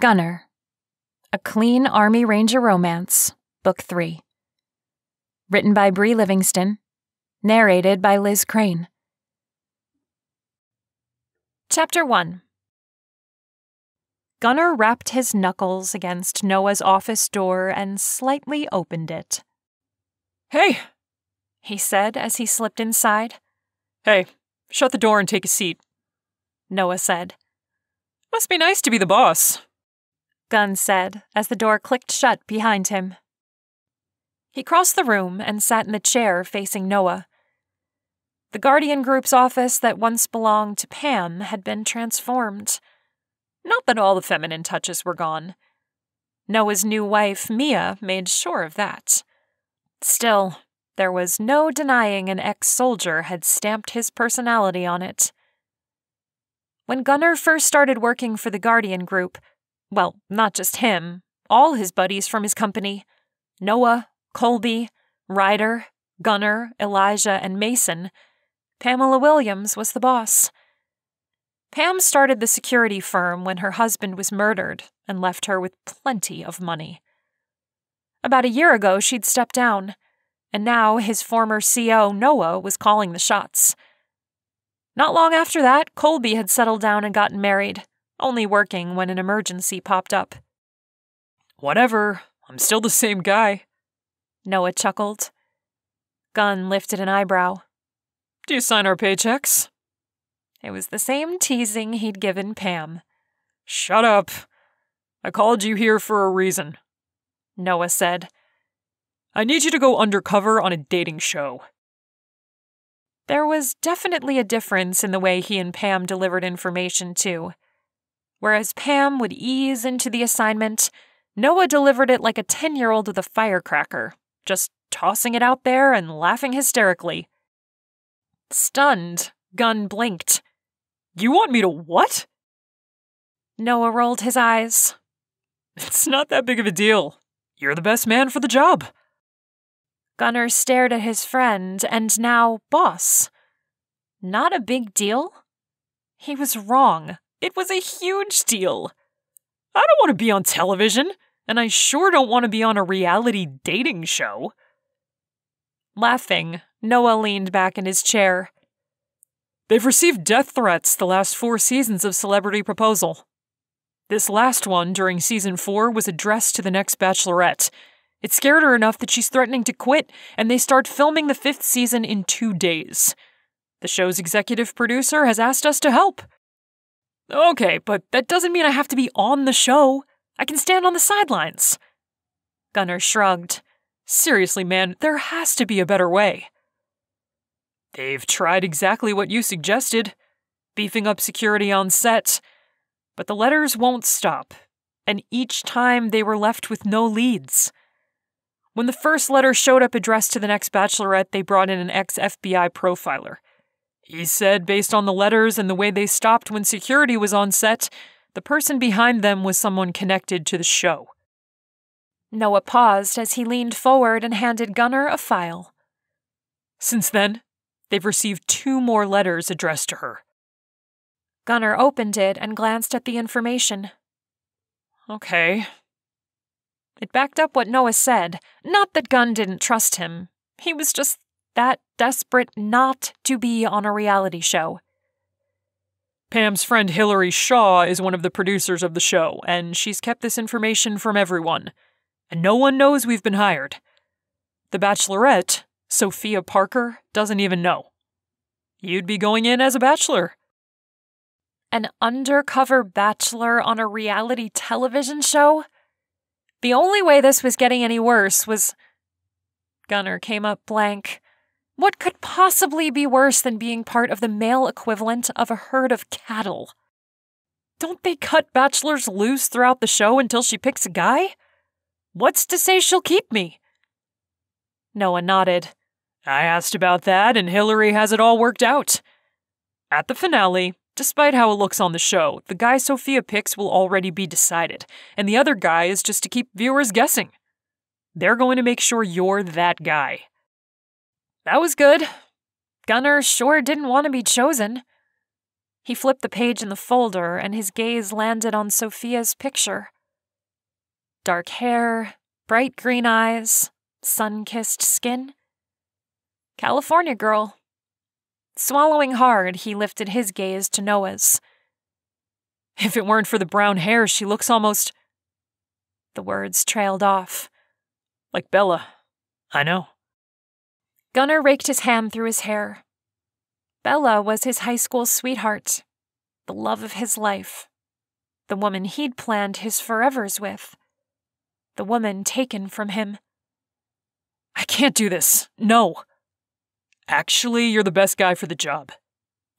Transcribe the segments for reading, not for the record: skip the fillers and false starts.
Gunner, a clean Army Ranger romance, Book 3. Written by Bree Livingston, narrated by Liz Krane. Chapter 1. Gunner rapped his knuckles against Noah's office door and slightly opened it. "Hey," he said as he slipped inside. "Hey, shut the door and take a seat," Noah said. "Must be nice to be the boss," Gunn said as the door clicked shut behind him. He crossed the room and sat in the chair facing Noah. The Guardian Group's office that once belonged to Pam had been transformed. Not that all the feminine touches were gone. Noah's new wife, Mia, made sure of that. Still, there was no denying an ex-soldier had stamped his personality on it. When Gunner first started working for the Guardian Group, well, not just him, all his buddies from his company, Noah, Colby, Ryder, Gunner, Elijah, and Mason, Pamela Williams was the boss. Pam started the security firm when her husband was murdered and left her with plenty of money. About a year ago, she'd stepped down, and now his former CO, Noah, was calling the shots. Not long after that, Colby had settled down and gotten married, only working when an emergency popped up. "Whatever, I'm still the same guy," Noah chuckled. Gunn lifted an eyebrow. "Do you sign our paychecks?" It was the same teasing he'd given Pam. "Shut up. I called you here for a reason," Noah said. "I need you to go undercover on a dating show." There was definitely a difference in the way he and Pam delivered information, too. Whereas Pam would ease into the assignment, Noah delivered it like a 10-year-old with a firecracker, just tossing it out there and laughing hysterically. Stunned, Gunn blinked. "You want me to what?" Noah rolled his eyes. "It's not that big of a deal. You're the best man for the job." Gunner stared at his friend and now boss. Not a big deal? He was wrong. It was a huge deal. "I don't want to be on television, and I sure don't want to be on a reality dating show." Laughing, Noah leaned back in his chair. "They've received death threats the last 4 seasons of Celebrity Proposal. This last one, during season 4, was addressed to the next bachelorette. It scared her enough that she's threatening to quit, and they start filming the 5th season in 2 days. The show's executive producer has asked us to help." "Okay, but that doesn't mean I have to be on the show. I can stand on the sidelines." Gunner shrugged. "Seriously, man, there has to be a better way." "They've tried exactly what you suggested, beefing up security on set, but the letters won't stop, and each time they were left with no leads. When the first letter showed up addressed to the next bachelorette, they brought in an ex-FBI profiler. He said, based on the letters and the way they stopped when security was on set, the person behind them was someone connected to the show." Noah paused as he leaned forward and handed Gunner a file. "Since then, they've received 2 more letters addressed to her." Gunner opened it and glanced at the information. "Okay." It backed up what Noah said. Not that Gunn didn't trust him. He was just that desperate not to be on a reality show. "Pam's friend Hillary Shaw is one of the producers of the show, and she's kept this information from everyone. And no one knows we've been hired. The bachelorette, Sophia Parker, doesn't even know. You'd be going in as a bachelor." An undercover bachelor on a reality television show? The only way this was getting any worse was... Gunner came up blank. What could possibly be worse than being part of the male equivalent of a herd of cattle? Don't they cut bachelors loose throughout the show until she picks a guy? What's to say she'll keep me? Noah nodded. "I asked about that, and Hillary has it all worked out. At the finale, despite how it looks on the show, the guy Sophia picks will already be decided, and the other guy is just to keep viewers guessing. They're going to make sure you're that guy." That was good. Gunner sure didn't want to be chosen. He flipped the page in the folder, and his gaze landed on Sophia's picture. Dark hair, bright green eyes, sun-kissed skin. California girl. Swallowing hard, he lifted his gaze to Noah's. If it weren't for the brown hair, she looks almost... The words trailed off. Like Bella. I know. Gunnar raked his hand through his hair. Bella was his high school sweetheart, the love of his life, the woman he'd planned his forevers with, the woman taken from him. I can't do this. No. Actually, you're the best guy for the job.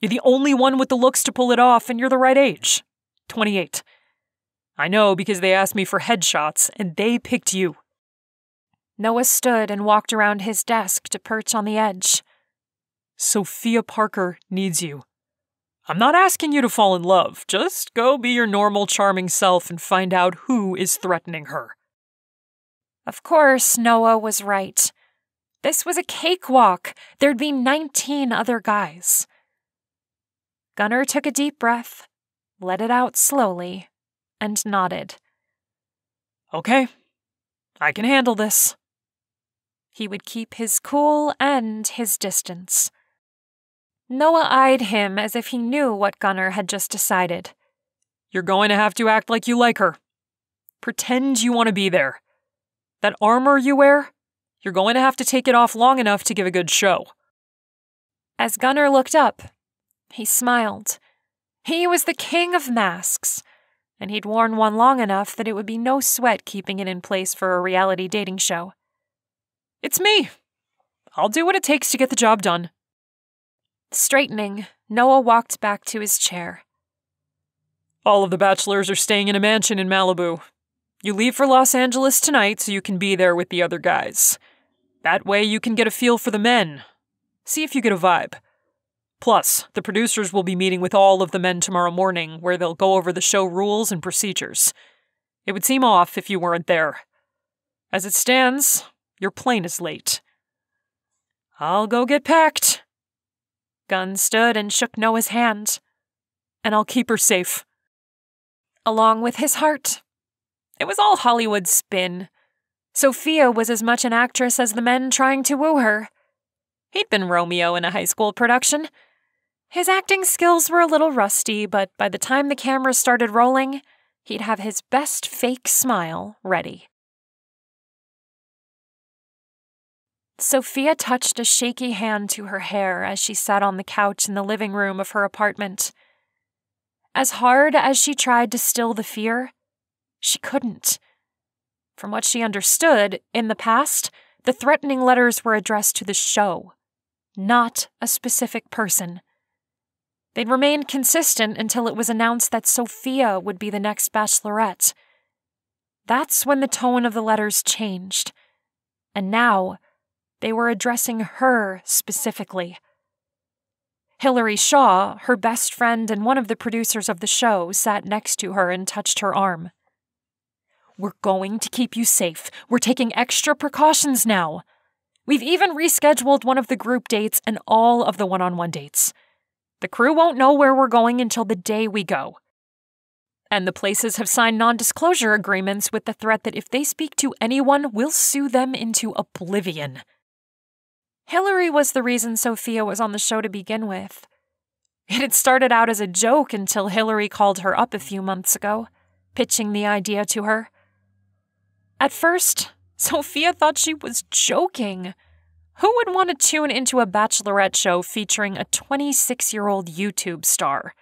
You're the only one with the looks to pull it off, and you're the right age. 28. I know because they asked me for headshots, and they picked you. Noah stood and walked around his desk to perch on the edge. Sophia Parker needs you. I'm not asking you to fall in love. Just go be your normal, charming self and find out who is threatening her. Of course, Noah was right. This was a cakewalk. There'd be 19 other guys. Gunnar took a deep breath, let it out slowly, and nodded. Okay, I can handle this. He would keep his cool and his distance. Noah eyed him as if he knew what Gunnar had just decided. You're going to have to act like you like her. Pretend you want to be there. That armor you wear, you're going to have to take it off long enough to give a good show. As Gunnar looked up, he smiled. He was the king of masks, and he'd worn one long enough that it would be no sweat keeping it in place for a reality dating show. It's me. I'll do what it takes to get the job done. Straightening, Noah walked back to his chair. All of the bachelors are staying in a mansion in Malibu. You leave for Los Angeles tonight so you can be there with the other guys. That way you can get a feel for the men. See if you get a vibe. Plus, the producers will be meeting with all of the men tomorrow morning where they'll go over the show rules and procedures. It would seem off if you weren't there. As it stands, your plane is late. I'll go get packed. Gunn stood and shook Noah's hand. And I'll keep her safe. Along with his heart. It was all Hollywood spin. Sophia was as much an actress as the men trying to woo her. He'd been Romeo in a high school production. His acting skills were a little rusty, but by the time the camera started rolling, he'd have his best fake smile ready. Sophia touched a shaky hand to her hair as she sat on the couch in the living room of her apartment. As hard as she tried to still the fear, she couldn't. From what she understood, in the past, the threatening letters were addressed to the show, not a specific person. They'd remained consistent until it was announced that Sophia would be the next bachelorette. That's when the tone of the letters changed. And now, they were addressing her specifically. Hillary Shaw, her best friend and one of the producers of the show, sat next to her and touched her arm. We're going to keep you safe. We're taking extra precautions now. We've even rescheduled one of the group dates and all of the one-on-one dates. The crew won't know where we're going until the day we go. And the places have signed non-disclosure agreements with the threat that if they speak to anyone, we'll sue them into oblivion. Hillary was the reason Sophia was on the show to begin with. It had started out as a joke until Hillary called her up a few months ago, pitching the idea to her. At first, Sophia thought she was joking. Who would want to tune into a bachelorette show featuring a 26-year-old YouTube star?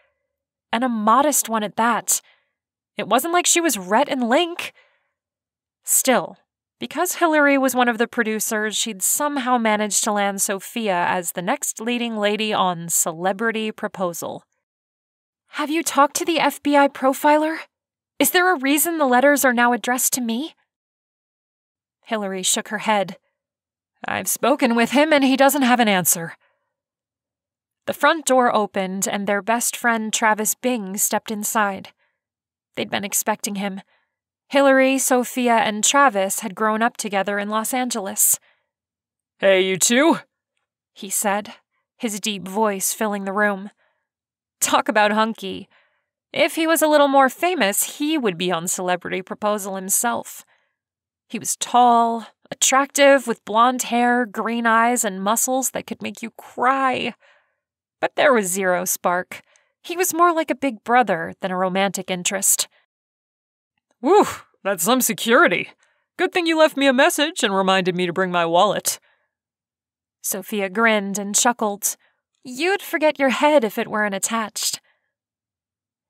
And a modest one at that. It wasn't like she was Rhett and Link. Still, because Hillary was one of the producers, she'd somehow managed to land Sophia as the next leading lady on Celebrity Proposal. Have you talked to the FBI profiler? Is there a reason the letters are now addressed to me? Hillary shook her head. I've spoken with him and he doesn't have an answer. The front door opened and their best friend Travis Bing stepped inside. They'd been expecting him. Hillary, Sophia, and Travis had grown up together in Los Angeles. Hey, you two, he said, his deep voice filling the room. Talk about hunky. If he was a little more famous, he would be on Celebrity Proposal himself. He was tall, attractive, with blonde hair, green eyes, and muscles that could make you cry. But there was zero spark. He was more like a big brother than a romantic interest. Whew, that's some security. Good thing you left me a message and reminded me to bring my wallet. Sophia grinned and chuckled. You'd forget your head if it weren't attached.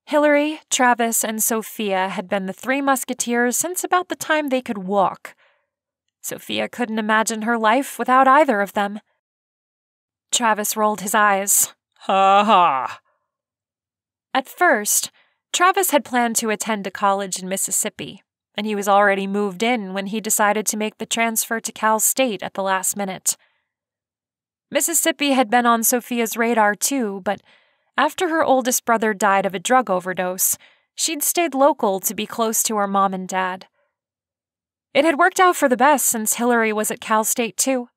Hillary, Travis, and Sophia had been the three musketeers since about the time they could walk. Sophia couldn't imagine her life without either of them. Travis rolled his eyes. Ha ha. At first, Travis had planned to attend a college in Mississippi, and he was already moved in when he decided to make the transfer to Cal State at the last minute. Mississippi had been on Sophia's radar too, but after her oldest brother died of a drug overdose, she'd stayed local to be close to her mom and dad. It had worked out for the best since Hillary was at Cal State too.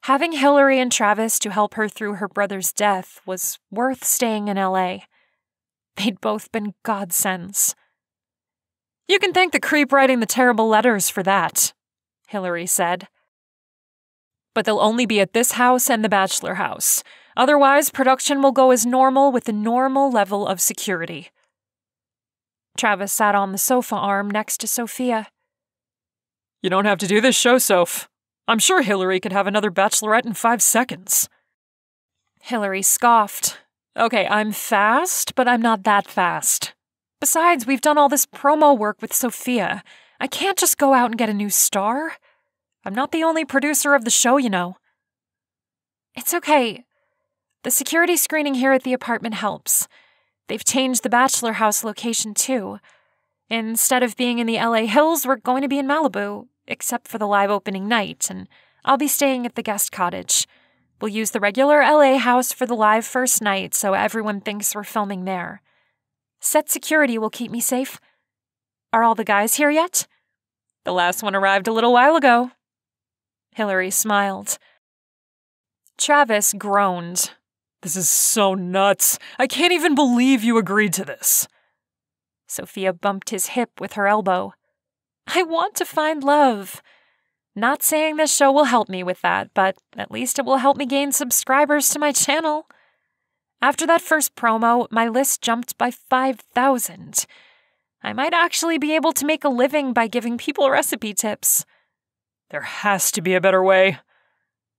Having Hillary and Travis to help her through her brother's death was worth staying in LA. They'd both been godsends. You can thank the creep writing the terrible letters for that, Hillary said. But they'll only be at this house and the bachelor house. Otherwise, production will go as normal with the normal level of security. Travis sat on the sofa arm next to Sophia. You don't have to do this show, Soph. I'm sure Hillary could have another bachelorette in 5 seconds. Hillary scoffed. Okay, I'm fast, but I'm not that fast. Besides, we've done all this promo work with Sophia. I can't just go out and get a new star. I'm not the only producer of the show, you know. It's okay. The security screening here at the apartment helps. They've changed the bachelor house location, too. Instead of being in the LA Hills, we're going to be in Malibu, except for the live opening night, and I'll be staying at the guest cottage. We'll use the regular LA house for the live first night, so everyone thinks we're filming there. Set security will keep me safe. Are all the guys here yet? The last one arrived a little while ago. Hillary smiled. Travis groaned. This is so nuts. I can't even believe you agreed to this. Sophia bumped his hip with her elbow. I want to find love. Not saying this show will help me with that, but at least it will help me gain subscribers to my channel. After that first promo, my list jumped by 5,000. I might actually be able to make a living by giving people recipe tips. There has to be a better way,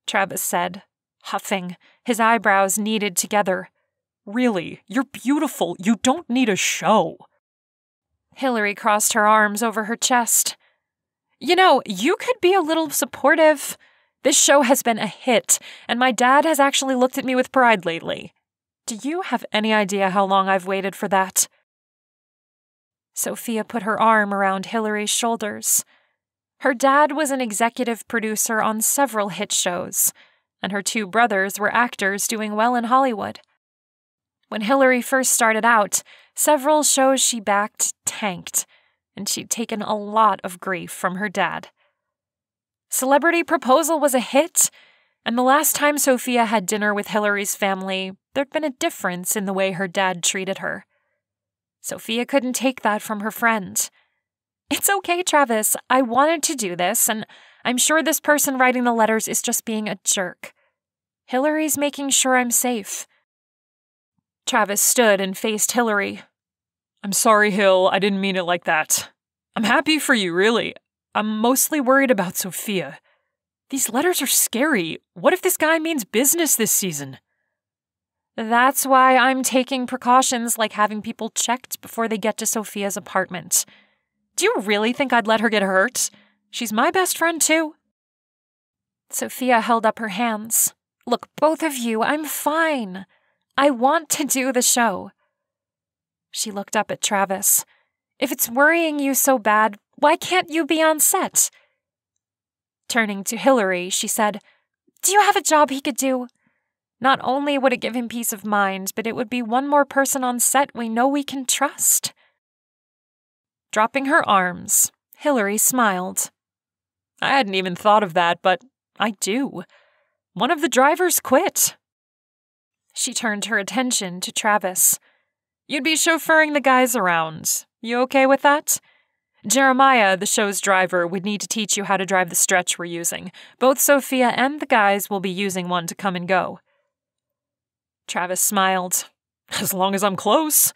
Travis said, huffing, his eyebrows kneaded together. Really, you're beautiful. You don't need a show. Hillary crossed her arms over her chest. You know, you could be a little supportive. This show has been a hit, and my dad has actually looked at me with pride lately. Do you have any idea how long I've waited for that? Sophia put her arm around Hillary's shoulders. Her dad was an executive producer on several hit shows, and her two brothers were actors doing well in Hollywood. When Hillary first started out, several shows she backed tanked, and she'd taken a lot of grief from her dad. Celebrity Proposal was a hit, and the last time Sophia had dinner with Hillary's family, there'd been a difference in the way her dad treated her. Sophia couldn't take that from her friend. It's okay, Travis. I wanted to do this, and I'm sure this person writing the letters is just being a jerk. Hillary's making sure I'm safe. Travis stood and faced Hillary. I'm sorry, Hill. I didn't mean it like that. I'm happy for you, really. I'm mostly worried about Sophia. These letters are scary. What if this guy means business this season? That's why I'm taking precautions like having people checked before they get to Sophia's apartment. Do you really think I'd let her get hurt? She's my best friend, too. Sophia held up her hands. Look, both of you, I'm fine. I want to do the show. She looked up at Travis. If it's worrying you so bad, why can't you be on set? Turning to Hillary, she said, Do you have a job he could do? Not only would it give him peace of mind, but it would be one more person on set we know we can trust. Dropping her arms, Hillary smiled. I hadn't even thought of that, but I do. One of the drivers quit. She turned her attention to Travis. "You'd be chauffeuring the guys around. You okay with that? Jeremiah, the show's driver, would need to teach you how to drive the stretch we're using. Both Sophia and the guys will be using one to come and go." Travis smiled. "As long as I'm close.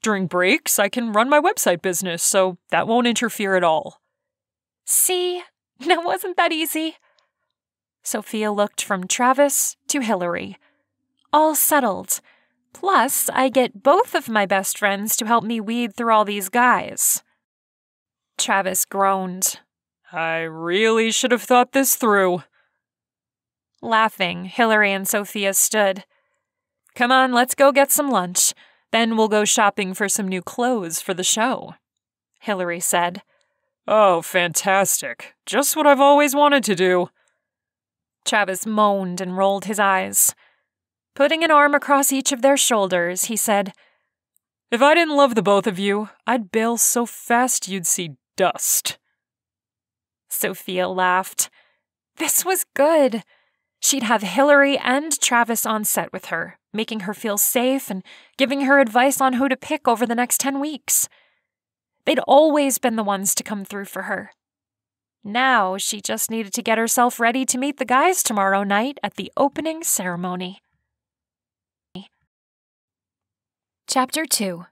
During breaks, I can run my website business, so that won't interfere at all." "See? Now wasn't that easy?" Sophia looked from Travis to Hillary. "All settled. Plus, I get both of my best friends to help me weed through all these guys." Travis groaned. "I really should have thought this through." Laughing, Hillary and Sophia stood. "Come on, let's go get some lunch. Then we'll go shopping for some new clothes for the show," Hillary said. "Oh, fantastic. Just what I've always wanted to do." Travis moaned and rolled his eyes. Putting an arm across each of their shoulders, he said, "If I didn't love the both of you, I'd bail so fast you'd see dust." Sophia laughed. This was good. She'd have Hillary and Travis on set with her, making her feel safe and giving her advice on who to pick over the next 10 weeks. They'd always been the ones to come through for her. Now she just needed to get herself ready to meet the guys tomorrow night at the opening ceremony. Chapter 2.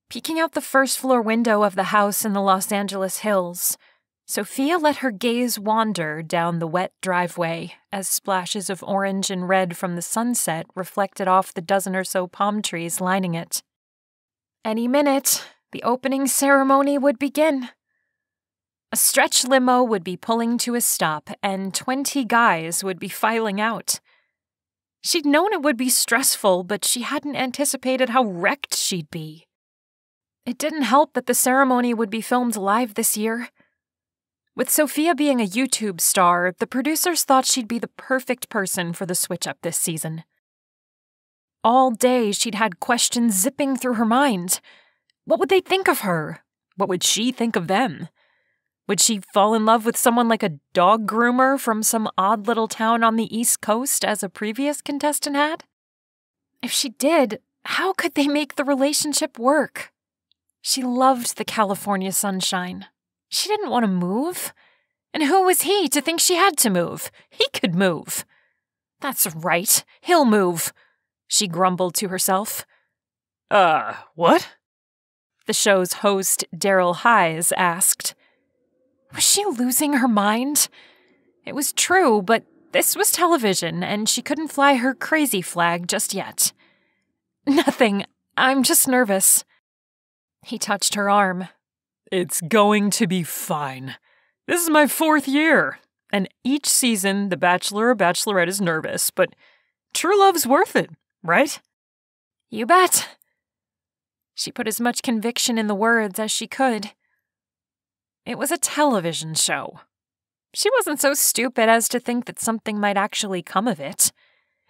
Peeking out the first-floor window of the house in the Los Angeles hills, Sophia let her gaze wander down the wet driveway as splashes of orange and red from the sunset reflected off the dozen or so palm trees lining it. Any minute, the opening ceremony would begin. A stretch limo would be pulling to a stop, and 20 guys would be filing out. She'd known it would be stressful, but she hadn't anticipated how wrecked she'd be. It didn't help that the ceremony would be filmed live this year. With Sophia being a YouTube star, the producers thought she'd be the perfect person for the switch-up this season. All day, she'd had questions zipping through her mind. What would they think of her? What would she think of them? Would she fall in love with someone like a dog groomer from some odd little town on the East Coast as a previous contestant had? If she did, how could they make the relationship work? She loved the California sunshine. She didn't want to move. And who was he to think she had to move? He could move. That's right, he'll move, she grumbled to herself. What? The show's host, Daryl Hayes, asked. Was she losing her mind? It was true, but this was television, and she couldn't fly her crazy flag just yet. Nothing. I'm just nervous. He touched her arm. It's going to be fine. This is my 4th year, and each season the bachelor or bachelorette is nervous, but true love's worth it, right? You bet. She put as much conviction in the words as she could. It was a television show. She wasn't so stupid as to think that something might actually come of it.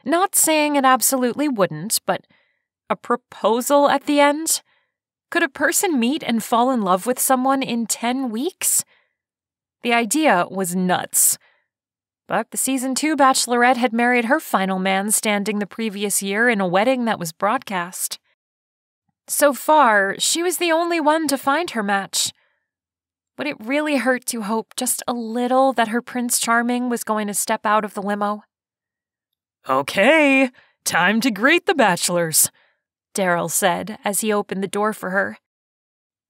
Not saying it absolutely wouldn't, but a proposal at the end? Could a person meet and fall in love with someone in 10 weeks? The idea was nuts. But the Season 2 Bachelorette had married her final man standing the previous year in a wedding that was broadcast. So far, she was the only one to find her match. Would it really hurt to hope just a little that her Prince Charming was going to step out of the limo? Okay, time to greet the bachelors, Daryl said as he opened the door for her.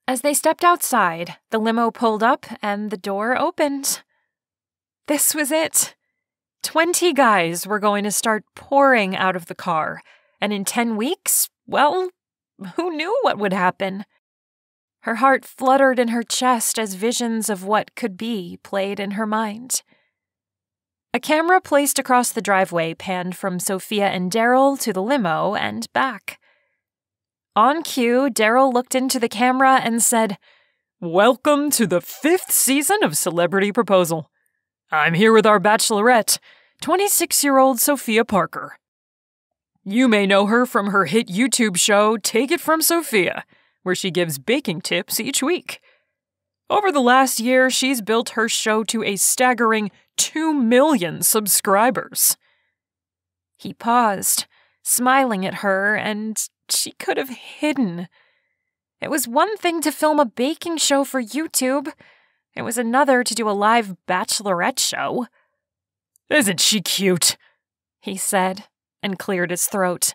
As they stepped outside, the limo pulled up and the door opened. This was it. 20 guys were going to start pouring out of the car, and in 10 weeks, well, who knew what would happen? Her heart fluttered in her chest as visions of what could be played in her mind. A camera placed across the driveway panned from Sophia and Daryl to the limo and back. On cue, Daryl looked into the camera and said, "Welcome to the 5th season of Celebrity Proposal. I'm here with our bachelorette, 26-year-old Sophia Parker. You may know her from her hit YouTube show, Take It From Sophia, where she gives baking tips each week. Over the last year, she's built her show to a staggering 2 million subscribers." He paused, smiling at her, and she could have hidden. It was one thing to film a baking show for YouTube. It was another to do a live bachelorette show. "Isn't she cute?" he said, and cleared his throat.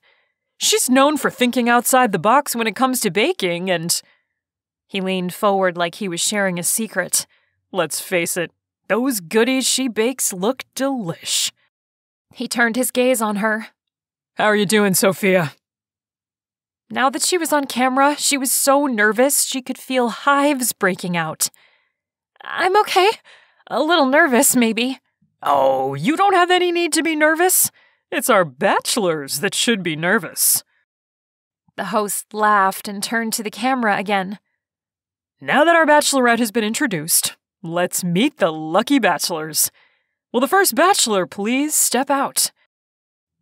"She's known for thinking outside the box when it comes to baking, and—" He leaned forward like he was sharing a secret. "Let's face it, those goodies she bakes look delish." He turned his gaze on her. "How are you doing, Sophia?" Now that she was on camera, she was so nervous she could feel hives breaking out. "I'm okay. A little nervous, maybe." "Oh, you don't have any need to be nervous. It's our bachelors that should be nervous." The host laughed and turned to the camera again. "Now that our bachelorette has been introduced, let's meet the lucky bachelors. Will the first bachelor please step out?"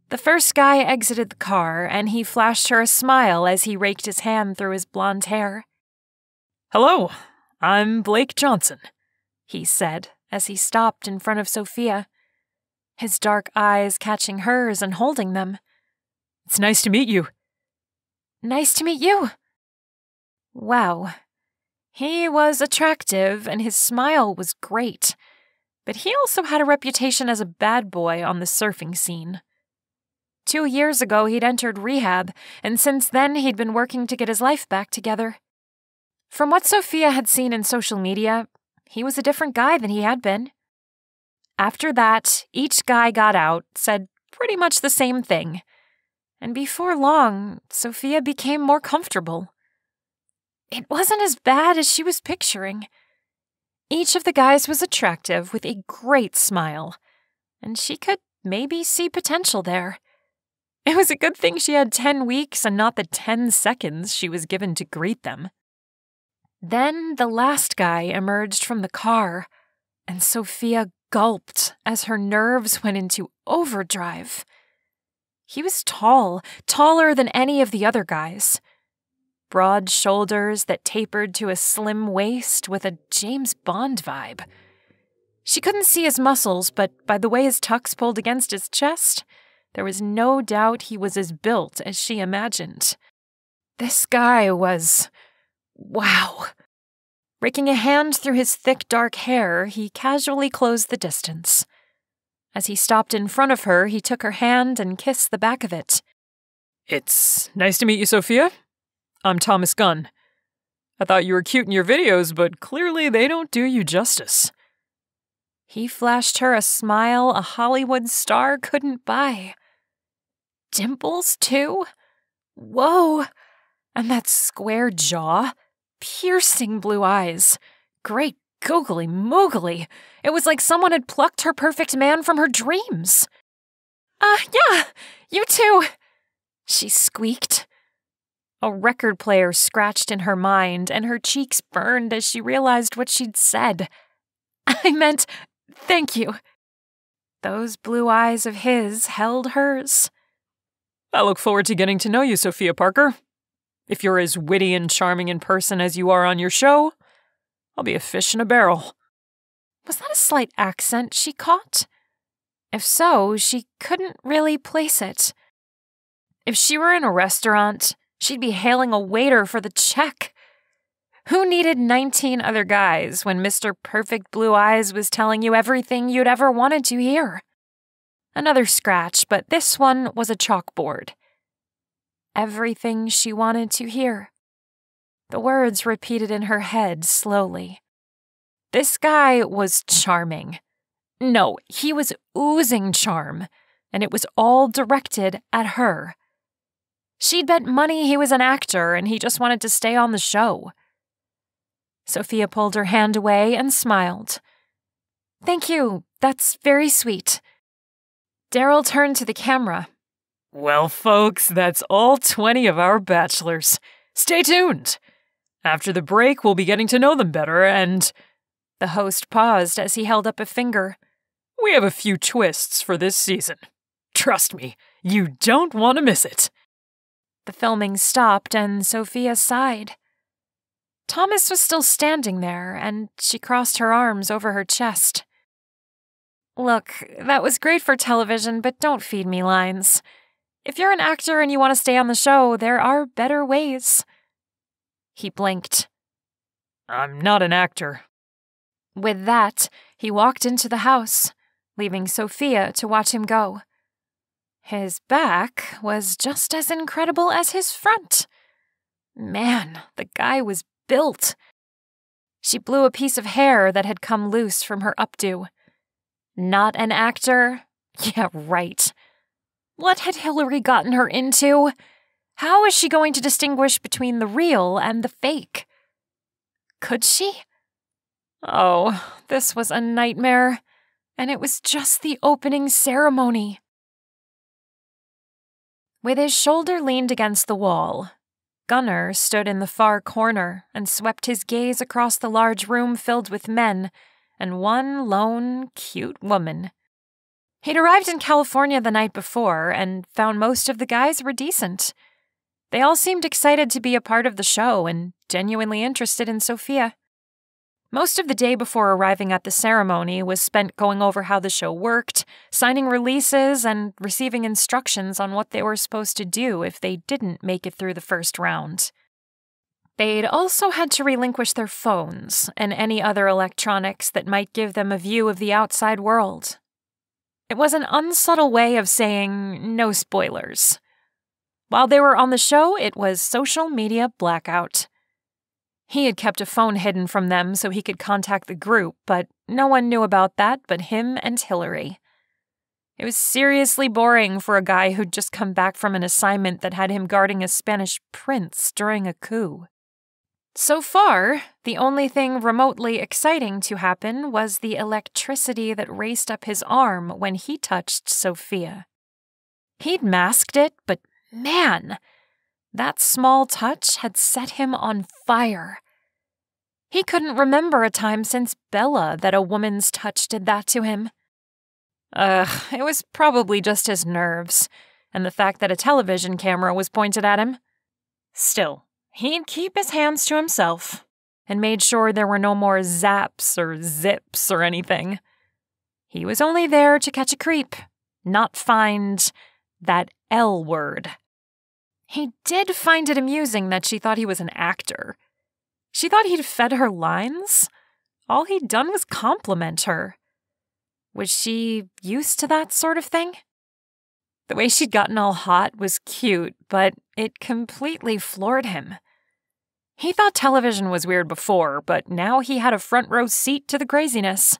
The first guy exited the car, and he flashed her a smile as he raked his hand through his blonde hair. "Hello, I'm Blake Johnson," he said as he stopped in front of Sophia, his dark eyes catching hers and holding them. "It's nice to meet you." "Nice to meet you." Wow. He was attractive, and his smile was great, but he also had a reputation as a bad boy on the surfing scene. 2 years ago, he'd entered rehab, and since then he'd been working to get his life back together. From what Sophia had seen in social media, he was a different guy than he had been. After that, each guy got out, said pretty much the same thing, and before long, Sophia became more comfortable. It wasn't as bad as she was picturing. Each of the guys was attractive with a great smile, and she could maybe see potential there. It was a good thing she had 10 weeks and not the 10 seconds she was given to greet them. Then the last guy emerged from the car, and Sophia gulped as her nerves went into overdrive. He was tall, taller than any of the other guys. Broad shoulders that tapered to a slim waist with a James Bond vibe. She couldn't see his muscles, but by the way his tux pulled against his chest, there was no doubt he was as built as she imagined. This guy was... wow. Raking a hand through his thick, dark hair, he casually closed the distance. As he stopped in front of her, he took her hand and kissed the back of it. "It's nice to meet you, Sophia. I'm Thomas Gunn. I thought you were cute in your videos, but clearly they don't do you justice." He flashed her a smile a Hollywood star couldn't buy. Dimples, too? Whoa! And that square jaw, piercing blue eyes. Great googly moogly. It was like someone had plucked her perfect man from her dreams. Yeah, you too," she squeaked. A record player scratched in her mind, and her cheeks burned as she realized what she'd said. "I meant, thank you." Those blue eyes of his held hers. "I look forward to getting to know you, Sophia Parker. If you're as witty and charming in person as you are on your show, I'll be a fish in a barrel." Was that a slight accent she caught? If so, she couldn't really place it. If she were in a restaurant, she'd be hailing a waiter for the check. Who needed 19 other guys when Mr. Perfect Blue Eyes was telling you everything you'd ever wanted to hear? Another scratch, but this one was a chalkboard. Everything she wanted to hear. The words repeated in her head slowly. This guy was charming. No, he was oozing charm, and it was all directed at her. She'd bet money he was an actor and he just wanted to stay on the show. Sophia pulled her hand away and smiled. "Thank you, that's very sweet." Daryl turned to the camera. "Well, folks, that's all 20 of our bachelors. Stay tuned. After the break, we'll be getting to know them better, and—" The host paused as he held up a finger. "We have a few twists for this season. Trust me, you don't want to miss it." The filming stopped and Sophia sighed. Thomas was still standing there, and she crossed her arms over her chest. Look, that was great for television, but don't feed me lines. If you're an actor and you want to stay on the show, there are better ways. He blinked. I'm not an actor. With that, he walked into the house, leaving Sophia to watch him go. His back was just as incredible as his front. Man, the guy was built. She blew a piece of hair that had come loose from her updo. Not an actor? Yeah, right. What had Hillary gotten her into? How is she going to distinguish between the real and the fake? Could she? Oh, this was a nightmare, and it was just the opening ceremony. With his shoulder leaned against the wall, Gunnar stood in the far corner and swept his gaze across the large room filled with men and one lone, cute woman. He'd arrived in California the night before and found most of the guys were decent. They all seemed excited to be a part of the show and genuinely interested in Sophia. Most of the day before arriving at the ceremony was spent going over how the show worked, signing releases, and receiving instructions on what they were supposed to do if they didn't make it through the first round. They'd also had to relinquish their phones and any other electronics that might give them a view of the outside world. It was an unsubtle way of saying no spoilers. While they were on the show, it was social media blackout. He had kept a phone hidden from them so he could contact the group, but no one knew about that but him and Hillary. It was seriously boring for a guy who'd just come back from an assignment that had him guarding a Spanish prince during a coup. So far, the only thing remotely exciting to happen was the electricity that raced up his arm when he touched Sophia. He'd masked it, but man, that small touch had set him on fire. He couldn't remember a time since Bella that a woman's touch did that to him. It was probably just his nerves, and the fact that a television camera was pointed at him. Still, he'd keep his hands to himself, and made sure there were no more zaps or zips or anything. He was only there to catch a creep, not find that L word. He did find it amusing that she thought he was an actor. She thought he'd fed her lines. All he'd done was compliment her. Was she used to that sort of thing? The way she'd gotten all hot was cute, but it completely floored him. He thought television was weird before, but now he had a front row seat to the craziness.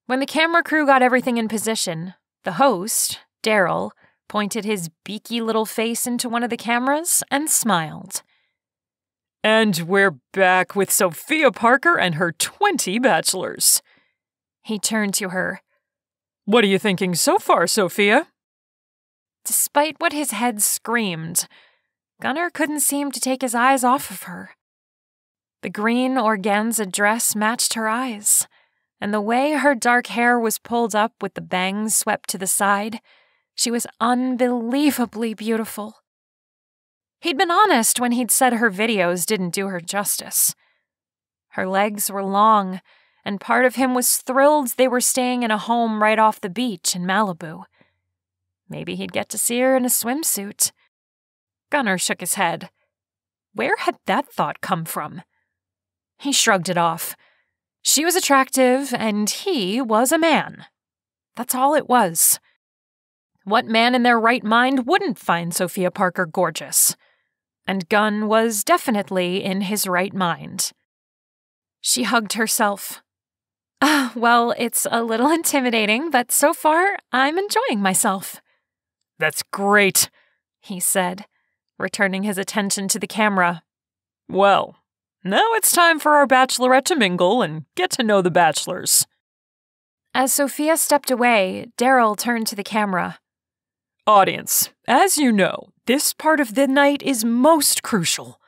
When the camera crew got everything in position, the host, Daryl, pointed his beaky little face into one of the cameras and smiled. And we're back with Sophia Parker and her 20 bachelors. He turned to her. What are you thinking so far, Sophia? Despite what his head screamed, Gunnar couldn't seem to take his eyes off of her. The green organza dress matched her eyes, and the way her dark hair was pulled up with the bangs swept to the side, she was unbelievably beautiful. He'd been honest when he'd said her videos didn't do her justice. Her legs were long, and part of him was thrilled they were staying in a home right off the beach in Malibu. Maybe he'd get to see her in a swimsuit. Gunnar shook his head. Where had that thought come from? He shrugged it off. She was attractive, and he was a man. That's all it was. What man in their right mind wouldn't find Sophia Parker gorgeous? And Gunn was definitely in his right mind. She hugged herself. Well, it's a little intimidating, but so far, I'm enjoying myself. That's great, he said, returning his attention to the camera. Well, now it's time for our bachelorette to mingle and get to know the bachelors. As Sophia stepped away, Daryl turned to the camera. Audience, as you know, this part of the night is most crucial.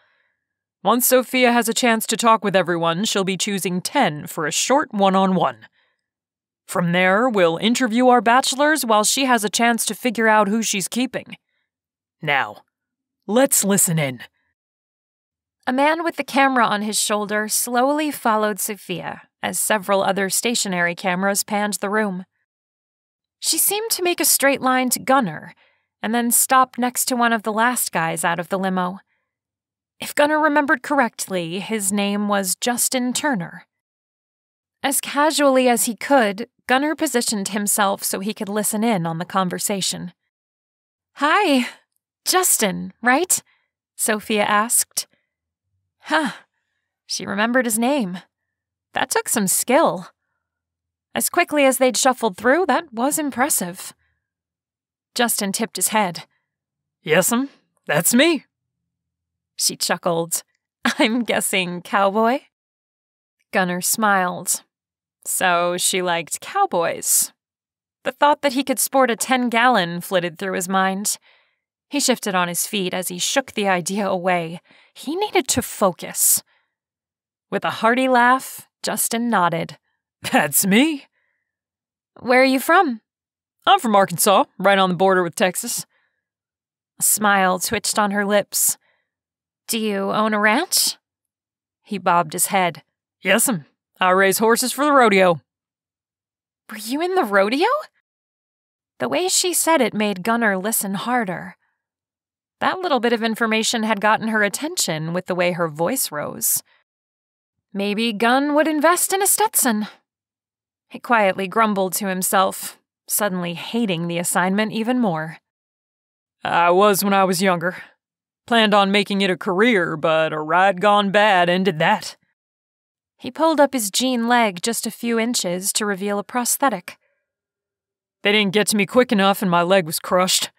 Once Sophia has a chance to talk with everyone, she'll be choosing 10 for a short one-on-one. From there, we'll interview our bachelors while she has a chance to figure out who she's keeping. Now, let's listen in. A man with the camera on his shoulder slowly followed Sophia, as several other stationary cameras panned the room. She seemed to make a straight line to Gunnar, and then stop next to one of the last guys out of the limo. If Gunnar remembered correctly, his name was Justin Turner. As casually as he could, Gunnar positioned himself so he could listen in on the conversation. "Hi, Justin, right?" Sophia asked. Huh, she remembered his name. That took some skill. As quickly as they'd shuffled through, that was impressive. Justin tipped his head. "Yes'm, that's me." She chuckled. "I'm guessing cowboy?" Gunnar smiled. So she liked cowboys. The thought that he could sport a 10-gallon flitted through his mind. He shifted on his feet as he shook the idea away. He needed to focus. With a hearty laugh, Justin nodded. "That's me." "Where are you from?" "I'm from Arkansas, right on the border with Texas." A smile twitched on her lips. "Do you own a ranch?" He bobbed his head. "Yes'm, I raise horses for the rodeo." "Were you in the rodeo?" The way she said it made Gunnar listen harder. That little bit of information had gotten her attention with the way her voice rose. Maybe Gunn would invest in a Stetson. He quietly grumbled to himself, suddenly hating the assignment even more. "I was when I was younger. Planned on making it a career, but a ride gone bad ended that." He pulled up his jean leg just a few inches to reveal a prosthetic. "They didn't get to me quick enough and my leg was crushed.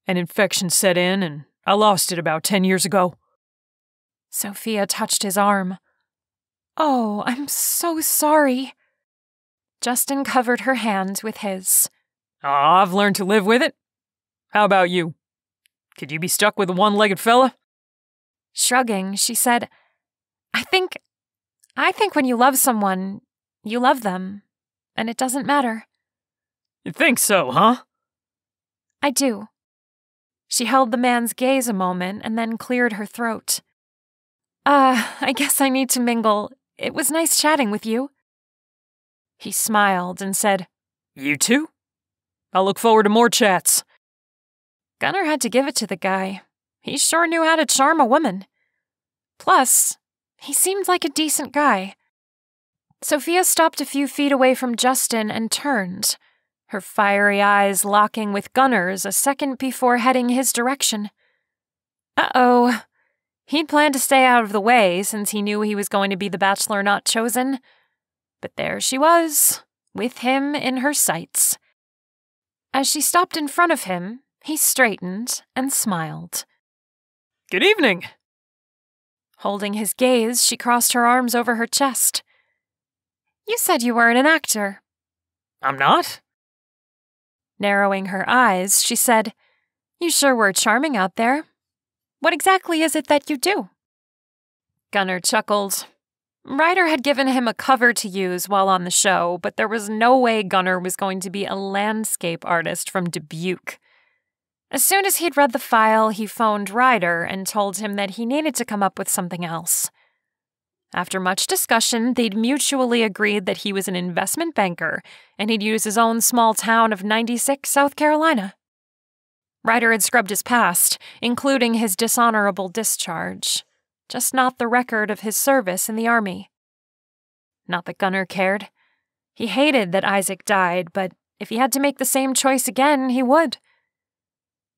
An infection set in and I lost it about 10 years ago." Sophia touched his arm. "Oh, I'm so sorry." Justin covered her hand with his. I've learned to live with it. How about you? Could you be stuck with a one-legged fella?" Shrugging, she said, I think when you love someone, you love them, and it doesn't matter." "You think so, huh?" "I do." She held the man's gaze a moment and then cleared her throat. I guess I need to mingle. It was nice chatting with you." He smiled and said, "You too? I'll look forward to more chats." Gunnar had to give it to the guy. He sure knew how to charm a woman. Plus, he seemed like a decent guy. Sophia stopped a few feet away from Justin and turned, her fiery eyes locking with Gunnar's a second before heading his direction. Uh-oh. He'd planned to stay out of the way since he knew he was going to be the bachelor not chosen. But there she was, with him in her sights. As she stopped in front of him, he straightened and smiled. "Good evening." Holding his gaze, she crossed her arms over her chest. "You said you weren't an actor." "I'm not." Narrowing her eyes, she said, "You sure were charming out there. What exactly is it that you do?" Gunnar chuckled. Ryder had given him a cover to use while on the show, but there was no way Gunnar was going to be a landscape artist from Dubuque. As soon as he'd read the file, he phoned Ryder and told him that he needed to come up with something else. After much discussion, they'd mutually agreed that he was an investment banker and he'd use his own small town of 96, South Carolina. Ryder had scrubbed his past, including his dishonorable discharge, just not the record of his service in the Army. Not that Gunnar cared. He hated that Isaac died, but if he had to make the same choice again, he would.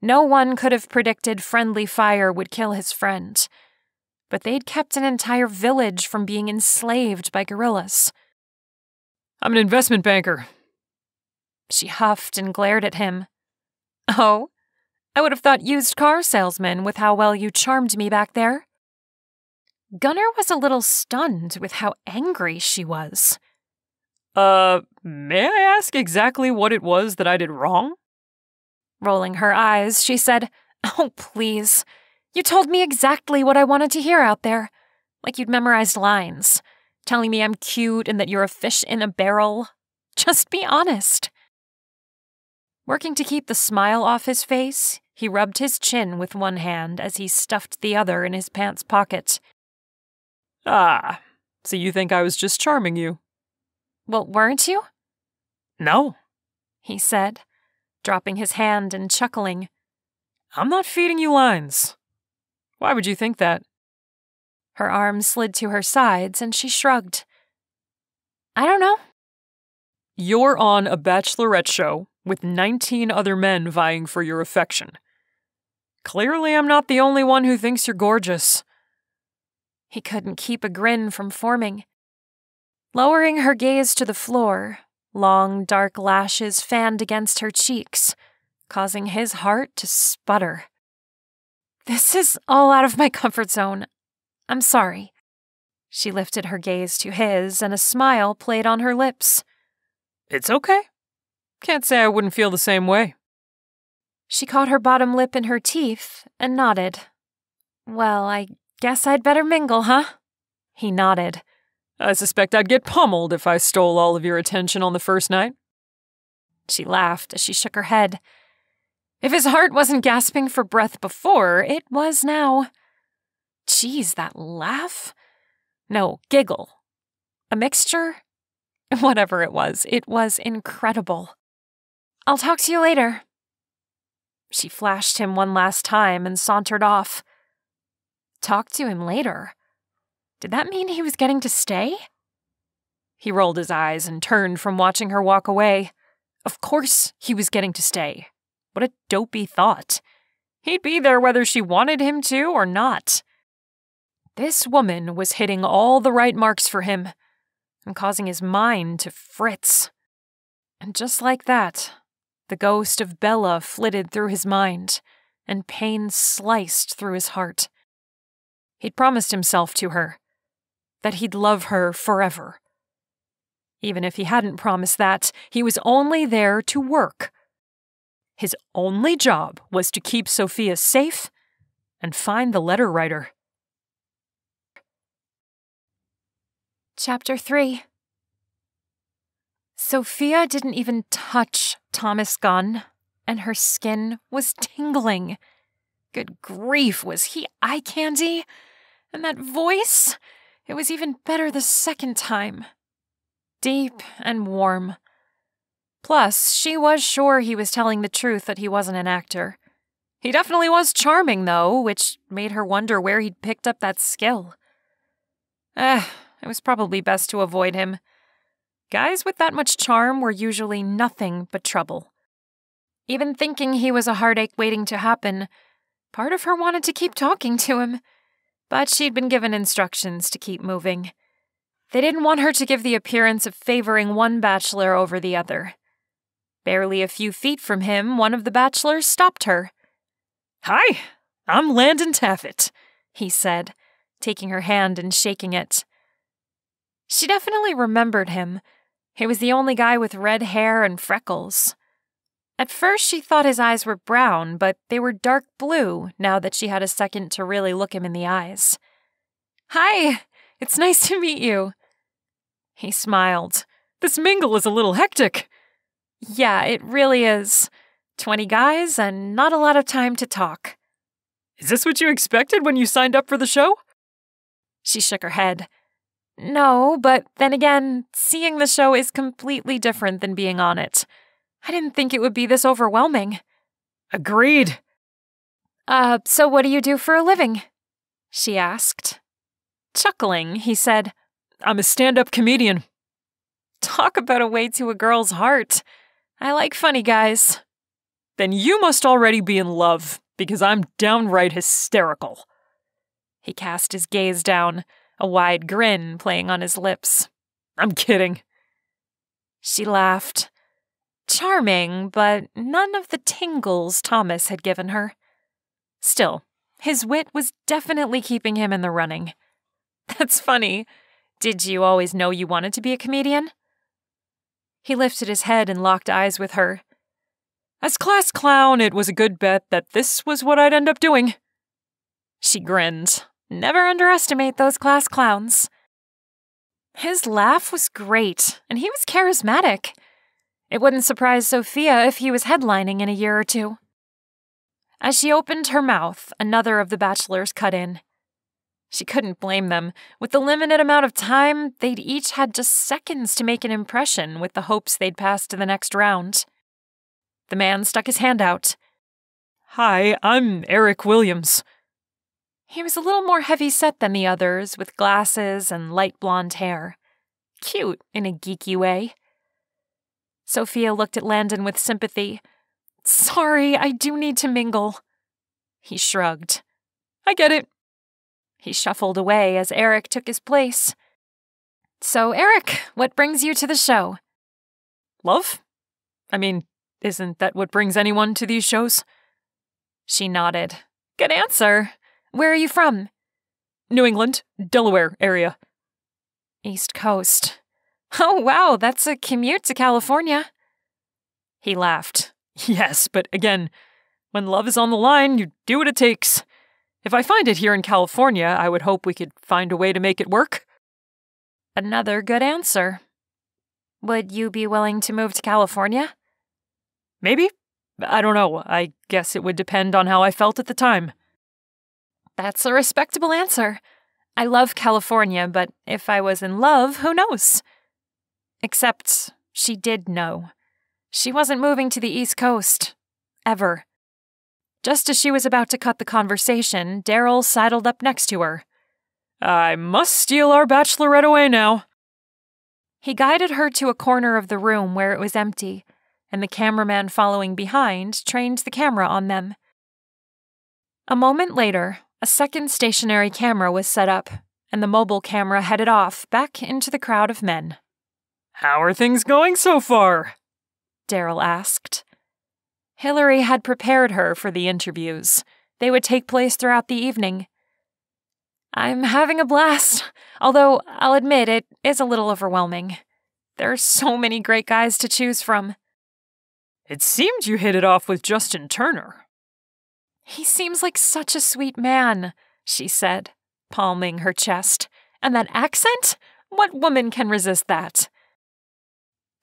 No one could have predicted friendly fire would kill his friend, but they'd kept an entire village from being enslaved by guerrillas. "I'm an investment banker." She huffed and glared at him. "Oh? I would have thought used car salesman with how well you charmed me back there." Gunnar was a little stunned with how angry she was. May I ask exactly what it was that I did wrong?" Rolling her eyes, she said, "Oh, please. You told me exactly what I wanted to hear out there. Like you'd memorized lines. Telling me I'm cute and that you're a fish in a barrel. Just be honest." Working to keep the smile off his face, he rubbed his chin with one hand as he stuffed the other in his pants pocket. So you think I was just charming you? Well, weren't you? No. He said, dropping his hand and chuckling. I'm not feeding you lines. Why would you think that? Her arms slid to her sides and she shrugged. I don't know. You're on a bachelorette show with 19 other men vying for your affection. Clearly, I'm not the only one who thinks you're gorgeous. He couldn't keep a grin from forming. Lowering her gaze to the floor, long, dark lashes fanned against her cheeks, causing his heart to sputter. This is all out of my comfort zone. I'm sorry. She lifted her gaze to his, and a smile played on her lips. It's okay. Can't say I wouldn't feel the same way. She caught her bottom lip in her teeth and nodded. Well, I guess I'd better mingle, huh? He nodded. I suspect I'd get pummeled if I stole all of your attention on the first night. She laughed as she shook her head. If his heart wasn't gasping for breath before, it was now. Geez, that laugh? No, giggle. A mixture? Whatever it was incredible. I'll talk to you later. She flashed him one last time and sauntered off. Talk to him later? Did that mean he was getting to stay? He rolled his eyes and turned from watching her walk away. Of course he was getting to stay. What a dopey thought. He'd be there whether she wanted him to or not. This woman was hitting all the right marks for him and causing his mind to fritz. And just like that, the ghost of Bella flitted through his mind, and pain sliced through his heart. He'd promised himself to her, that he'd love her forever. Even if he hadn't promised that, he was only there to work. His only job was to keep Sophia safe and find the letter writer. Chapter 3. Sophia didn't even touch Thomas' gun, and her skin was tingling. Good grief, was he eye candy? And that voice? It was even better the second time. Deep and warm. Plus, she was sure he was telling the truth that he wasn't an actor. He definitely was charming, though, which made her wonder where he'd picked up that skill. It was probably best to avoid him. Guys with that much charm were usually nothing but trouble. Even thinking he was a heartache waiting to happen, part of her wanted to keep talking to him. But she'd been given instructions to keep moving. They didn't want her to give the appearance of favoring one bachelor over the other. Barely a few feet from him, one of the bachelors stopped her. Hi, I'm Landon Taffet, he said, taking her hand and shaking it. She definitely remembered him. He was the only guy with red hair and freckles. At first, she thought his eyes were brown, but they were dark blue now that she had a second to really look him in the eyes. Hi, it's nice to meet you. He smiled. This mingle is a little hectic. Yeah, it really is. 20 guys and not a lot of time to talk. Is this what you expected when you signed up for the show? She shook her head. No, but then again, seeing the show is completely different than being on it. I didn't think it would be this overwhelming. Agreed. So what do you do for a living? She asked. Chuckling, he said, I'm a stand-up comedian. Talk about a way to a girl's heart. I like funny guys. Then you must already be in love, because I'm downright hysterical. He cast his gaze down, a wide grin playing on his lips. I'm kidding. She laughed. Charming, but none of the tingles Thomas had given her. Still, his wit was definitely keeping him in the running. That's funny. Did you always know you wanted to be a comedian? He lifted his head and locked eyes with her. As class clown, it was a good bet that this was what I'd end up doing. She grinned. Never underestimate those class clowns. His laugh was great, and he was charismatic. It wouldn't surprise Sophia if he was headlining in a year or two. As she opened her mouth, another of the bachelors cut in. She couldn't blame them. With the limited amount of time, they'd each had just seconds to make an impression with the hopes they'd pass to the next round. The man stuck his hand out. Hi, I'm Eric Williams. He was a little more heavy-set than the others, with glasses and light blonde hair. Cute in a geeky way. Sophia looked at Landon with sympathy. Sorry, I do need to mingle. He shrugged. I get it. He shuffled away as Eric took his place. So, Eric, what brings you to the show? Love? I mean, isn't that what brings anyone to these shows? She nodded. Good answer. Where are you from? New England, Delaware area. East Coast. Oh, wow, that's a commute to California. He laughed. Yes, but again, when love is on the line, you do what it takes. If I find it here in California, I would hope we could find a way to make it work. Another good answer. Would you be willing to move to California? Maybe. I don't know. I guess it would depend on how I felt at the time. That's a respectable answer. I love California, but if I was in love, who knows? Except she did know. She wasn't moving to the East Coast. Ever. Just as she was about to cut the conversation, Daryl sidled up next to her. I must steal our bachelorette away now. He guided her to a corner of the room where it was empty, and the cameraman following behind trained the camera on them. A moment later, a second stationary camera was set up, and the mobile camera headed off back into the crowd of men. How are things going so far? Daryl asked. Hillary had prepared her for the interviews. They would take place throughout the evening. I'm having a blast, although I'll admit it is a little overwhelming. There are so many great guys to choose from. It seemed you hit it off with Justin Turner. He seems like such a sweet man, she said, palming her chest. And that accent? What woman can resist that?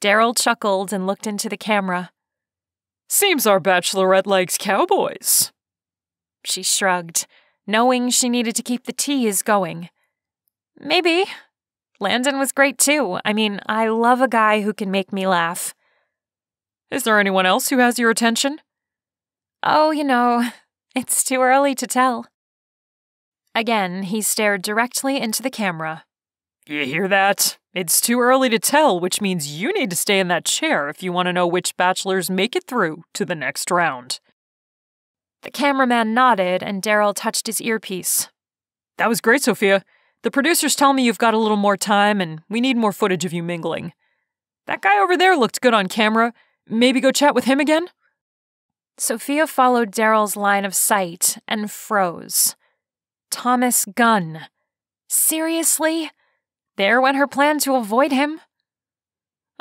Daryl chuckled and looked into the camera. Seems our bachelorette likes cowboys. She shrugged, knowing she needed to keep the tease going. Maybe. Landon was great too. I mean, I love a guy who can make me laugh. Is there anyone else who has your attention? Oh, it's too early to tell. Again, he stared directly into the camera. You hear that? It's too early to tell, which means you need to stay in that chair if you want to know which bachelors make it through to the next round. The cameraman nodded and Daryl touched his earpiece. That was great, Sophia. The producers tell me you've got a little more time and we need more footage of you mingling. That guy over there looked good on camera. Maybe go chat with him again? Sophia followed Daryl's line of sight and froze. Thomas Gunn. Seriously? There went her plan to avoid him.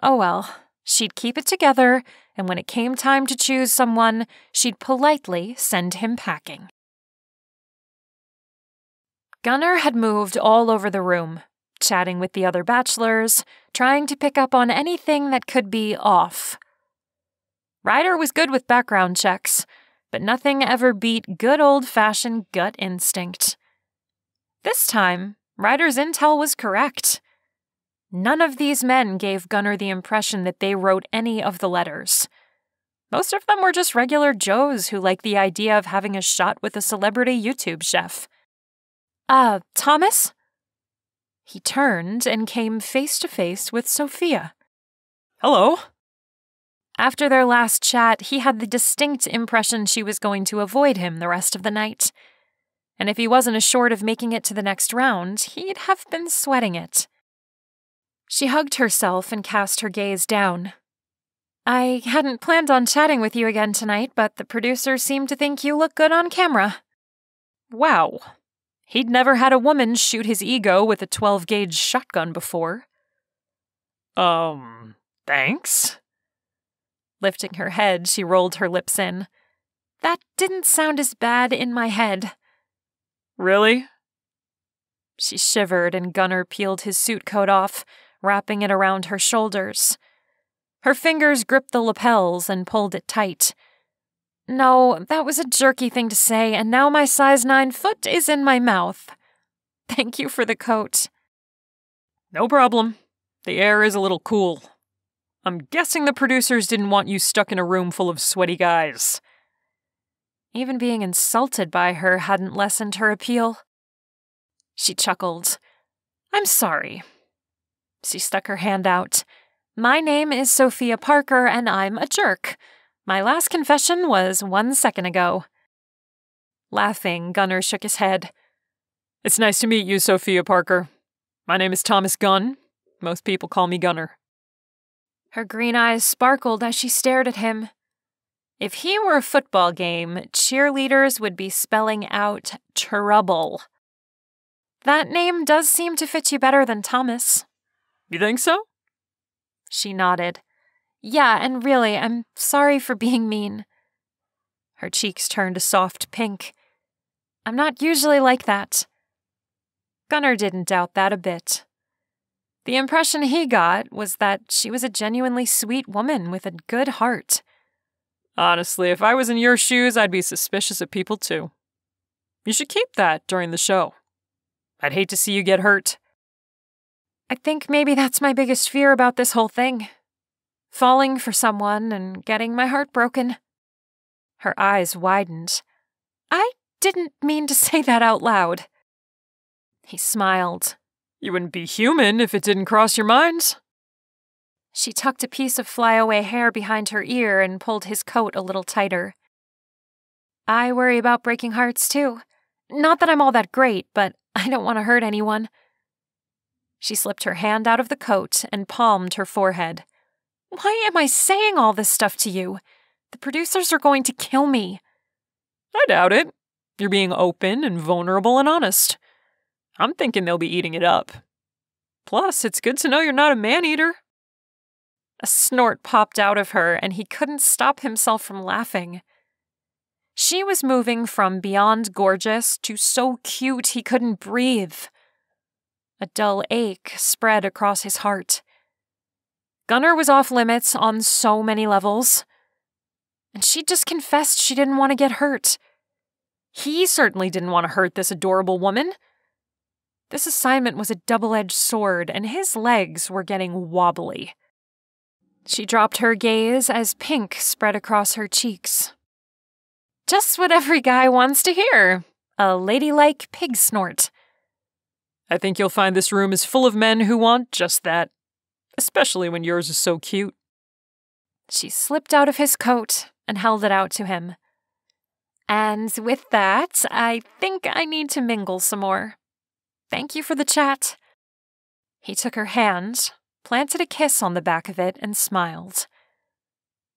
Oh well, she'd keep it together, and when it came time to choose someone, she'd politely send him packing. Gunnar had moved all over the room, chatting with the other bachelors, trying to pick up on anything that could be off. Ryder was good with background checks, but nothing ever beat good old-fashioned gut instinct. This time, Ryder's intel was correct. None of these men gave Gunnar the impression that they wrote any of the letters. Most of them were just regular Joes who liked the idea of having a shot with a celebrity YouTube chef. Thomas? He turned and came face to face with Sophia. Hello. After their last chat, he had the distinct impression she was going to avoid him the rest of the night. And if he wasn't assured of making it to the next round, he'd have been sweating it. She hugged herself and cast her gaze down. I hadn't planned on chatting with you again tonight, but the producers seem to think you look good on camera. Wow. He'd never had a woman shoot his ego with a 12-gauge shotgun before. Thanks? Lifting her head, she rolled her lips in. That didn't sound as bad in my head. Really? She shivered and Gunnar peeled his suit coat off, wrapping it around her shoulders. Her fingers gripped the lapels and pulled it tight. No, that was a jerky thing to say, and now my size 9 foot is in my mouth. Thank you for the coat. No problem. The air is a little cool. I'm guessing the producers didn't want you stuck in a room full of sweaty guys. Even being insulted by her hadn't lessened her appeal. She chuckled. I'm sorry. She stuck her hand out. My name is Sophia Parker, and I'm a jerk. My last confession was 1 second ago. Laughing, Gunnar shook his head. It's nice to meet you, Sophia Parker. My name is Thomas Gunn. Most people call me Gunnar. Her green eyes sparkled as she stared at him. If he were a football game, cheerleaders would be spelling out trouble. That name does seem to fit you better than Thomas. You think so? She nodded. Yeah, and really, I'm sorry for being mean. Her cheeks turned a soft pink. I'm not usually like that. Gunnar didn't doubt that a bit. The impression he got was that she was a genuinely sweet woman with a good heart. Honestly, if I was in your shoes, I'd be suspicious of people too. You should keep that during the show. I'd hate to see you get hurt. I think maybe that's my biggest fear about this whole thing. Falling for someone and getting my heart broken. Her eyes widened. I didn't mean to say that out loud. He smiled. You wouldn't be human if it didn't cross your mind. She tucked a piece of flyaway hair behind her ear and pulled his coat a little tighter. I worry about breaking hearts, too. Not that I'm all that great, but I don't want to hurt anyone. She slipped her hand out of the coat and palmed her forehead. Why am I saying all this stuff to you? The producers are going to kill me. I doubt it. You're being open and vulnerable and honest. I'm thinking they'll be eating it up. Plus, it's good to know you're not a man-eater. A snort popped out of her, and he couldn't stop himself from laughing. She was moving from beyond gorgeous to so cute he couldn't breathe. A dull ache spread across his heart. Gunnar was off limits on so many levels. And she just confessed she didn't want to get hurt. He certainly didn't want to hurt this adorable woman. This assignment was a double-edged sword, and his legs were getting wobbly. She dropped her gaze as pink spread across her cheeks. Just what every guy wants to hear. A ladylike pig snort. I think you'll find this room is full of men who want just that. Especially when yours is so cute. She slipped out of his coat and held it out to him. And with that, I think I need to mingle some more. Thank you for the chat. He took her hand, planted a kiss on the back of it, and smiled.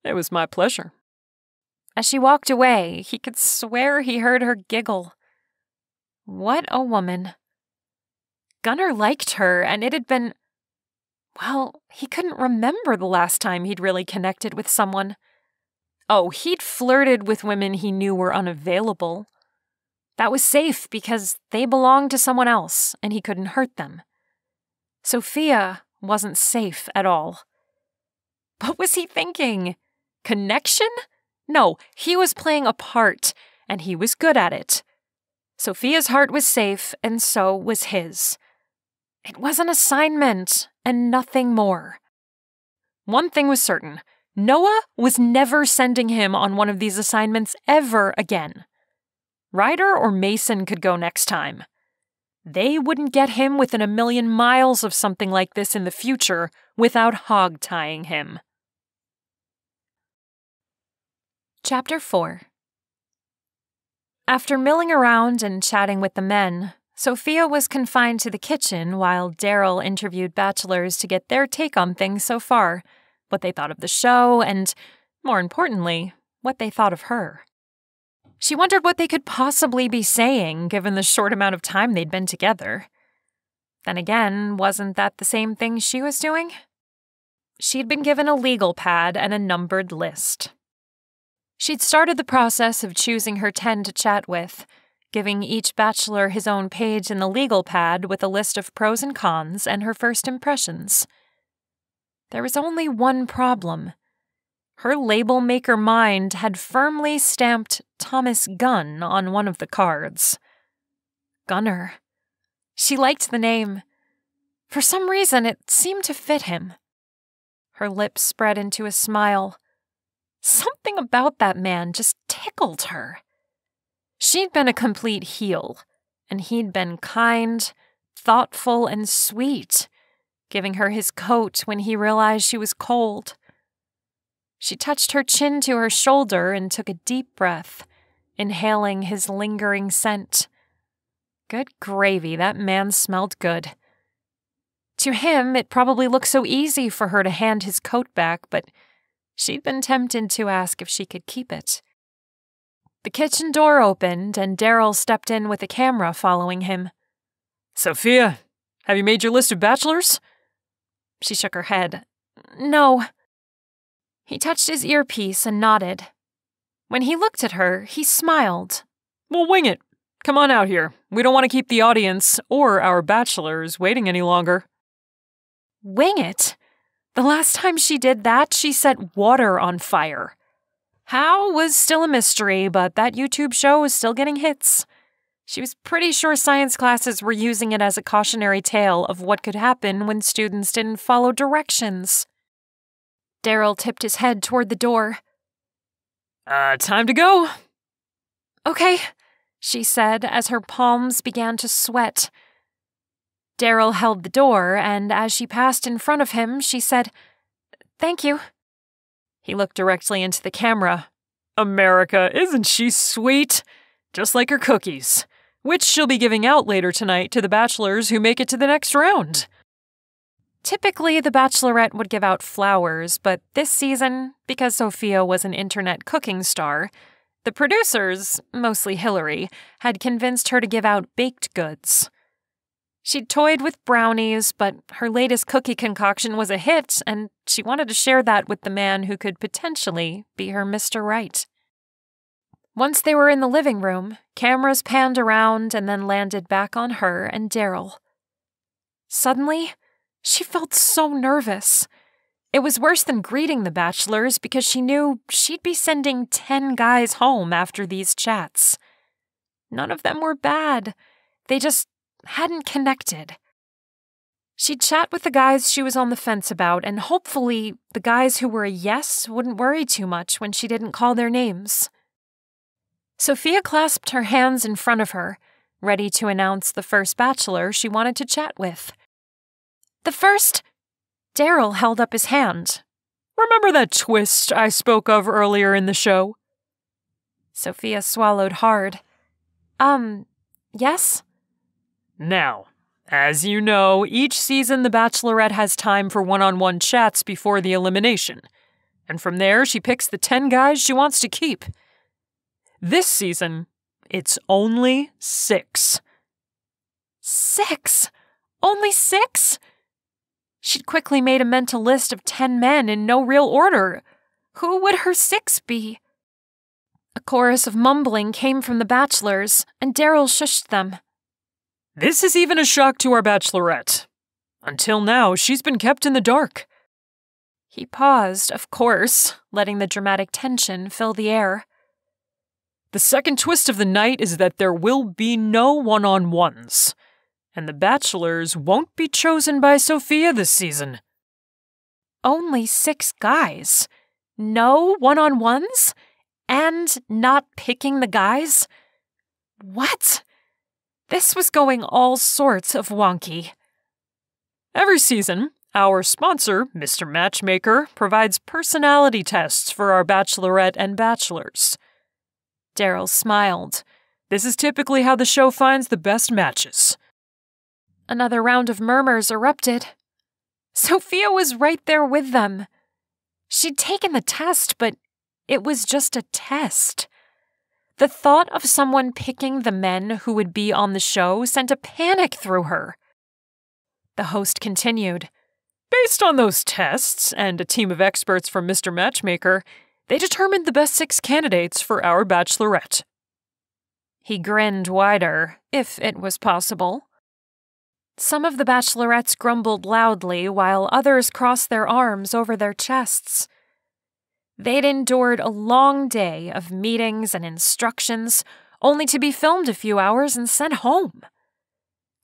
It was my pleasure. As she walked away, he could swear he heard her giggle. What a woman. Gunnar liked her, and it had been... Well, he couldn't remember the last time he'd really connected with someone. Oh, he'd flirted with women he knew were unavailable. That was safe because they belonged to someone else, and he couldn't hurt them. Sophia wasn't safe at all. What was he thinking? Connection? No, he was playing a part, and he was good at it. Sophia's heart was safe, and so was his. It was an assignment, and nothing more. One thing was certain. Noah was never sending him on one of these assignments ever again. Ryder or Mason could go next time. They wouldn't get him within 1,000,000 miles of something like this in the future without hog-tying him. Chapter 4. After milling around and chatting with the men, Sophia was confined to the kitchen while Daryl interviewed bachelors to get their take on things so far, what they thought of the show, and, more importantly, what they thought of her. She wondered what they could possibly be saying given the short amount of time they'd been together. Then again, wasn't that the same thing she was doing? She'd been given a legal pad and a numbered list. She'd started the process of choosing her 10 to chat with, giving each bachelor his own page in the legal pad with a list of pros and cons and her first impressions. There was only one problem. Her label maker mind had firmly stamped Thomas Gunn on one of the cards. Gunnar. She liked the name. For some reason, it seemed to fit him. Her lips spread into a smile. Something about that man just tickled her. She'd been a complete heel, and he'd been kind, thoughtful, and sweet, giving her his coat when he realized she was cold. She touched her chin to her shoulder and took a deep breath, inhaling his lingering scent. Good gravy, that man smelled good. To him, it probably looked so easy for her to hand his coat back, but she'd been tempted to ask if she could keep it. The kitchen door opened, and Daryl stepped in with a camera following him. Sophia, have you made your list of bachelors? She shook her head. No. He touched his earpiece and nodded. When he looked at her, he smiled. We'll wing it. Come on out here. We don't want to keep the audience or our bachelors waiting any longer. Wing it? The last time she did that, she set water on fire. How was still a mystery, but that YouTube show was still getting hits. She was pretty sure science classes were using it as a cautionary tale of what could happen when students didn't follow directions. Daryl tipped his head toward the door. Time to go. Okay, she said as her palms began to sweat. Daryl held the door, and as she passed in front of him, she said, "Thank you." He looked directly into the camera. America, isn't she sweet? Just like her cookies, which she'll be giving out later tonight to the bachelors who make it to the next round. Typically, the Bachelorette would give out flowers, but this season, because Sophia was an internet cooking star, the producers, mostly Hillary, had convinced her to give out baked goods. She'd toyed with brownies, but her latest cookie concoction was a hit, and she wanted to share that with the man who could potentially be her Mr. Right. Once they were in the living room, cameras panned around and then landed back on her and Daryl. Suddenly, she felt so nervous. It was worse than greeting the bachelors because she knew she'd be sending 10 guys home after these chats. None of them were bad. They just hadn't connected. She'd chat with the guys she was on the fence about, and hopefully the guys who were a yes wouldn't worry too much when she didn't call their names. Sophia clasped her hands in front of her, ready to announce the first bachelor she wanted to chat with. The first... Daryl held up his hand. Remember that twist I spoke of earlier in the show? Sophia swallowed hard. Yes? Now, as you know, each season the Bachelorette has time for one-on-one chats before the elimination, and from there she picks the 10 guys she wants to keep. This season, it's only 6. 6? Only 6? She'd quickly made a mental list of 10 men in no real order. Who would her 6 be? A chorus of mumbling came from the bachelors, and Daryl shushed them. This is even a shock to our Bachelorette. Until now, she's been kept in the dark. He paused, of course, letting the dramatic tension fill the air. The second twist of the night is that there will be no one-on-ones, and the bachelors won't be chosen by Sophia this season. Only 6 guys? No one-on-ones? And not picking the guys? What? This was going all sorts of wonky. Every season, our sponsor, Mr. Matchmaker, provides personality tests for our bachelorette and bachelors. Daryl smiled. This is typically how the show finds the best matches. Another round of murmurs erupted. Sophia was right there with them. She'd taken the test, but it was just a test. The thought of someone picking the men who would be on the show sent a panic through her. The host continued. Based on those tests and a team of experts from Mr. Matchmaker, they determined the best 6 candidates for our bachelorette. He grinned wider, if it was possible. Some of the bachelorettes grumbled loudly while others crossed their arms over their chests. They'd endured a long day of meetings and instructions, only to be filmed a few hours and sent home.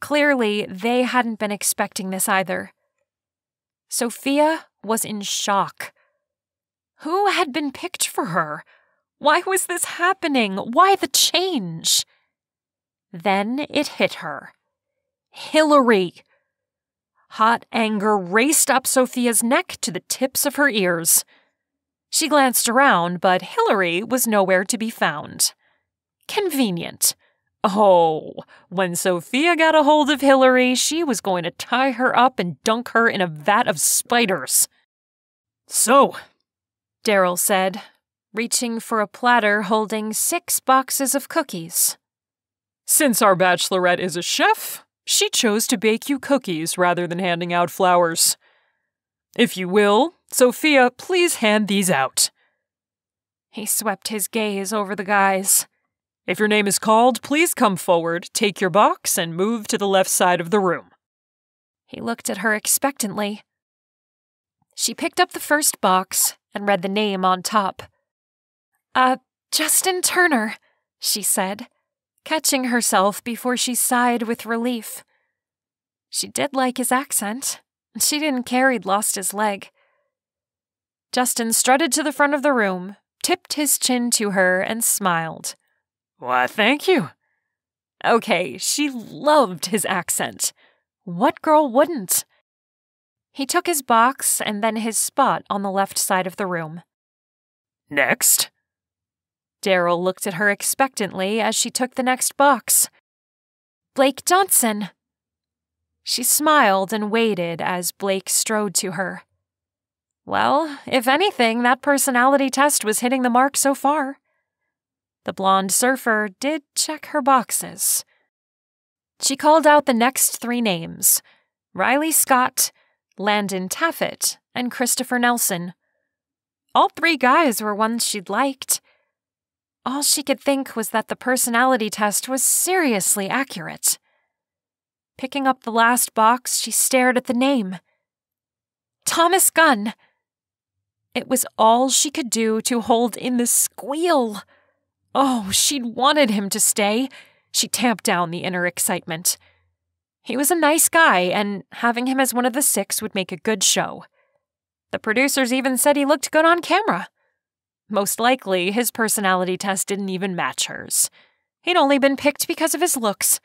Clearly, they hadn't been expecting this either. Sophia was in shock. Who had been picked for her? Why was this happening? Why the change? Then it hit her. Hillary! Hot anger raced up Sophia's neck to the tips of her ears. She glanced around, but Hillary was nowhere to be found. Convenient. Oh, when Sophia got a hold of Hillary, she was going to tie her up and dunk her in a vat of spiders. So, Daryl said, reaching for a platter holding 6 boxes of cookies. Since our bachelorette is a chef, she chose to bake you cookies rather than handing out flowers. If you will, Sophia, please hand these out. He swept his gaze over the guys. If your name is called, please come forward, take your box, and move to the left side of the room. He looked at her expectantly. She picked up the first box and read the name on top. Justin Turner, she said, catching herself before she sighed with relief. She did like his accent. She didn't care he'd lost his leg. Justin strutted to the front of the room, tipped his chin to her, and smiled. Why, thank you. Okay, she loved his accent. What girl wouldn't? He took his box and then his spot on the left side of the room. Next. Daryl looked at her expectantly as she took the next box. Blake Johnson. She smiled and waited as Blake strode to her. Well, if anything, that personality test was hitting the mark so far. The blonde surfer did check her boxes. She called out the next 3 names: Riley Scott, Landon Taffet, and Christopher Nelson. All 3 guys were ones she'd liked. All she could think was that the personality test was seriously accurate. Picking up the last box, she stared at the name. Thomas Gunn. It was all she could do to hold in the squeal. Oh, she'd wanted him to stay. She tamped down the inner excitement. He was a nice guy, and having him as one of the 6 would make a good show. The producers even said he looked good on camera. Most likely, his personality test didn't even match hers. He'd only been picked because of his looks.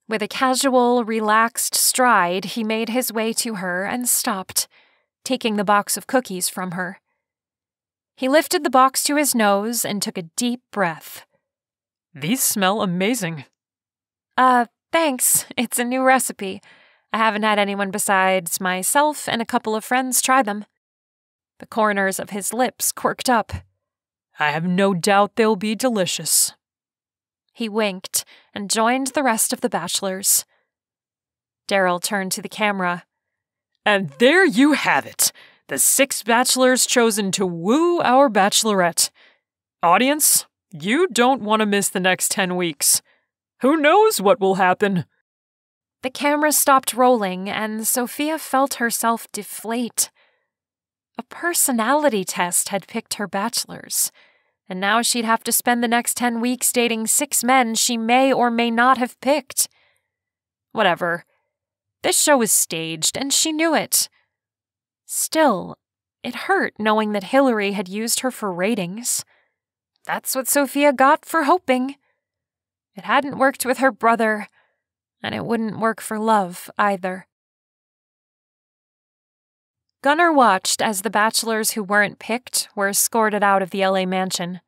With a casual, relaxed stride, he made his way to her and stopped, taking the box of cookies from her. He lifted the box to his nose and took a deep breath. These smell amazing. Thanks. It's a new recipe. I haven't had anyone besides myself and a couple of friends try them. The corners of his lips quirked up. I have no doubt they'll be delicious. He winked and joined the rest of the bachelors. Daryl turned to the camera. And there you have it. The 6 bachelors chosen to woo our bachelorette. Audience, you don't want to miss the next 10 weeks. Who knows what will happen? The camera stopped rolling, and Sophia felt herself deflate. A personality test had picked her bachelors, and now she'd have to spend the next 10 weeks dating 6 men she may or may not have picked. Whatever. This show was staged, and she knew it. Still, it hurt knowing that Hillary had used her for ratings. That's what Sophia got for hoping. It hadn't worked with her brother, and it wouldn't work for love either. Gunnar watched as the bachelors who weren't picked were escorted out of the LA mansion.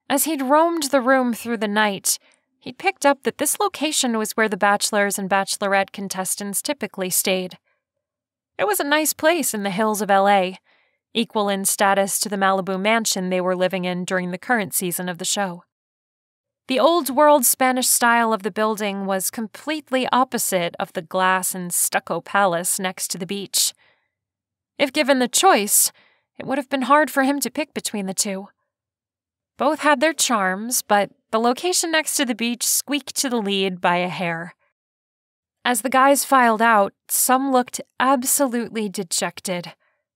As he'd roamed the room through the night, he'd picked up that this location was where the bachelors and bachelorette contestants typically stayed. It was a nice place in the hills of LA, equal in status to the Malibu mansion they were living in during the current season of the show. The old-world Spanish style of the building was completely opposite of the glass and stucco palace next to the beach. If given the choice, it would have been hard for him to pick between the 2. Both had their charms, but the location next to the beach squeaked to the lead by a hair. As the guys filed out, some looked absolutely dejected,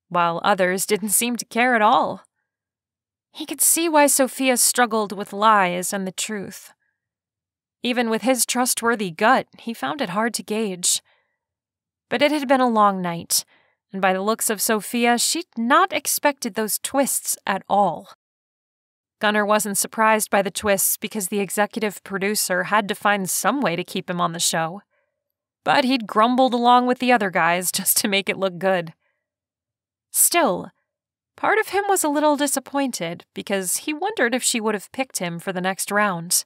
while others didn't seem to care at all. He could see why Sophia struggled with lies and the truth. Even with his trustworthy gut, he found it hard to gauge. But it had been a long night, and by the looks of Sophia, she'd not expected those twists at all. Gunnar wasn't surprised by the twists because the executive producer had to find some way to keep him on the show. But he'd grumbled along with the other guys just to make it look good. Still, part of him was a little disappointed because he wondered if she would have picked him for the next round.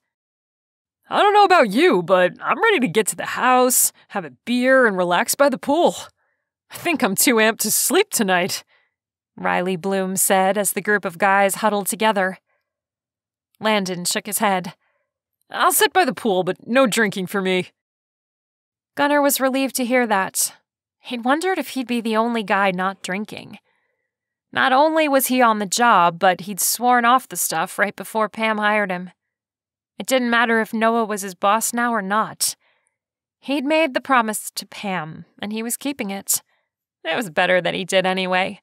I don't know about you, but I'm ready to get to the house, have a beer, and relax by the pool. I think I'm too amped to sleep tonight, Riley Bloom said as the group of guys huddled together. Landon shook his head. I'll sit by the pool, but no drinking for me. Gunnar was relieved to hear that. He'd wondered if he'd be the only guy not drinking. Not only was he on the job, but he'd sworn off the stuff right before Pam hired him. It didn't matter if Noah was his boss now or not. He'd made the promise to Pam, and he was keeping it. It was better that he did anyway.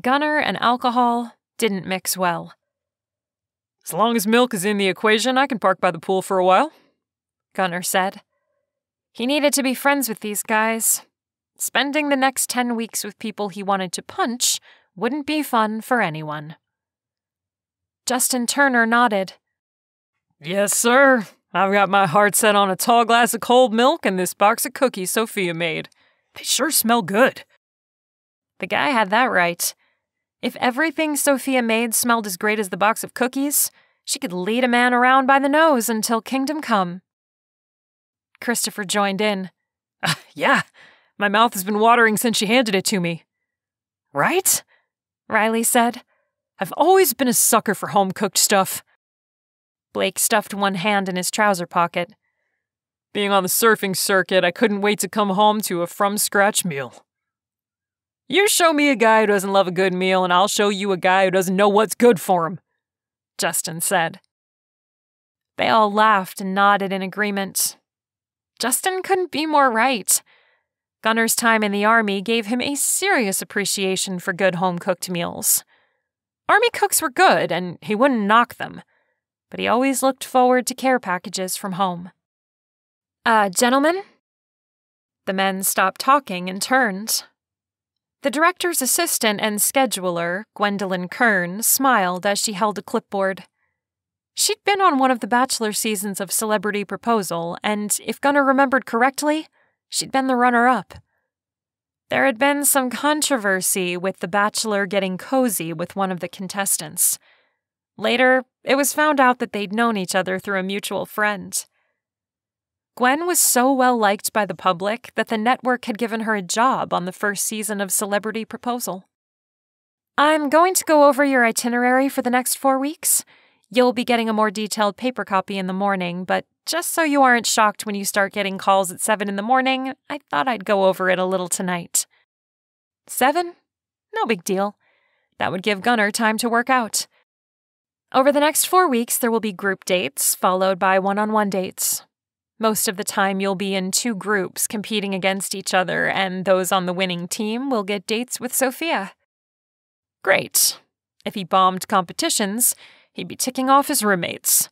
Gunnar and alcohol didn't mix well. As long as milk is in the equation, I can park by the pool for a while, Gunnar said. He needed to be friends with these guys. Spending the next 10 weeks with people he wanted to punch wouldn't be fun for anyone. Justin Turner nodded. Yes, sir. I've got my heart set on a tall glass of cold milk and this box of cookies Sophia made. They sure smell good. The guy had that right. If everything Sophia made smelled as great as the box of cookies, she could lead a man around by the nose until kingdom come. Christopher joined in. Yeah, my mouth has been watering since she handed it to me. Right? Riley said. I've always been a sucker for home-cooked stuff. Blake stuffed one hand in his trouser pocket. Being on the surfing circuit, I couldn't wait to come home to a from-scratch meal. You show me a guy who doesn't love a good meal, and I'll show you a guy who doesn't know what's good for him, Justin said. They all laughed and nodded in agreement. Justin couldn't be more right. Gunnar's time in the Army gave him a serious appreciation for good home-cooked meals. Army cooks were good, and he wouldn't knock them, but he always looked forward to care packages from home. Gentlemen? The men stopped talking and turned. The director's assistant and scheduler, Gwendolyn Kern, smiled as she held a clipboard. She'd been on one of the Bachelor seasons of Celebrity Proposal, and if Gunnar remembered correctly, she'd been the runner-up. There had been some controversy with the Bachelor getting cozy with one of the contestants. Later, it was found out that they'd known each other through a mutual friend. Gwen was so well-liked by the public that the network had given her a job on the first season of Celebrity Proposal. I'm going to go over your itinerary for the next 4 weeks. You'll be getting a more detailed paper copy in the morning, but just so you aren't shocked when you start getting calls at 7 in the morning, I thought I'd go over it a little tonight. 7? No big deal. That would give Gunnar time to work out. Over the next 4 weeks, there will be group dates, followed by one-on-one dates. Most of the time, you'll be in 2 groups competing against each other, and those on the winning team will get dates with Sophia. Great. If he bombed competitions, he'd be ticking off his roommates.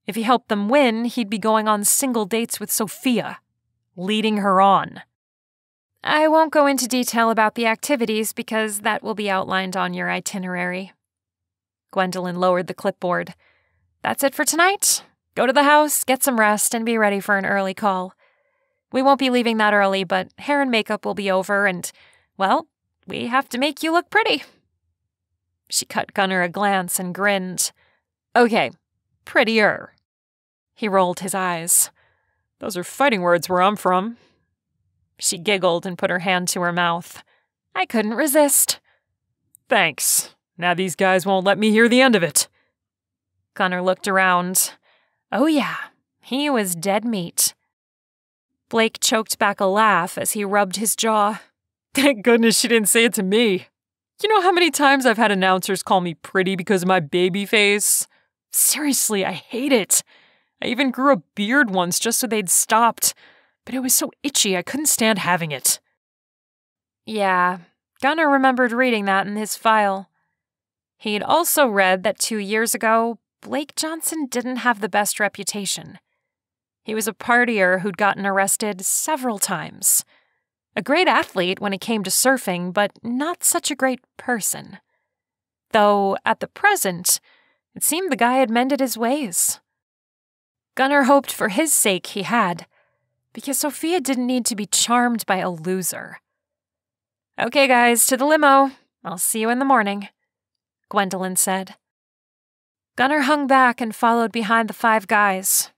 If he helped them win, he'd be going on single dates with Sophia, leading her on. I won't go into detail about the activities because that will be outlined on your itinerary. Gwendolyn lowered the clipboard. That's it for tonight. Go to the house, get some rest, and be ready for an early call. We won't be leaving that early, but hair and makeup will be over, and, well, we have to make you look pretty. She cut Gunnar a glance and grinned. Okay, prettier. He rolled his eyes. Those are fighting words where I'm from. She giggled and put her hand to her mouth. I couldn't resist. Thanks. Now these guys won't let me hear the end of it. Gunnar looked around. Oh yeah, he was dead meat. Blake choked back a laugh as he rubbed his jaw. Thank goodness she didn't say it to me. You know how many times I've had announcers call me pretty because of my baby face? Seriously, I hate it. I even grew a beard once just so they'd stopped, but it was so itchy I couldn't stand having it. Yeah, Gunnar remembered reading that in his file. He'd also read that 2 years ago, Blake Johnson didn't have the best reputation. He was a partier who'd gotten arrested several times. A great athlete when it came to surfing, but not such a great person. Though, at the present, it seemed the guy had mended his ways. Gunnar hoped for his sake he had, because Sophia didn't need to be charmed by a loser. "Okay, guys, to the limo. I'll see you in the morning," Gwendolyn said. Gunnar hung back and followed behind the 5 guys.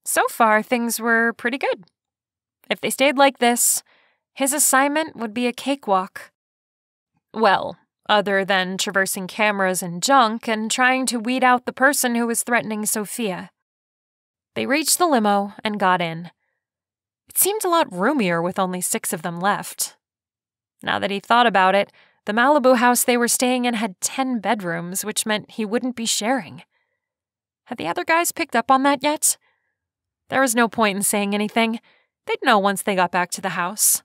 So far, things were pretty good. If they stayed like this, his assignment would be a cakewalk. Well, other than traversing cameras and junk and trying to weed out the person who was threatening Sophia. They reached the limo and got in. It seemed a lot roomier with only 6 of them left. Now that he thought about it, the Malibu house they were staying in had 10 bedrooms, which meant he wouldn't be sharing. Had the other guys picked up on that yet? There was no point in saying anything. They'd know once they got back to the house.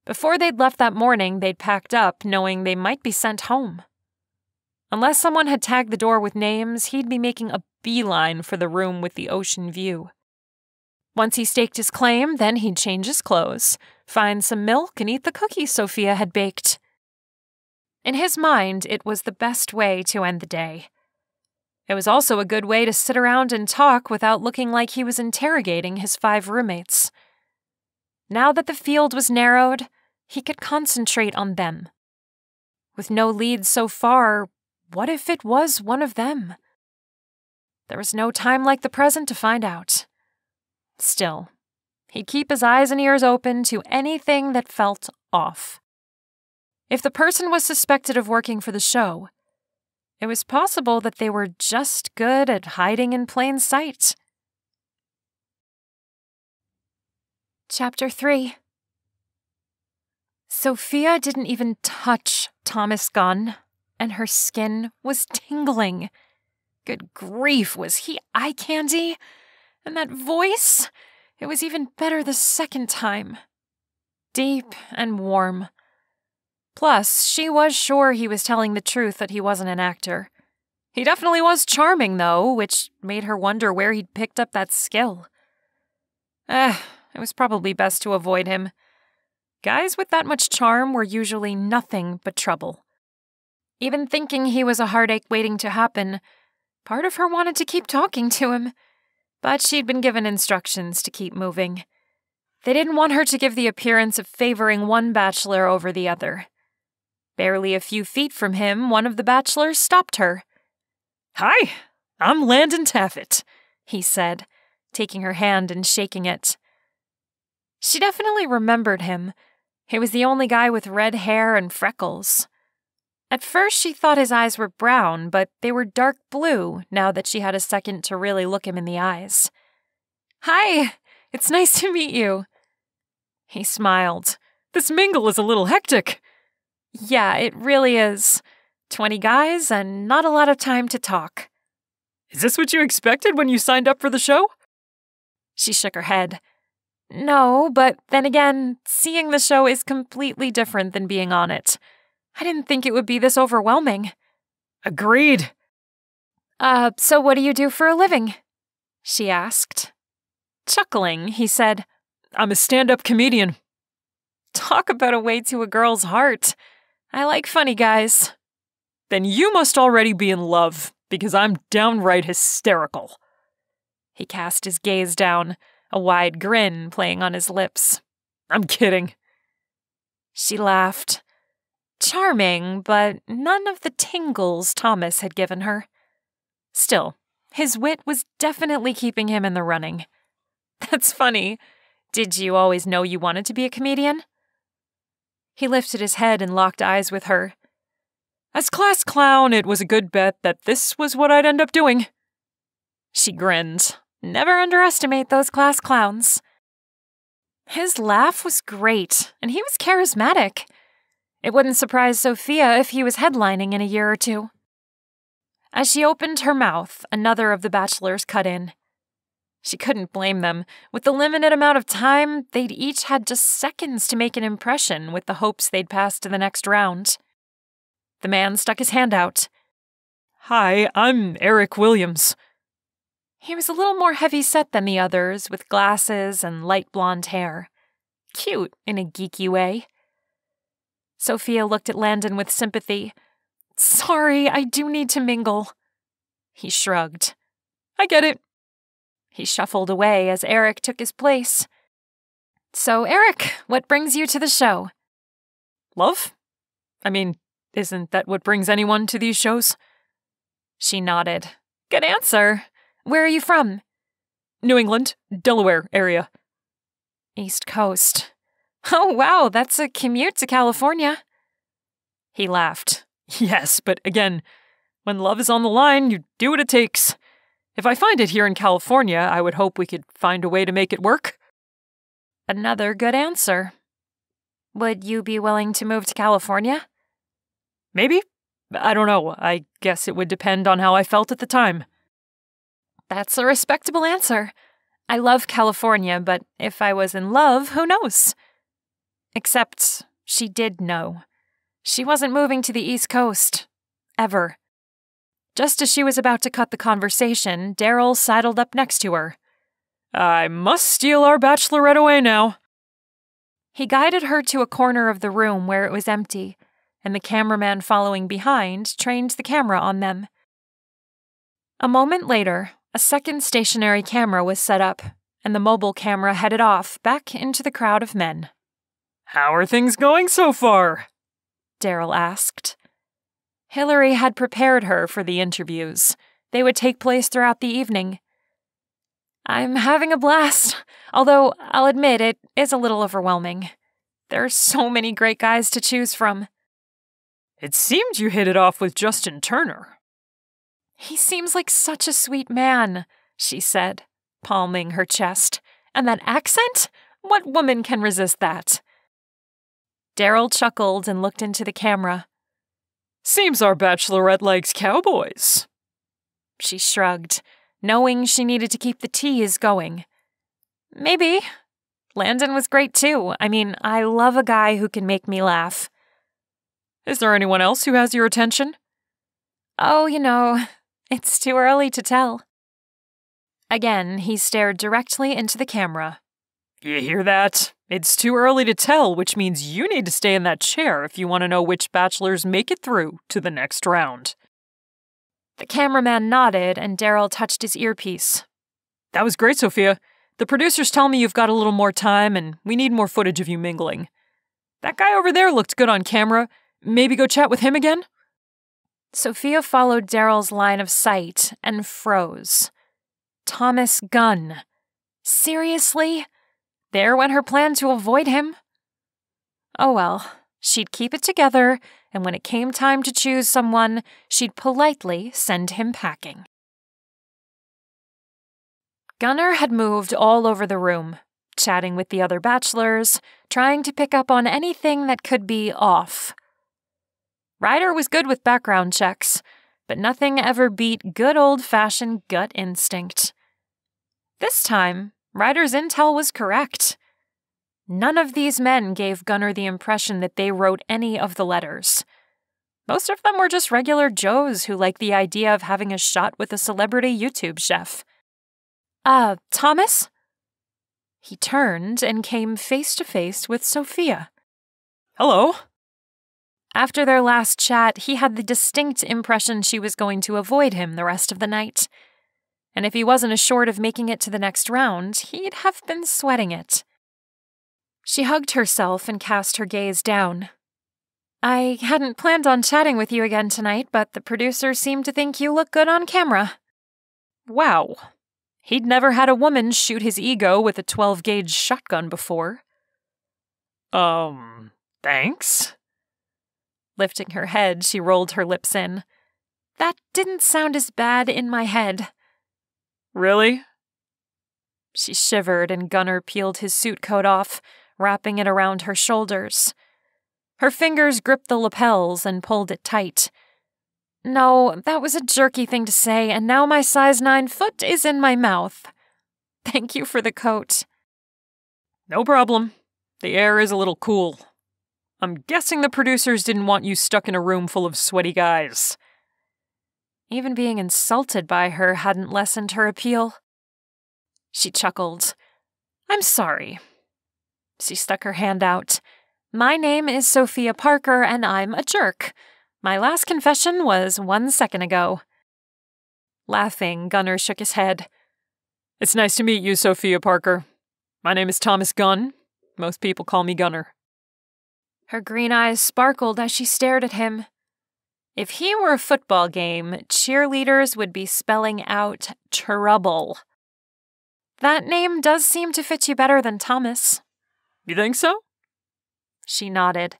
Before they'd left that morning, they'd packed up, knowing they might be sent home. Unless someone had tagged the door with names, he'd be making a beeline for the room with the ocean view. Once he staked his claim, then he'd change his clothes, find some milk, and eat the cookies Sophia had baked. In his mind, it was the best way to end the day. It was also a good way to sit around and talk without looking like he was interrogating his 5 roommates. Now that the field was narrowed, he could concentrate on them. With no leads so far, what if it was one of them? There was no time like the present to find out. Still, he'd keep his eyes and ears open to anything that felt off. If the person was suspected of working for the show, it was possible that they were just good at hiding in plain sight. Chapter 3. Sophia didn't even touch Thomas' gun, and her skin was tingling. Good grief, was he eye candy? And that voice? It was even better the second time. Deep and warm. Plus, she was sure he was telling the truth that he wasn't an actor. He definitely was charming, though, which made her wonder where he'd picked up that skill. It was probably best to avoid him. Guys with that much charm were usually nothing but trouble. Even thinking he was a heartache waiting to happen, part of her wanted to keep talking to him. But she'd been given instructions to keep moving. They didn't want her to give the appearance of favoring one bachelor over the other. Barely a few feet from him, one of the bachelors stopped her. "Hi, I'm Landon Taffet," he said, taking her hand and shaking it. She definitely remembered him. He was the only guy with red hair and freckles. At first, she thought his eyes were brown, but they were dark blue now that she had a second to really look him in the eyes. "Hi, it's nice to meet you." He smiled. "This mingle is a little hectic." "Yeah, it really is. 20 guys and not a lot of time to talk." "Is this what you expected when you signed up for the show?" She shook her head. "No, but then again, seeing the show is completely different than being on it. I didn't think it would be this overwhelming." "Agreed." So what do you do for a living?" she asked. Chuckling, he said, "I'm a stand-up comedian." Talk about a way to a girl's heart. I like funny guys. "Then you must already be in love, because I'm downright hysterical." He cast his gaze down, a wide grin playing on his lips. "I'm kidding." She laughed. Charming, but none of the tingles Thomas had given her. Still, his wit was definitely keeping him in the running. "That's funny. Did you always know you wanted to be a comedian?" He lifted his head and locked eyes with her. "As class clown, it was a good bet that this was what I'd end up doing." She grinned. Never underestimate those class clowns. His laugh was great, and he was charismatic. It wouldn't surprise Sophia if he was headlining in a year or two. As she opened her mouth, another of the bachelors cut in. She couldn't blame them. With the limited amount of time, they'd each had just seconds to make an impression with the hopes they'd pass to the next round. The man stuck his hand out. "Hi, I'm Eric Williams." He was a little more heavy-set than the others, with glasses and light blonde hair. Cute in a geeky way. Sophia looked at Landon with sympathy. "Sorry, I do need to mingle." He shrugged. "I get it." He shuffled away as Eric took his place. "So, Eric, what brings you to the show?" Love? I mean, isn't that what brings anyone to these shows? She nodded. "Good answer. Where are you from?" New England, Delaware area. East Coast. "Oh, wow, that's a commute to California." He laughed. Yes, but again, when love is on the line, you do what it takes. If I find it here in California, I would hope we could find a way to make it work. Another good answer. Would you be willing to move to California? Maybe. I don't know. I guess it would depend on how I felt at the time. That's a respectable answer. I love California, but if I was in love, who knows? Except she did know. She wasn't moving to the East Coast. Ever. Just as she was about to cut the conversation, Daryl sidled up next to her. I must steal our bachelorette away now. He guided her to a corner of the room where it was empty, and the cameraman following behind trained the camera on them. A moment later, a second stationary camera was set up, and the mobile camera headed off back into the crowd of men. How are things going so far? Daryl asked. Hillary had prepared her for the interviews. They would take place throughout the evening. I'm having a blast, although I'll admit it is a little overwhelming. There are so many great guys to choose from. It seemed you hit it off with Justin Turner. He seems like such a sweet man, she said, palming her chest. And that accent? What woman can resist that? Daryl chuckled and looked into the camera. Seems our bachelorette likes cowboys. She shrugged, knowing she needed to keep the tease going. Maybe. Landon was great too. I mean, I love a guy who can make me laugh. Is there anyone else who has your attention? Oh, it's too early to tell. Again, he stared directly into the camera. You hear that? It's too early to tell, which means you need to stay in that chair if you want to know which bachelors make it through to the next round. The cameraman nodded and Daryl touched his earpiece. That was great, Sophia. The producers tell me you've got a little more time and we need more footage of you mingling. That guy over there looked good on camera. Maybe go chat with him again? Sophia followed Daryl's line of sight and froze. Thomas Gunn. Seriously? There went her plan to avoid him? Oh well, she'd keep it together, and when it came time to choose someone, she'd politely send him packing. Gunnar had moved all over the room, chatting with the other bachelors, trying to pick up on anything that could be off. Ryder was good with background checks, but nothing ever beat good old-fashioned gut instinct. This time, Ryder's intel was correct. None of these men gave Gunnar the impression that they wrote any of the letters. Most of them were just regular Joes who liked the idea of having a shot with a celebrity YouTube chef. Thomas? He turned and came face to face with Sophia. Hello. After their last chat, he had the distinct impression she was going to avoid him the rest of the night. And if he wasn't assured of making it to the next round, he'd have been sweating it. She hugged herself and cast her gaze down. I hadn't planned on chatting with you again tonight, but the producers seem to think you look good on camera. Wow. He'd never had a woman shoot his ego with a 12-gauge shotgun before. Thanks? Lifting her head, she rolled her lips in. That didn't sound as bad in my head. Really? She shivered and Gunnar peeled his suit coat off, wrapping it around her shoulders. Her fingers gripped the lapels and pulled it tight. No, that was a jerky thing to say, and now my size 9 foot is in my mouth. Thank you for the coat. No problem. The air is a little cool. I'm guessing the producers didn't want you stuck in a room full of sweaty guys. Even being insulted by her hadn't lessened her appeal. She chuckled. "I'm sorry." She stuck her hand out. "My name is Sophia Parker, and I'm a jerk. My last confession was 1 second ago." Laughing, Gunnar shook his head. "It's nice to meet you, Sophia Parker. My name is Thomas Gunn. Most people call me Gunnar." Her green eyes sparkled as she stared at him. If he were a football game, cheerleaders would be spelling out trouble. "That name does seem to fit you better than Thomas." You think so? She nodded.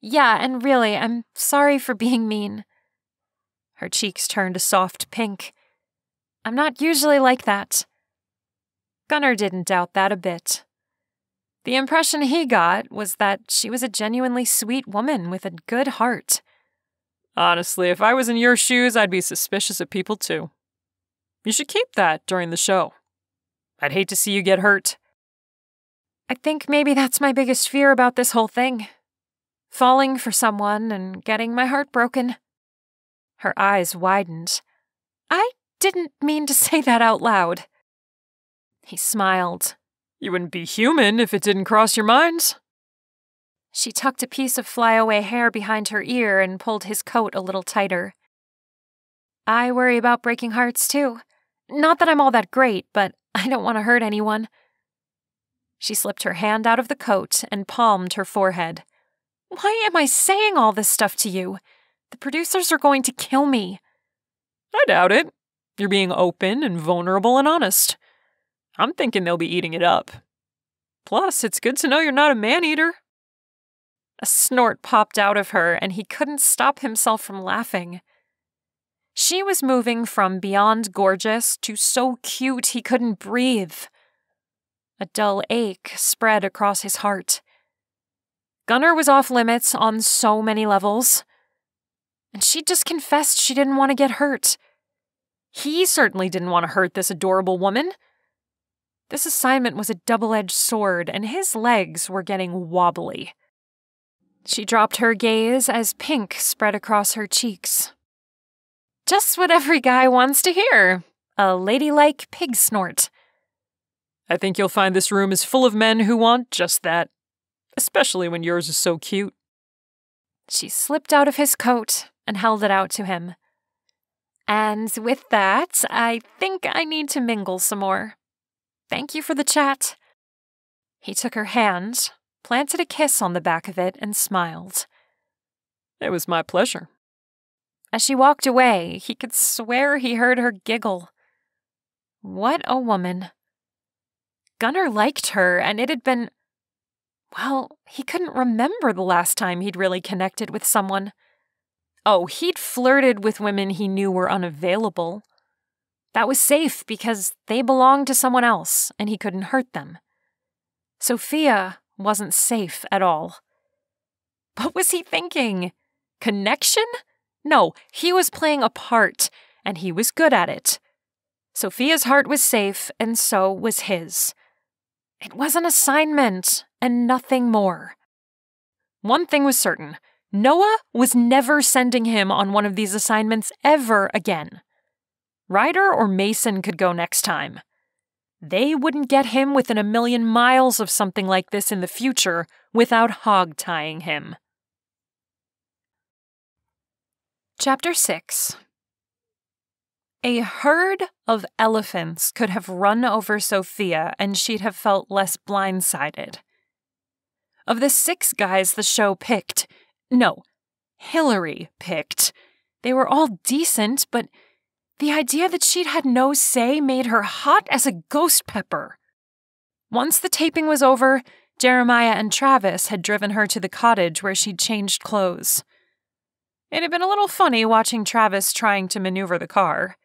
"Yeah, and really, I'm sorry for being mean." Her cheeks turned a soft pink. "I'm not usually like that." Gunnar didn't doubt that a bit. The impression he got was that she was a genuinely sweet woman with a good heart. Honestly, if I was in your shoes, I'd be suspicious of people too. You should keep that during the show. I'd hate to see you get hurt. I think maybe that's my biggest fear about this whole thing. Falling for someone and getting my heart broken. Her eyes widened. "I didn't mean to say that out loud." He smiled. You wouldn't be human if it didn't cross your mind. She tucked a piece of flyaway hair behind her ear and pulled his coat a little tighter. "I worry about breaking hearts, too. Not that I'm all that great, but I don't want to hurt anyone." She slipped her hand out of the coat and palmed her forehead. "Why am I saying all this stuff to you? The producers are going to kill me." I doubt it. You're being open and vulnerable and honest. I'm thinking they'll be eating it up. Plus, it's good to know you're not a man-eater. A snort popped out of her, and he couldn't stop himself from laughing. She was moving from beyond gorgeous to so cute he couldn't breathe. A dull ache spread across his heart. Gunnar was off limits on so many levels. And she just confessed she didn't want to get hurt. He certainly didn't want to hurt this adorable woman. This assignment was a double-edged sword, and his legs were getting wobbly. She dropped her gaze as pink spread across her cheeks. Just what every guy wants to hear. A ladylike pig snort. I think you'll find this room is full of men who want just that. Especially when yours is so cute. She slipped out of his coat and held it out to him. And with that, I think I need to mingle some more. Thank you for the chat. He took her hand, planted a kiss on the back of it, and smiled. It was my pleasure. As she walked away, he could swear he heard her giggle. What a woman. Gunnar liked her, and it had been... Well, he couldn't remember the last time he'd really connected with someone. Oh, he'd flirted with women he knew were unavailable. That was safe because they belonged to someone else, and he couldn't hurt them. Sophia wasn't safe at all. What was he thinking? Connection? No, he was playing a part, and he was good at it. Sophia's heart was safe, and so was his. It was an assignment, and nothing more. One thing was certain. Noah was never sending him on one of these assignments ever again. Ryder or Mason could go next time. They wouldn't get him within 1,000,000 miles of something like this in the future without hog-tying him. Chapter 6. A herd of elephants could have run over Sophia and she'd have felt less blindsided. Of the 6 guys the show picked, no, Hillary picked, they were all decent, but the idea that she'd had no say made her hot as a ghost pepper. Once the taping was over, Jeremiah and Travis had driven her to the cottage where she'd changed clothes. It had been a little funny watching Travis trying to maneuver the car.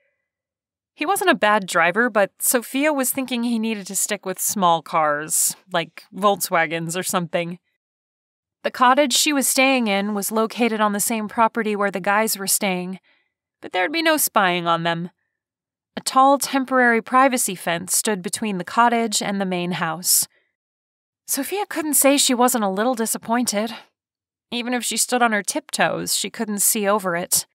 He wasn't a bad driver, but Sophia was thinking he needed to stick with small cars, like Volkswagens or something. The cottage she was staying in was located on the same property where the guys were staying, but there'd be no spying on them. A tall temporary privacy fence stood between the cottage and the main house. Sophia couldn't say she wasn't a little disappointed. Even if she stood on her tiptoes, she couldn't see over it.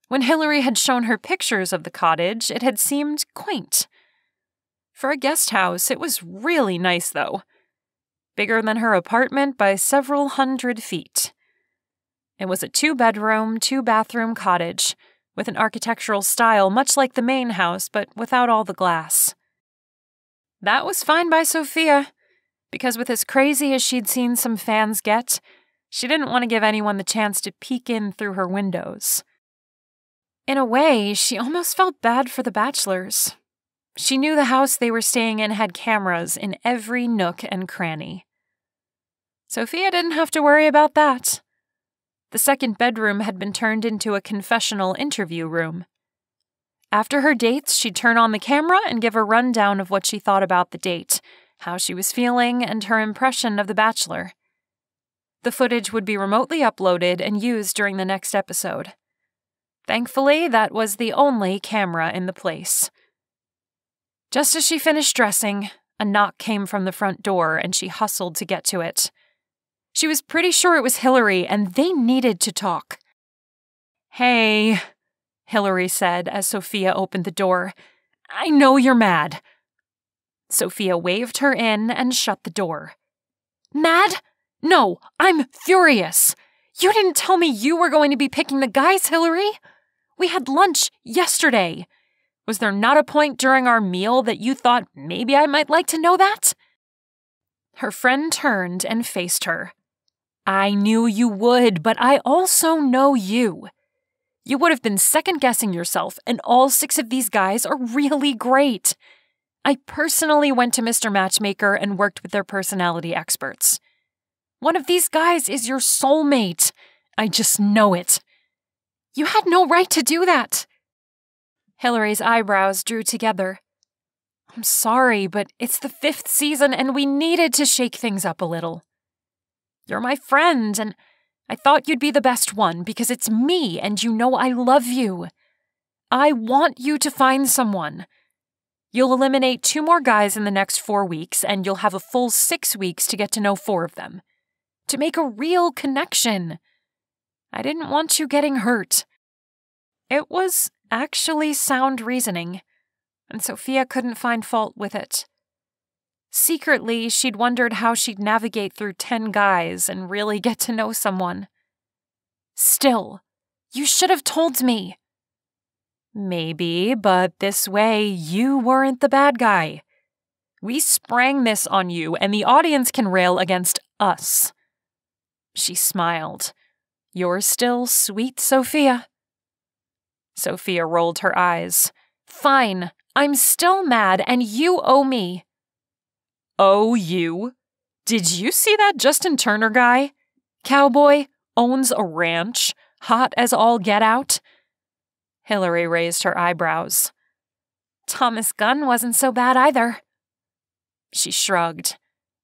When Hillary had shown her pictures of the cottage, it had seemed quaint. For a guest house, it was really nice, though. Bigger than her apartment by several 100 feet. It was a 2-bedroom, 2-bathroom cottage, with an architectural style much like the main house, but without all the glass. That was fine by Sophia, because with as crazy as she'd seen some fans get, she didn't want to give anyone the chance to peek in through her windows. In a way, she almost felt bad for the bachelors. She knew the house they were staying in had cameras in every nook and cranny. Sophia didn't have to worry about that. The second bedroom had been turned into a confessional interview room. After her dates, she'd turn on the camera and give a rundown of what she thought about the date, how she was feeling, and her impression of the bachelor. The footage would be remotely uploaded and used during the next episode. Thankfully, that was the only camera in the place. Just as she finished dressing, a knock came from the front door and she hustled to get to it. She was pretty sure it was Hillary and they needed to talk. "Hey," Hillary said as Sophia opened the door. "I know you're mad." Sophia waved her in and shut the door. "Mad? No, I'm furious. You didn't tell me you were going to be picking the guys, Hillary. We had lunch yesterday. Was there not a point during our meal that you thought maybe I might like to know that?" Her friend turned and faced her. "I knew you would, but I also know you. You would have been second-guessing yourself, and all 6 of these guys are really great. I personally went to Mr. Matchmaker and worked with their personality experts. One of these guys is your soulmate. I just know it. You had no right to do that." Hillary's eyebrows drew together. "I'm sorry, but it's the 5th season and we needed to shake things up a little. You're my friend, and I thought you'd be the best one because it's me and you know I love you. I want you to find someone. You'll eliminate 2 more guys in the next 4 weeks and you'll have a full 6 weeks to get to know 4 of them. To make a real connection. I didn't want you getting hurt." It was actually sound reasoning, and Sophia couldn't find fault with it. Secretly, she'd wondered how she'd navigate through 10 guys and really get to know someone. "Still, you should have told me." "Maybe, but this way you weren't the bad guy. We sprang this on you, and the audience can rail against us." She smiled. "You're still sweet, Sophia." Sophia rolled her eyes. "Fine, I'm still mad, and you owe me." "Owe you? Did you see that Justin Turner guy? Cowboy, owns a ranch, hot as all get out." Hillary raised her eyebrows. "Thomas Gunn wasn't so bad either." She shrugged.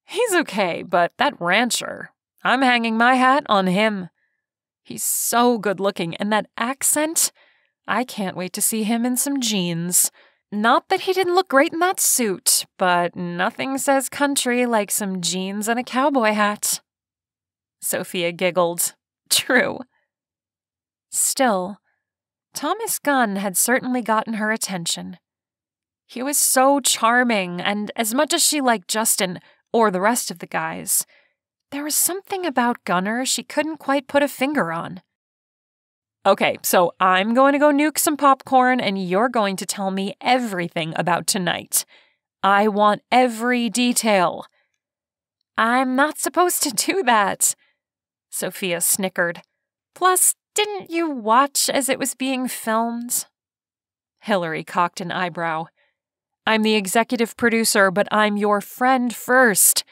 "He's okay, but that rancher, I'm hanging my hat on him. He's so good-looking, and that accent, I can't wait to see him in some jeans. Not that he didn't look great in that suit, but nothing says country like some jeans and a cowboy hat." Sophia giggled. True. Still, Thomas Gunn had certainly gotten her attention. He was so charming, and as much as she liked Justin, or the rest of the guys, there was something about Gunner she couldn't quite put a finger on. "Okay, so I'm going to go nuke some popcorn, and you're going to tell me everything about tonight. I want every detail." "I'm not supposed to do that," Sophia snickered. "Plus, didn't you watch as it was being filmed?" Hillary cocked an eyebrow. "I'm the executive producer, but I'm your friend first.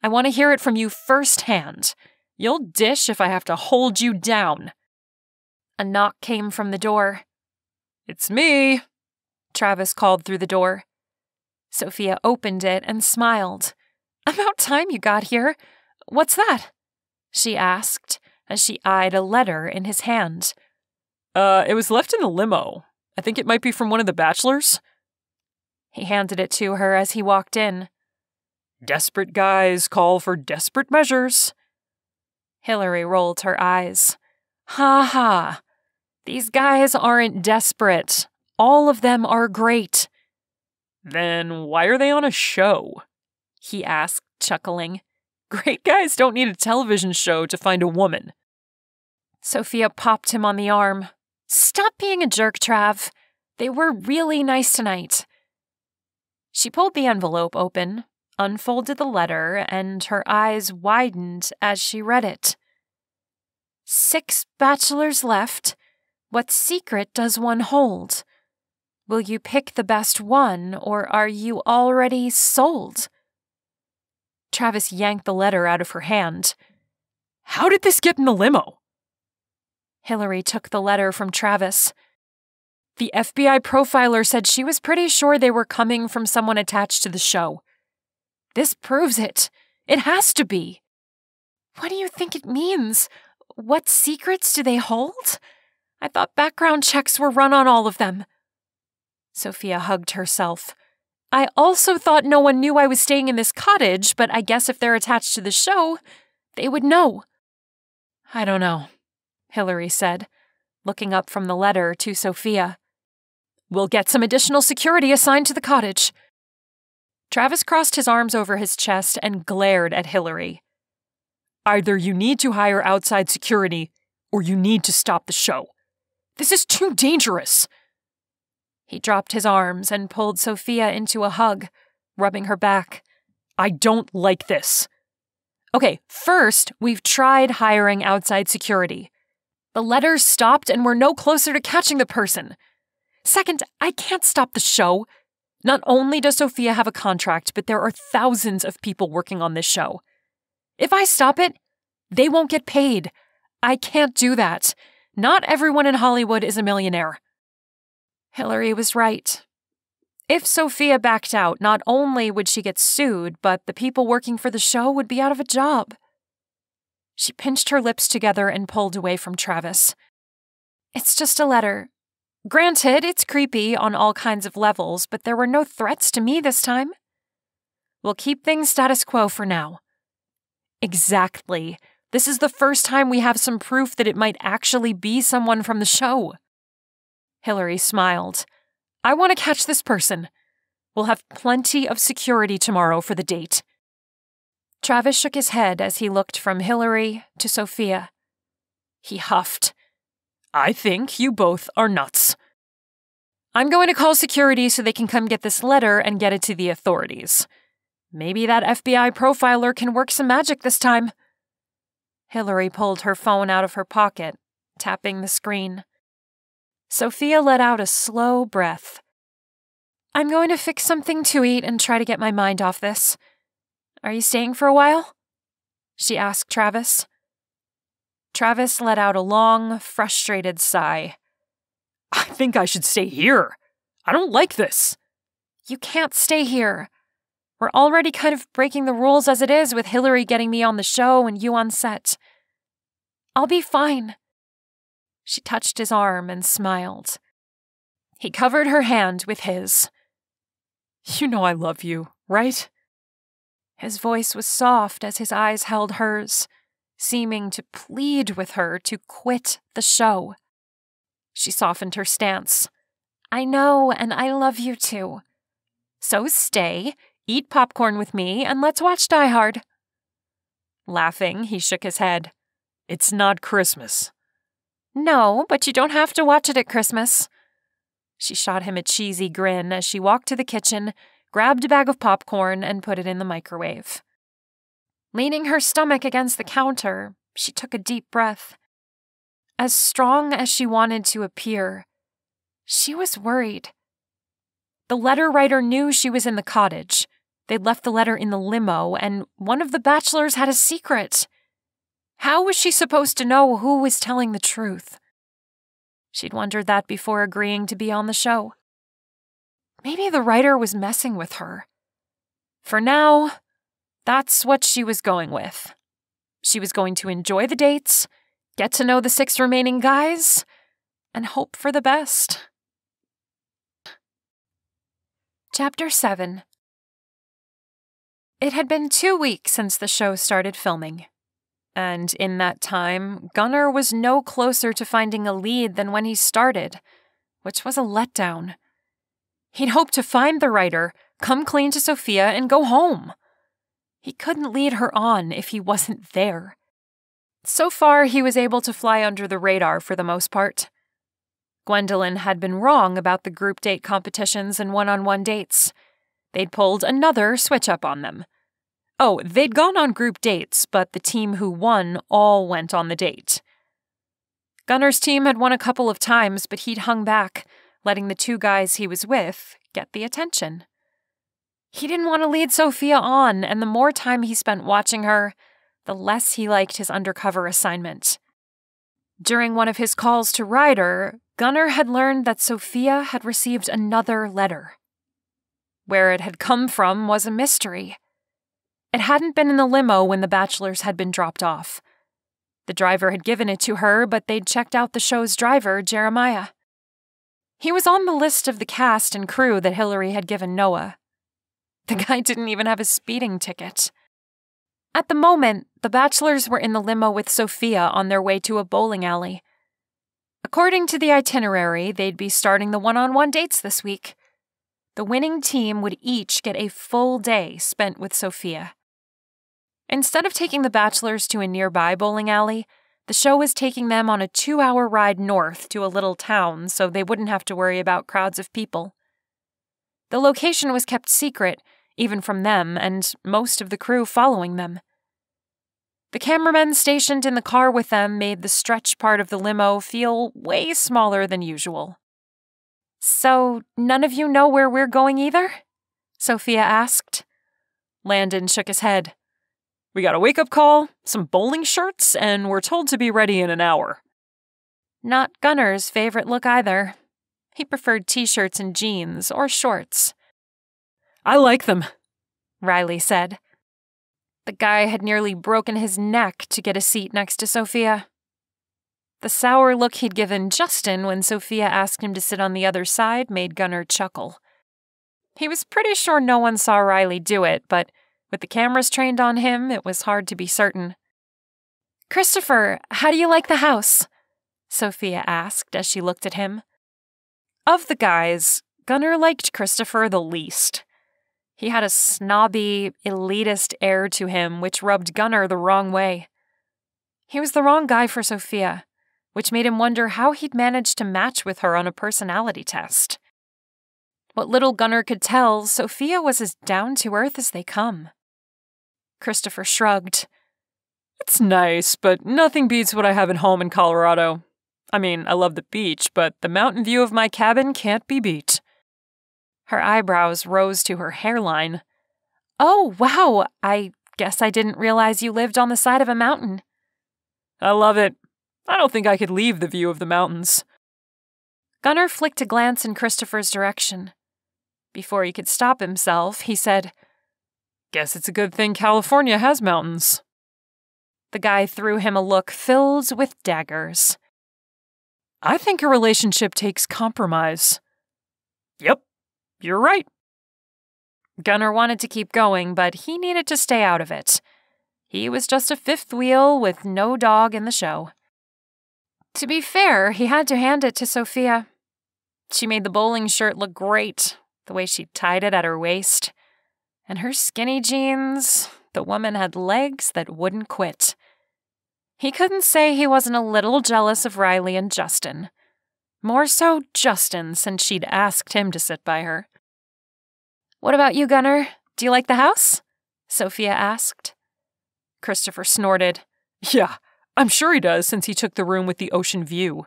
I want to hear it from you firsthand. You'll dish if I have to hold you down." A knock came from the door. "It's me," Travis called through the door. Sophia opened it and smiled. "About time you got here. What's that?" she asked as she eyed a letter in his hand. It was left in the limo. I think it might be from one of the bachelors." He handed it to her as he walked in. "Desperate guys call for desperate measures." Hillary rolled her eyes. "Ha ha. These guys aren't desperate. All of them are great. Then why are they on a show? He asked, chuckling. Great guys don't need a television show to find a woman. Sophia popped him on the arm. Stop being a jerk, Trav. They were really nice tonight. She pulled the envelope open, unfolded the letter, and her eyes widened as she read it. 6 bachelors left. What secret does one hold? Will you pick the best one, or are you already sold? Travis yanked the letter out of her hand. How did this get in the limo? Hillary took the letter from Travis. The FBI profiler said she was pretty sure they were coming from someone attached to the show. This proves it. It has to be. What do you think it means? What secrets do they hold? I thought background checks were run on all of them. Sophia hugged herself. I also thought no one knew I was staying in this cottage, but I guess if they're attached to the show, they would know. I don't know, Hillary said, looking up from the letter to Sophia. We'll get some additional security assigned to the cottage. Travis crossed his arms over his chest and glared at Hillary. Either you need to hire outside security, or you need to stop the show. This is too dangerous. He dropped his arms and pulled Sophia into a hug, rubbing her back. I don't like this. Okay, first, we've tried hiring outside security. The letters stopped and we're no closer to catching the person. Second, I can't stop the show. Not only does Sophia have a contract, but there are thousands of people working on this show. If I stop it, they won't get paid. I can't do that. Not everyone in Hollywood is a millionaire. Hillary was right. If Sophia backed out, not only would she get sued, but the people working for the show would be out of a job. She pinched her lips together and pulled away from Travis. It's just a letter. Granted, it's creepy on all kinds of levels, but there were no threats to me this time. We'll keep things status quo for now. Exactly. This is the first time we have some proof that it might actually be someone from the show. Hillary smiled. I want to catch this person. We'll have plenty of security tomorrow for the date. Travis shook his head as he looked from Hillary to Sophia. He huffed. I think you both are nuts. I'm going to call security so they can come get this letter and get it to the authorities. Maybe that FBI profiler can work some magic this time. Hillary pulled her phone out of her pocket, tapping the screen. Sophia let out a slow breath. I'm going to fix something to eat and try to get my mind off this. Are you staying for a while? She asked Travis. Travis let out a long, frustrated sigh. I think I should stay here. I don't like this. You can't stay here. We're already kind of breaking the rules as it is with Hillary getting me on the show and you on set. I'll be fine. She touched his arm and smiled. He covered her hand with his. You know I love you, right? His voice was soft as his eyes held hers, seeming to plead with her to quit the show. She softened her stance. I know, and I love you too. So stay, eat popcorn with me, and let's watch Die Hard. Laughing, he shook his head. It's not Christmas. No, but you don't have to watch it at Christmas. She shot him a cheesy grin as she walked to the kitchen, grabbed a bag of popcorn, and put it in the microwave. Leaning her stomach against the counter, she took a deep breath. As strong as she wanted to appear, she was worried. The letter writer knew she was in the cottage. They'd left the letter in the limo, and one of the bachelors had a secret. How was she supposed to know who was telling the truth? She'd wondered that before agreeing to be on the show. Maybe the writer was messing with her. For now, that's what she was going with. She was going to enjoy the dates, get to know the 6 remaining guys, and hope for the best. Chapter 7. It had been 2 weeks since the show started filming. And in that time, Gunnar was no closer to finding a lead than when he started, which was a letdown. He'd hoped to find the writer, come clean to Sophia, and go home. He couldn't lead her on if he wasn't there. So far, he was able to fly under the radar for the most part. Gwendolyn had been wrong about the group date competitions and one-on-one dates. They'd pulled another switch-up on them. Oh, they'd gone on group dates, but the team who won all went on the date. Gunnar's team had won a couple of times, but he'd hung back, letting the two guys he was with get the attention. He didn't want to lead Sophia on, and the more time he spent watching her, the less he liked his undercover assignment. During one of his calls to Ryder, Gunnar had learned that Sophia had received another letter. Where it had come from was a mystery. It hadn't been in the limo when the bachelors had been dropped off. The driver had given it to her, but they'd checked out the show's driver, Jeremiah. He was on the list of the cast and crew that Hillary had given Noah. The guy didn't even have a speeding ticket. At the moment, the bachelors were in the limo with Sophia on their way to a bowling alley. According to the itinerary, they'd be starting the one-on-one dates this week. The winning team would each get a full day spent with Sophia. Instead of taking the bachelors to a nearby bowling alley, the show was taking them on a 2-hour ride north to a little town so they wouldn't have to worry about crowds of people. The location was kept secret, even from them and most of the crew following them. The cameramen stationed in the car with them made the stretch part of the limo feel way smaller than usual. "So, none of you know where we're going either?" Sophia asked. Landon shook his head. "We got a wake-up call, some bowling shirts, and we're told to be ready in an hour." Not Gunnar's favorite look either. He preferred t-shirts and jeans or shorts. "I like them," Riley said. The guy had nearly broken his neck to get a seat next to Sophia. The sour look he'd given Justin when Sophia asked him to sit on the other side made Gunnar chuckle. He was pretty sure no one saw Riley do it, but with the cameras trained on him, it was hard to be certain. "Christopher, how do you like the house?" Sophia asked as she looked at him. Of the guys, Gunnar liked Christopher the least. He had a snobby, elitist air to him which rubbed Gunnar the wrong way. He was the wrong guy for Sophia, which made him wonder how he'd managed to match with her on a personality test. What little Gunnar could tell, Sophia was as down-to-earth as they come. Christopher shrugged. "It's nice, but nothing beats what I have at home in Colorado. I mean, I love the beach, but the mountain view of my cabin can't be beat." Her eyebrows rose to her hairline. "Oh, wow, I guess I didn't realize you lived on the side of a mountain." "I love it. I don't think I could leave the view of the mountains." Gunnar flicked a glance in Christopher's direction. Before he could stop himself, he said, "Guess it's a good thing California has mountains." The guy threw him a look filled with daggers. "I think a relationship takes compromise." "Yep, you're right." Gunnar wanted to keep going, but he needed to stay out of it. He was just a fifth wheel with no dog in the show. To be fair, he had to hand it to Sophia. She made the bowling shirt look great, the way she tied it at her waist. And her skinny jeans, the woman had legs that wouldn't quit. He couldn't say he wasn't a little jealous of Riley and Justin. More so Justin, since she'd asked him to sit by her. "What about you, Gunnar? Do you like the house?" Sophia asked. Christopher snorted. "Yeah, I'm sure he does since he took the room with the ocean view.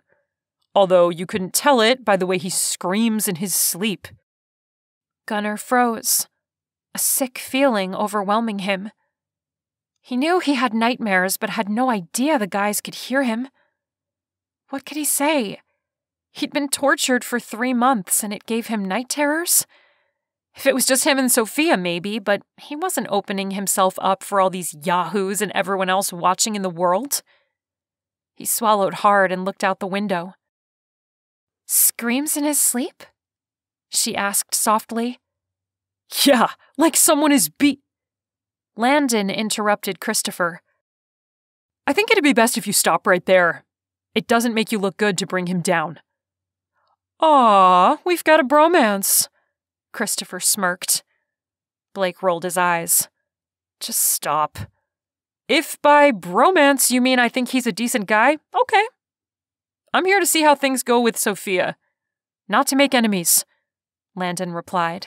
Although you couldn't tell it by the way he screams in his sleep." Gunnar froze, a sick feeling overwhelming him. He knew he had nightmares, but had no idea the guys could hear him. What could he say? He'd been tortured for 3 months, and it gave him night terrors? If it was just him and Sophia, maybe, but he wasn't opening himself up for all these yahoos and everyone else watching in the world. He swallowed hard and looked out the window. "Screams in his sleep?" she asked softly. "Yeah, like someone is Landon interrupted Christopher. I think it'd be best if you stop right there. It doesn't make you look good to bring him down. Aw, we've got a bromance, Christopher smirked. Blake rolled his eyes. Just stop. If by bromance you mean I think he's a decent guy, okay. I'm here to see how things go with Sophia. Not to make enemies, Landon replied.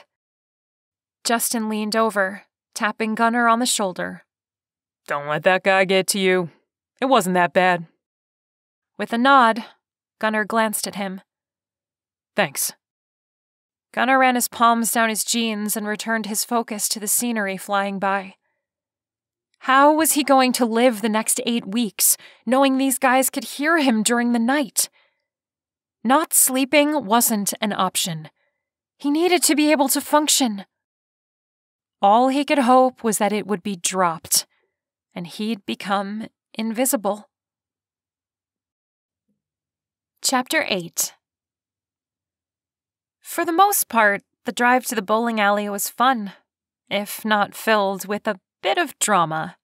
Justin leaned over, tapping Gunnar on the shoulder. Don't let that guy get to you. It wasn't that bad. With a nod, Gunnar glanced at him. Thanks. Gunnar ran his palms down his jeans and returned his focus to the scenery flying by. How was he going to live the next 8 weeks, knowing these guys could hear him during the night? Not sleeping wasn't an option. He needed to be able to function. All he could hope was that it would be dropped, and he'd become invisible. Chapter 8. For the most part, the drive to the bowling alley was fun, if not filled with a bit of drama.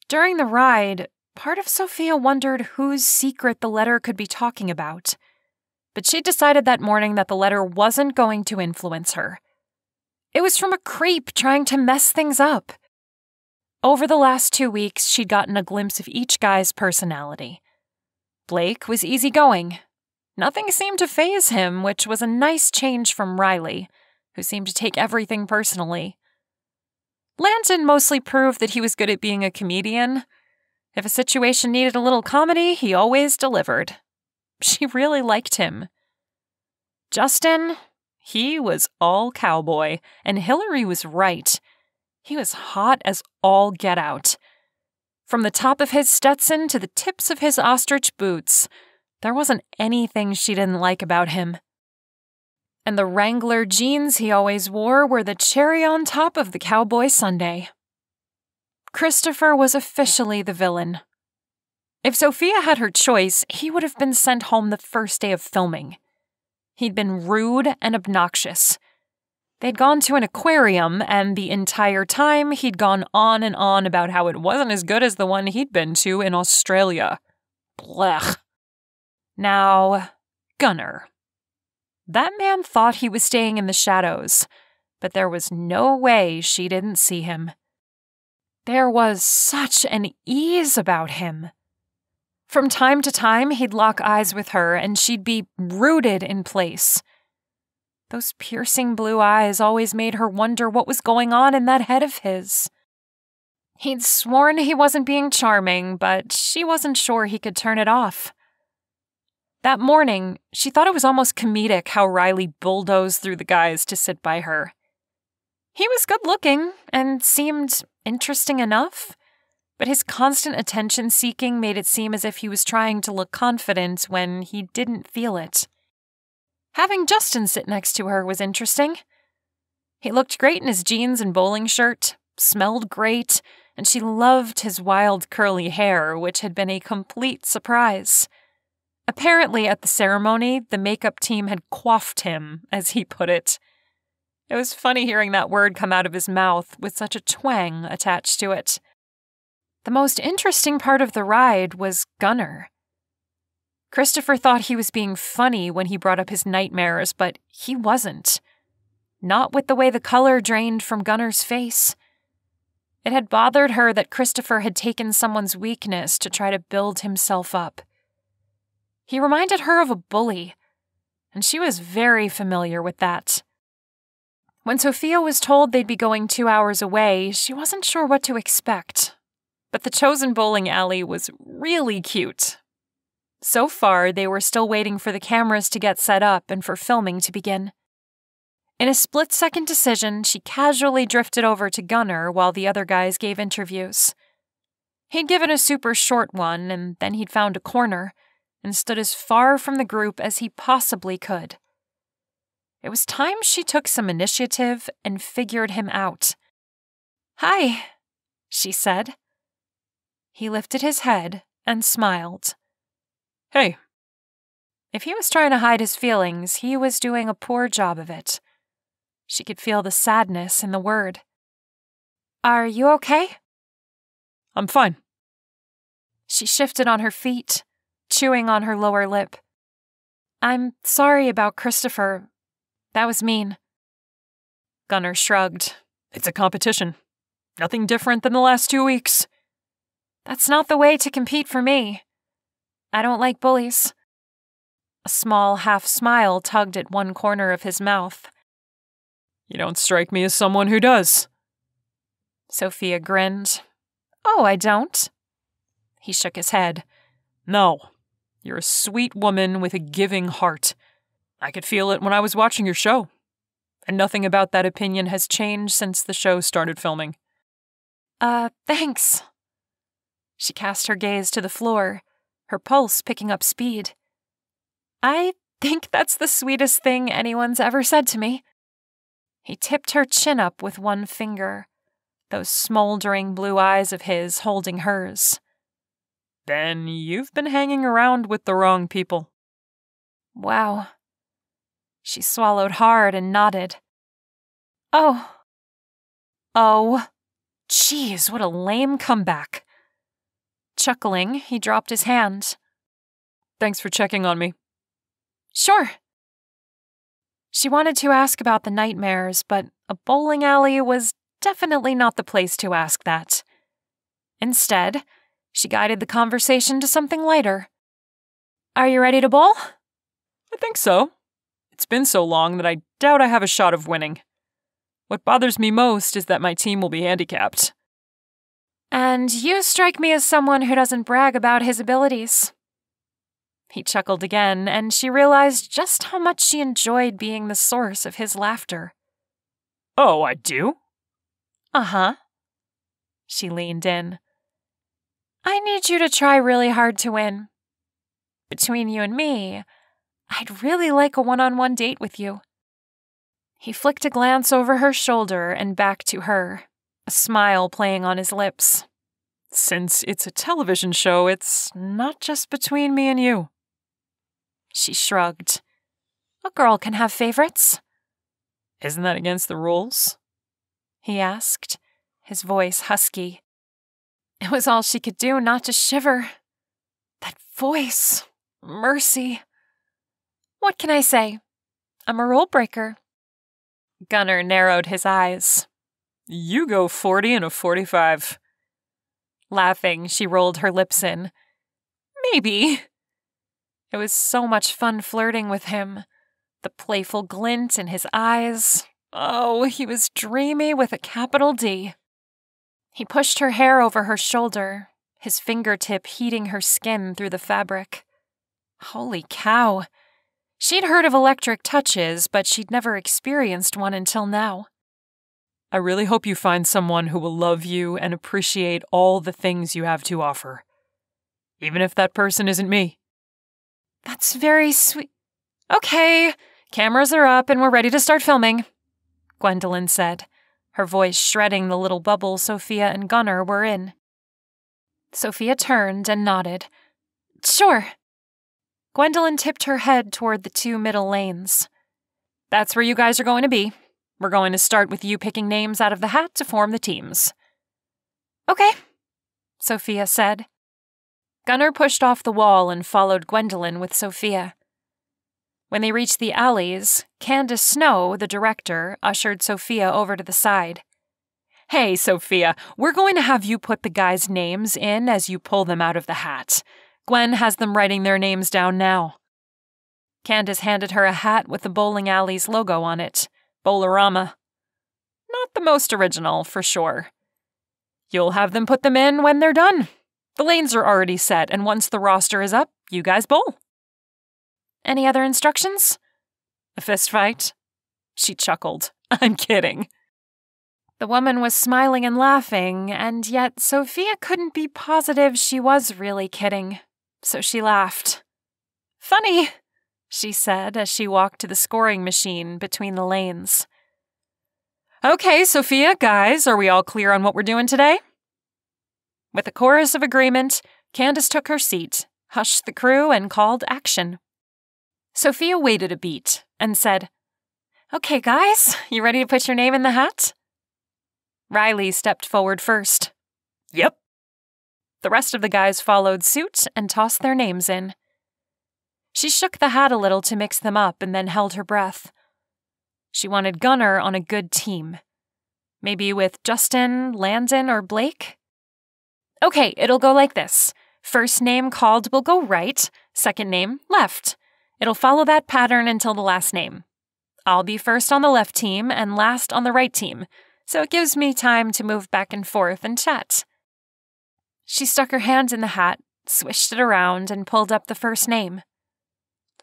During the ride, part of Sophia wondered whose secret the letter could be talking about, but she decided that morning that the letter wasn't going to influence her. It was from a creep trying to mess things up. Over the last 2 weeks, she'd gotten a glimpse of each guy's personality. Blake was easygoing. Nothing seemed to faze him, which was a nice change from Riley, who seemed to take everything personally. Landon mostly proved that he was good at being a comedian. If a situation needed a little comedy, he always delivered. She really liked him. Justin, he was all cowboy, and Hillary was right. He was hot as all get out. From the top of his Stetson to the tips of his ostrich boots, there wasn't anything she didn't like about him. And the Wrangler jeans he always wore were the cherry on top of the cowboy sundae. Christopher was officially the villain. If Sophia had her choice, he would have been sent home the first day of filming. He'd been rude and obnoxious. They'd gone to an aquarium, and the entire time he'd gone on and on about how it wasn't as good as the one he'd been to in Australia. Blech. Now, Gunnar. That man thought he was staying in the shadows, but there was no way she didn't see him. There was such an ease about him. From time to time, he'd lock eyes with her, and she'd be rooted in place. Those piercing blue eyes always made her wonder what was going on in that head of his. He'd sworn he wasn't being charming, but she wasn't sure he could turn it off. That morning, she thought it was almost comedic how Riley bulldozed through the guys to sit by her. He was good-looking and seemed interesting enough, but his constant attention-seeking made it seem as if he was trying to look confident when he didn't feel it. Having Justin sit next to her was interesting. He looked great in his jeans and bowling shirt, smelled great, and she loved his wild curly hair, which had been a complete surprise. Apparently, at the ceremony, the makeup team had coiffed him, as he put it. It was funny hearing that word come out of his mouth with such a twang attached to it. The most interesting part of the ride was Gunnar. Christopher thought he was being funny when he brought up his nightmares, but he wasn't. Not with the way the color drained from Gunnar's face. It had bothered her that Christopher had taken someone's weakness to try to build himself up. He reminded her of a bully, and she was very familiar with that. When Sophia was told they'd be going 2 hours away, she wasn't sure what to expect. But the chosen bowling alley was really cute. So far, they were still waiting for the cameras to get set up and for filming to begin. In a split-second decision, she casually drifted over to Gunnar while the other guys gave interviews. He'd given a super short one, and then he'd found a corner and stood as far from the group as he possibly could. It was time she took some initiative and figured him out. "Hi," she said. He lifted his head and smiled. "Hey." If he was trying to hide his feelings, he was doing a poor job of it. She could feel the sadness in the word. "Are you okay?" "I'm fine." She shifted on her feet, chewing on her lower lip. I'm sorry about Christopher. That was mean. Gunnar shrugged. It's a competition. Nothing different than the last 2 weeks. That's not the way to compete for me. I don't like bullies. A small half-smile tugged at one corner of his mouth. You don't strike me as someone who does. Sophia grinned. Oh, I don't. He shook his head. No. You're a sweet woman with a giving heart. I could feel it when I was watching your show. And nothing about that opinion has changed since the show started filming. Thanks. She cast her gaze to the floor, her pulse picking up speed. I think that's the sweetest thing anyone's ever said to me. He tipped her chin up with one finger, those smoldering blue eyes of his holding hers. Then you've been hanging around with the wrong people. Wow. She swallowed hard and nodded. Oh. Geez, what a lame comeback. Chuckling, he dropped his hand. Thanks for checking on me. Sure. She wanted to ask about the nightmares, but a bowling alley was definitely not the place to ask that. Instead, she guided the conversation to something lighter. Are you ready to bowl? I think so. It's been so long that I doubt I have a shot of winning. What bothers me most is that my team will be handicapped. And you strike me as someone who doesn't brag about his abilities. He chuckled again, and she realized just how much she enjoyed being the source of his laughter. Oh, I do? Uh-huh. She leaned in. I need you to try really hard to win. Between you and me, I'd really like a one-on-one date with you. He flicked a glance over her shoulder and back to her, a smile playing on his lips. Since it's a television show, it's not just between me and you. She shrugged. A girl can have favorites. Isn't that against the rules? He asked, his voice husky. It was all she could do not to shiver. That voice. Mercy. What can I say? I'm a rule breaker. Gunnar narrowed his eyes. You go 40 and a 45. Laughing, she rolled her lips in. Maybe. It was so much fun flirting with him. The playful glint in his eyes. Oh, he was dreamy with a capital D. He pushed her hair over her shoulder, his fingertip heating her skin through the fabric. Holy cow. She'd heard of electric touches, but she'd never experienced one until now. I really hope you find someone who will love you and appreciate all the things you have to offer. Even if that person isn't me. That's very sweet. Okay, cameras are up and we're ready to start filming, Gwendolyn said, her voice shredding the little bubble Sophia and Gunnar were in. Sophia turned and nodded. Sure. Gwendolyn tipped her head toward the 2 middle lanes. That's where you guys are going to be. We're going to start with you picking names out of the hat to form the teams. Okay, Sophia said. Gunnar pushed off the wall and followed Gwendolyn with Sophia. When they reached the alleys, Candace Snow, the director, ushered Sophia over to the side. Hey, Sophia, we're going to have you put the guys' names in as you pull them out of the hat. Gwen has them writing their names down now. Candace handed her a hat with the bowling alley's logo on it, Bowlerama. Not the most original, for sure. You'll have them put them in when they're done. The lanes are already set, and once the roster is up, you guys bowl. Any other instructions? A fist fight? She chuckled. I'm kidding. The woman was smiling and laughing, and yet Sophia couldn't be positive she was really kidding, so she laughed. Funny, she said as she walked to the scoring machine between the lanes. Okay, Sophia, guys, are we all clear on what we're doing today? With a chorus of agreement, Candace took her seat, hushed the crew, and called action. Sophia waited a beat and said, Okay, guys, you ready to put your name in the hat? Riley stepped forward first. Yep. The rest of the guys followed suit and tossed their names in. She shook the hat a little to mix them up and then held her breath. She wanted Gunnar on a good team. Maybe with Justin, Landon, or Blake? Okay, it'll go like this. First name called will go right, second name left. It'll follow that pattern until the last name. I'll be first on the left team and last on the right team, so it gives me time to move back and forth and chat. She stuck her hand in the hat, swished it around, and pulled up the first name.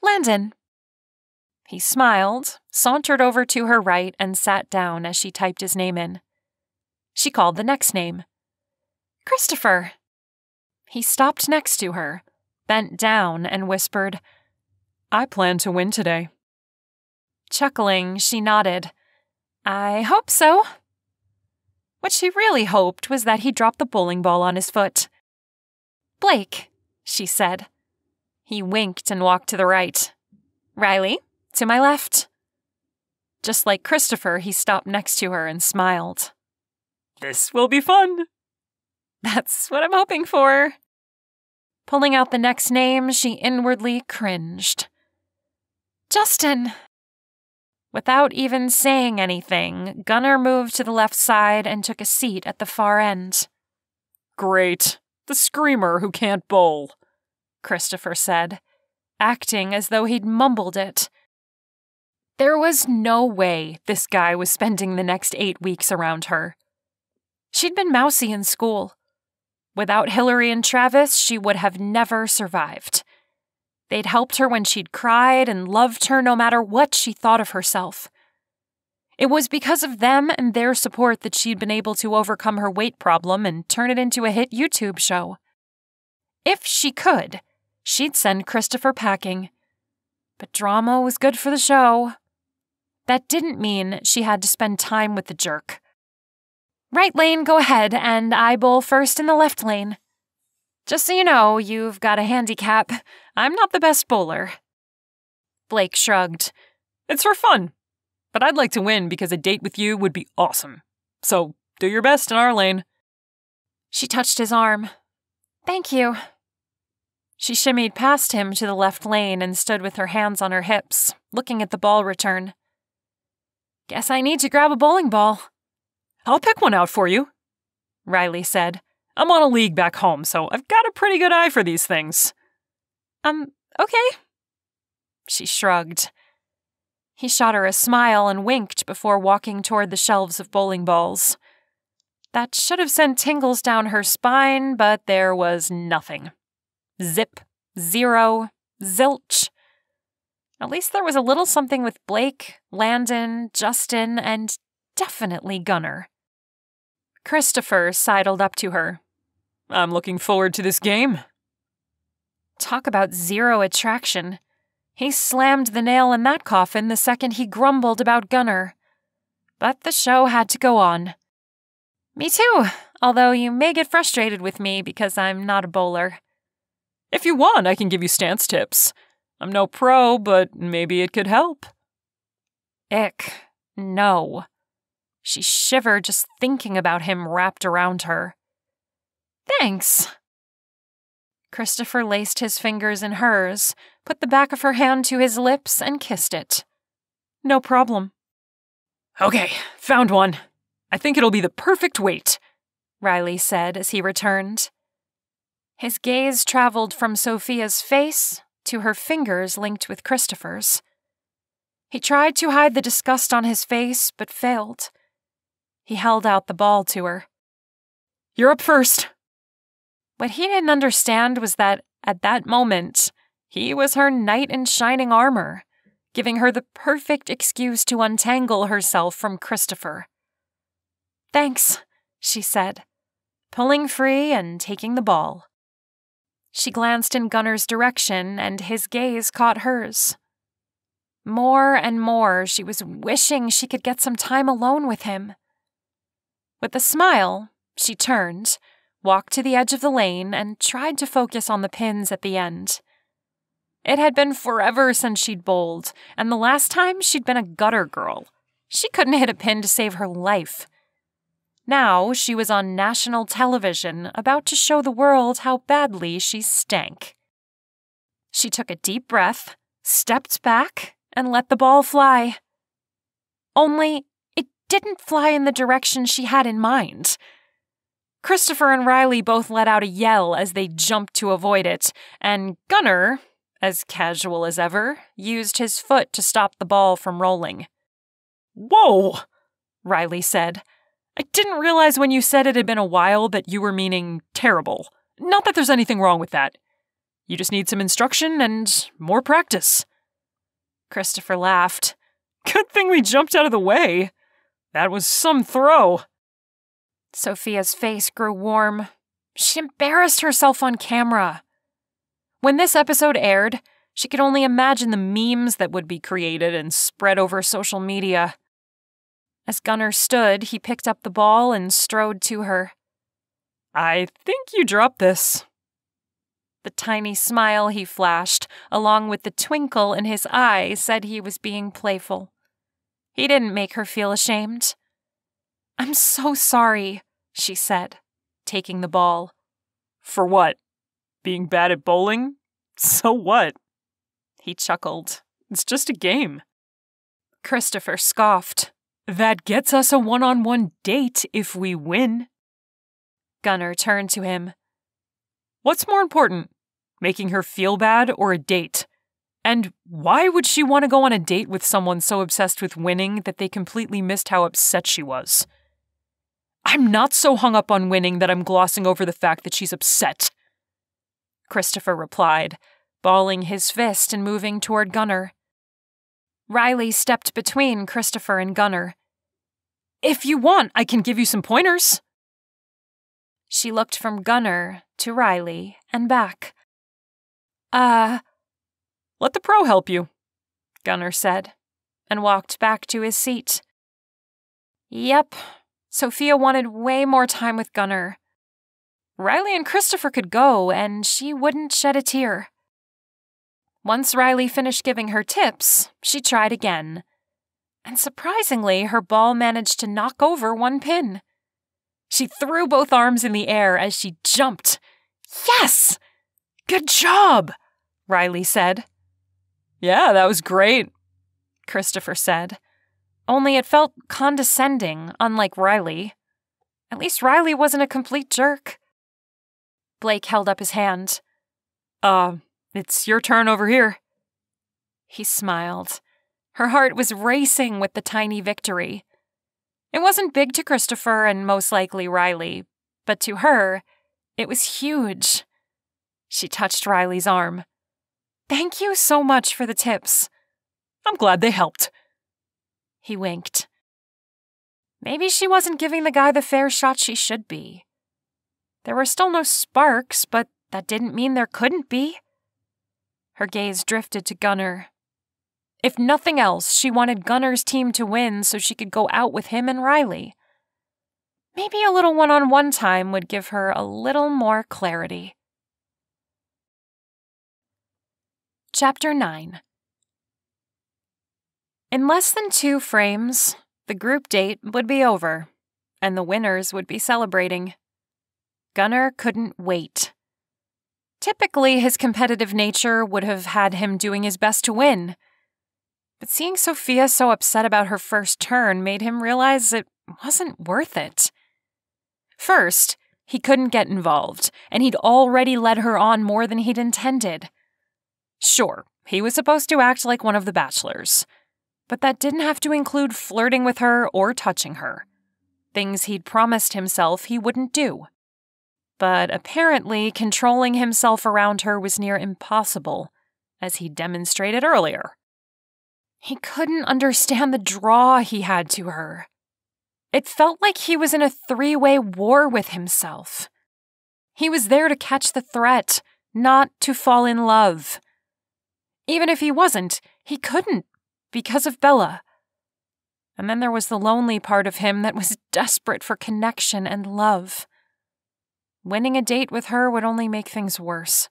Landon. He smiled, sauntered over to her right, and sat down as she typed his name in. She called the next name. Christopher. He stopped next to her, bent down, and whispered, I plan to win today. Chuckling, she nodded. I hope so. What she really hoped was that he dropped the bowling ball on his foot. Blake, she said. He winked and walked to the right. Riley, to my left. Just like Christopher, he stopped next to her and smiled. This will be fun. That's what I'm hoping for. Pulling out the next name, she inwardly cringed. Justin. Without even saying anything, Gunnar moved to the left side and took a seat at the far end. Great. The screamer who can't bowl, Christopher said, acting as though he'd mumbled it. There was no way this guy was spending the next 8 weeks around her. She'd been mousy in school. Without Hillary and Travis, she would have never survived. They'd helped her when she'd cried and loved her no matter what she thought of herself. It was because of them and their support that she'd been able to overcome her weight problem and turn it into a hit YouTube show. If she could, she'd send Christopher packing. But drama was good for the show. That didn't mean she had to spend time with the jerk. Right lane, go ahead, and I bowl first in the left lane. Just so you know, you've got a handicap. I'm not the best bowler. Blake shrugged. It's for fun, but I'd like to win because a date with you would be awesome. So do your best in our lane. She touched his arm. Thank you. She shimmied past him to the left lane and stood with her hands on her hips, looking at the ball return. Guess I need to grab a bowling ball. I'll pick one out for you, Riley said. I'm on a league back home, so I've got a pretty good eye for these things. Okay. She shrugged. He shot her a smile and winked before walking toward the shelves of bowling balls. That should have sent tingles down her spine, but there was nothing. Zip, zero, zilch. At least there was a little something with Blake, Landon, Justin, and definitely Gunnar. Christopher sidled up to her. I'm looking forward to this game. Talk about zero attraction. He slammed the nail in that coffin the second he grumbled about Gunnar. But the show had to go on. Me too, although you may get frustrated with me because I'm not a bowler. If you want, I can give you stance tips. I'm no pro, but maybe it could help. Ick. No. She shivered just thinking about him wrapped around her. Thanks. Christopher laced his fingers in hers, put the back of her hand to his lips, and kissed it. No problem. Okay, found one. I think it'll be the perfect weight, Riley said as he returned. His gaze traveled from Sophia's face to her fingers linked with Christopher's. He tried to hide the disgust on his face, but failed. He held out the ball to her. You're up first. What he didn't understand was that, at that moment, he was her knight in shining armor, giving her the perfect excuse to untangle herself from Christopher. Thanks, she said, pulling free and taking the ball. She glanced in Gunnar's direction, and his gaze caught hers. More and more, she was wishing she could get some time alone with him. With a smile, she turned, walked to the edge of the lane, and tried to focus on the pins at the end. It had been forever since she'd bowled, and the last time she'd been a gutter girl. She couldn't hit a pin to save her life. Now she was on national television, about to show the world how badly she stank. She took a deep breath, stepped back, and let the ball fly. Only, it didn't fly in the direction she had in mind. Christopher and Riley both let out a yell as they jumped to avoid it, and Gunnar, as casual as ever, used his foot to stop the ball from rolling. Whoa! Riley said. I didn't realize when you said it had been a while that you were meaning terrible. Not that there's anything wrong with that. You just need some instruction and more practice. Christopher laughed. Good thing we jumped out of the way. That was some throw. Sophia's face grew warm. She embarrassed herself on camera. When this episode aired, she could only imagine the memes that would be created and spread over social media. As Gunnar stood, he picked up the ball and strode to her. I think you dropped this. The tiny smile he flashed, along with the twinkle in his eye, said he was being playful. He didn't make her feel ashamed. I'm so sorry, she said, taking the ball. For what? Being bad at bowling? So what? He chuckled. It's just a game. Christopher scoffed. That gets us a one-on-one date if we win. Gunnar turned to him. What's more important, making her feel bad or a date? And why would she want to go on a date with someone so obsessed with winning that they completely missed how upset she was? I'm not so hung up on winning that I'm glossing over the fact that she's upset. Christopher replied, balling his fist and moving toward Gunnar. Riley stepped between Christopher and Gunnar. If you want, I can give you some pointers. She looked from Gunnar to Riley and back. Let the pro help you, Gunnar said, and walked back to his seat. Yep, Sophia wanted way more time with Gunnar. Riley and Christopher could go, and she wouldn't shed a tear. Once Riley finished giving her tips, she tried again. And surprisingly, her ball managed to knock over one pin. She threw both arms in the air as she jumped. Yes! Good job, Riley said. Yeah, that was great, Christopher said. Only it felt condescending, unlike Riley. At least Riley wasn't a complete jerk. Blake held up his hand. It's your turn over here. He smiled. Her heart was racing with the tiny victory. It wasn't big to Christopher and most likely Riley, but to her, it was huge. She touched Riley's arm. Thank you so much for the tips. I'm glad they helped. He winked. Maybe she wasn't giving the guy the fair shot she should be. There were still no sparks, but that didn't mean there couldn't be. Her gaze drifted to Gunnar. If nothing else, she wanted Gunnar's team to win so she could go out with him and Riley. Maybe a little one-on-one time would give her a little more clarity. Chapter 9. In less than 2 frames, the group date would be over, and the winners would be celebrating. Gunnar couldn't wait. Typically, his competitive nature would have had him doing his best to win. But seeing Sophia so upset about her first turn made him realize it wasn't worth it. First, he couldn't get involved, and he'd already led her on more than he'd intended. Sure, he was supposed to act like one of the bachelors, but that didn't have to include flirting with her or touching her. Things he'd promised himself he wouldn't do. But apparently, controlling himself around her was near impossible, as he demonstrated earlier. He couldn't understand the draw he had to her. It felt like he was in a 3-way war with himself. He was there to catch the threat, not to fall in love. Even if he wasn't, he couldn't, because of Bella. And then there was the lonely part of him that was desperate for connection and love. Winning a date with her would only make things worse.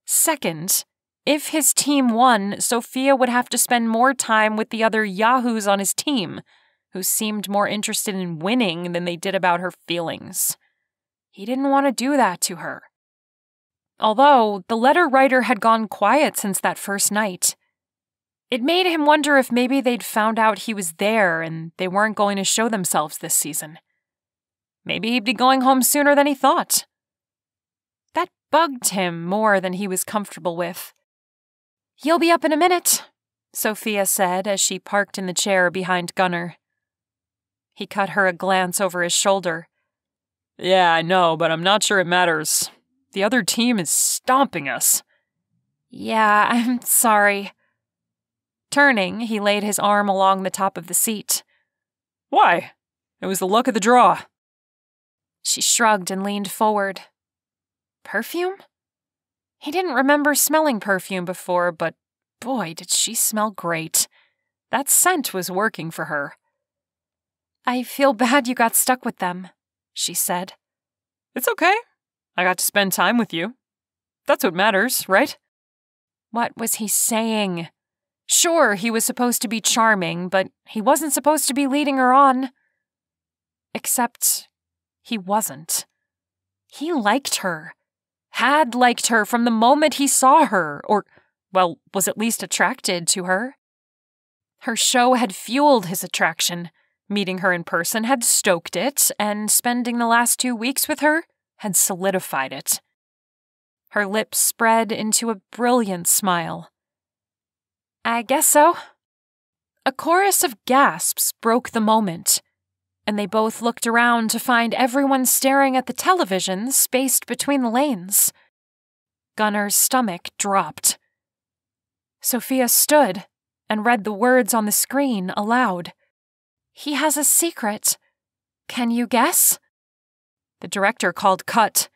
Second, if his team won, Sophia would have to spend more time with the other yahoos on his team, who seemed more interested in winning than they did about her feelings. He didn't want to do that to her. Although the letter writer had gone quiet since that first night, it made him wonder if maybe they'd found out he was there and they weren't going to show themselves this season. Maybe he'd be going home sooner than he thought. That bugged him more than he was comfortable with. "You'll be up in a minute," Sophia said as she parked in the chair behind Gunnar. He cut her a glance over his shoulder. "Yeah, I know, but I'm not sure it matters. The other team is stomping us." "Yeah, I'm sorry." Turning, he laid his arm along the top of the seat. "Why? It was the luck of the draw." She shrugged and leaned forward. Perfume? He didn't remember smelling perfume before, but boy, did she smell great. That scent was working for her. "I feel bad you got stuck with them," she said. "It's okay. I got to spend time with you. That's what matters, right?" What was he saying? Sure, he was supposed to be charming, but he wasn't supposed to be leading her on. Except he wasn't. He liked her. Had liked her from the moment he saw her, or, well, was at least attracted to her. Her show had fueled his attraction. Meeting her in person had stoked it, and spending the last 2 weeks with her had solidified it. Her lips spread into a brilliant smile. "I guess so." A chorus of gasps broke the moment, and they both looked around to find everyone staring at the television spaced between the lanes. Gunnar's stomach dropped. Sophia stood and read the words on the screen aloud. "He has a secret. Can you guess?" The director called cut.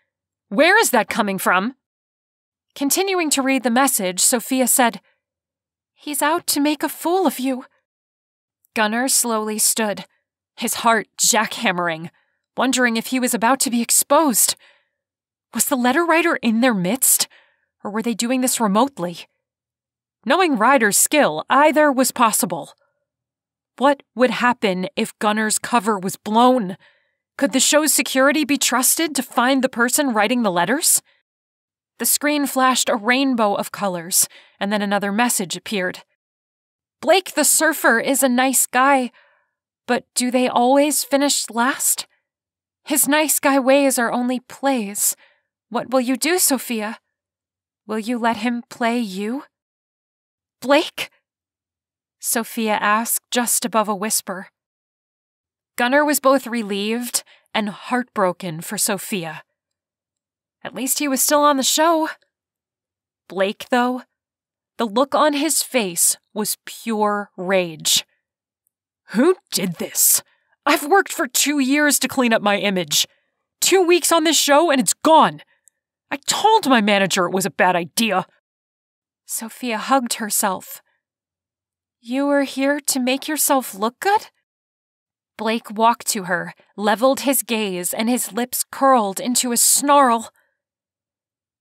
"Where is that coming from?" Continuing to read the message, Sophia said, "He's out to make a fool of you." Gunnar slowly stood, his heart jackhammering, wondering if he was about to be exposed. Was the letter writer in their midst, or were they doing this remotely? Knowing Ryder's skill, either was possible. What would happen if Gunnar's cover was blown? Could the show's security be trusted to find the person writing the letters? The screen flashed a rainbow of colors, and then another message appeared. "Blake the surfer is a nice guy, but do they always finish last? His nice guy ways are only plays. What will you do, Sophia? Will you let him play you?" "Blake?" Sophia asked just above a whisper. Gunnar was both relieved and heartbroken for Sophia. At least he was still on the show. Blake, though, the look on his face was pure rage. "Who did this? I've worked for 2 years to clean up my image. 2 weeks on this show and it's gone. I told my manager it was a bad idea." Sophia hugged herself. "You were here to make yourself look good?" Blake walked to her, leveled his gaze, and his lips curled into a snarl.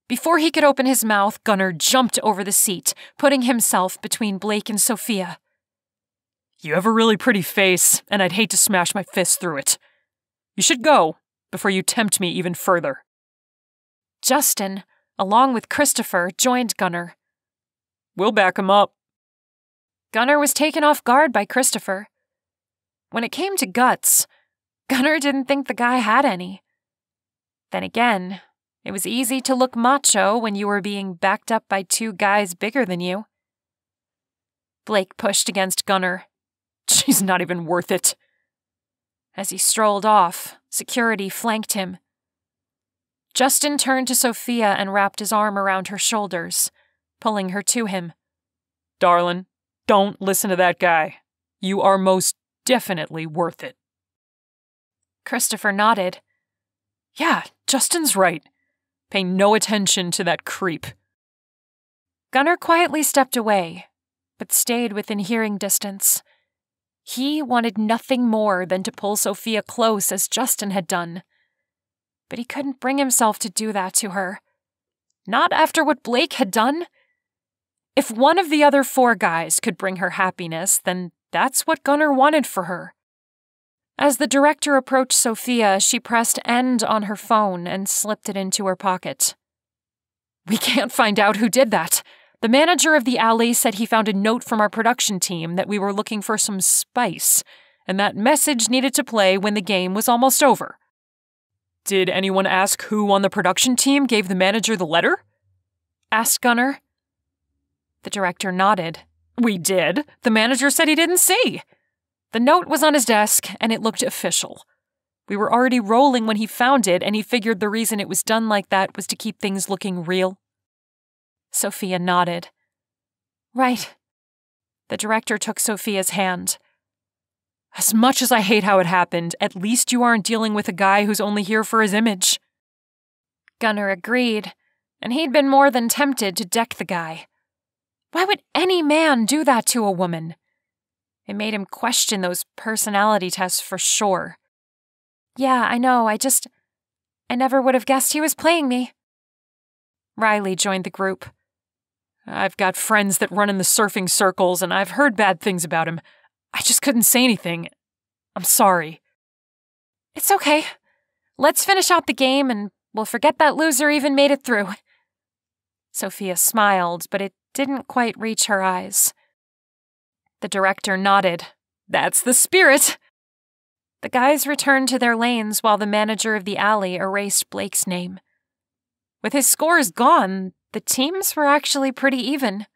Before he could open his mouth, Gunnar jumped over the seat, putting himself between Blake and Sophia. "You have a really pretty face, and I'd hate to smash my fist through it. You should go, before you tempt me even further." Justin, along with Christopher, joined Gunnar. "We'll back him up." Gunnar was taken off guard by Christopher. When it came to guts, Gunnar didn't think the guy had any. Then again, it was easy to look macho when you were being backed up by 2 guys bigger than you. Blake pushed against Gunnar. "She's not even worth it." As he strolled off, security flanked him. Justin turned to Sophia and wrapped his arm around her shoulders, pulling her to him. "Darlin', don't listen to that guy. You are most definitely worth it." Christopher nodded. "Yeah, Justin's right. Pay no attention to that creep." Gunnar quietly stepped away, but stayed within hearing distance. He wanted nothing more than to pull Sophia close as Justin had done. But he couldn't bring himself to do that to her. Not after what Blake had done. If one of the other 4 guys could bring her happiness, then that's what Gunnar wanted for her. As the director approached Sophia, she pressed end on her phone and slipped it into her pocket. We can't find out who did that. The manager of the alley said he found a note from our production team that we were looking for some spice, and that message needed to play when the game was almost over. Did anyone ask who on the production team gave the manager the letter? Asked Gunnar. The director nodded. We did. The manager said he didn't see. The note was on his desk, and it looked official. We were already rolling when he found it, and he figured the reason it was done like that was to keep things looking real. Sophia nodded. Right. The director took Sophia's hand. As much as I hate how it happened, at least you aren't dealing with a guy who's only here for his image. Gunnar agreed, and he'd been more than tempted to deck the guy. Why would any man do that to a woman? It made him question those personality tests for sure. Yeah, I know, I never would have guessed he was playing me. Riley joined the group. I've got friends that run in the surfing circles, and I've heard bad things about him. I just couldn't say anything. I'm sorry. It's okay. Let's finish out the game, and we'll forget that loser even made it through. Sophia smiled, but it didn't quite reach her eyes. The director nodded. That's the spirit. The guys returned to their lanes while the manager of the alley erased Blake's name. With his scores gone, the teams were actually pretty even.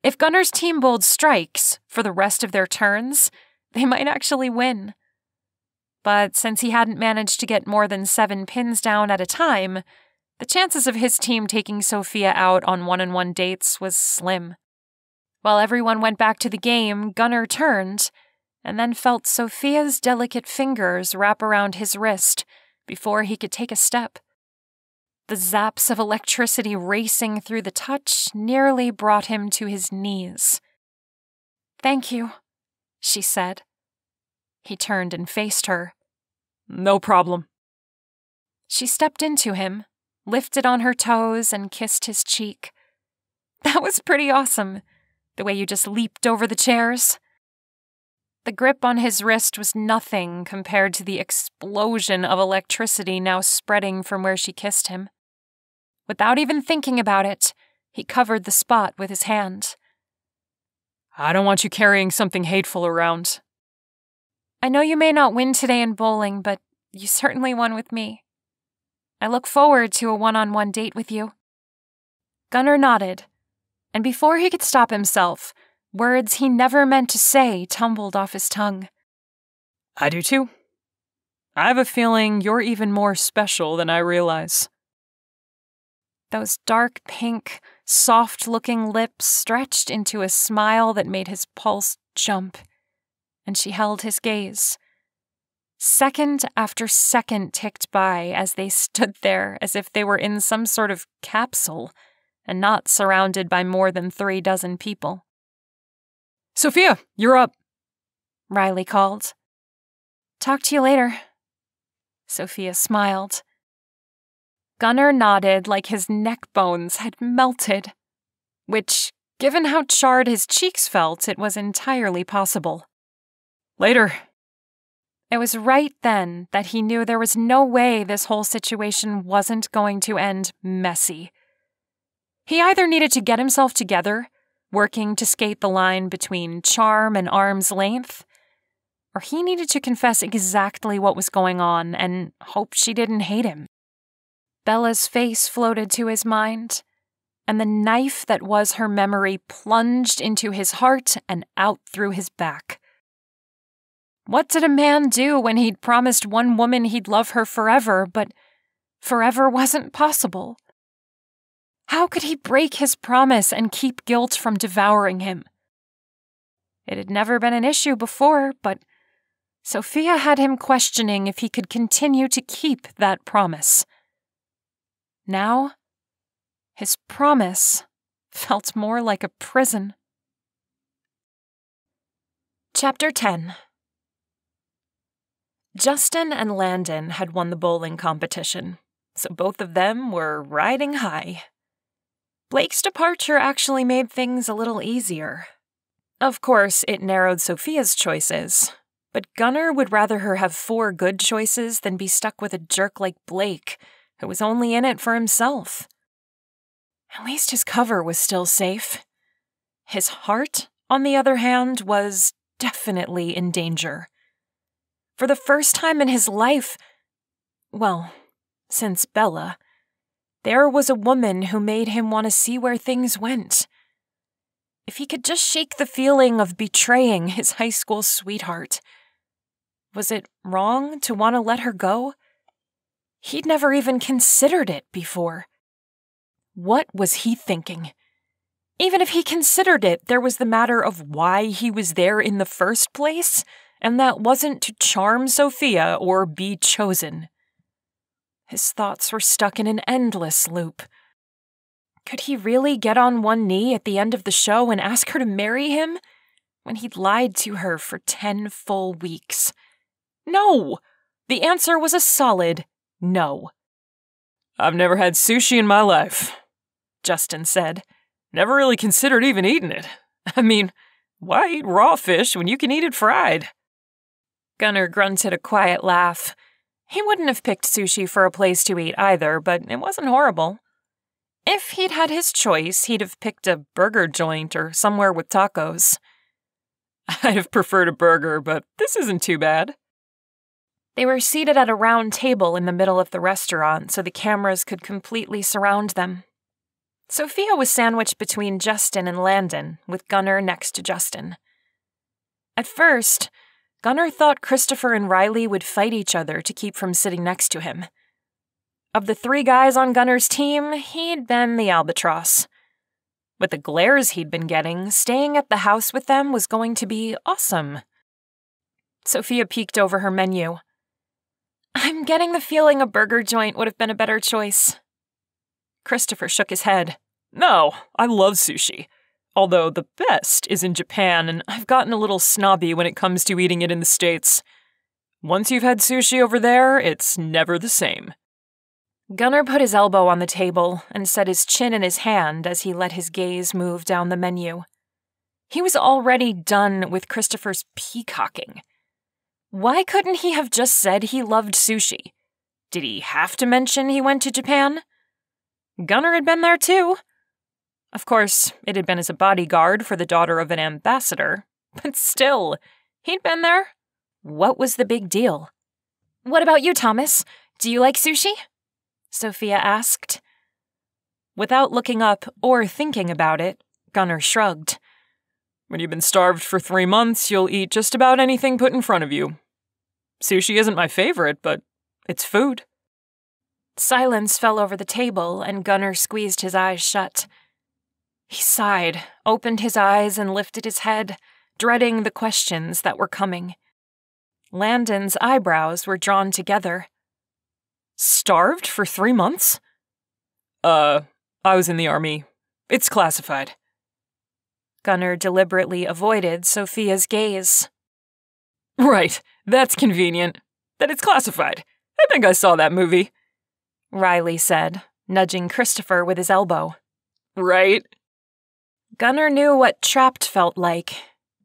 If Gunnar's team bowled strikes for the rest of their turns, they might actually win. But since he hadn't managed to get more than 7 pins down at a time, the chances of his team taking Sophia out on one-on-one dates was slim. While everyone went back to the game, Gunnar turned, and then felt Sophia's delicate fingers wrap around his wrist before he could take a step. The zaps of electricity racing through the touch nearly brought him to his knees. "Thank you," she said. He turned and faced her. "No problem." She stepped into him, lifted on her toes, and kissed his cheek. "That was pretty awesome, the way you just leaped over the chairs." The grip on his wrist was nothing compared to the explosion of electricity now spreading from where she kissed him. Without even thinking about it, he covered the spot with his hand. "I don't want you carrying something hateful around." "I know you may not win today in bowling, but you certainly won with me. I look forward to a one-on-one date with you." Gunnar nodded, and before he could stop himself, words he never meant to say tumbled off his tongue. "I do too. I have a feeling you're even more special than I realize." Those dark pink, soft-looking lips stretched into a smile that made his pulse jump, and she held his gaze. Second after second ticked by as they stood there as if they were in some sort of capsule and not surrounded by more than 36 people. "Sophia, you're up," Riley called. "Talk to you later." Sophia smiled. Gunnar nodded like his neck bones had melted, which, given how charred his cheeks felt, it was entirely possible. "Later." It was right then that he knew there was no way this whole situation wasn't going to end messy. He either needed to get himself together, working to skate the line between charm and arm's length, or he needed to confess exactly what was going on and hope she didn't hate him. Bella's face floated to his mind, and the knife that was her memory plunged into his heart and out through his back. What did a man do when he'd promised one woman he'd love her forever, but forever wasn't possible? How could he break his promise and keep guilt from devouring him? It had never been an issue before, but Sophia had him questioning if he could continue to keep that promise. Now, his promise felt more like a prison. Chapter 10. Justin and Landon had won the bowling competition, so both of them were riding high. Blake's departure actually made things a little easier. Of course, it narrowed Sophia's choices, But Gunnar would rather her have 4 good choices than be stuck with a jerk like Blake, who was only in it for himself. At least his cover was still safe. His heart, on the other hand, was definitely in danger. For the first time in his life, well, since Bella, there was a woman who made him want to see where things went. If he could just shake the feeling of betraying his high school sweetheart. Was it wrong to want to let her go? He'd never even considered it before. What was he thinking? Even if he considered it, there was the matter of why he was there in the first place, and that wasn't to charm Sophia or be chosen. His thoughts were stuck in an endless loop. Could he really get on one knee at the end of the show and ask her to marry him when he'd lied to her for 10 full weeks? No! The answer was a solid no. I've never had sushi in my life, Justin said. Never really considered even eating it. I mean, why eat raw fish when you can eat it fried? Gunnar grunted a quiet laugh. He wouldn't have picked sushi for a place to eat either, but it wasn't horrible. If he'd had his choice, he'd have picked a burger joint or somewhere with tacos. I'd have preferred a burger, but this isn't too bad. They were seated at a round table in the middle of the restaurant so the cameras could completely surround them. Sophia was sandwiched between Justin and Landon, with Gunnar next to Justin. At first, Gunnar thought Christopher and Riley would fight each other to keep from sitting next to him. Of the 3 guys on Gunnar's team, he'd been the albatross. With the glares he'd been getting, staying at the house with them was going to be awesome. Sophia peeked over her menu. I'm getting the feeling a burger joint would have been a better choice. Christopher shook his head. No, I love sushi. Although the best is in Japan, and I've gotten a little snobby when it comes to eating it in the States. Once you've had sushi over there, it's never the same. Gunnar put his elbow on the table and set his chin in his hand as he let his gaze move down the menu. He was already done with Christopher's peacocking. Why couldn't he have just said he loved sushi? Did he have to mention he went to Japan? Gunnar had been there too. Of course, it had been as a bodyguard for the daughter of an ambassador, but still, he'd been there. What was the big deal? What about you, Thomas? Do you like sushi? Sophia asked. Without looking up or thinking about it, Gunnar shrugged. When you've been starved for 3 months, you'll eat just about anything put in front of you. Sushi isn't my favorite, but it's food. Silence fell over the table, and Gunnar squeezed his eyes shut. He sighed, opened his eyes, and lifted his head, dreading the questions that were coming. Landon's eyebrows were drawn together. Starved for 3 months? I was in the army. It's classified. Gunnar deliberately avoided Sophia's gaze. Right, that's convenient. That it's classified. I think I saw that movie. Riley said, nudging Christopher with his elbow. Right? Gunnar knew what trapped felt like,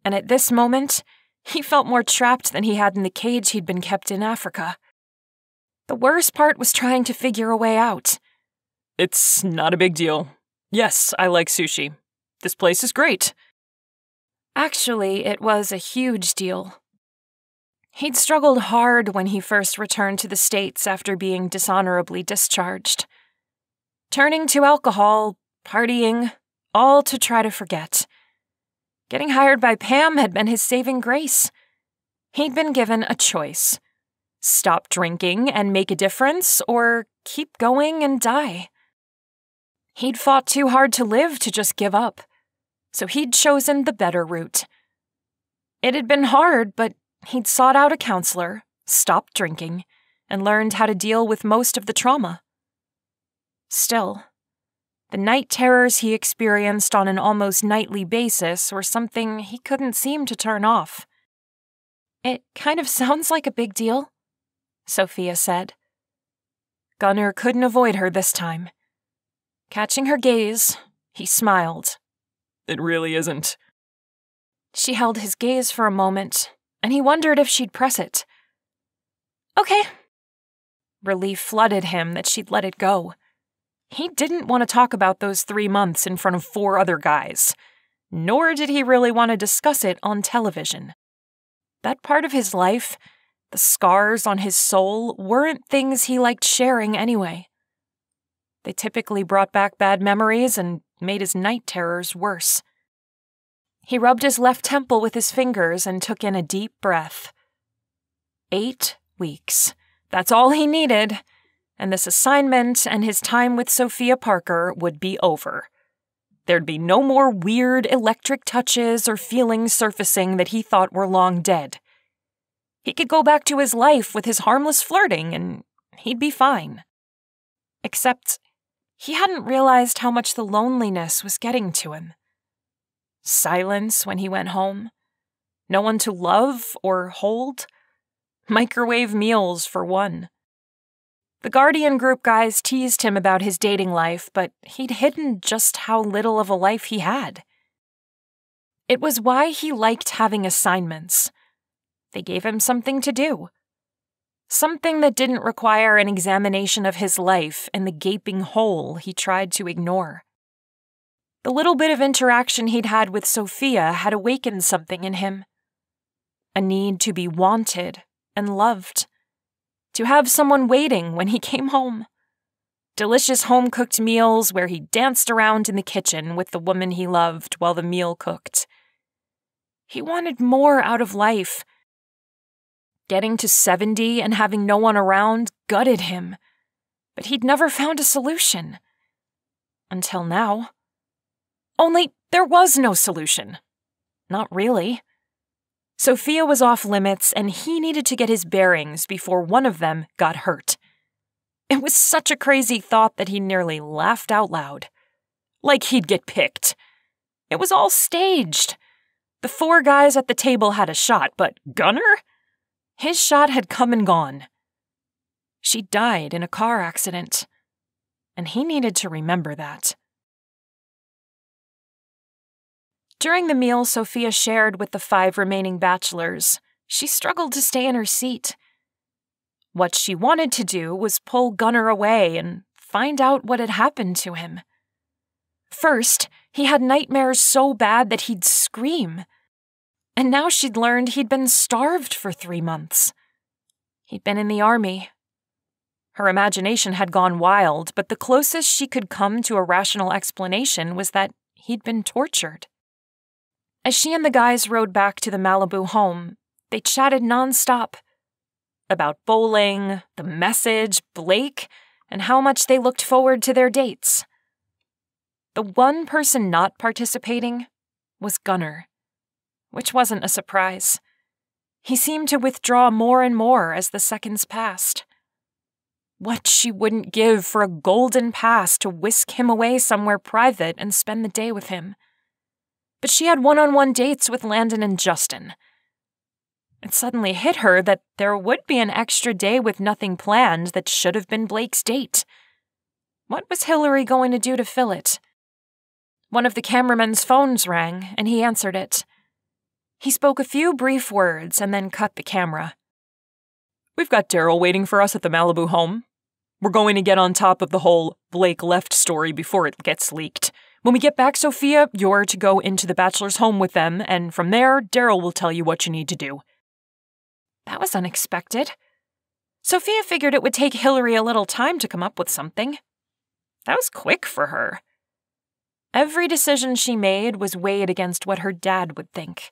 and at this moment, he felt more trapped than he had in the cage he'd been kept in Africa. The worst part was trying to figure a way out. It's not a big deal. Yes, I like sushi. This place is great. Actually, it was a huge deal. He'd struggled hard when he first returned to the States after being dishonorably discharged. Turning to alcohol, partying, all to try to forget. Getting hired by Pam had been his saving grace. He'd been given a choice. Stop drinking and make a difference, or keep going and die. He'd fought too hard to live to just give up, so he'd chosen the better route. It had been hard, but he'd sought out a counselor, stopped drinking, and learned how to deal with most of the trauma. Still, the night terrors he experienced on an almost nightly basis were something he couldn't seem to turn off. It kind of sounds like a big deal, Sophia said. Gunnar couldn't avoid her this time. Catching her gaze, he smiled. It really isn't. She held his gaze for a moment, and he wondered if she'd press it. Okay. Relief flooded him that she'd let it go. He didn't want to talk about those 3 months in front of 4 other guys, nor did he really want to discuss it on television. That part of his life, the scars on his soul, weren't things he liked sharing anyway. They typically brought back bad memories and made his night terrors worse. He rubbed his left temple with his fingers and took in a deep breath. 8 weeks. That's all he needed, and this assignment and his time with Sophia Parker would be over. There'd be no more weird electric touches or feelings surfacing that he thought were long dead. He could go back to his life with his harmless flirting, and he'd be fine. Except, he hadn't realized how much the loneliness was getting to him. Silence when he went home. No one to love or hold. Microwave meals for one. The Guardian Group guys teased him about his dating life, but he'd hidden just how little of a life he had. It was why he liked having assignments. They gave him something to do. Something that didn't require an examination of his life and the gaping hole he tried to ignore. The little bit of interaction he'd had with Sophia had awakened something in him. A need to be wanted and loved. To have someone waiting when he came home. Delicious home-cooked meals where he danced around in the kitchen with the woman he loved while the meal cooked. He wanted more out of life. Getting to 70 and having no one around gutted him, but he'd never found a solution. Until now. Only there was no solution. Not really. Sophia was off limits, and he needed to get his bearings before one of them got hurt. It was such a crazy thought that he nearly laughed out loud. Like he'd get picked. It was all staged. The 4 guys at the table had a shot, but Gunner? His shot had come and gone. She died in a car accident, and he needed to remember that. During the meal Sophia shared with the 5 remaining bachelors, she struggled to stay in her seat. What she wanted to do was pull Gunner away and find out what had happened to him. First, he had nightmares so bad that he'd scream. And now she'd learned he'd been starved for 3 months. He'd been in the army. Her imagination had gone wild, but the closest she could come to a rational explanation was that he'd been tortured. As she and the guys rode back to the Malibu home, they chatted nonstop. About bowling, the message, Blake, and how much they looked forward to their dates. The one person not participating was Gunner, which wasn't a surprise. He seemed to withdraw more and more as the seconds passed. What she wouldn't give for a golden pass to whisk him away somewhere private and spend the day with him. But she had one-on-one dates with Landon and Justin. It suddenly hit her that there would be an extra day with nothing planned that should have been Blake's date. What was Hillary going to do to fill it? One of the cameramen's phones rang, and he answered it. He spoke a few brief words and then cut the camera. We've got Daryl waiting for us at the Malibu home. We're going to get on top of the whole Blake left story before it gets leaked. When we get back, Sophia, you're to go into the bachelor's home with them, and from there, Daryl will tell you what you need to do. That was unexpected. Sophia figured it would take Hillary a little time to come up with something. That was quick for her. Every decision she made was weighed against what her dad would think.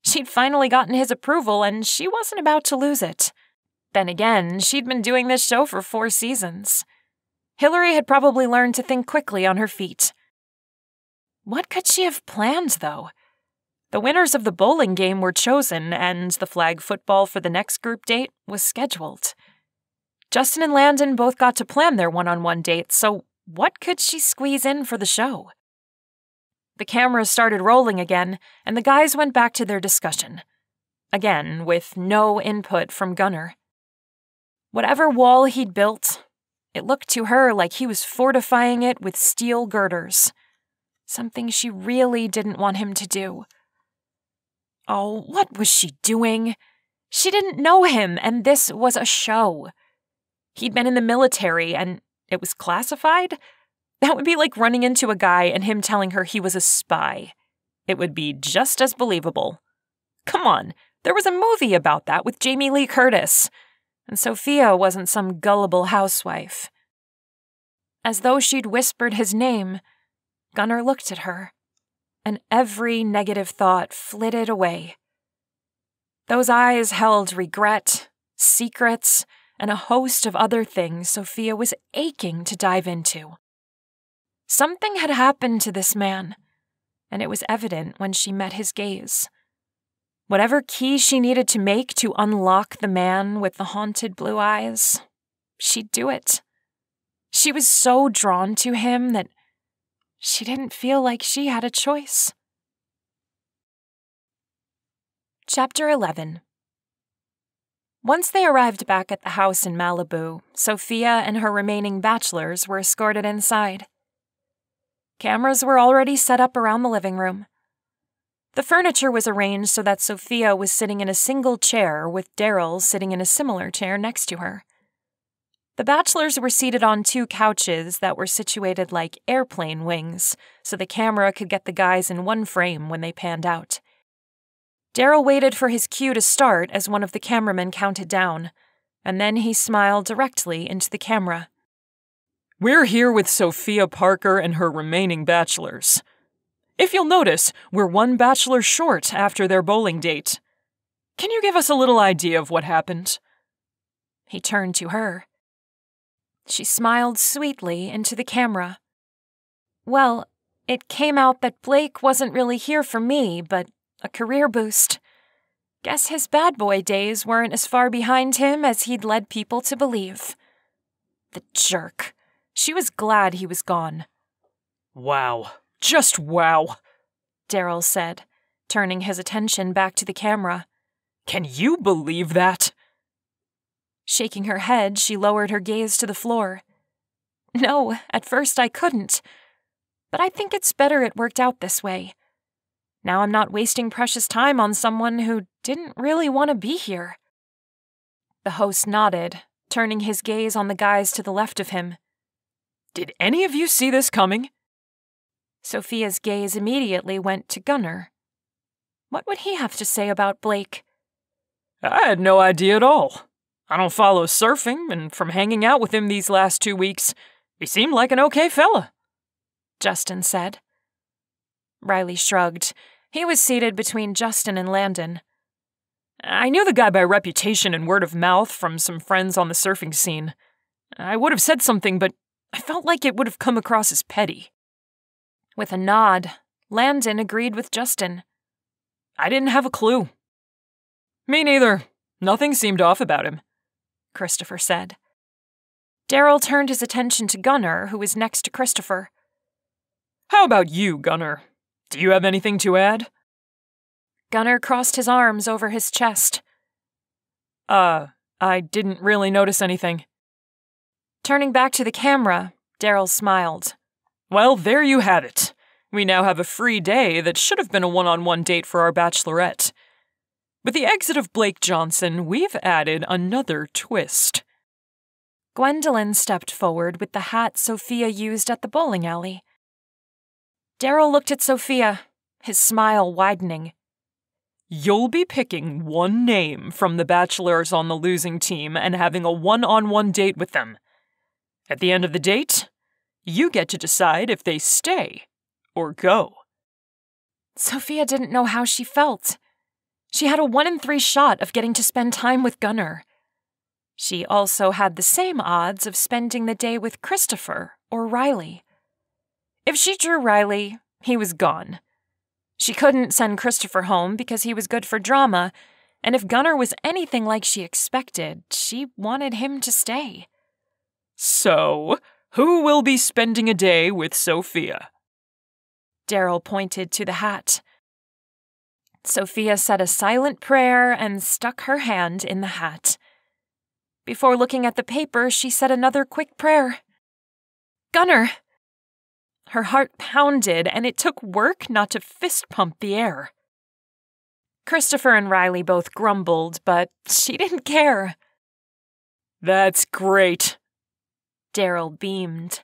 She'd finally gotten his approval, and she wasn't about to lose it. Then again, she'd been doing this show for 4 seasons. Hillary had probably learned to think quickly on her feet. What could she have planned, though? The winners of the bowling game were chosen, and the flag football for the next group date was scheduled. Justin and Landon both got to plan their one-on-one dates, so what could she squeeze in for the show? The cameras started rolling again, and the guys went back to their discussion. Again, with no input from Gunner. Whatever wall he'd built, it looked to her like he was fortifying it with steel girders. Something she really didn't want him to do. Oh, what was she doing? She didn't know him, and this was a show. He'd been in the military, and it was classified? That would be like running into a guy and him telling her he was a spy. It would be just as believable. Come on, there was a movie about that with Jamie Lee Curtis. And Sophia wasn't some gullible housewife. As though she'd whispered his name, Gunnar looked at her, and every negative thought flitted away. Those eyes held regret, secrets, and a host of other things Sophia was aching to dive into. Something had happened to this man, and it was evident when she met his gaze. Whatever key she needed to make to unlock the man with the haunted blue eyes, she'd do it. She was so drawn to him that she didn't feel like she had a choice. Chapter 11. Once they arrived back at the house in Malibu, Sophia and her remaining bachelors were escorted inside. Cameras were already set up around the living room. The furniture was arranged so that Sophia was sitting in a single chair with Daryl sitting in a similar chair next to her. The bachelors were seated on two couches that were situated like airplane wings, so the camera could get the guys in one frame when they panned out. Daryl waited for his cue to start as one of the cameramen counted down, and then he smiled directly into the camera. We're here with Sophia Parker and her remaining bachelors. If you'll notice, we're one bachelor short after their bowling date. Can you give us a little idea of what happened? He turned to her. She smiled sweetly into the camera. Well, it came out that Blake wasn't really here for me, but a career boost. Guess his bad boy days weren't as far behind him as he'd led people to believe. The jerk. She was glad he was gone. Wow. Just wow, Daryl said, turning his attention back to the camera. Can you believe that? Shaking her head, she lowered her gaze to the floor. No, at first I couldn't. But I think it's better it worked out this way. Now I'm not wasting precious time on someone who didn't really want to be here. The host nodded, turning his gaze on the guys to the left of him. Did any of you see this coming? Sophia's gaze immediately went to Gunnar. What would he have to say about Blake? I had no idea at all. I don't follow surfing, and from hanging out with him these last 2 weeks, he seemed like an okay fella, Justin said. Riley shrugged. He was seated between Justin and Landon. I knew the guy by reputation and word of mouth from some friends on the surfing scene. I would have said something, but I felt like it would have come across as petty. With a nod, Landon agreed with Justin. I didn't have a clue. Me neither. Nothing seemed off about him, Christopher said. Daryl turned his attention to Gunnar, who was next to Christopher. How about you, Gunnar? Do you have anything to add? Gunnar crossed his arms over his chest. I didn't really notice anything. Turning back to the camera, Daryl smiled. Well, there you have it. We now have a free day that should have been a one-on-one date for our bachelorette. With the exit of Blake Johnson, we've added another twist. Gwendolyn stepped forward with the hat Sophia used at the bowling alley. Daryl looked at Sophia, his smile widening. You'll be picking one name from the bachelors on the losing team and having a one-on-one date with them. At the end of the date, you get to decide if they stay or go. Sophia didn't know how she felt. She had a 1 in 3 shot of getting to spend time with Gunnar. She also had the same odds of spending the day with Christopher or Riley. If she drew Riley, he was gone. She couldn't send Christopher home because he was good for drama, and if Gunnar was anything like she expected, she wanted him to stay. So, who will be spending a day with Sophia? Daryl pointed to the hat. Sophia said a silent prayer and stuck her hand in the hat. Before looking at the paper, she said another quick prayer. Gunnar! Her heart pounded, and it took work not to fist pump the air. Christopher and Riley both grumbled, but she didn't care. That's great. Daryl beamed.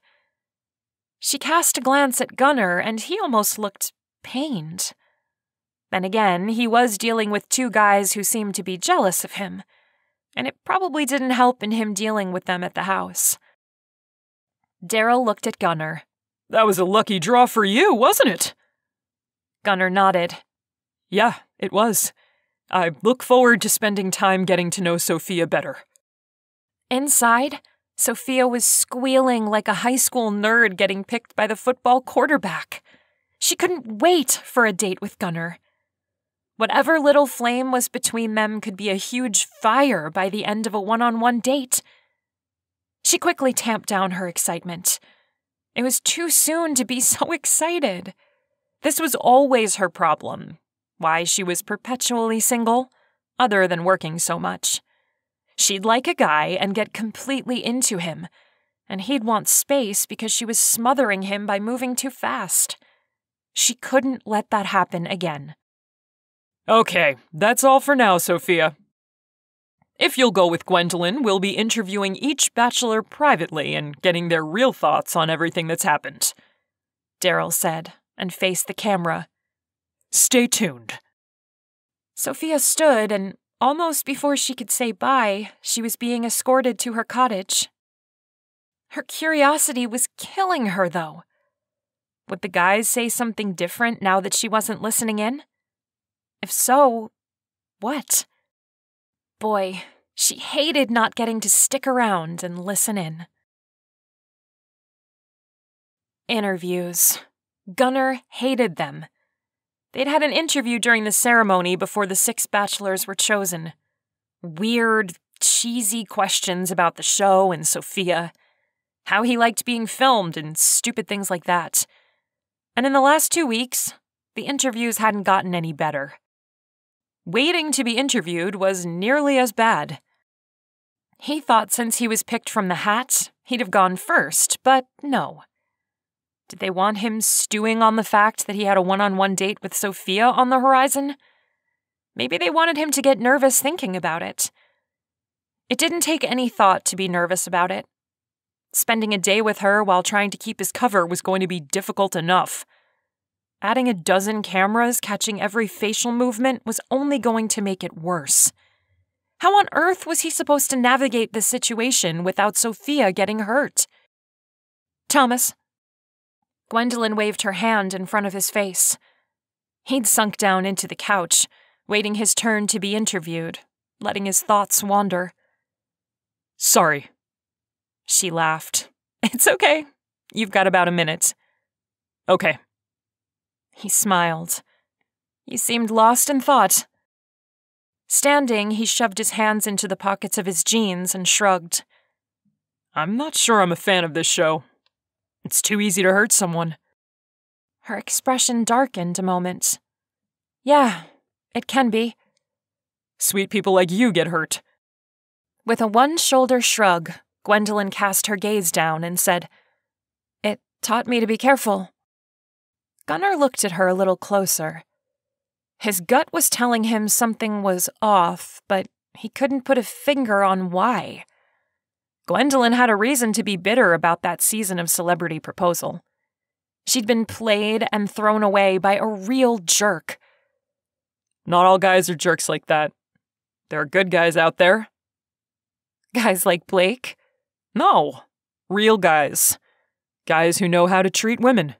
She cast a glance at Gunnar, and he almost looked pained. Then again, he was dealing with two guys who seemed to be jealous of him, and it probably didn't help in him dealing with them at the house. Daryl looked at Gunnar. That was a lucky draw for you, wasn't it? Gunnar nodded. Yeah, it was. I look forward to spending time getting to know Sophia better. Inside, Sophia was squealing like a high school nerd getting picked by the football quarterback. She couldn't wait for a date with Gunnar. Whatever little flame was between them could be a huge fire by the end of a one-on-one date. She quickly tamped down her excitement. It was too soon to be so excited. This was always her problem. Why she was perpetually single, other than working so much. She'd like a guy and get completely into him, and he'd want space because she was smothering him by moving too fast. She couldn't let that happen again. Okay, that's all for now, Sophia. If you'll go with Gwendolyn, we'll be interviewing each bachelor privately and getting their real thoughts on everything that's happened, Daryl said, and faced the camera. Stay tuned. Sophia stood, and almost before she could say bye, she was being escorted to her cottage. Her curiosity was killing her, though. Would the guys say something different now that she wasn't listening in? If so, what? Boy, she hated not getting to stick around and listen in. Interviews. Gunnar hated them. They'd had an interview during the ceremony before the 6 bachelors were chosen. Weird, cheesy questions about the show and Sophia, how he liked being filmed and stupid things like that. And in the last 2 weeks, the interviews hadn't gotten any better. Waiting to be interviewed was nearly as bad. He thought since he was picked from the hat, he'd have gone first, but no. Did they want him stewing on the fact that he had a one-on-one date with Sophia on the horizon? Maybe they wanted him to get nervous thinking about it. It didn't take any thought to be nervous about it. Spending a day with her while trying to keep his cover was going to be difficult enough. Adding a dozen cameras catching every facial movement was only going to make it worse. How on earth was he supposed to navigate this situation without Sophia getting hurt? Thomas. Gwendolyn waved her hand in front of his face. He'd sunk down into the couch, waiting his turn to be interviewed, letting his thoughts wander. Sorry. She laughed. It's okay. You've got about a minute. Okay. He smiled. You seemed lost in thought. Standing, he shoved his hands into the pockets of his jeans and shrugged. I'm not sure I'm a fan of this show. It's too easy to hurt someone. Her expression darkened a moment. Yeah, it can be. Sweet people like you get hurt. With a one-shoulder shrug, Gwendolyn cast her gaze down and said, It taught me to be careful. Gunnar looked at her a little closer. His gut was telling him something was off, but he couldn't put a finger on why. Gwendolyn had a reason to be bitter about that season of Celebrity Proposal. She'd been played and thrown away by a real jerk. Not all guys are jerks like that. There are good guys out there. Guys like Blake? No, real guys. Guys who know how to treat women.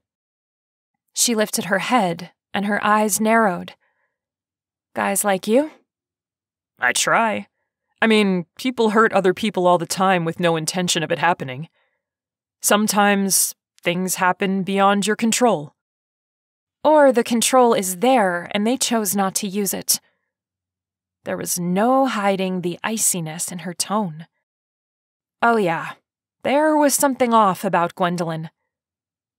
She lifted her head, and her eyes narrowed. Guys like you? I try. I mean, people hurt other people all the time with no intention of it happening. Sometimes things happen beyond your control. Or the control is there, and they chose not to use it. There was no hiding the iciness in her tone. Oh yeah, there was something off about Gwendolyn.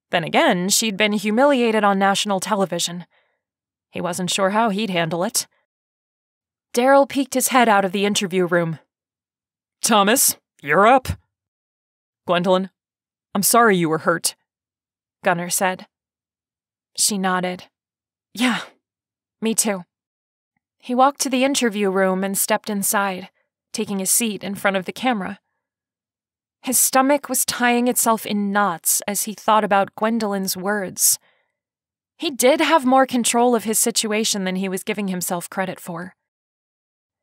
Then again, she'd been humiliated on national television. He wasn't sure how he'd handle it. Daryl peeked his head out of the interview room. Thomas, you're up. Gwendolyn, I'm sorry you were hurt, Gunnar said. She nodded. Yeah, me too. He walked to the interview room and stepped inside, taking a seat in front of the camera. His stomach was tying itself in knots as he thought about Gwendolyn's words. He did have more control of his situation than he was giving himself credit for.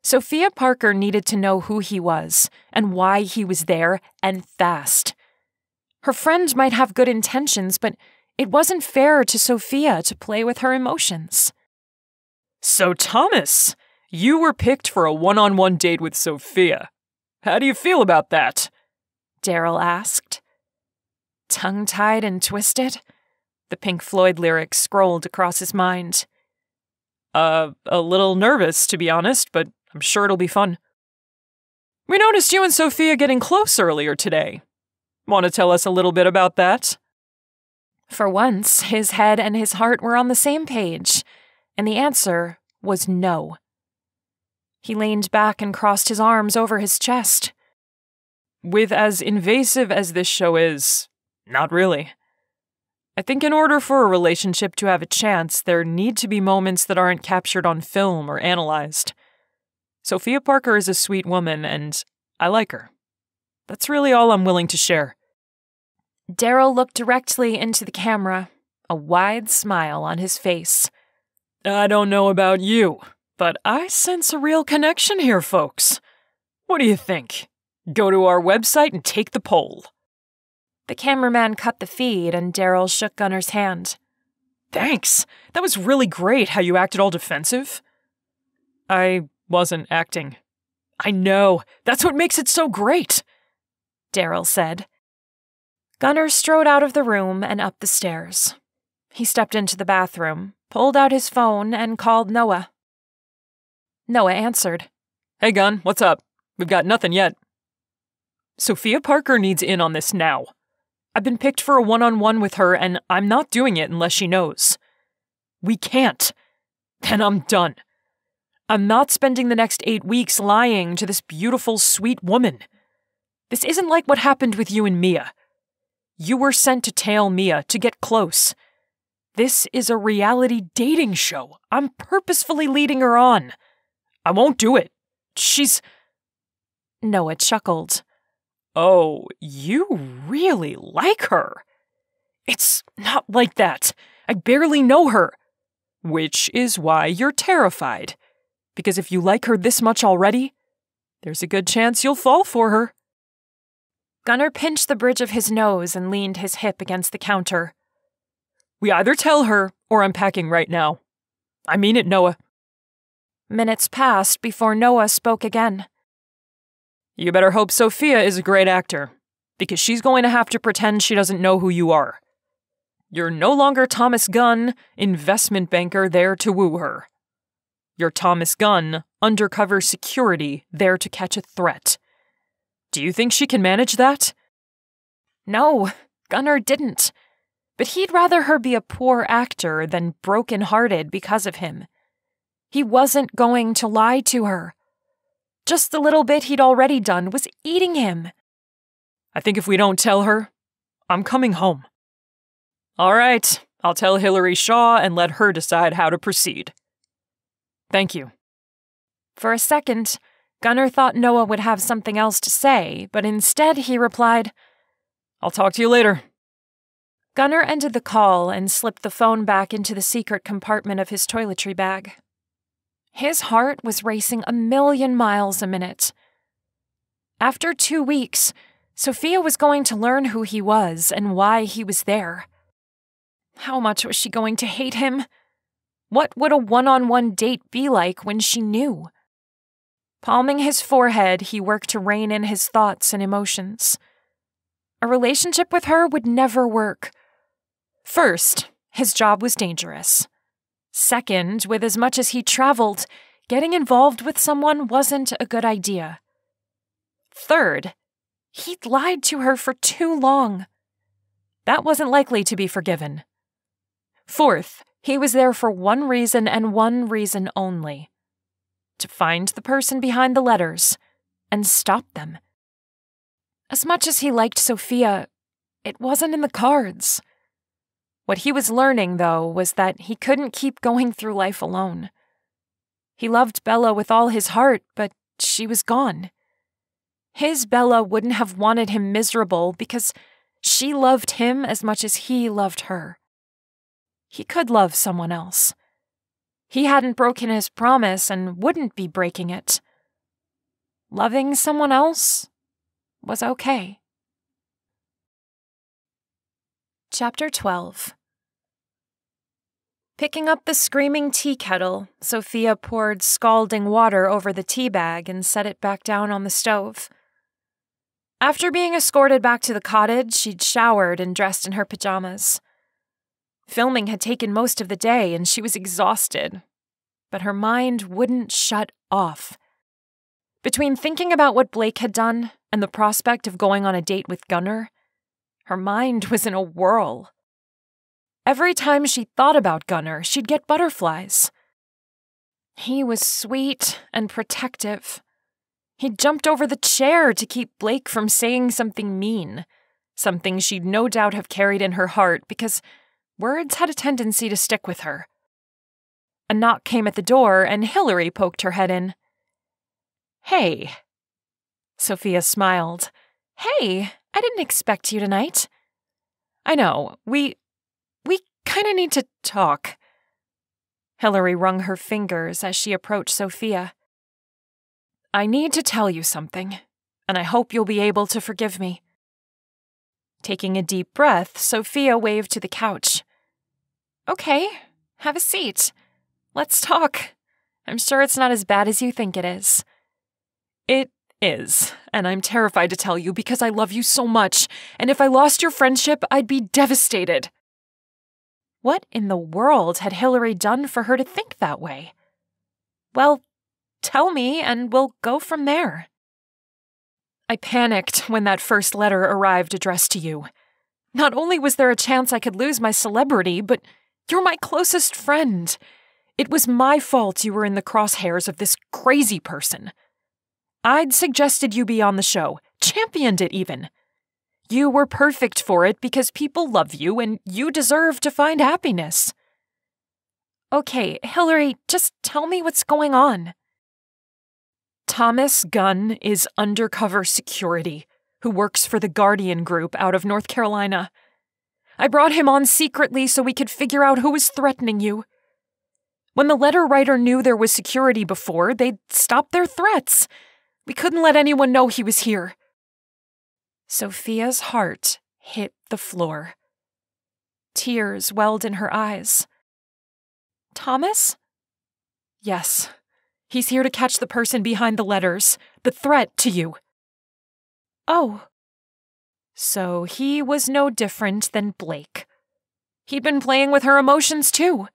Sophia Parker needed to know who he was and why he was there, and fast. Her friend might have good intentions, but it wasn't fair to Sophia to play with her emotions. So, Thomas, you were picked for a one-on-one date with Sophia. How do you feel about that? Daryl asked. Tongue-tied and twisted, the Pink Floyd lyric scrolled across his mind. A little nervous, to be honest, but I'm sure it'll be fun. We noticed you and Sophia getting close earlier today. Want to tell us a little bit about that? For once, his head and his heart were on the same page, and the answer was no. He leaned back and crossed his arms over his chest. With as invasive as this show is, not really. I think in order for a relationship to have a chance, there need to be moments that aren't captured on film or analyzed. Sophia Parker is a sweet woman, and I like her. That's really all I'm willing to share. Daryl looked directly into the camera, a wide smile on his face. I don't know about you, but I sense a real connection here, folks. What do you think? Go to our website and take the poll. The cameraman cut the feed, and Daryl shook Gunner's hand. Thanks. That was really great how you acted all defensive. I wasn't acting. I know. That's what makes it so great, Daryl said. Gunner strode out of the room and up the stairs. He stepped into the bathroom, pulled out his phone, and called Noah. Noah answered. Hey, Gun, what's up? We've got nothing yet. Sophia Parker needs in on this now. I've been picked for a one-on-one with her, and I'm not doing it unless she knows. We can't. Then I'm done. I'm not spending the next 8 weeks lying to this beautiful, sweet woman. This isn't like what happened with you and Mia. You were sent to tail Mia to get close. This is a reality dating show. I'm purposefully leading her on. I won't do it. She's... Noah chuckled. Oh, you really like her. It's not like that. I barely know her. Which is why you're terrified. Because if you like her this much already, there's a good chance you'll fall for her. Gunner pinched the bridge of his nose and leaned his hip against the counter. We either tell her, or I'm packing right now. I mean it, Noah. Minutes passed before Noah spoke again. You better hope Sophia is a great actor, because she's going to have to pretend she doesn't know who you are. You're no longer Thomas Gunn, investment banker there to woo her. You're Thomas Gunn, undercover security there to catch a threat. Do you think she can manage that? No, Gunner didn't. But he'd rather her be a poor actor than broken-hearted because of him. He wasn't going to lie to her. Just the little bit he'd already done was eating him. I think if we don't tell her, I'm coming home. All right, I'll tell Hillary Shaw and let her decide how to proceed. Thank you. For a second, Gunner thought Noah would have something else to say, but instead he replied, I'll talk to you later. Gunner ended the call and slipped the phone back into the secret compartment of his toiletry bag. His heart was racing 1,000,000 miles a minute. After 2 weeks, Sophia was going to learn who he was and why he was there. How much was she going to hate him? What would a one-on-one date be like when she knew? Palming his forehead, he worked to rein in his thoughts and emotions. A relationship with her would never work. First, his job was dangerous. Second, with as much as he traveled, getting involved with someone wasn't a good idea. Third, he'd lied to her for too long. That wasn't likely to be forgiven. Fourth, he was there for one reason and one reason only: to find the person behind the letters and stop them. As much as he liked Sophia, it wasn't in the cards. What he was learning, though, was that he couldn't keep going through life alone. He loved Bella with all his heart, but she was gone. His Bella wouldn't have wanted him miserable because she loved him as much as he loved her. He could love someone else. He hadn't broken his promise and wouldn't be breaking it. Loving someone else was okay. Chapter 12. Picking up the screaming tea kettle, Sophia poured scalding water over the tea bag and set it back down on the stove. After being escorted back to the cottage, she'd showered and dressed in her pajamas. Filming had taken most of the day and she was exhausted, but her mind wouldn't shut off. Between thinking about what Blake had done and the prospect of going on a date with Gunnar, her mind was in a whirl. Every time she thought about Gunnar, she'd get butterflies. He was sweet and protective. He jumped over the chair to keep Blake from saying something mean, something she'd no doubt have carried in her heart because words had a tendency to stick with her. A knock came at the door and Hillary poked her head in. "Hey." Sophia smiled. "Hey, I didn't expect you tonight." "I know, we kinda need to talk." Hillary wrung her fingers as she approached Sophia. "I need to tell you something, and I hope you'll be able to forgive me." Taking a deep breath, Sophia waved to the couch. "Okay, have a seat. Let's talk. I'm sure it's not as bad as you think it is." "It is, and I'm terrified to tell you because I love you so much, and if I lost your friendship, I'd be devastated." What in the world had Hillary done for her to think that way? "Well, tell me and we'll go from there." "I panicked when that first letter arrived addressed to you. Not only was there a chance I could lose my celebrity, but you're my closest friend. It was my fault you were in the crosshairs of this crazy person. I'd suggested you be on the show, championed it even. You were perfect for it because people love you and you deserve to find happiness." "Okay, Hillary, just tell me what's going on." "Thomas Gunn is undercover security who works for the Guardian Group out of North Carolina. I brought him on secretly so we could figure out who was threatening you. When the letter writer knew there was security before, they'd stop their threats. We couldn't let anyone know he was here." Sophia's heart hit the floor. Tears welled in her eyes. "Thomas?" "Yes. He's here to catch the person behind the letters, the threat to you." "Oh." So he was no different than Blake. He'd been playing with her emotions too.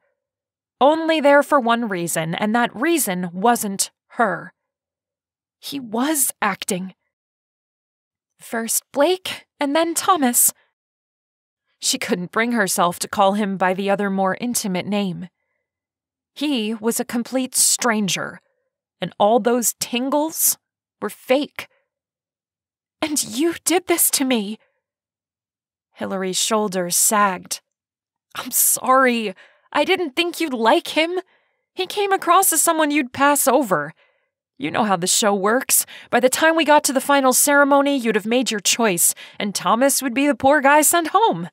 Only there for one reason, and that reason wasn't her. He was acting. First Blake, and then Thomas. She couldn't bring herself to call him by the other more intimate name. He was a complete stranger, and all those tingles were fake. "And you did this to me." Hillary's shoulders sagged. "I'm sorry. I didn't think you'd like him. He came across as someone you'd pass over. You know how the show works. By the time we got to the final ceremony, you'd have made your choice, and Thomas would be the poor guy sent home.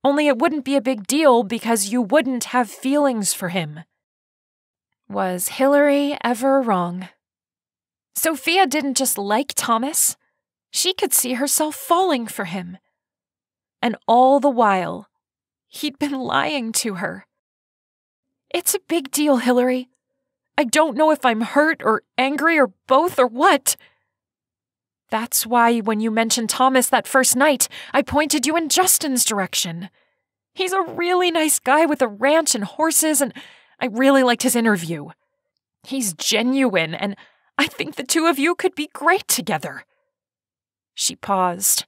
Only it wouldn't be a big deal because you wouldn't have feelings for him." Was Hillary ever wrong? Sophia didn't just like Thomas. She could see herself falling for him. And all the while, he'd been lying to her. It's a big deal, Hillary. I don't know if I'm hurt or angry or both or what. That's why when you mentioned Thomas that first night, I pointed you in Justin's direction. He's a really nice guy with a ranch and horses, and I really liked his interview. He's genuine, and I think the two of you could be great together. She paused.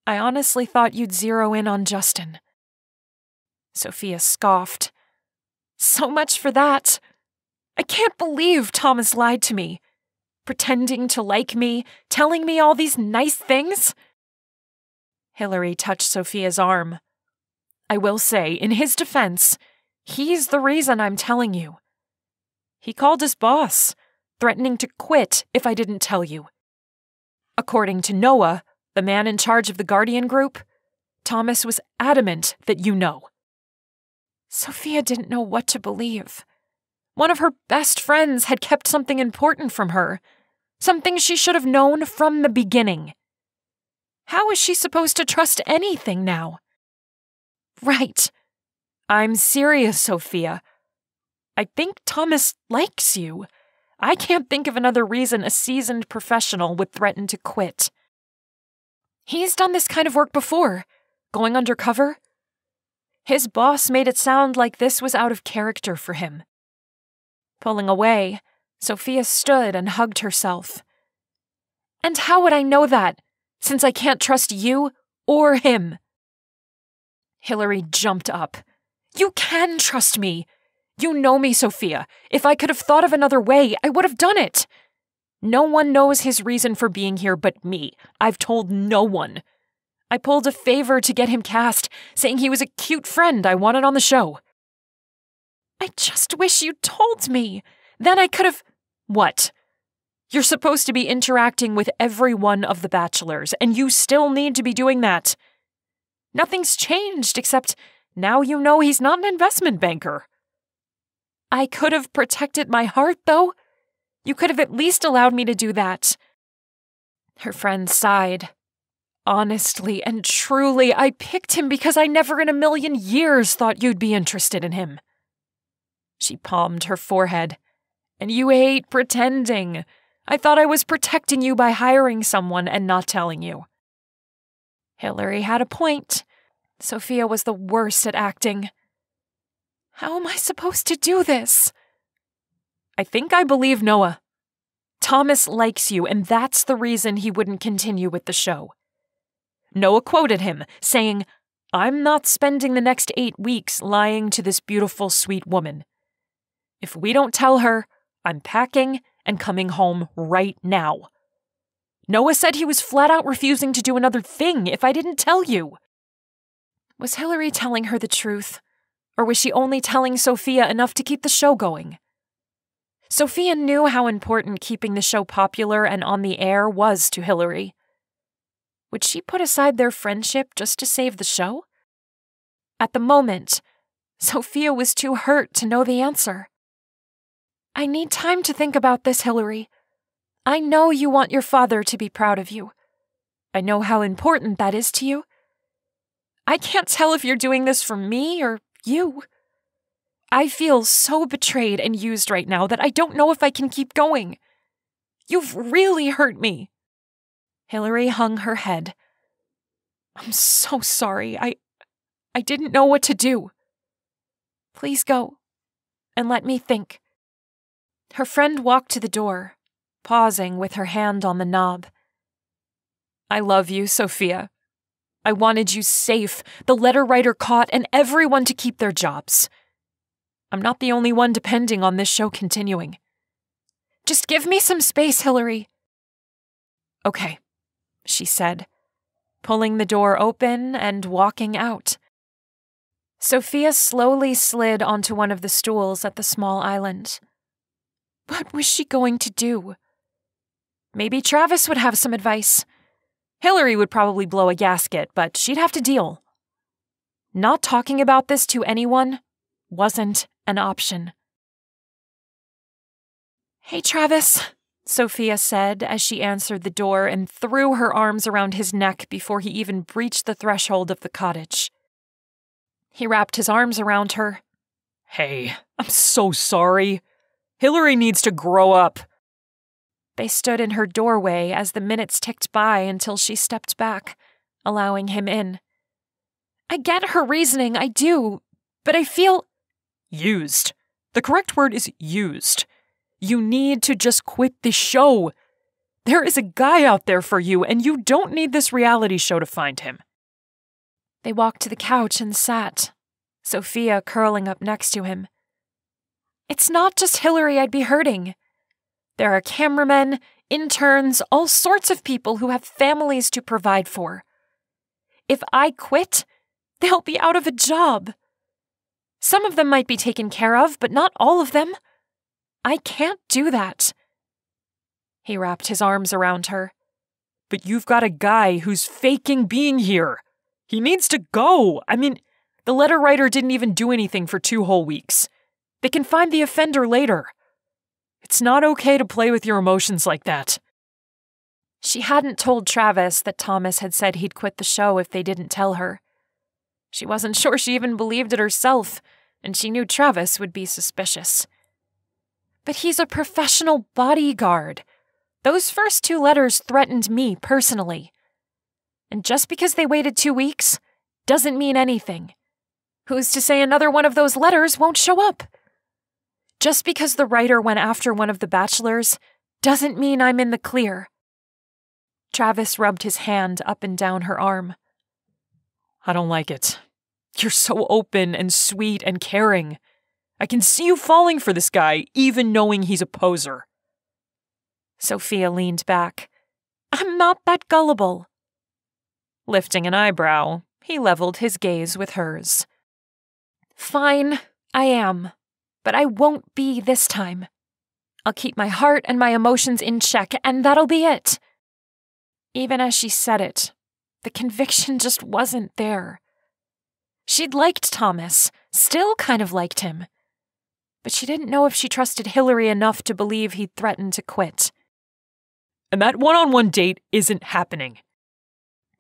I honestly thought you'd zero in on Justin. Sophia scoffed. So much for that. I can't believe Thomas lied to me. Pretending to like me, telling me all these nice things. Hillary touched Sophia's arm. I will say, in his defense, he's the reason I'm telling you. He called his boss, threatening to quit if I didn't tell you. According to Noah, the man in charge of the Guardian group, Thomas was adamant that you know. Sophia didn't know what to believe. One of her best friends had kept something important from her, something she should have known from the beginning. How is she supposed to trust anything now? Right. I'm serious, Sophia. I think Thomas likes you. I can't think of another reason a seasoned professional would threaten to quit. He's done this kind of work before, going undercover. His boss made it sound like this was out of character for him. Pulling away, Sophia stood and hugged herself. And how would I know that, since I can't trust you or him? Hillary jumped up. You can trust me. You know me, Sophia. If I could have thought of another way, I would have done it. No one knows his reason for being here but me. I've told no one. I pulled a favor to get him cast, saying he was a cute friend I wanted on the show. I just wish you told me. Then I could have... What? You're supposed to be interacting with every one of the bachelors, and you still need to be doing that. Nothing's changed except now you know he's not an investment banker. I could have protected my heart, though. You could have at least allowed me to do that. Her friend sighed. Honestly and truly, I picked him because I never in a million years thought you'd be interested in him. She palmed her forehead. And you hate pretending. I thought I was protecting you by hiring someone and not telling you. Hillary had a point. Sophia was the worst at acting. How am I supposed to do this? I think I believe Noah. Thomas likes you, and that's the reason he wouldn't continue with the show. Noah quoted him, saying, I'm not spending the next 8 weeks lying to this beautiful, sweet woman. If we don't tell her, I'm packing and coming home right now. Noah said he was flat out refusing to do another thing if I didn't tell you. Was Hillary telling her the truth? Or was she only telling Sophia enough to keep the show going? Sophia knew how important keeping the show popular and on the air was to Hillary. Would she put aside their friendship just to save the show? At the moment, Sophia was too hurt to know the answer. I need time to think about this, Hillary. I know you want your father to be proud of you. I know how important that is to you. I can't tell if you're doing this for me or you. I feel so betrayed and used right now that I don't know if I can keep going. You've really hurt me. Hillary hung her head. I'm so sorry. I didn't know what to do. Please go and let me think. Her friend walked to the door, pausing with her hand on the knob. I love you, Sophia. I wanted you safe, the letter writer caught, and everyone to keep their jobs. I'm not the only one depending on this show continuing. Just give me some space, Hillary. Okay, she said, pulling the door open and walking out. Sophia slowly slid onto one of the stools at the small island. What was she going to do? Maybe Travis would have some advice. Hillary would probably blow a gasket, but she'd have to deal. Not talking about this to anyone wasn't an option. Hey, Travis, Sophia said as she answered the door and threw her arms around his neck before he even breached the threshold of the cottage. He wrapped his arms around her. Hey, I'm so sorry. Hillary needs to grow up. They stood in her doorway as the minutes ticked by until she stepped back, allowing him in. I get her reasoning, I do, but I feel... Used. The correct word is used. You need to just quit the show. There is a guy out there for you, and you don't need this reality show to find him. They walked to the couch and sat, Sophia curling up next to him. It's not just Hillary I'd be hurting. There are cameramen, interns, all sorts of people who have families to provide for. If I quit, they'll be out of a job. Some of them might be taken care of, but not all of them. I can't do that. He wrapped his arms around her. But you've got a guy who's faking being here. He needs to go. I mean, the letter writer didn't even do anything for 2 whole weeks. They can find the offender later. It's not okay to play with your emotions like that. She hadn't told Travis that Thomas had said he'd quit the show if they didn't tell her. She wasn't sure she even believed it herself, and she knew Travis would be suspicious. But he's a professional bodyguard. Those first 2 letters threatened me personally. And just because they waited 2 weeks doesn't mean anything. Who's to say another one of those letters won't show up? Just because the writer went after one of the bachelors doesn't mean I'm in the clear. Travis rubbed his hand up and down her arm. I don't like it. You're so open and sweet and caring. I can see you falling for this guy, even knowing he's a poser. Sophia leaned back. I'm not that gullible. Lifting an eyebrow, he leveled his gaze with hers. Fine, I am. But I won't be this time. I'll keep my heart and my emotions in check, and that'll be it. Even as she said it, the conviction just wasn't there. She'd liked Thomas, still kind of liked him. But she didn't know if she trusted Hillary enough to believe he'd threatened to quit. And that one-on-one date isn't happening.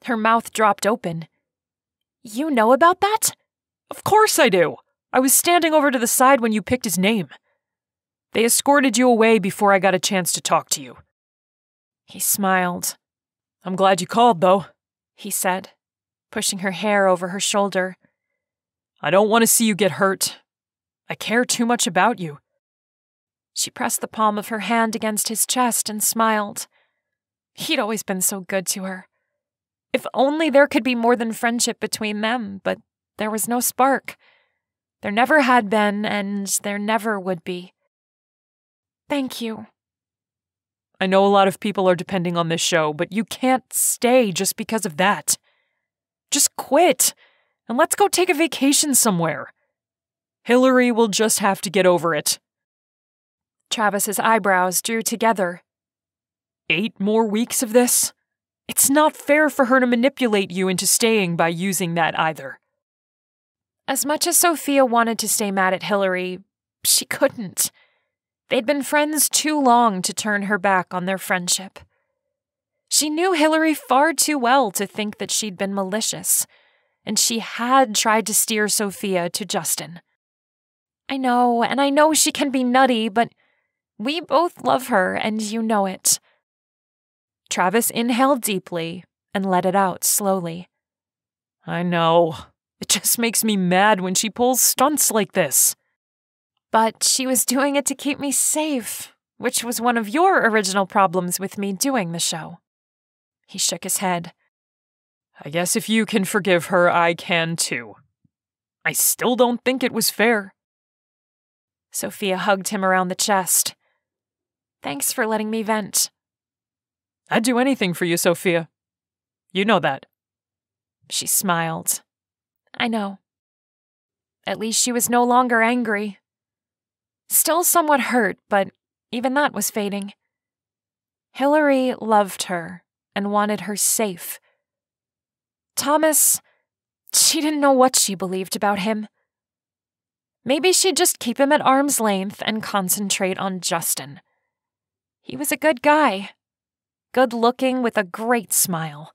Her mouth dropped open. You know about that? Of course I do. I was standing over to the side when you picked his name. They escorted you away before I got a chance to talk to you. He smiled. I'm glad you called, though, he said, pushing her hair over her shoulder. I don't want to see you get hurt. I care too much about you. She pressed the palm of her hand against his chest and smiled. He'd always been so good to her. If only there could be more than friendship between them, but there was no spark. There never had been, and there never would be. Thank you. I know a lot of people are depending on this show, but you can't stay just because of that. Just quit, and let's go take a vacation somewhere. Hillary will just have to get over it. Travis's eyebrows drew together. 8 more weeks of this? It's not fair for her to manipulate you into staying by using that either. As much as Sophia wanted to stay mad at Hillary, she couldn't. They'd been friends too long to turn her back on their friendship. She knew Hillary far too well to think that she'd been malicious, and she had tried to steer Sophia to Justin. I know she can be nutty, but we both love her, and you know it. Travis inhaled deeply and let it out slowly. I know. It just makes me mad when she pulls stunts like this. But she was doing it to keep me safe, which was one of your original problems with me doing the show. He shook his head. I guess if you can forgive her, I can too. I still don't think it was fair. Sophia hugged him around the chest. Thanks for letting me vent. I'd do anything for you, Sophia. You know that. She smiled. I know. At least she was no longer angry. Still somewhat hurt, but even that was fading. Hillary loved her and wanted her safe. Thomas, she didn't know what she believed about him. Maybe she'd just keep him at arm's length and concentrate on Justin. He was a good guy. Good-looking with a great smile.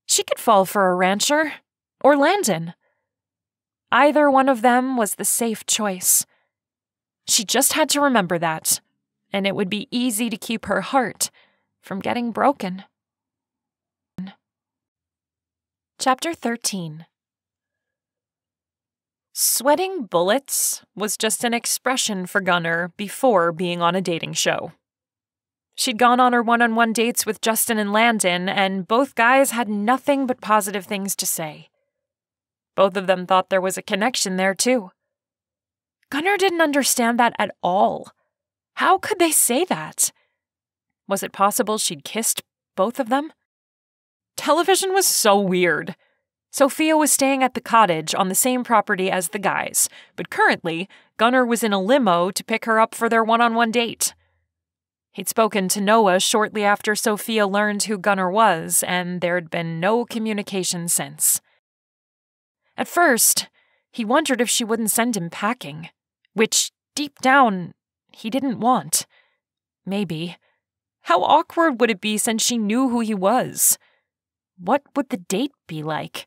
She could fall for a rancher, or Landon. Either one of them was the safe choice. She just had to remember that, and it would be easy to keep her heart from getting broken. Chapter 13. Sweating bullets was just an expression for Gunnar before being on a dating show. She'd gone on her one-on-one dates with Justin and Landon, and both guys had nothing but positive things to say. Both of them thought there was a connection there, too. Gunnar didn't understand that at all. How could they say that? Was it possible she'd kissed both of them? Television was so weird. Sophia was staying at the cottage on the same property as the guys, but currently, Gunnar was in a limo to pick her up for their one-on-one date. He'd spoken to Noah shortly after Sophia learned who Gunnar was, and there'd been no communication since. At first, he wondered if she wouldn't send him packing, which, deep down, he didn't want. Maybe. How awkward would it be since she knew who he was? What would the date be like?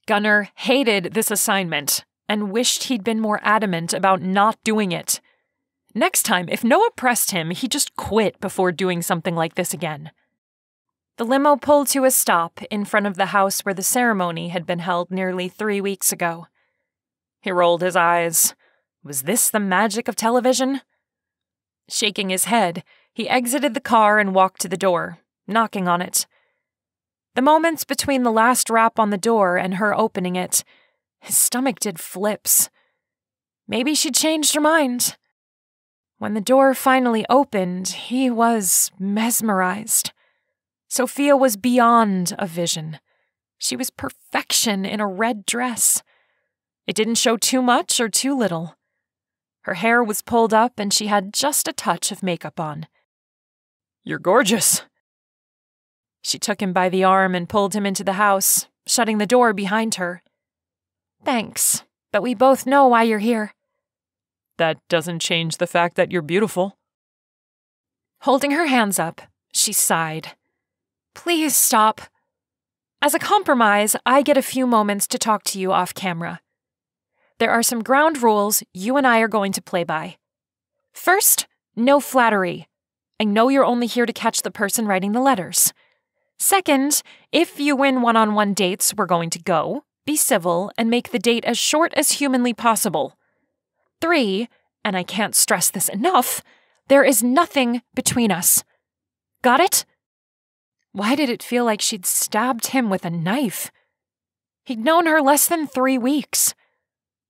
Gunnar hated this assignment and wished he'd been more adamant about not doing it. Next time, if Noah pressed him, he'd just quit before doing something like this again. The limo pulled to a stop in front of the house where the ceremony had been held nearly 3 weeks ago. He rolled his eyes. Was this the magic of television? Shaking his head, he exited the car and walked to the door, knocking on it. The moments between the last rap on the door and her opening it, his stomach did flips. Maybe she'd changed her mind. When the door finally opened, he was mesmerized. Sophia was beyond a vision. She was perfection in a red dress. It didn't show too much or too little. Her hair was pulled up and she had just a touch of makeup on. "You're gorgeous." She took him by the arm and pulled him into the house, shutting the door behind her. "Thanks, but we both know why you're here." "That doesn't change the fact that you're beautiful." Holding her hands up, she sighed. "Please stop. As a compromise, I get a few moments to talk to you off camera. There are some ground rules you and I are going to play by. First, no flattery. I know you're only here to catch the person writing the letters. Second, if you win one-on-one dates, we're going to go, be civil, and make the date as short as humanly possible. 3, and I can't stress this enough, there is nothing between us. Got it?" Why did it feel like she'd stabbed him with a knife? He'd known her less than 3 weeks.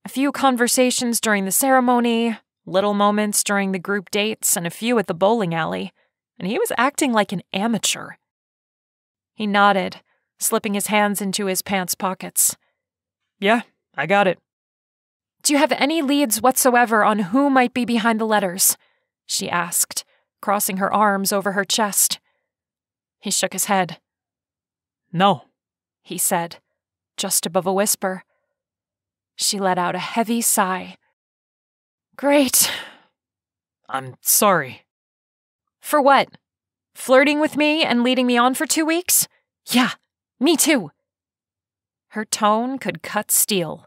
A few conversations during the ceremony, little moments during the group dates, and a few at the bowling alley, and he was acting like an amateur. He nodded, slipping his hands into his pants pockets. "Yeah, I got it." "Do you have any leads whatsoever on who might be behind the letters?" she asked, crossing her arms over her chest. He shook his head. "No," he said, just above a whisper. She let out a heavy sigh. "Great." "I'm sorry." "For what? Flirting with me and leading me on for 2 weeks? Yeah, me too." Her tone could cut steel.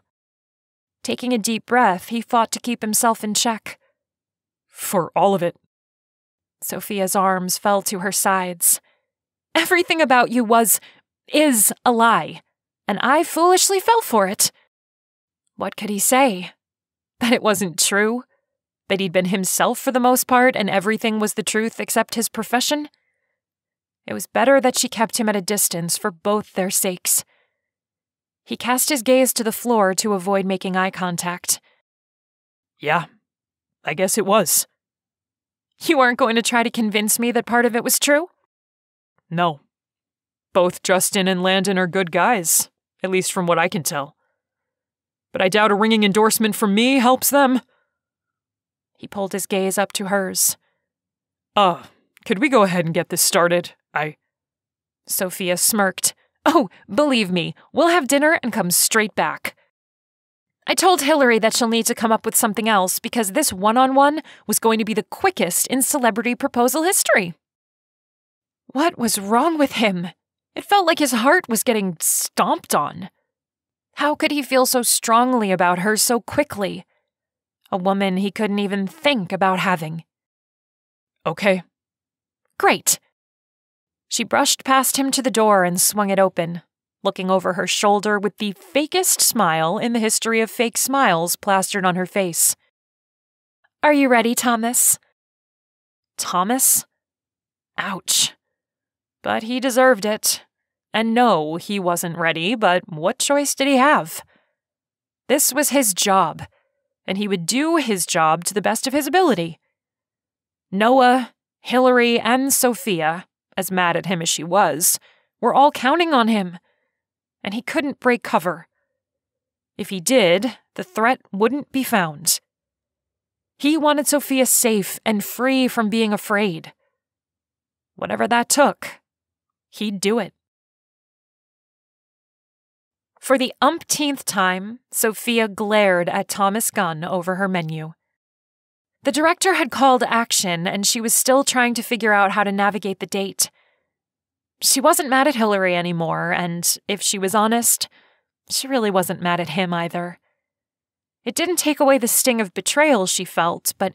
Taking a deep breath, he fought to keep himself in check. "For all of it." Sophia's arms fell to her sides. "Everything about you is a lie, and I foolishly fell for it." What could he say? That it wasn't true? That he'd been himself for the most part and everything was the truth except his profession? It was better that she kept him at a distance for both their sakes. He cast his gaze to the floor to avoid making eye contact. "Yeah, I guess it was." "You aren't going to try to convince me that part of it was true?" "No. Both Justin and Landon are good guys, at least from what I can tell. But I doubt a ringing endorsement from me helps them." He pulled his gaze up to hers. Could we go ahead and get this started? Sophia smirked. "Oh, believe me, we'll have dinner and come straight back." "I told Hillary that she'll need to come up with something else because this one-on-one was going to be the quickest in celebrity proposal history." What was wrong with him? It felt like his heart was getting stomped on. How could he feel so strongly about her so quickly? A woman he couldn't even think about having. "Okay." "Great." She brushed past him to the door and swung it open, looking over her shoulder with the fakest smile in the history of fake smiles plastered on her face. "Are you ready, Thomas?" Thomas? Ouch. But he deserved it. And no, he wasn't ready, but what choice did he have? This was his job, and he would do his job to the best of his ability. Noah, Hillary, and Sophia, as mad at him as she was, were all counting on him. and he couldn't break cover. If he did, the threat wouldn't be found. He wanted Sophia safe and free from being afraid. Whatever that took, he'd do it. For the umpteenth time, Sophia glared at Thomas Gunn over her menu. The director had called action, and she was still trying to figure out how to navigate the date. She wasn't mad at Hillary anymore, and if she was honest, she really wasn't mad at him either. It didn't take away the sting of betrayal she felt, but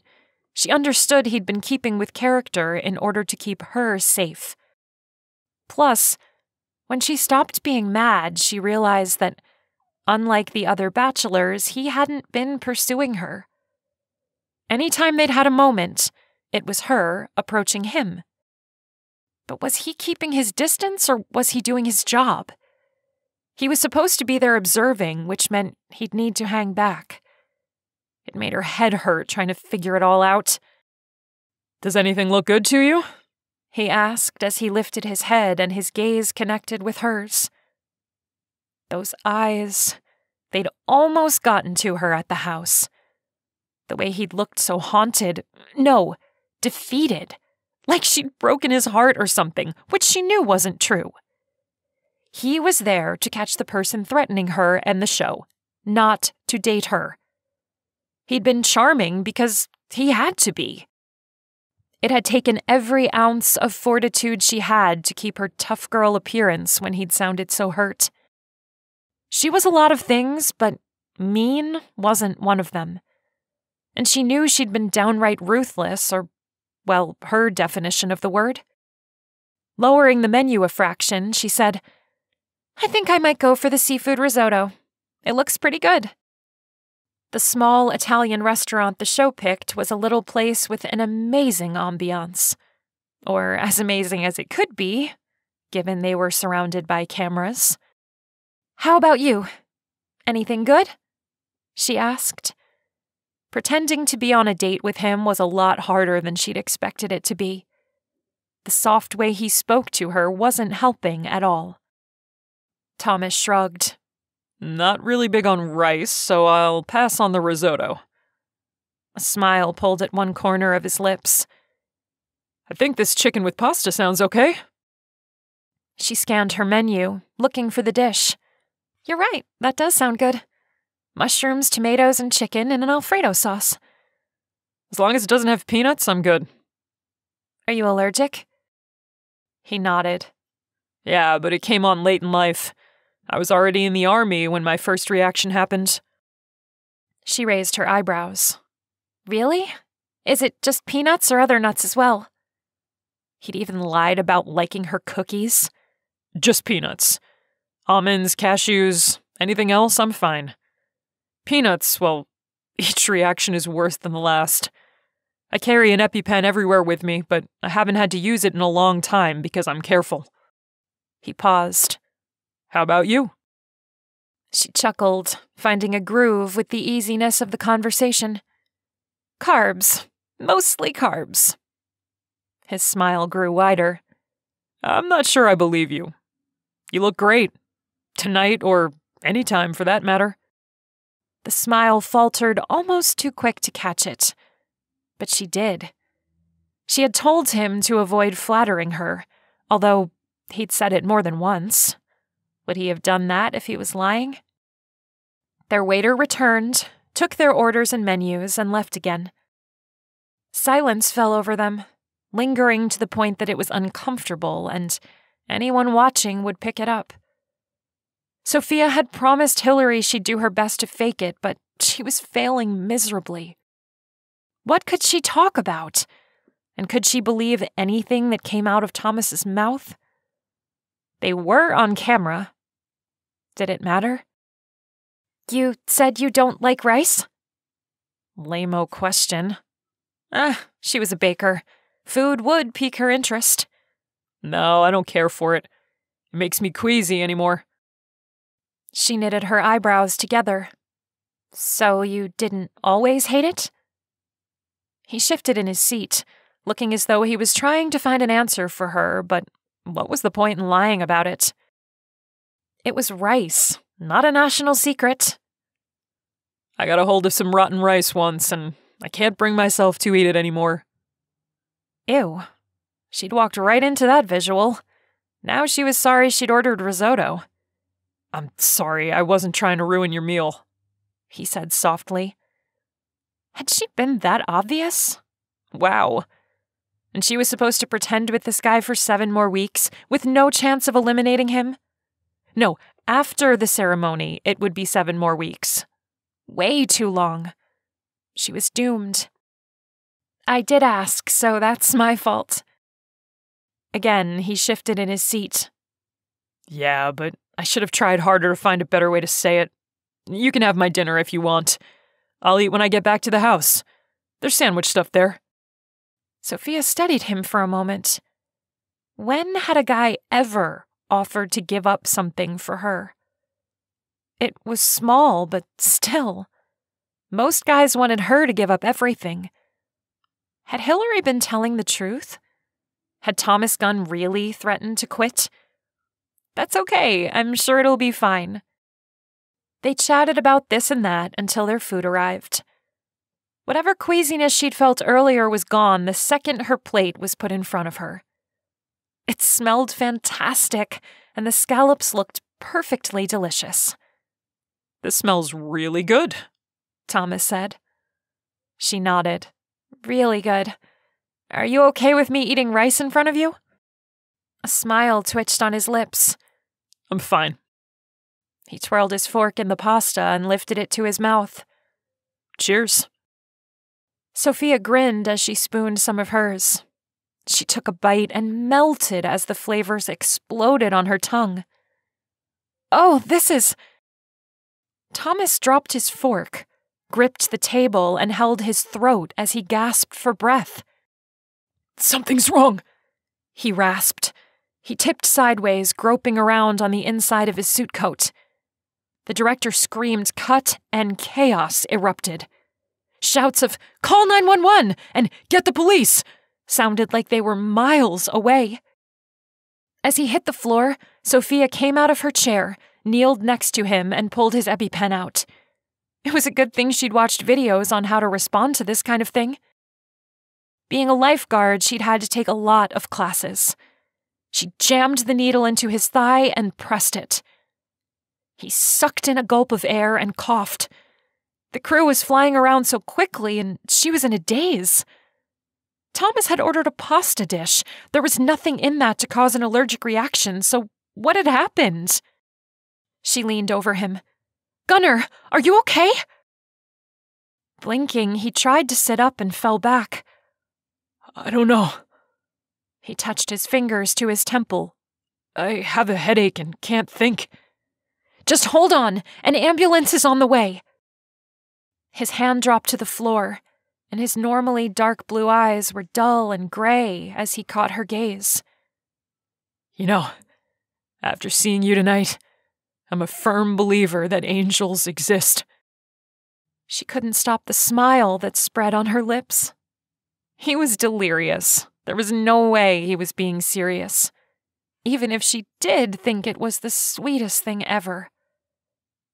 she understood he'd been keeping with character in order to keep her safe. Plus, when she stopped being mad, she realized that, unlike the other bachelors, he hadn't been pursuing her. Anytime they'd had a moment, it was her approaching him. But was he keeping his distance, or was he doing his job? He was supposed to be there observing, which meant he'd need to hang back. It made her head hurt trying to figure it all out. "Does anything look good to you?" he asked as he lifted his head and his gaze connected with hers. Those eyes, they'd almost gotten to her at the house. The way he'd looked so haunted, no, defeated, like she'd broken his heart or something, which she knew wasn't true. He was there to catch the person threatening her and the show, not to date her. He'd been charming because he had to be. It had taken every ounce of fortitude she had to keep her tough girl appearance when he'd sounded so hurt. She was a lot of things, but mean wasn't one of them. And she knew she'd been downright ruthless, or, well, her definition of the word. Lowering the menu a fraction, she said, "I think I might go for the seafood risotto. It looks pretty good." The small Italian restaurant the show picked was a little place with an amazing ambiance. Or as amazing as it could be, given they were surrounded by cameras. "How about you? Anything good?" she asked. Pretending to be on a date with him was a lot harder than she'd expected it to be. The soft way he spoke to her wasn't helping at all. Thomas shrugged. "Not really big on rice, so I'll pass on the risotto." A smile pulled at one corner of his lips. "I think this chicken with pasta sounds okay." She scanned her menu, looking for the dish. "You're right, that does sound good. Mushrooms, tomatoes, and chicken in an Alfredo sauce." "As long as it doesn't have peanuts, I'm good." "Are you allergic?" He nodded. "Yeah, but it came on late in life. I was already in the army when my first reaction happened." She raised her eyebrows. "Really? Is it just peanuts or other nuts as well?" He'd even lied about liking her cookies. "Just peanuts. Almonds, cashews, anything else, I'm fine. Peanuts, well, each reaction is worse than the last. I carry an EpiPen everywhere with me, but I haven't had to use it in a long time because I'm careful." He paused. "How about you?" She chuckled, finding a groove with the easiness of the conversation. "Carbs. Mostly carbs." His smile grew wider. "I'm not sure I believe you. You look great. Tonight, or any time for that matter." The smile faltered almost too quick to catch it. But she did. She had told him to avoid flattering her, although he'd said it more than once. Would he have done that if he was lying? Their waiter returned, took their orders and menus, and left again. Silence fell over them, lingering to the point that it was uncomfortable, and anyone watching would pick it up. Sophia had promised Hillary she'd do her best to fake it, but she was failing miserably. What could she talk about? And could she believe anything that came out of Thomas's mouth? They were on camera. Did it matter? "You said you don't like rice?" Lame-o question. She was a baker. Food would pique her interest. "No, I don't care for it. It makes me queasy anymore." She knitted her eyebrows together. "So you didn't always hate it?" He shifted in his seat, looking as though he was trying to find an answer for her, but what was the point in lying about it? It was rice, not a national secret. I got a hold of some rotten rice once, and I can't bring myself to eat it anymore. Ew. She'd walked right into that visual. Now she was sorry she'd ordered risotto. I'm sorry, I wasn't trying to ruin your meal, he said softly. Had she been that obvious? Wow. And she was supposed to pretend with this guy for 7 more weeks, with no chance of eliminating him? No, after the ceremony, it would be 7 more weeks. Way too long. She was doomed. I did ask, so that's my fault. Again, he shifted in his seat. Yeah, but I should have tried harder to find a better way to say it. You can have my dinner if you want. I'll eat when I get back to the house. There's sandwich stuff there. Sophia studied him for a moment. When had a guy ever offered to give up something for her? It was small, but still. Most guys wanted her to give up everything. Had Hillary been telling the truth? Had Thomas Gunn really threatened to quit? That's okay, I'm sure it'll be fine. They chatted about this and that until their food arrived. Whatever queasiness she'd felt earlier was gone the second her plate was put in front of her. It smelled fantastic, and the scallops looked perfectly delicious. This smells really good, Thomas said. She nodded. Really good. Are you okay with me eating rice in front of you? A smile twitched on his lips. I'm fine. He twirled his fork in the pasta and lifted it to his mouth. Cheers. Sophia grinned as she spooned some of hers. She took a bite and melted as the flavors exploded on her tongue. Oh, this is... Thomas dropped his fork, gripped the table, and held his throat as he gasped for breath. Something's wrong, he rasped. He tipped sideways, groping around on the inside of his suit coat. The director screamed cut, and chaos erupted. Shouts of, "Call 911!" and "Get the police!" sounded like they were miles away. As he hit the floor, Sophia came out of her chair, kneeled next to him, and pulled his EpiPen out. It was a good thing she'd watched videos on how to respond to this kind of thing. Being a lifeguard, she'd had to take a lot of classes. She jammed the needle into his thigh and pressed it. He sucked in a gulp of air and coughed. The crew was flying around so quickly, and she was in a daze. Thomas had ordered a pasta dish. There was nothing in that to cause an allergic reaction, so what had happened? She leaned over him. "Gunnar, are you okay?" Blinking, he tried to sit up and fell back. I don't know. He touched his fingers to his temple. I have a headache and can't think. Just hold on. An ambulance is on the way. His hand dropped to the floor, and his normally dark blue eyes were dull and gray as he caught her gaze. You know, after seeing you tonight, I'm a firm believer that angels exist. She couldn't stop the smile that spread on her lips. He was delirious. There was no way he was being serious, even if she did think it was the sweetest thing ever.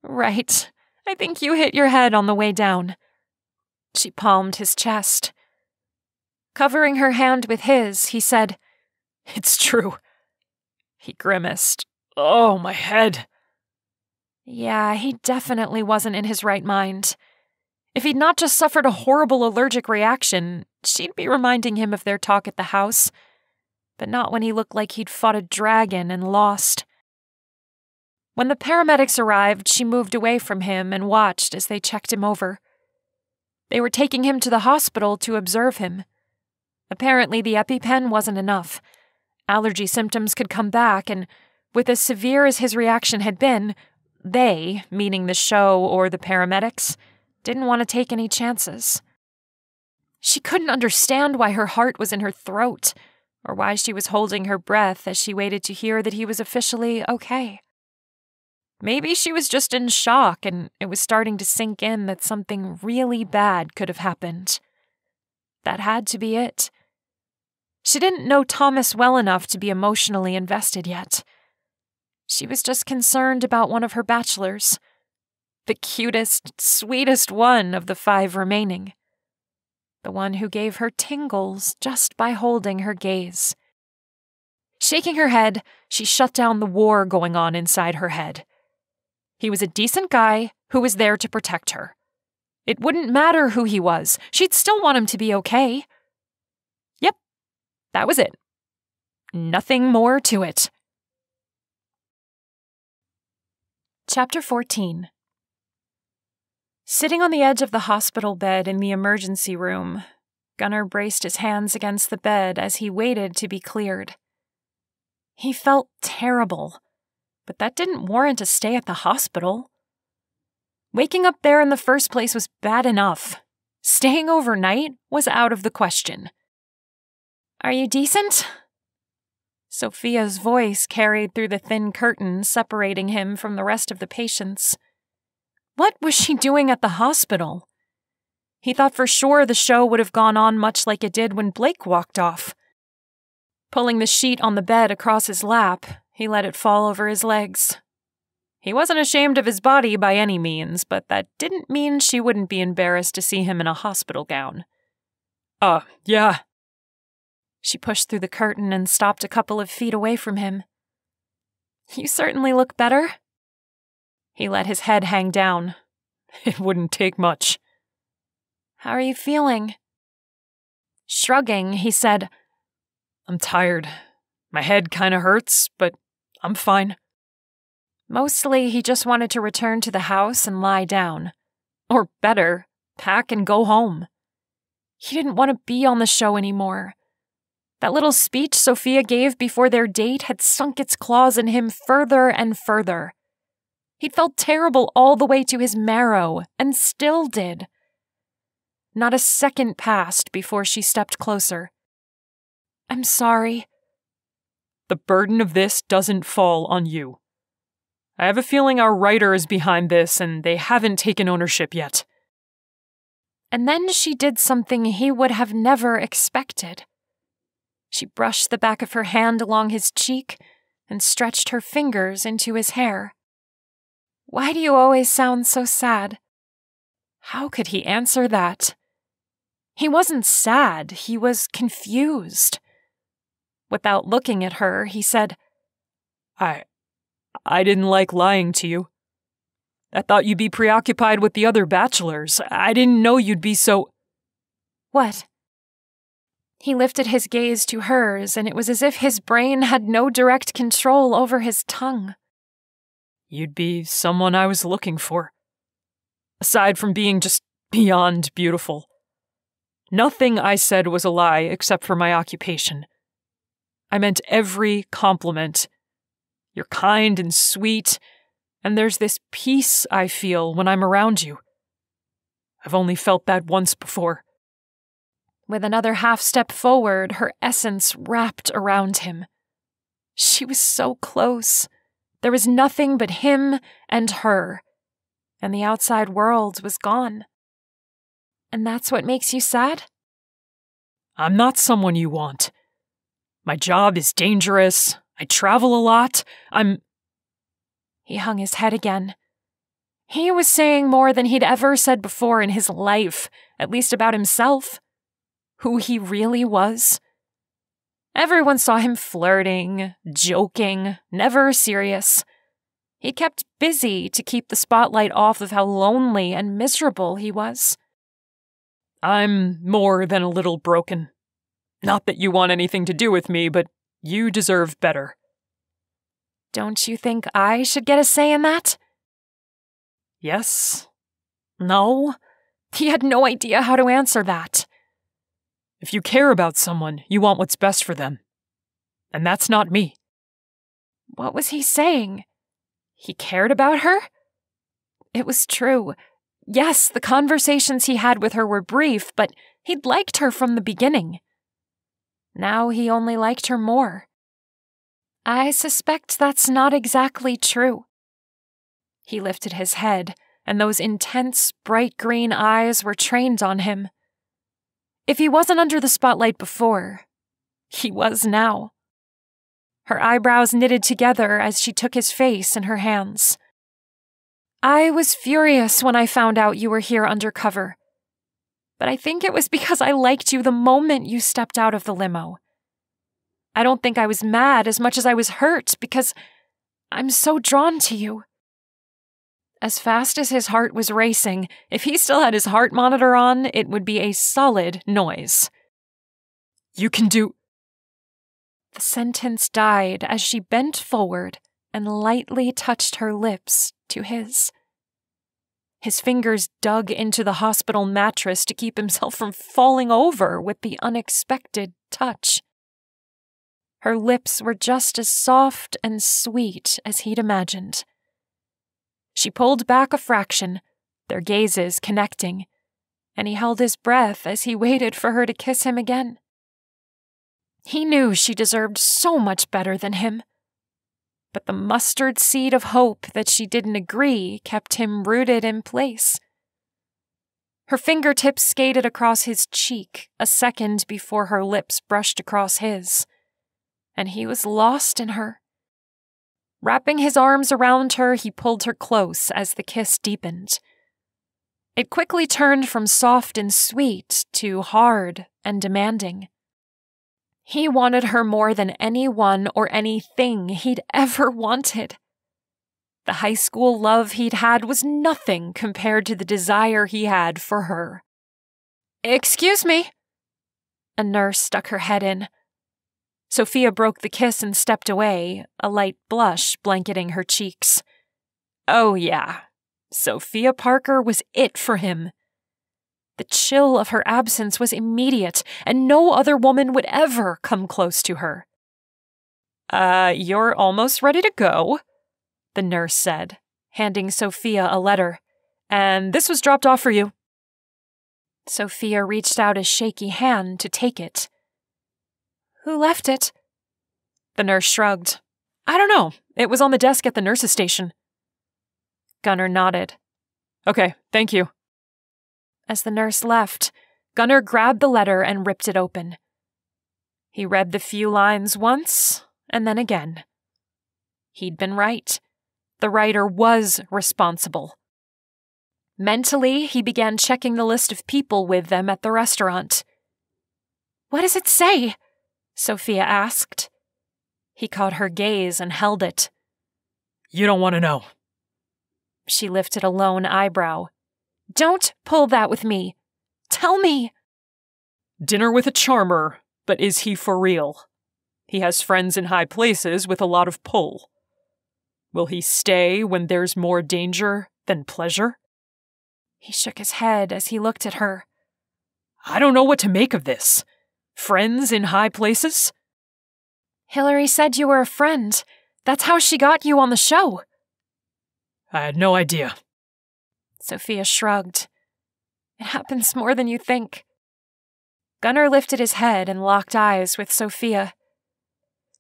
Right. I think you hit your head on the way down. She palmed his chest. Covering her hand with his, he said, It's true. He grimaced. Oh, my head. Yeah, he definitely wasn't in his right mind. If he'd not just suffered a horrible allergic reaction, she'd be reminding him of their talk at the house, but not when he looked like he'd fought a dragon and lost. When the paramedics arrived, she moved away from him and watched as they checked him over. They were taking him to the hospital to observe him. Apparently, the EpiPen wasn't enough. Allergy symptoms could come back, and with as severe as his reaction had been, they, meaning the show or the paramedics, didn't want to take any chances. She couldn't understand why her heart was in her throat, or why she was holding her breath as she waited to hear that he was officially okay. Maybe she was just in shock and it was starting to sink in that something really bad could have happened. That had to be it. She didn't know Thomas well enough to be emotionally invested yet. She was just concerned about one of her bachelors. The cutest, sweetest one of the 5 remaining. The one who gave her tingles just by holding her gaze. Shaking her head, she shut down the war going on inside her head. He was a decent guy who was there to protect her. It wouldn't matter who he was. She'd still want him to be okay. Yep, that was it. Nothing more to it. Chapter 14. Sitting on the edge of the hospital bed in the emergency room, Gunnar braced his hands against the bed as he waited to be cleared. He felt terrible, but that didn't warrant a stay at the hospital. Waking up there in the first place was bad enough. Staying overnight was out of the question. "Are you decent?" Sophia's voice carried through the thin curtain separating him from the rest of the patients. What was she doing at the hospital? He thought for sure the show would have gone on much like it did when Blake walked off. Pulling the sheet on the bed across his lap, he let it fall over his legs. He wasn't ashamed of his body by any means, but that didn't mean she wouldn't be embarrassed to see him in a hospital gown. Yeah. She pushed through the curtain and stopped a couple of feet away from him. "You certainly look better." He let his head hang down. It wouldn't take much. "How are you feeling?" Shrugging, he said, "I'm tired. My head kinda hurts, but I'm fine." Mostly, he just wanted to return to the house and lie down. Or better, pack and go home. He didn't want to be on the show anymore. That little speech Sophia gave before their date had sunk its claws in him further and further. He'd felt terrible all the way to his marrow, and still did. Not a second passed before she stepped closer. "I'm sorry." The burden of this doesn't fall on you. I have a feeling our writer is behind this, and they haven't taken ownership yet. And then she did something he would have never expected. She brushed the back of her hand along his cheek and stretched her fingers into his hair. "Why do you always sound so sad?" How could he answer that? He wasn't sad, he was confused. Without looking at her, he said, I didn't like lying to you. I thought you'd be preoccupied with the other bachelors. I didn't know you'd be so— "What?" He lifted his gaze to hers, and it was as if his brain had no direct control over his tongue. "You'd be someone I was looking for. Aside from being just beyond beautiful. Nothing I said was a lie except for my occupation. I meant every compliment. You're kind and sweet, and there's this peace I feel when I'm around you. I've only felt that once before." With another half step forward, her essence wrapped around him. She was so close. There was nothing but him and her, and the outside world was gone. "And that's what makes you sad?" I'm not someone you want. My job is dangerous. I travel a lot. He hung his head again. He was saying more than he'd ever said before in his life, at least about himself. Who he really was. Everyone saw him flirting, joking, never serious. He kept busy to keep the spotlight off of how lonely and miserable he was. I'm more than a little broken. Not that you want anything to do with me, but you deserve better. Don't you think I should get a say in that? Yes. No. He had no idea how to answer that. If you care about someone, you want what's best for them. And that's not me. What was he saying? He cared about her? It was true. Yes, the conversations he had with her were brief, but he'd liked her from the beginning. Now he only liked her more. I suspect that's not exactly true. He lifted his head, and those intense, bright green eyes were trained on him. If he wasn't under the spotlight before, he was now. Her eyebrows knitted together as she took his face in her hands. I was furious when I found out you were here undercover. But I think it was because I liked you the moment you stepped out of the limo. I don't think I was mad as much as I was hurt because I'm so drawn to you. As fast as his heart was racing, if he still had his heart monitor on, it would be a solid noise. You can do... The sentence died as she bent forward and lightly touched her lips to his. His fingers dug into the hospital mattress to keep himself from falling over with the unexpected touch. Her lips were just as soft and sweet as he'd imagined. She pulled back a fraction, their gazes connecting, and he held his breath as he waited for her to kiss him again. He knew she deserved so much better than him. But the mustard seed of hope that she didn't agree kept him rooted in place. Her fingertips skated across his cheek a second before her lips brushed across his, and he was lost in her. Wrapping his arms around her, he pulled her close as the kiss deepened. It quickly turned from soft and sweet to hard and demanding. He wanted her more than anyone or anything he'd ever wanted. The high school love he'd had was nothing compared to the desire he had for her. "Excuse me." A nurse stuck her head in. Sophia broke the kiss and stepped away, a light blush blanketing her cheeks. Oh yeah, Sophia Parker was it for him. The chill of her absence was immediate, and no other woman would ever come close to her. You're almost ready to go," the nurse said, handing Sophia a letter. "And this was dropped off for you." Sophia reached out a shaky hand to take it. "Who left it?" The nurse shrugged. "I don't know. It was on the desk at the nurse's station." Gunnar nodded. "Okay, thank you." As the nurse left, Gunnar grabbed the letter and ripped it open. He read the few lines once, and then again. He'd been right. The writer was responsible. Mentally, he began checking the list of people with them at the restaurant. "What does it say?" Sophia asked. He caught her gaze and held it. "You don't want to know." She lifted a lone eyebrow. "Don't pull that with me. Tell me." "Dinner with a charmer, but is he for real? He has friends in high places with a lot of pull. Will he stay when there's more danger than pleasure?" He shook his head as he looked at her. "I don't know what to make of this. Friends in high places?" "Hillary said you were a friend. That's how she got you on the show." "I had no idea." Sophia shrugged. "It happens more than you think." Gunnar lifted his head and locked eyes with Sophia.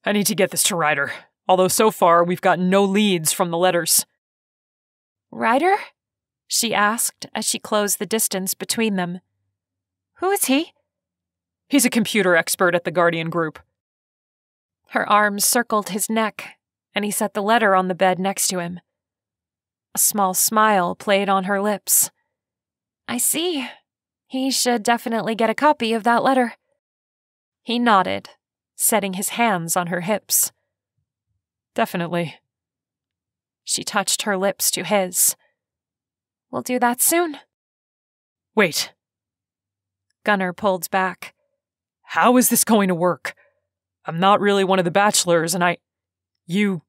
"I need to get this to Ryder, although so far we've got no leads from the letters." "Ryder?" she asked as she closed the distance between them. "Who is he?" "He's a computer expert at the Guardian Group." Her arms circled his neck, and he set the letter on the bed next to him. A small smile played on her lips. "I see. He should definitely get a copy of that letter." He nodded, setting his hands on her hips. "Definitely." She touched her lips to his. "We'll do that soon." "Wait." Gunnar pulled back. "How is this going to work? I'm not really one of the bachelors, and you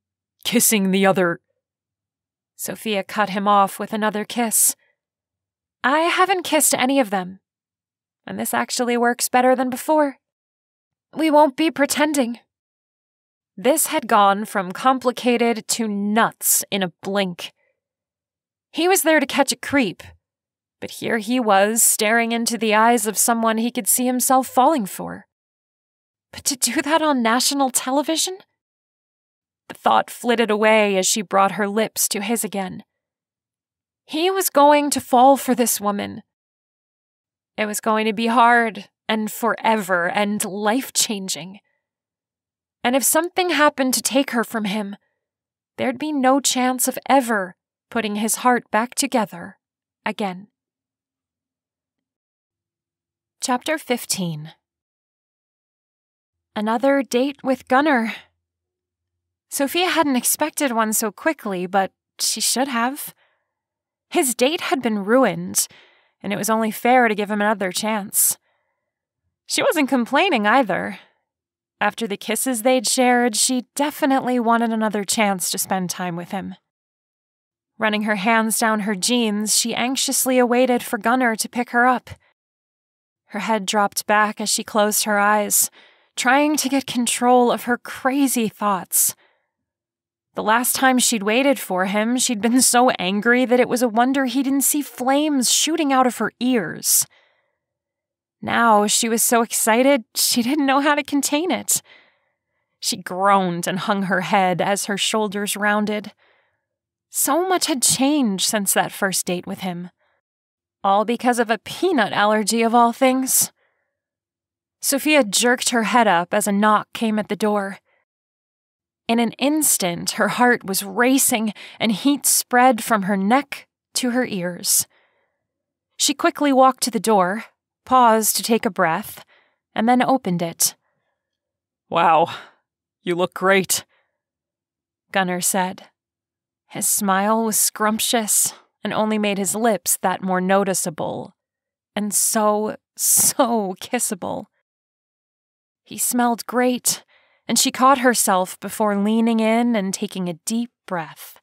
kissing the other..." Sophia cut him off with another kiss. "I haven't kissed any of them. And this actually works better than before. We won't be pretending." This had gone from complicated to nuts in a blink. He was there to catch a creep, but here he was staring into the eyes of someone he could see himself falling for. But to do that on national television? The thought flitted away as she brought her lips to his again. He was going to fall for this woman. It was going to be hard and forever and life-changing. And if something happened to take her from him, there'd be no chance of ever putting his heart back together again. Chapter 15. Another date with Gunnar. Sophia hadn't expected one so quickly, but she should have. His date had been ruined, and it was only fair to give him another chance. She wasn't complaining either. After the kisses they'd shared, she definitely wanted another chance to spend time with him. Running her hands down her jeans, she anxiously awaited for Gunnar to pick her up. Her head dropped back as she closed her eyes, trying to get control of her crazy thoughts. The last time she'd waited for him, she'd been so angry that it was a wonder he didn't see flames shooting out of her ears. Now she was so excited she didn't know how to contain it. She groaned and hung her head as her shoulders rounded. So much had changed since that first date with him. All because of a peanut allergy of all things. Sophia jerked her head up as a knock came at the door. In an instant, her heart was racing and heat spread from her neck to her ears. She quickly walked to the door, paused to take a breath, and then opened it. "Wow, you look great," Gunnar said. His smile was scrumptious and only made his lips that more noticeable, and so kissable. He smelled great, and she caught herself before leaning in and taking a deep breath.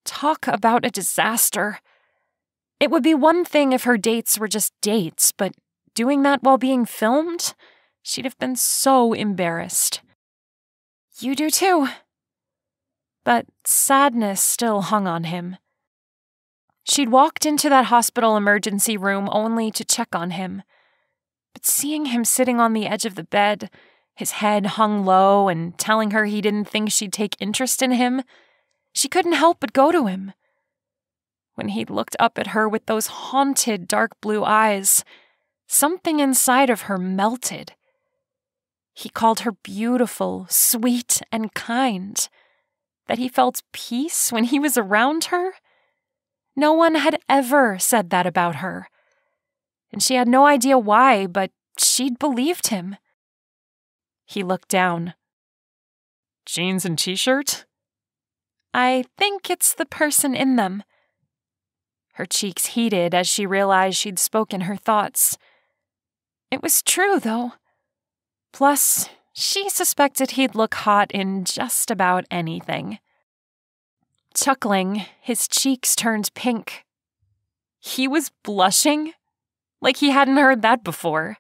Talk about a disaster. It would be one thing if her dates were just dates, but doing that while being filmed? She'd have been so embarrassed. You do too. But sadness still hung on him. She'd walked into that hospital emergency room only to check on him. But seeing him sitting on the edge of the bed, his head hung low and telling her he didn't think she'd take interest in him, she couldn't help but go to him. When he looked up at her with those haunted dark blue eyes, something inside of her melted. He called her beautiful, sweet, and kind. That he felt peace when he was around her? No one had ever said that about her. And she had no idea why, but she'd believed him. He looked down. "Jeans and t-shirt?" I think it's the person in them. Her cheeks heated as she realized she'd spoken her thoughts. It was true, though. Plus, she suspected he'd look hot in just about anything. Chuckling, his cheeks turned pink. He was blushing? Like he hadn't heard that before.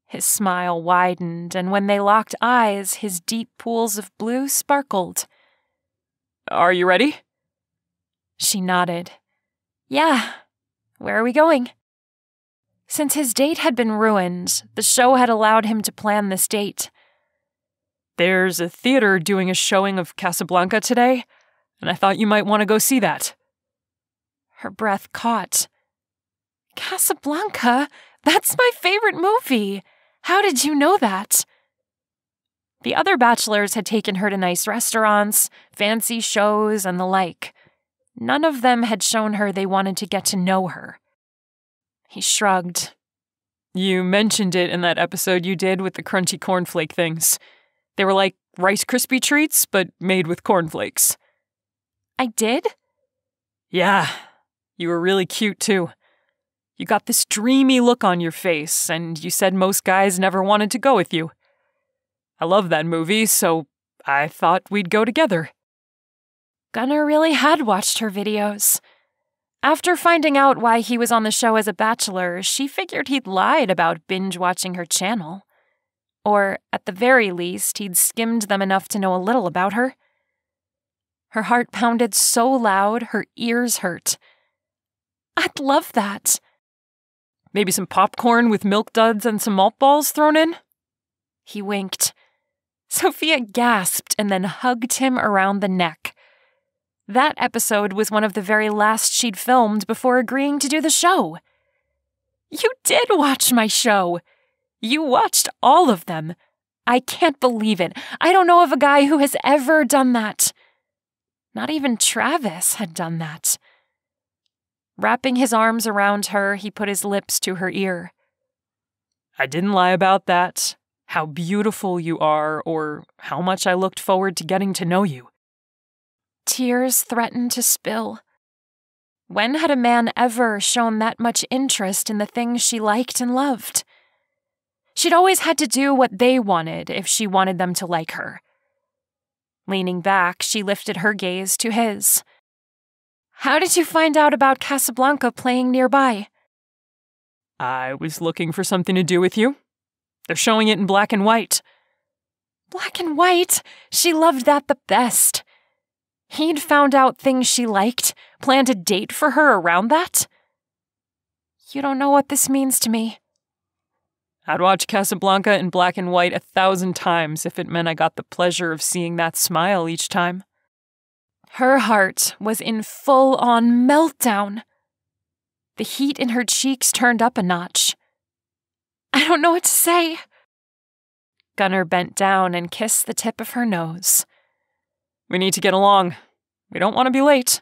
His smile widened, and when they locked eyes, his deep pools of blue sparkled. "Are you ready?" She nodded. Yeah. Where are we going? Since his date had been ruined, the show had allowed him to plan this date. "There's a theater doing a showing of Casablanca today, and I thought you might want to go see that." Her breath caught. Casablanca? That's my favorite movie. How did you know that? The other bachelors had taken her to nice restaurants, fancy shows, and the like. None of them had shown her they wanted to get to know her. He shrugged. "You mentioned it in that episode you did with the crunchy cornflake things. They were like Rice Krispie treats, but made with cornflakes." I did? "Yeah, you were really cute too. You got this dreamy look on your face, and you said most guys never wanted to go with you. I love that movie, so I thought we'd go together." Gunnar really had watched her videos. After finding out why he was on the show as a bachelor, she figured he'd lied about binge-watching her channel. Or, at the very least, he'd skimmed them enough to know a little about her. Her heart pounded so loud, her ears hurt. I'd love that. "Maybe some popcorn with milk duds and some malt balls thrown in?" He winked. Sophia gasped and then hugged him around the neck. That episode was one of the very last she'd filmed before agreeing to do the show. You did watch my show. You watched all of them. I can't believe it. I don't know of a guy who has ever done that. Not even Travis had done that. Wrapping his arms around her, he put his lips to her ear. I didn't lie about that, how beautiful you are, or how much I looked forward to getting to know you. Tears threatened to spill. When had a man ever shown that much interest in the things she liked and loved? She'd always had to do what they wanted if she wanted them to like her. Leaning back, she lifted her gaze to his. How did you find out about Casablanca playing nearby? I was looking for something to do with you. They're showing it in black and white. Black and white? She loved that the best. He'd found out things she liked, planned a date for her around that? You don't know what this means to me. I'd watch Casablanca in black and white 1,000 times if it meant I got the pleasure of seeing that smile each time. Her heart was in full-on meltdown. The heat in her cheeks turned up a notch. I don't know what to say. Gunnar bent down and kissed the tip of her nose. We need to get along. We don't want to be late.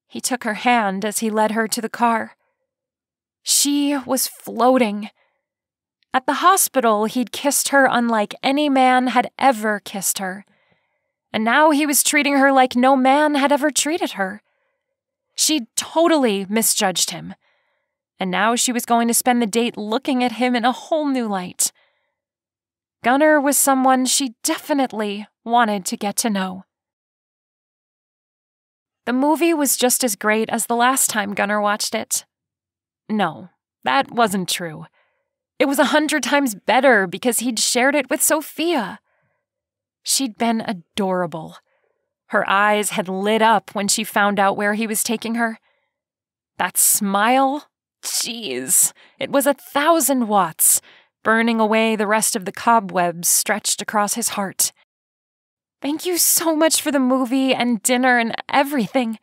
He took her hand as he led her to the car. She was floating. At the hospital, he'd kissed her unlike any man had ever kissed her. And now he was treating her like no man had ever treated her. She'd totally misjudged him. And now she was going to spend the date looking at him in a whole new light. Gunnar was someone she definitely wanted to get to know. The movie was just as great as the last time Gunnar watched it. No, that wasn't true. It was 100 times better because he'd shared it with Sophia. She'd been adorable. Her eyes had lit up when she found out where he was taking her. That smile, jeez, it was 1,000 watts, burning away the rest of the cobwebs stretched across his heart. Thank you so much for the movie and dinner and everything,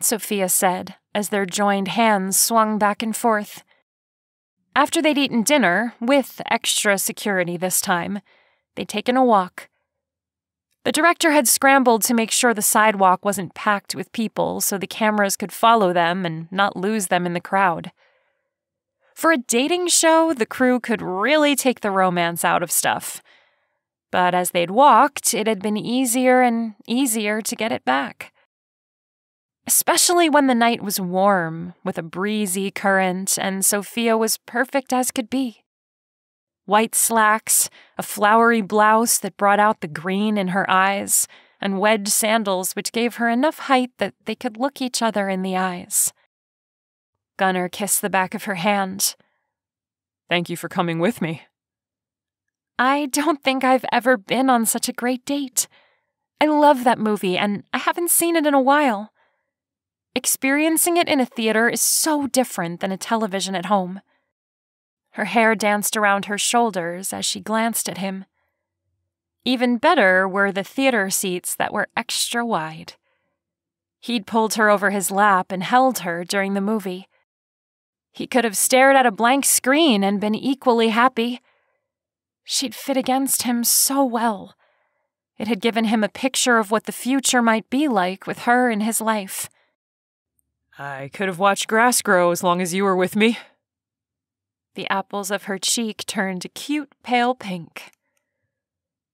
Sophia said as their joined hands swung back and forth. After they'd eaten dinner, with extra security this time, they'd taken a walk. The director had scrambled to make sure the sidewalk wasn't packed with people so the cameras could follow them and not lose them in the crowd. For a dating show, the crew could really take the romance out of stuff. But as they'd walked, it had been easier and easier to get it back. Especially when the night was warm, with a breezy current, and Sophia was perfect as could be. White slacks, a flowery blouse that brought out the green in her eyes, and wedge sandals which gave her enough height that they could look each other in the eyes. Gunnar kissed the back of her hand. Thank you for coming with me. I don't think I've ever been on such a great date. I love that movie, and I haven't seen it in a while. Experiencing it in a theater is so different than a television at home. Her hair danced around her shoulders as she glanced at him. Even better were the theater seats that were extra wide. He'd pulled her over his lap and held her during the movie. He could have stared at a blank screen and been equally happy. She'd fit against him so well. It had given him a picture of what the future might be like with her in his life. I could have watched grass grow as long as you were with me. The apples of her cheek turned a cute pale pink.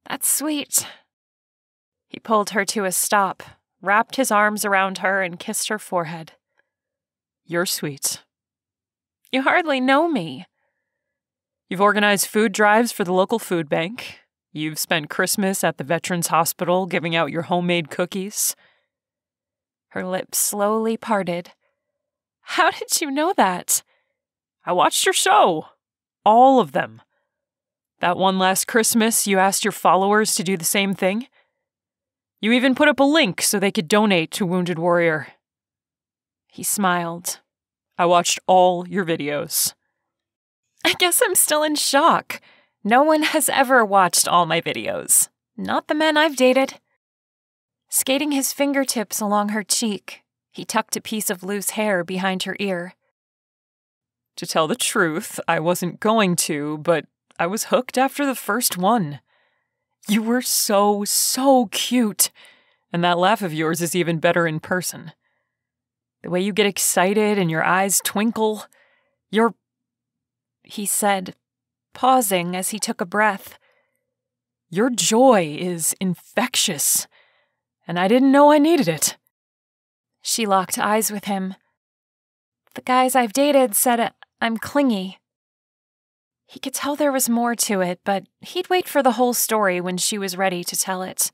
That's sweet. He pulled her to a stop, wrapped his arms around her, and kissed her forehead. You're sweet. You hardly know me. You've organized food drives for the local food bank. You've spent Christmas at the Veterans Hospital giving out your homemade cookies. Her lips slowly parted. How did you know that? I watched your show. All of them. That one last Christmas, you asked your followers to do the same thing. You even put up a link so they could donate to Wounded Warrior. He smiled. I watched all your videos. I guess I'm still in shock. No one has ever watched all my videos. Not the men I've dated. Skating his fingertips along her cheek, he tucked a piece of loose hair behind her ear. To tell the truth, I wasn't going to, but I was hooked after the first one. You were so cute, and that laugh of yours is even better in person. The way you get excited and your eyes twinkle, he said, pausing as he took a breath. Your joy is infectious, and I didn't know I needed it. She locked eyes with him. The guys I've dated said I'm clingy. He could tell there was more to it, but he'd wait for the whole story when she was ready to tell it.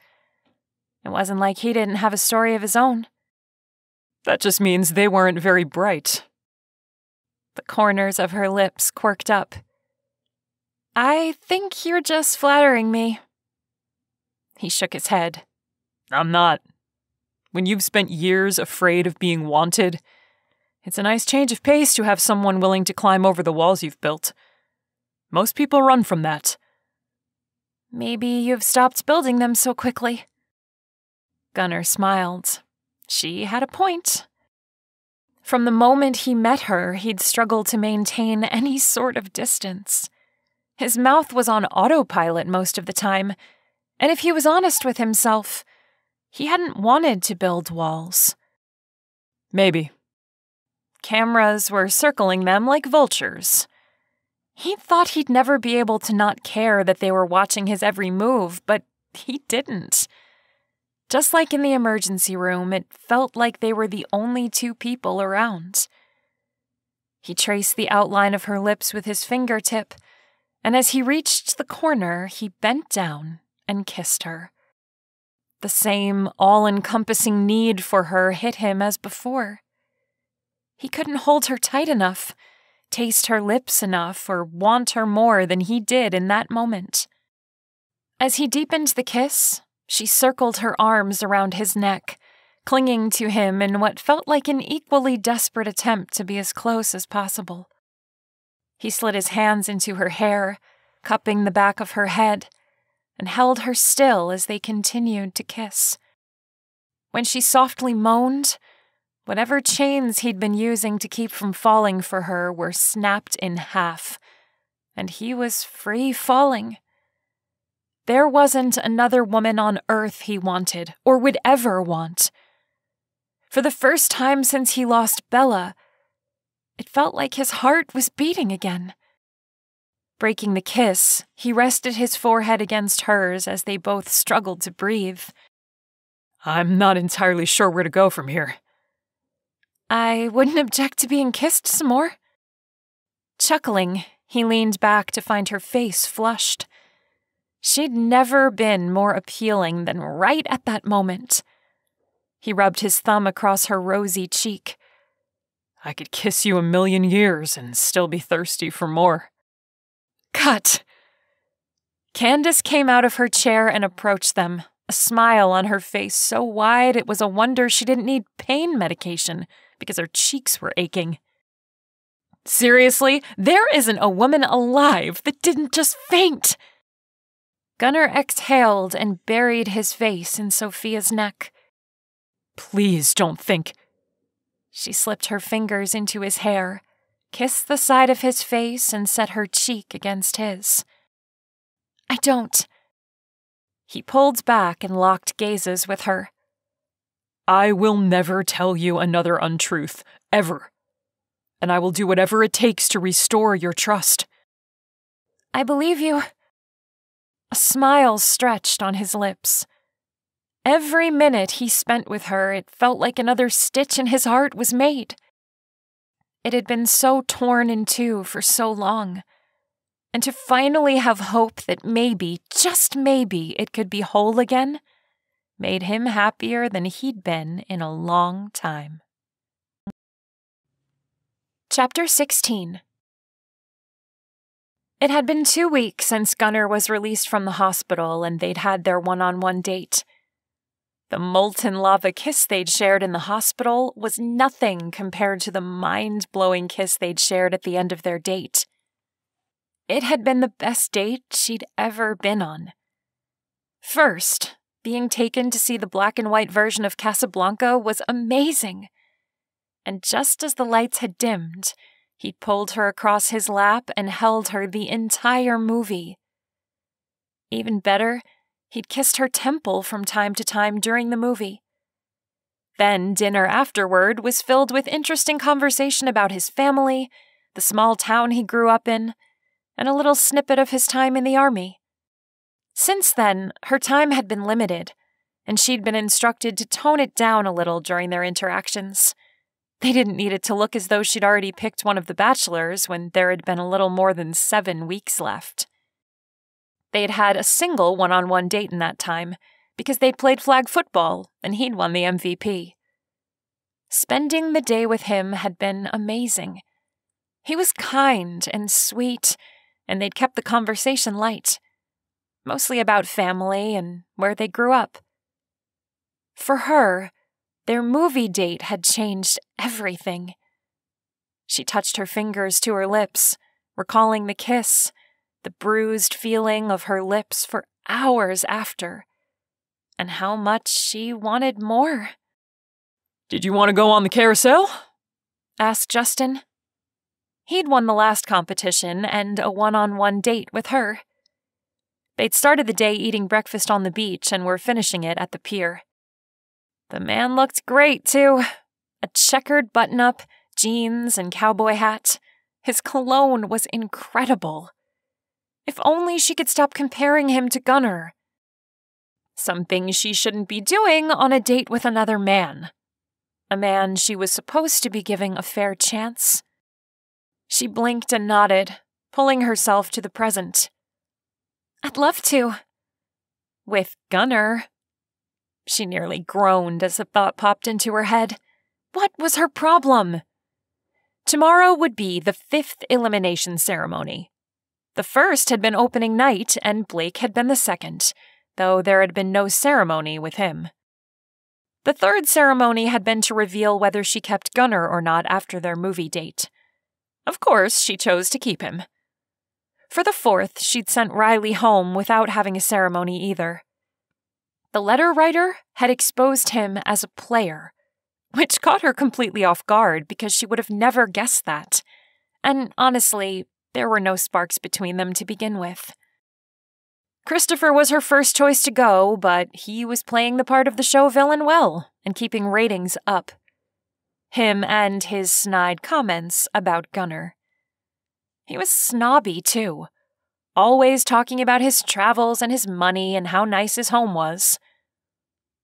It wasn't like he didn't have a story of his own. That just means they weren't very bright. The corners of her lips quirked up. I think you're just flattering me. He shook his head. I'm not. When you've spent years afraid of being wanted, it's a nice change of pace to have someone willing to climb over the walls you've built. Most people run from that. Maybe you've stopped building them so quickly. Gunnar smiled. She had a point. From the moment he met her, he'd struggled to maintain any sort of distance. His mouth was on autopilot most of the time, and if he was honest with himself, he hadn't wanted to build walls. Maybe. Cameras were circling them like vultures. He thought he'd never be able to not care that they were watching his every move, but he didn't. Just like in the emergency room, it felt like they were the only two people around. He traced the outline of her lips with his fingertip, and as he reached the corner, he bent down and kissed her. The same all-encompassing need for her hit him as before. He couldn't hold her tight enough, taste her lips enough, or want her more than he did in that moment. As he deepened the kiss, she circled her arms around his neck, clinging to him in what felt like an equally desperate attempt to be as close as possible. He slid his hands into her hair, cupping the back of her head, and held her still as they continued to kiss. When she softly moaned, whatever chains he'd been using to keep from falling for her were snapped in half, and he was free falling. There wasn't another woman on earth he wanted, or would ever want. For the first time since he lost Bella, it felt like his heart was beating again. Breaking the kiss, he rested his forehead against hers as they both struggled to breathe. I'm not entirely sure where to go from here. I wouldn't object to being kissed some more. Chuckling, he leaned back to find her face flushed. She'd never been more appealing than right at that moment. He rubbed his thumb across her rosy cheek. I could kiss you 1,000,000 years and still be thirsty for more. Cut! Candace came out of her chair and approached them, a smile on her face so wide it was a wonder she didn't need pain medication because her cheeks were aching. Seriously, there isn't a woman alive that didn't just faint. Gunnar exhaled and buried his face in Sophia's neck. Please don't think. She slipped her fingers into his hair, kissed the side of his face, and set her cheek against his. I don't. He pulled back and locked gazes with her. I will never tell you another untruth, ever. And I will do whatever it takes to restore your trust. I believe you. A smile stretched on his lips. Every minute he spent with her, it felt like another stitch in his heart was made. It had been so torn in two for so long. And to finally have hope that maybe, just maybe, it could be whole again, made him happier than he'd been in a long time. Chapter 16. It had been 2 weeks since Gunnar was released from the hospital and they'd had their one-on-one date. The molten lava kiss they'd shared in the hospital was nothing compared to the mind-blowing kiss they'd shared at the end of their date. It had been the best date she'd ever been on. First, being taken to see the black and white version of Casablanca was amazing. And just as the lights had dimmed, He'd pulled her across his lap and held her the entire movie. Even better, he'd kissed her temple from time to time during the movie. Then dinner afterward was filled with interesting conversation about his family, the small town he grew up in, and a little snippet of his time in the army. Since then, her time had been limited, and she'd been instructed to tone it down a little during their interactions. They didn't need it to look as though she'd already picked one of the bachelors when there had been a little more than 7 weeks left. They'd had a single one-on-one date in that time, because they'd played flag football and he'd won the MVP. Spending the day with him had been amazing. He was kind and sweet, and they'd kept the conversation light, mostly about family and where they grew up. For her, their movie date had changed everything. She touched her fingers to her lips, recalling the kiss, the bruised feeling of her lips for hours after, and how much she wanted more. "Did you want to go on the carousel?" asked Justin. He'd won the last competition and a one-on-one date with her. They'd started the day eating breakfast on the beach and were finishing it at the pier. The man looked great, too. A checkered button-up, jeans, and cowboy hat. His cologne was incredible. If only she could stop comparing him to Gunnar. Something she shouldn't be doing on a date with another man. A man she was supposed to be giving a fair chance. She blinked and nodded, pulling herself to the present. "I'd love to." With Gunnar. She nearly groaned as the thought popped into her head. What was her problem? Tomorrow would be the 5th elimination ceremony. The first had been opening night, and Blake had been the second, though there had been no ceremony with him. The third ceremony had been to reveal whether she kept Gunnar or not after their movie date. Of course, she chose to keep him. For the fourth, she'd sent Riley home without having a ceremony either. The letter writer had exposed him as a player, which caught her completely off guard because she would have never guessed that. And honestly, there were no sparks between them to begin with. Christopher was her first choice to go, but he was playing the part of the show villain well and keeping ratings up. Him and his snide comments about Gunnar. He was snobby, too, always talking about his travels and his money and how nice his home was.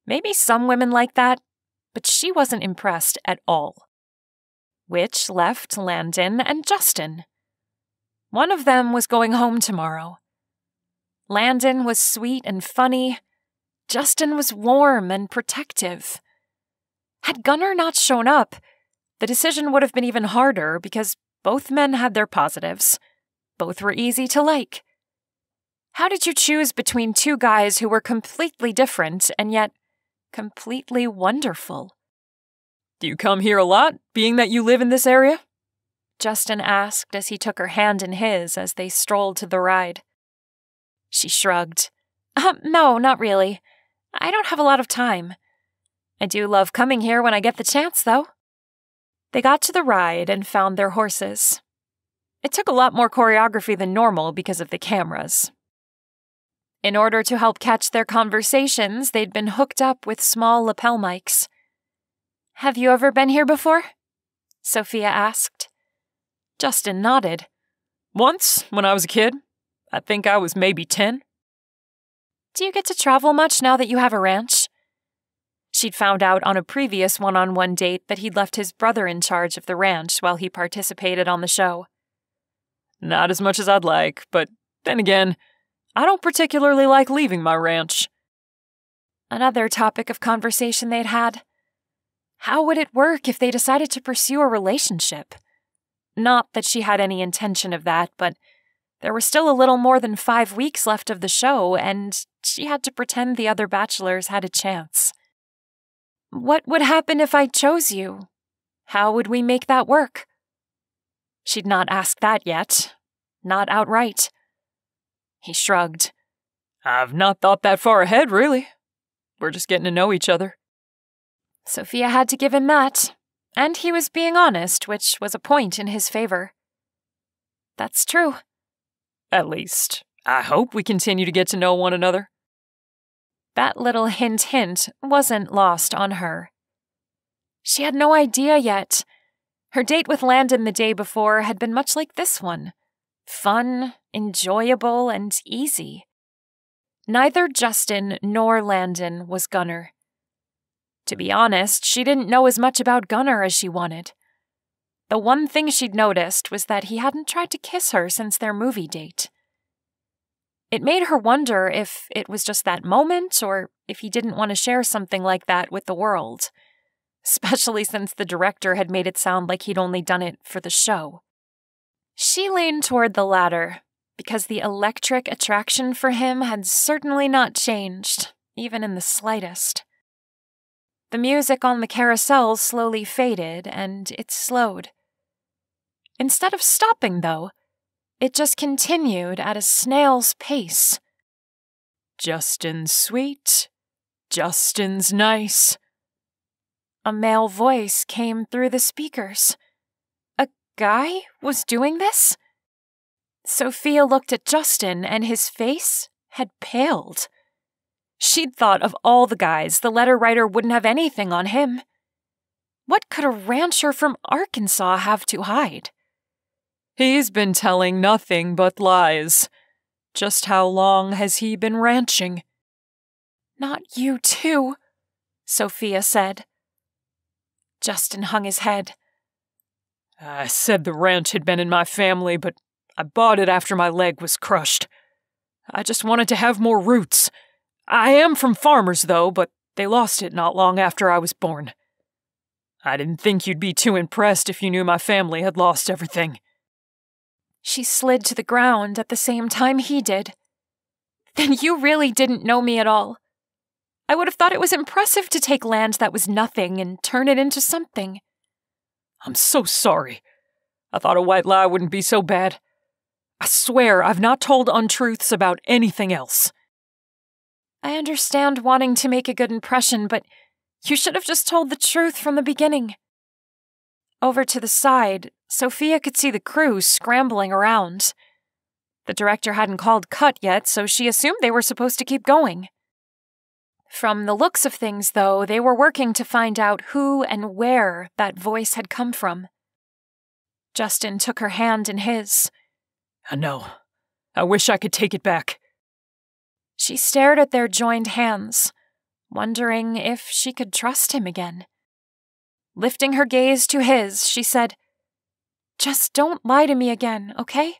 Maybe some women like that, but she wasn't impressed at all. Which left Landon and Justin. One of them was going home tomorrow. Landon was sweet and funny. Justin was warm and protective. Had Gunnar not shown up, the decision would have been even harder because both men had their positives. Both were easy to like. How did you choose between two guys who were completely different and yet completely wonderful? "Do you come here a lot, being that you live in this area?" Justin asked as he took her hand in his as they strolled to the ride. She shrugged. No, not really. I don't have a lot of time. I do love coming here when I get the chance, though." They got to the ride and found their horses. It took a lot more choreography than normal because of the cameras. In order to help catch their conversations, they'd been hooked up with small lapel mics. "Have you ever been here before?" Sophia asked. Justin nodded. "Once, when I was a kid. I think I was maybe 10. "Do you get to travel much now that you have a ranch?" She'd found out on a previous one-on-one date that he'd left his brother in charge of the ranch while he participated on the show. "Not as much as I'd like, but then again, I don't particularly like leaving my ranch." Another topic of conversation they'd had. How would it work if they decided to pursue a relationship? Not that she had any intention of that, but there were still a little more than 5 weeks left of the show, and she had to pretend the other bachelors had a chance. What would happen if I chose you? How would we make that work? She'd not asked that yet. Not outright. He shrugged. "I've not thought that far ahead, really. We're just getting to know each other." Sophia had to give him that. And he was being honest, which was a point in his favor. That's true. At least, I hope we continue to get to know one another. That little hint wasn't lost on her. She had no idea yet. Her date with Landon the day before had been much like this one. Fun, enjoyable, and easy. Neither Justin nor Landon was Gunnar. To be honest, she didn't know as much about Gunnar as she wanted. The one thing she'd noticed was that he hadn't tried to kiss her since their movie date. It made her wonder if it was just that moment or if he didn't want to share something like that with the world, especially since the director had made it sound like he'd only done it for the show. She leaned toward the latter, because the electric attraction for him had certainly not changed, even in the slightest. The music on the carousel slowly faded, and it slowed. Instead of stopping, though, it just continued at a snail's pace. Justin's sweet. Justin's nice. A male voice came through the speakers. A guy was doing this? Sophia looked at Justin, and his face had paled. She'd thought of all the guys, the letter writer wouldn't have anything on him. What could a rancher from Arkansas have to hide? He's been telling nothing but lies. Just how long has he been ranching? Not you too, Sophia said. Justin hung his head. I said the ranch had been in my family, but I bought it after my leg was crushed. I just wanted to have more roots. I am from farmers, though, but they lost it not long after I was born. I didn't think you'd be too impressed if you knew my family had lost everything. She slid to the ground at the same time he did. Then you really didn't know me at all. I would have thought it was impressive to take land that was nothing and turn it into something. I'm so sorry. I thought a white lie wouldn't be so bad. I swear I've not told untruths about anything else. I understand wanting to make a good impression, but you should have just told the truth from the beginning. Over to the side, Sophia could see the crew scrambling around. The director hadn't called cut yet, so she assumed they were supposed to keep going. From the looks of things, though, they were working to find out who and where that voice had come from. Justin took her hand in his. I know. I wish I could take it back. She stared at their joined hands, wondering if she could trust him again. Lifting her gaze to his, she said, "Just don't lie to me again, okay?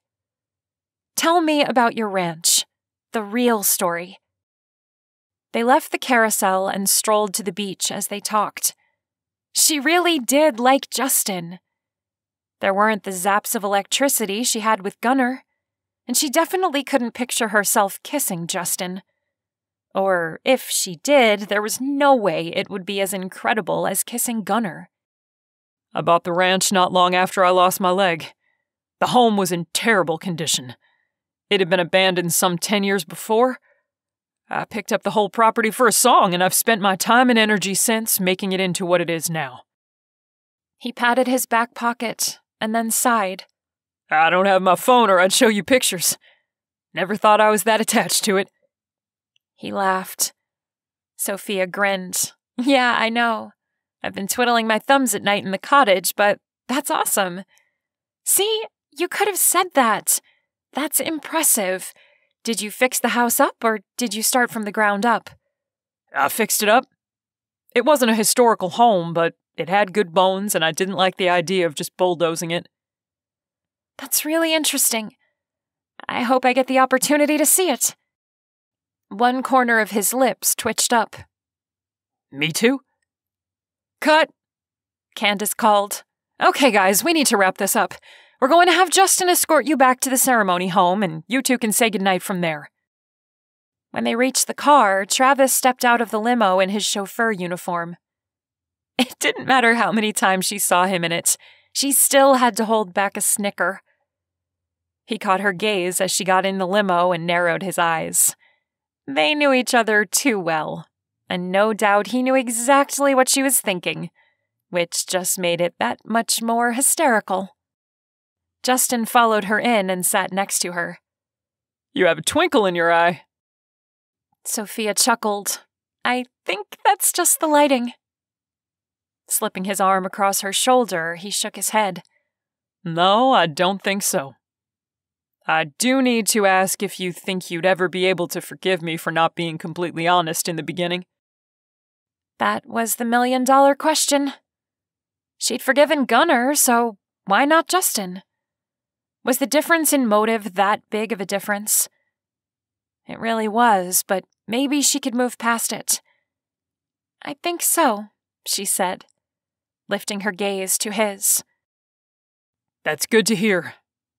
Tell me about your ranch, the real story." They left the carousel and strolled to the beach as they talked. She really did like Justin. There weren't the zaps of electricity she had with Gunnar, and she definitely couldn't picture herself kissing Justin. Or if she did, there was no way it would be as incredible as kissing Gunnar. I bought the ranch not long after I lost my leg. The home was in terrible condition. It had been abandoned some 10 years before. I picked up the whole property for a song, and I've spent my time and energy since making it into what it is now. He patted his back pocket and then sighed. I don't have my phone or I'd show you pictures. Never thought I was that attached to it. He laughed. Sophia grinned. Yeah, I know. I've been twiddling my thumbs at night in the cottage, but that's awesome. See, you could have said that. That's impressive. Did you fix the house up, or did you start from the ground up? I fixed it up. It wasn't a historical home, but it had good bones, and I didn't like the idea of just bulldozing it. That's really interesting. I hope I get the opportunity to see it. One corner of his lips twitched up. Me too? Cut! Candace called. Okay, guys, we need to wrap this up. We're going to have Justin escort you back to the ceremony home, and you two can say goodnight from there. When they reached the car, Travis stepped out of the limo in his chauffeur uniform. It didn't matter how many times she saw him in it. She still had to hold back a snicker. He caught her gaze as she got in the limo and narrowed his eyes. They knew each other too well, and no doubt he knew exactly what she was thinking, which just made it that much more hysterical. Justin followed her in and sat next to her. You have a twinkle in your eye. Sophia chuckled. I think that's just the lighting. Slipping his arm across her shoulder, he shook his head. No, I don't think so. I do need to ask if you think you'd ever be able to forgive me for not being completely honest in the beginning. That was the million-dollar question. She'd forgiven Gunnar, so why not Justin? Was the difference in motive that big of a difference? It really was, but maybe she could move past it. I think so, she said, lifting her gaze to his. That's good to hear.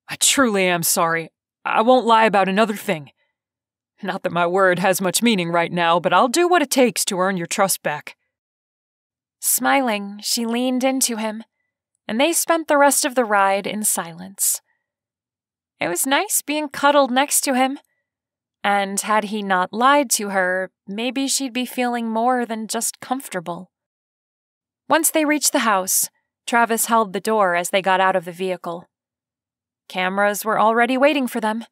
I truly am sorry. I won't lie about another thing. Not that my word has much meaning right now, but I'll do what it takes to earn your trust back. Smiling, she leaned into him, and they spent the rest of the ride in silence. It was nice being cuddled next to him, and had he not lied to her, maybe she'd be feeling more than just comfortable. Once they reached the house, Travis held the door as they got out of the vehicle. Cameras were already waiting for them.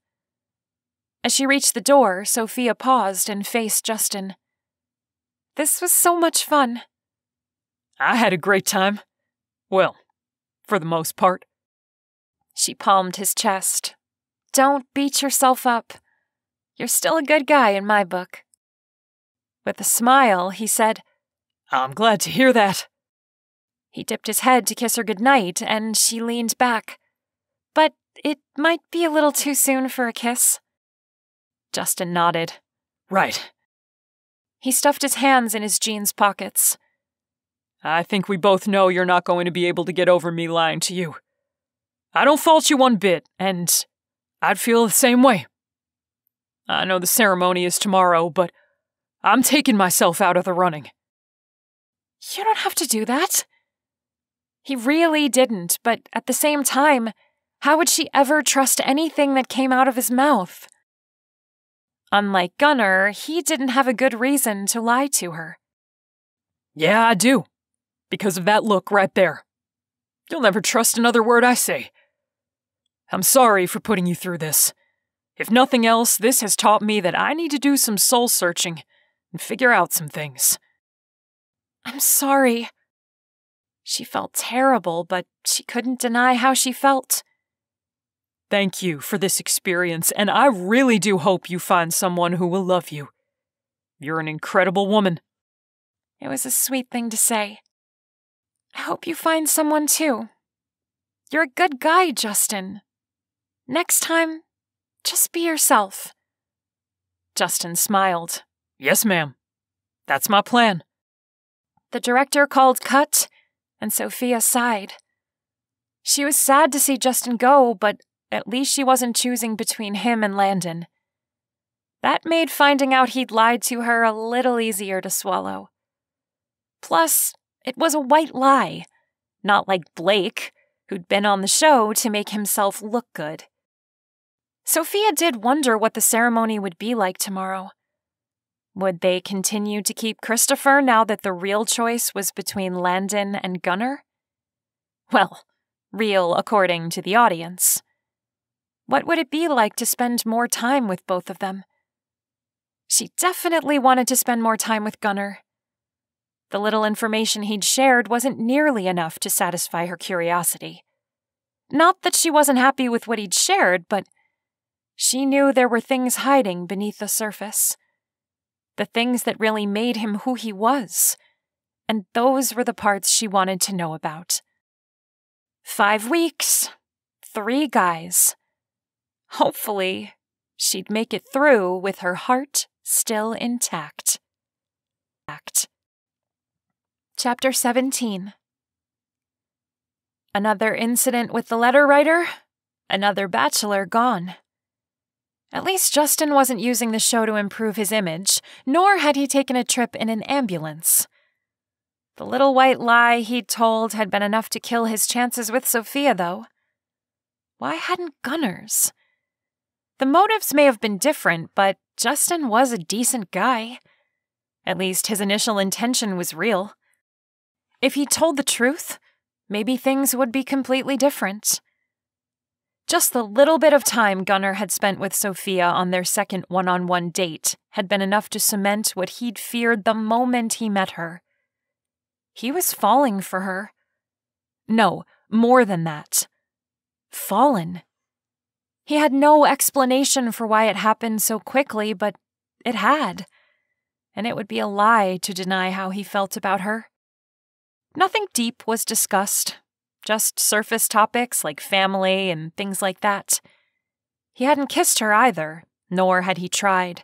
As she reached the door, Sophia paused and faced Justin. This was so much fun. I had a great time. Well, for the most part. She palmed his chest. Don't beat yourself up. You're still a good guy in my book. With a smile, he said, I'm glad to hear that. He dipped his head to kiss her goodnight, and she leaned back. But it might be a little too soon for a kiss. Justin nodded. Right. He stuffed his hands in his jeans pockets. I think we both know you're not going to be able to get over me lying to you. I don't fault you one bit, and I'd feel the same way. I know the ceremony is tomorrow, but I'm taking myself out of the running. You don't have to do that. He really didn't, but at the same time, how would she ever trust anything that came out of his mouth? Unlike Gunnar, he didn't have a good reason to lie to her. Yeah, I do. Because of that look right there. You'll never trust another word I say. I'm sorry for putting you through this. If nothing else, this has taught me that I need to do some soul-searching and figure out some things. I'm sorry. She felt terrible, but she couldn't deny how she felt. Thank you for this experience, and I really do hope you find someone who will love you. You're an incredible woman. It was a sweet thing to say. I hope you find someone too. You're a good guy, Justin. Next time, just be yourself. Justin smiled. Yes, ma'am. That's my plan. The director called cut, and Sophia sighed. She was sad to see Justin go, but at least she wasn't choosing between him and Landon. That made finding out he'd lied to her a little easier to swallow. Plus, it was a white lie, not like Blake, who'd been on the show to make himself look good. Sophia did wonder what the ceremony would be like tomorrow. Would they continue to keep Christopher now that the real choice was between Landon and Gunnar? Well, real according to the audience. What would it be like to spend more time with both of them? She definitely wanted to spend more time with Gunnar. The little information he'd shared wasn't nearly enough to satisfy her curiosity. Not that she wasn't happy with what he'd shared, but she knew there were things hiding beneath the surface. The things that really made him who he was. And those were the parts she wanted to know about. 5 weeks, 3 guys. Hopefully, she'd make it through with her heart still intact. Chapter 17. Another incident with the letter writer, another bachelor gone. At least Justin wasn't using the show to improve his image, nor had he taken a trip in an ambulance. The little white lie he'd told had been enough to kill his chances with Sophia, though. Why hadn't Gunnar's? The motives may have been different, but Justin was a decent guy. At least his initial intention was real. If he told the truth, maybe things would be completely different. Just the little bit of time Gunnar had spent with Sophia on their second one-on-one date had been enough to cement what he'd feared the moment he met her. He was falling for her. No, more than that. Fallen. He had no explanation for why it happened so quickly, but it had. And it would be a lie to deny how he felt about her. Nothing deep was discussed. Just surface topics like family and things like that. He hadn't kissed her either, nor had he tried.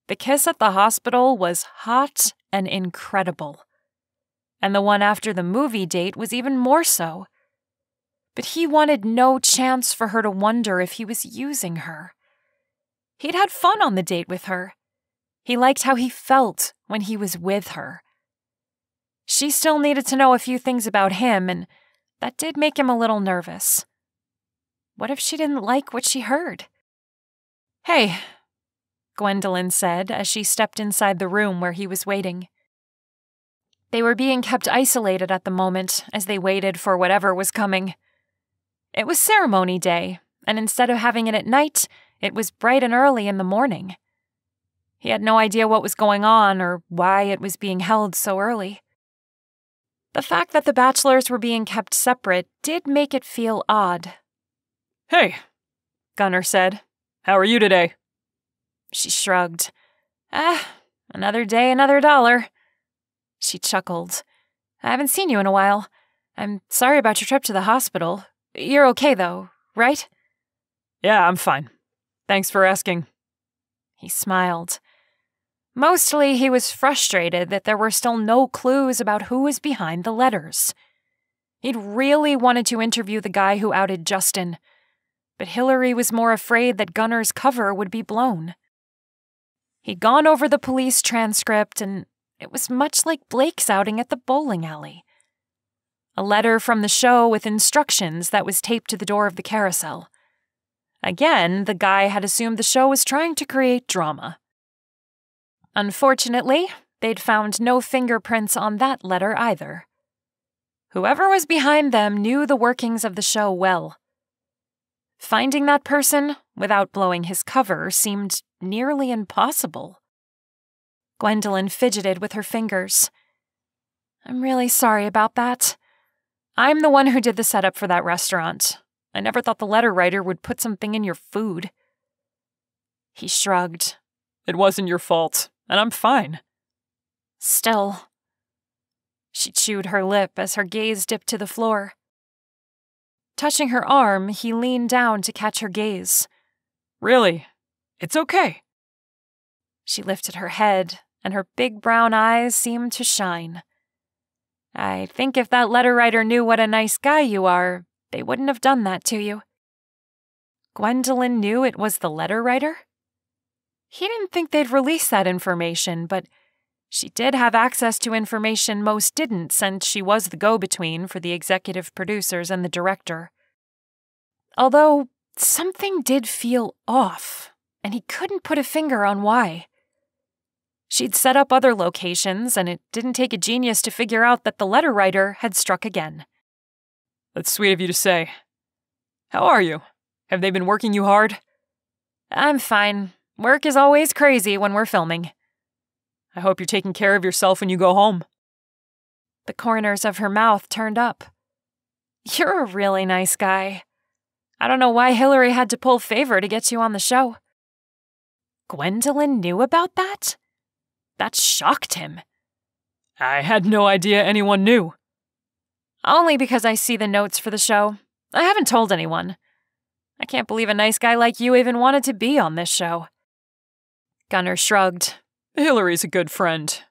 The kiss at the hospital was hot and incredible. And the one after the movie date was even more so. But he wanted no chance for her to wonder if he was using her. He'd had fun on the date with her. He liked how he felt when he was with her. She still needed to know a few things about him, and that did make him a little nervous. What if she didn't like what she heard? "Hey," Gwendolyn said as she stepped inside the room where he was waiting. They were being kept isolated at the moment as they waited for whatever was coming. It was ceremony day, and instead of having it at night, it was bright and early in the morning. He had no idea what was going on or why it was being held so early. The fact that the bachelors were being kept separate did make it feel odd. "Hey," Gunnar said. "How are you today?" She shrugged. Another day, another dollar." She chuckled. "I haven't seen you in a while. I'm sorry about your trip to the hospital. You're okay, though, right?" "Yeah, I'm fine. Thanks for asking." He smiled. Mostly, he was frustrated that there were still no clues about who was behind the letters. He'd really wanted to interview the guy who outed Justin, but Hillary was more afraid that Gunnar's cover would be blown. He'd gone over the police transcript, and it was much like Blake's outing at the bowling alley. A letter from the show with instructions that was taped to the door of the carousel. Again, the guy had assumed the show was trying to create drama. Unfortunately, they'd found no fingerprints on that letter either. Whoever was behind them knew the workings of the show well. Finding that person without blowing his cover seemed nearly impossible. Gwendolyn fidgeted with her fingers. "I'm really sorry about that. I'm the one who did the setup for that restaurant. I never thought the letter writer would put something in your food." He shrugged. "It wasn't your fault, and I'm fine." "Still." She chewed her lip as her gaze dipped to the floor. Touching her arm, he leaned down to catch her gaze. "Really? It's okay." She lifted her head, and her big brown eyes seemed to shine. "I think if that letter writer knew what a nice guy you are, they wouldn't have done that to you." Gwendolyn knew it was the letter writer? He didn't think they'd release that information, but she did have access to information most didn't, since she was the go-between for the executive producers and the director. Although something did feel off, and he couldn't put a finger on why. She'd set up other locations, and it didn't take a genius to figure out that the letter writer had struck again. "That's sweet of you to say. How are you? Have they been working you hard?" "I'm fine. Work is always crazy when we're filming." "I hope you're taking care of yourself when you go home." The corners of her mouth turned up. "You're a really nice guy. I don't know why Hillary had to pull favor to get you on the show." Gwendolyn knew about that? That shocked him. "I had no idea anyone knew." "Only because I see the notes for the show. I haven't told anyone. I can't believe a nice guy like you even wanted to be on this show." Gunnar shrugged. "Hillary's a good friend."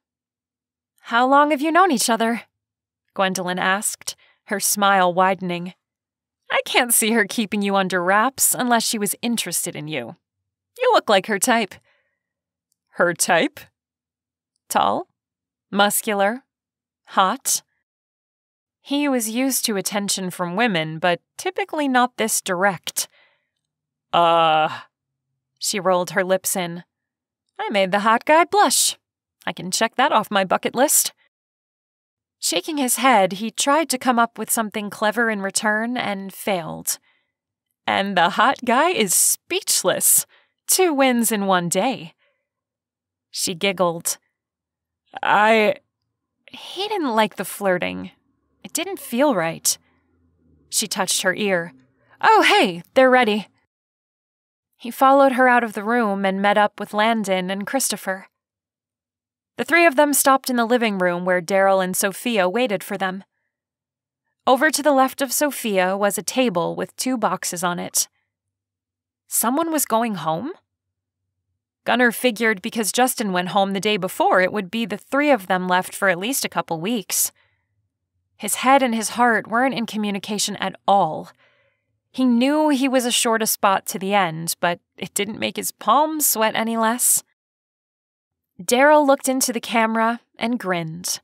"How long have you known each other?" Gwendolyn asked, her smile widening. "I can't see her keeping you under wraps unless she was interested in you. You look like her type." "Her type?" "Tall, muscular, hot." He was used to attention from women, but typically not this direct. She rolled her lips in. "I made the hot guy blush. I can check that off my bucket list." Shaking his head, he tried to come up with something clever in return and failed. And the hot guy is speechless. 2 wins in one day. She giggled. He didn't like the flirting. It didn't feel right. She touched her ear. Oh, hey, they're ready. He followed her out of the room and met up with Landon and Christopher. The 3 of them stopped in the living room where Daryl and Sophia waited for them. Over to the left of Sophia was a table with 2 boxes on it. Someone was going home? Gunnar figured because Justin went home the day before, it would be the 3 of them left for at least a couple weeks. His head and his heart weren't in communication at all. He knew he was assured a spot to the end, but it didn't make his palms sweat any less. Daryl looked into the camera and grinned.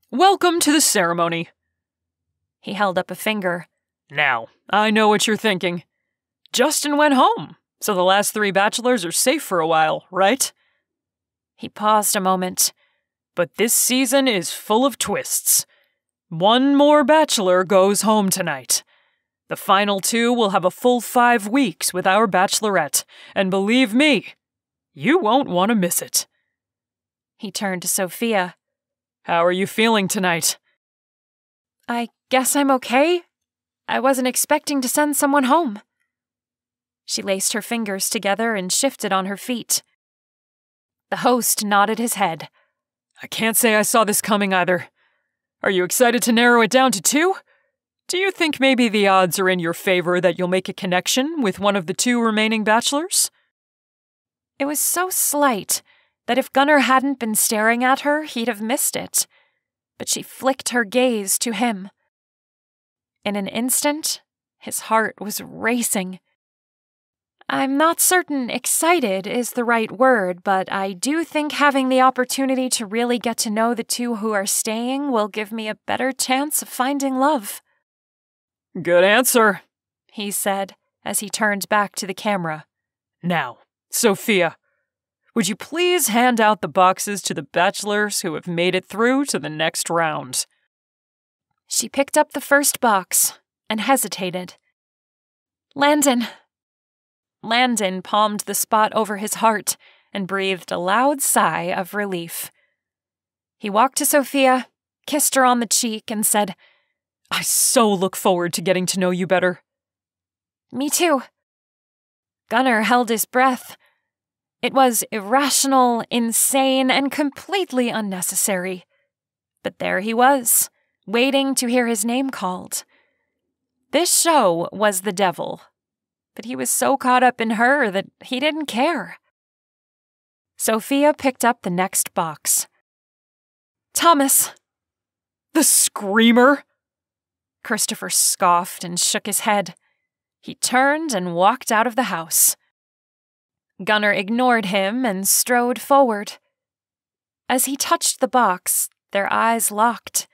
Welcome to the ceremony. He held up a finger. Now, I know what you're thinking. Justin went home, so the last 3 bachelors are safe for a while, right? He paused a moment. But this season is full of twists. 1 more bachelor goes home tonight. The final 2 will have a full 5 weeks with our bachelorette, and believe me, you won't want to miss it. He turned to Sophia. How are you feeling tonight? I guess I'm okay. I wasn't expecting to send someone home. She laced her fingers together and shifted on her feet. The host nodded his head. I can't say I saw this coming either. Are you excited to narrow it down to 2? Do you think maybe the odds are in your favor that you'll make a connection with one of the 2 remaining bachelors? It was so slight that if Gunnar hadn't been staring at her, he'd have missed it. But she flicked her gaze to him. In an instant, his heart was racing. I'm not certain excited is the right word, but I do think having the opportunity to really get to know the 2 who are staying will give me a better chance of finding love. Good answer, he said as he turned back to the camera. Now, Sophia, would you please hand out the boxes to the bachelors who have made it through to the next round? She picked up the first box and hesitated. Landon palmed the spot over his heart and breathed a loud sigh of relief. He walked to Sophia, kissed her on the cheek, and said, I so look forward to getting to know you better. Me too. Gunnar held his breath. It was irrational, insane, and completely unnecessary. But there he was, waiting to hear his name called. This show was the devil, but he was so caught up in her that he didn't care. Sophia picked up the next box. Thomas. The screamer? Christopher scoffed and shook his head. He turned and walked out of the house. Gunnar ignored him and strode forward. As he touched the box, their eyes locked.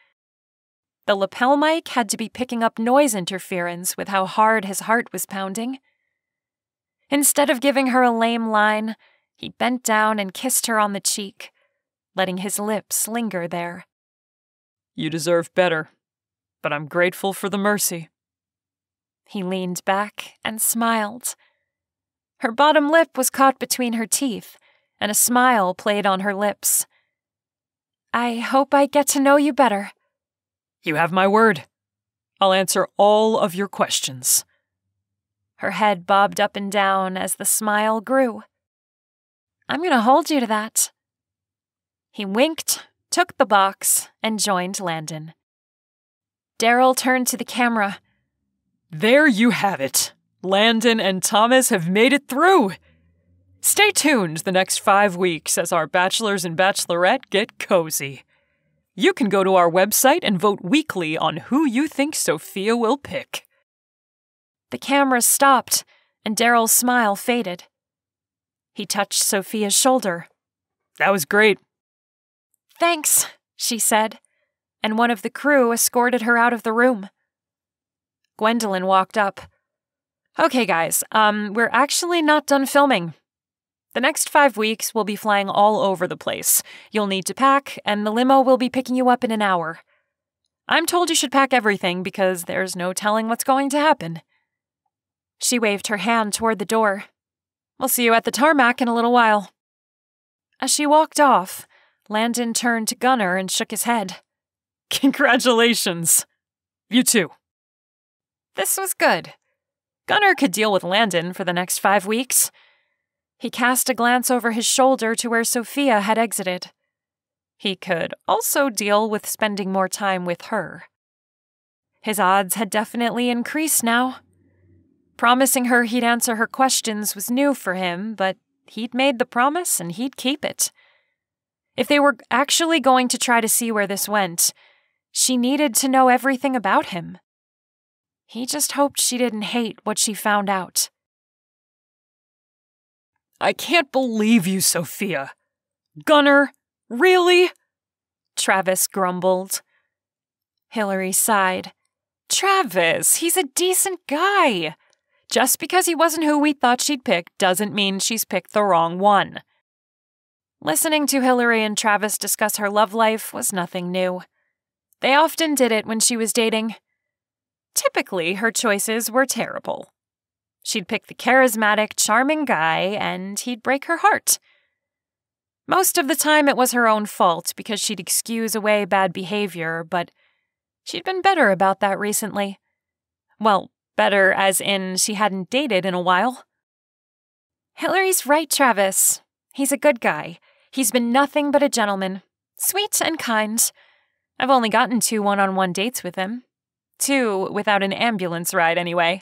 The lapel mic had to be picking up noise interference with how hard his heart was pounding. Instead of giving her a lame line, he bent down and kissed her on the cheek, letting his lips linger there. You deserve better, but I'm grateful for the mercy. He leaned back and smiled. Her bottom lip was caught between her teeth, and a smile played on her lips. I hope I get to know you better. You have my word. I'll answer all of your questions. Her head bobbed up and down as the smile grew. I'm going to hold you to that. He winked, took the box, and joined Landon. Daryl turned to the camera. There you have it. Landon and Thomas have made it through. Stay tuned the next 5 weeks as our bachelors and bachelorette get cozy. You can go to our website and vote weekly on who you think Sophia will pick. The camera stopped, and Daryl's smile faded. He touched Sophia's shoulder. That was great. Thanks, she said, and one of the crew escorted her out of the room. Gwendolyn walked up. Okay, guys, we're actually not done filming. The next 5 weeks, we'll be flying all over the place. You'll need to pack, and the limo will be picking you up in an hour. I'm told you should pack everything because there's no telling what's going to happen." She waved her hand toward the door. "We'll see you at the tarmac in a little while." As she walked off, Landon turned to Gunnar and shook his head. "Congratulations. You too." This was good. Gunnar could deal with Landon for the next 5 weeks. He cast a glance over his shoulder to where Sophia had exited. He could also deal with spending more time with her. His odds had definitely increased now. Promising her he'd answer her questions was new for him, but he'd made the promise and he'd keep it. If they were actually going to try to see where this went, she needed to know everything about him. He just hoped she didn't hate what she found out. "I can't believe you, Sophia. Gunnar, really?" Travis grumbled. Hillary sighed. "Travis, he's a decent guy. Just because he wasn't who we thought she'd pick doesn't mean she's picked the wrong one." Listening to Hillary and Travis discuss her love life was nothing new. They often did it when she was dating. Typically, her choices were terrible. She'd pick the charismatic, charming guy, and he'd break her heart. Most of the time it was her own fault because she'd excuse away bad behavior, but she'd been better about that recently. Well, better as in she hadn't dated in a while. "Hillary's right, Travis. He's a good guy. He's been nothing but a gentleman. Sweet and kind. I've only gotten 2 one-on-one dates with him. 2 without an ambulance ride, anyway.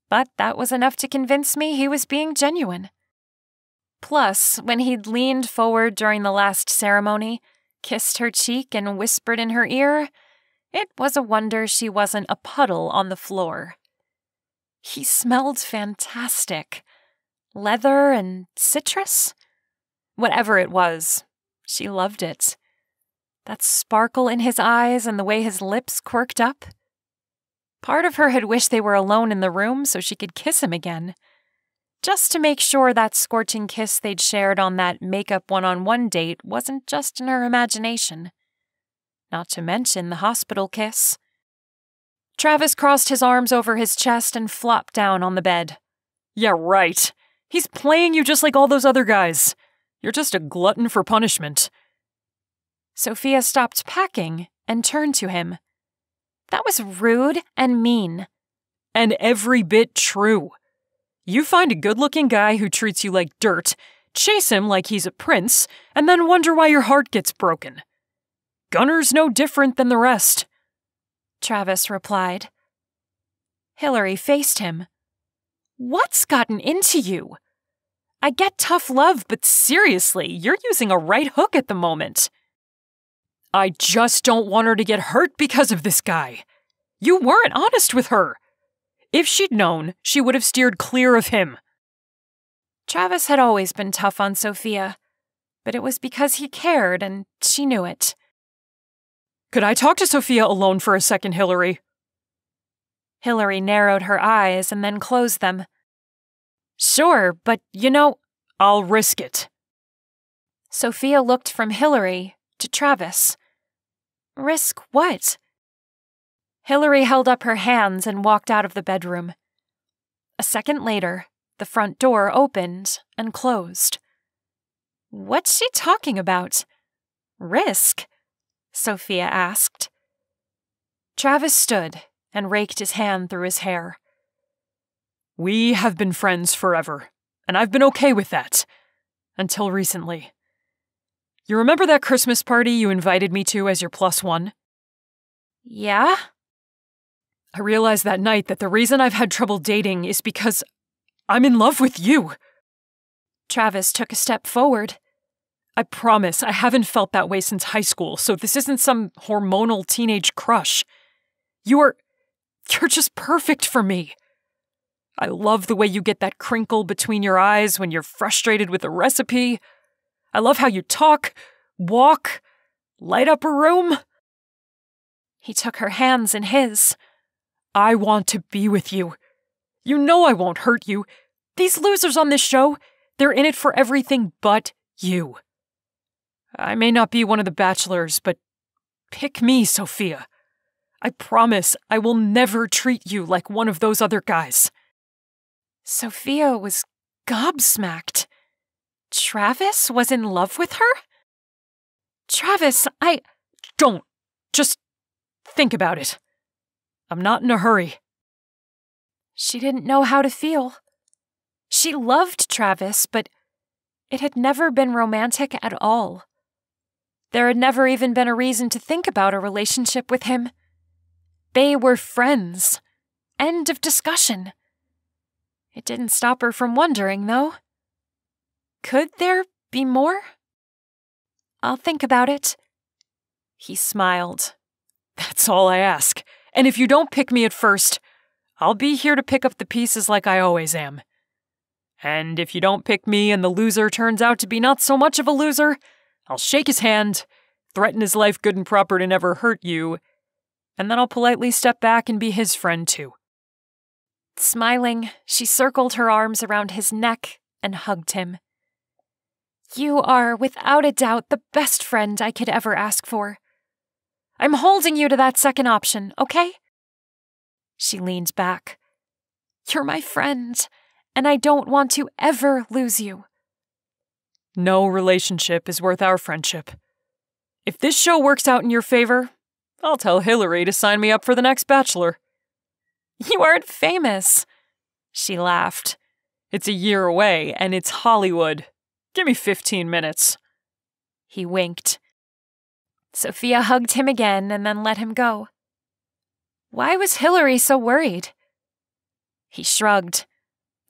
But that was enough to convince me he was being genuine. Plus, when he'd leaned forward during the last ceremony, kissed her cheek and whispered in her ear, it was a wonder she wasn't a puddle on the floor. He smelled fantastic. Leather and citrus? Whatever it was, she loved it. That sparkle in his eyes and the way his lips quirked up. Part of her had wished they were alone in the room so she could kiss him again. Just to make sure that scorching kiss they'd shared on that makeup one-on-one date wasn't just in her imagination. Not to mention the hospital kiss. Travis crossed his arms over his chest and flopped down on the bed. "Yeah, right. He's playing you just like all those other guys. You're just a glutton for punishment." Sophia stopped packing and turned to him. That was rude and mean. "And every bit true. You find a good-looking guy who treats you like dirt, chase him like he's a prince, and then wonder why your heart gets broken. Gunnar's no different than the rest." Travis replied. Hillary faced him. "What's gotten into you? I get tough love, but seriously, you're using a right hook at the moment." "I just don't want her to get hurt because of this guy. You weren't honest with her. If she'd known, she would have steered clear of him." Travis had always been tough on Sophia, but it was because he cared and she knew it. "Could I talk to Sophia alone for a second, Hillary?" Hillary narrowed her eyes and then closed them. "Sure, but I'll risk it." Sophia looked from Hillary to Travis. "Risk what?" Hillary held up her hands and walked out of the bedroom. A second later, the front door opened and closed. "What's she talking about? Risk?" Sophia asked. Travis stood and raked his hand through his hair. "We have been friends forever, and I've been okay with that. Until recently. You remember that Christmas party you invited me to as your +1? Yeah? I realized that night that the reason I've had trouble dating is because I'm in love with you." Travis took a step forward. "I promise I haven't felt that way since high school, so this isn't some hormonal teenage crush. You're just perfect for me. I love the way you get that crinkle between your eyes when you're frustrated with a recipe. I love how you talk, walk, light up a room." He took her hands in his. "I want to be with you. You know I won't hurt you. These losers on this show, they're in it for everything but you. I may not be one of the bachelors, but pick me, Sophia. I promise I will never treat you like one of those other guys. Sophia was gobsmacked. Travis was in love with her? Travis, Don't. Just think about it. I'm not in a hurry. She didn't know how to feel. She loved Travis, but it had never been romantic at all. There had never even been a reason to think about a relationship with him. They were friends. End of discussion. It didn't stop her from wondering, though. Could there be more? I'll think about it. He smiled. That's all I ask. And if you don't pick me at first, I'll be here to pick up the pieces like I always am. And if you don't pick me and the loser turns out to be not so much of a loser, I'll shake his hand, threaten his life good and proper to never hurt you, and then I'll politely step back and be his friend too. Smiling, she circled her arms around his neck and hugged him. You are, without a doubt, the best friend I could ever ask for. I'm holding you to that second option, okay? She leaned back. You're my friend, and I don't want to ever lose you. No relationship is worth our friendship. If this show works out in your favor, I'll tell Hillary to sign me up for the next Bachelor. You aren't famous. She laughed. It's a year away, and it's Hollywood. Give me 15 minutes. He winked. Sophia hugged him again and then let him go. Why was Hillary so worried? He shrugged.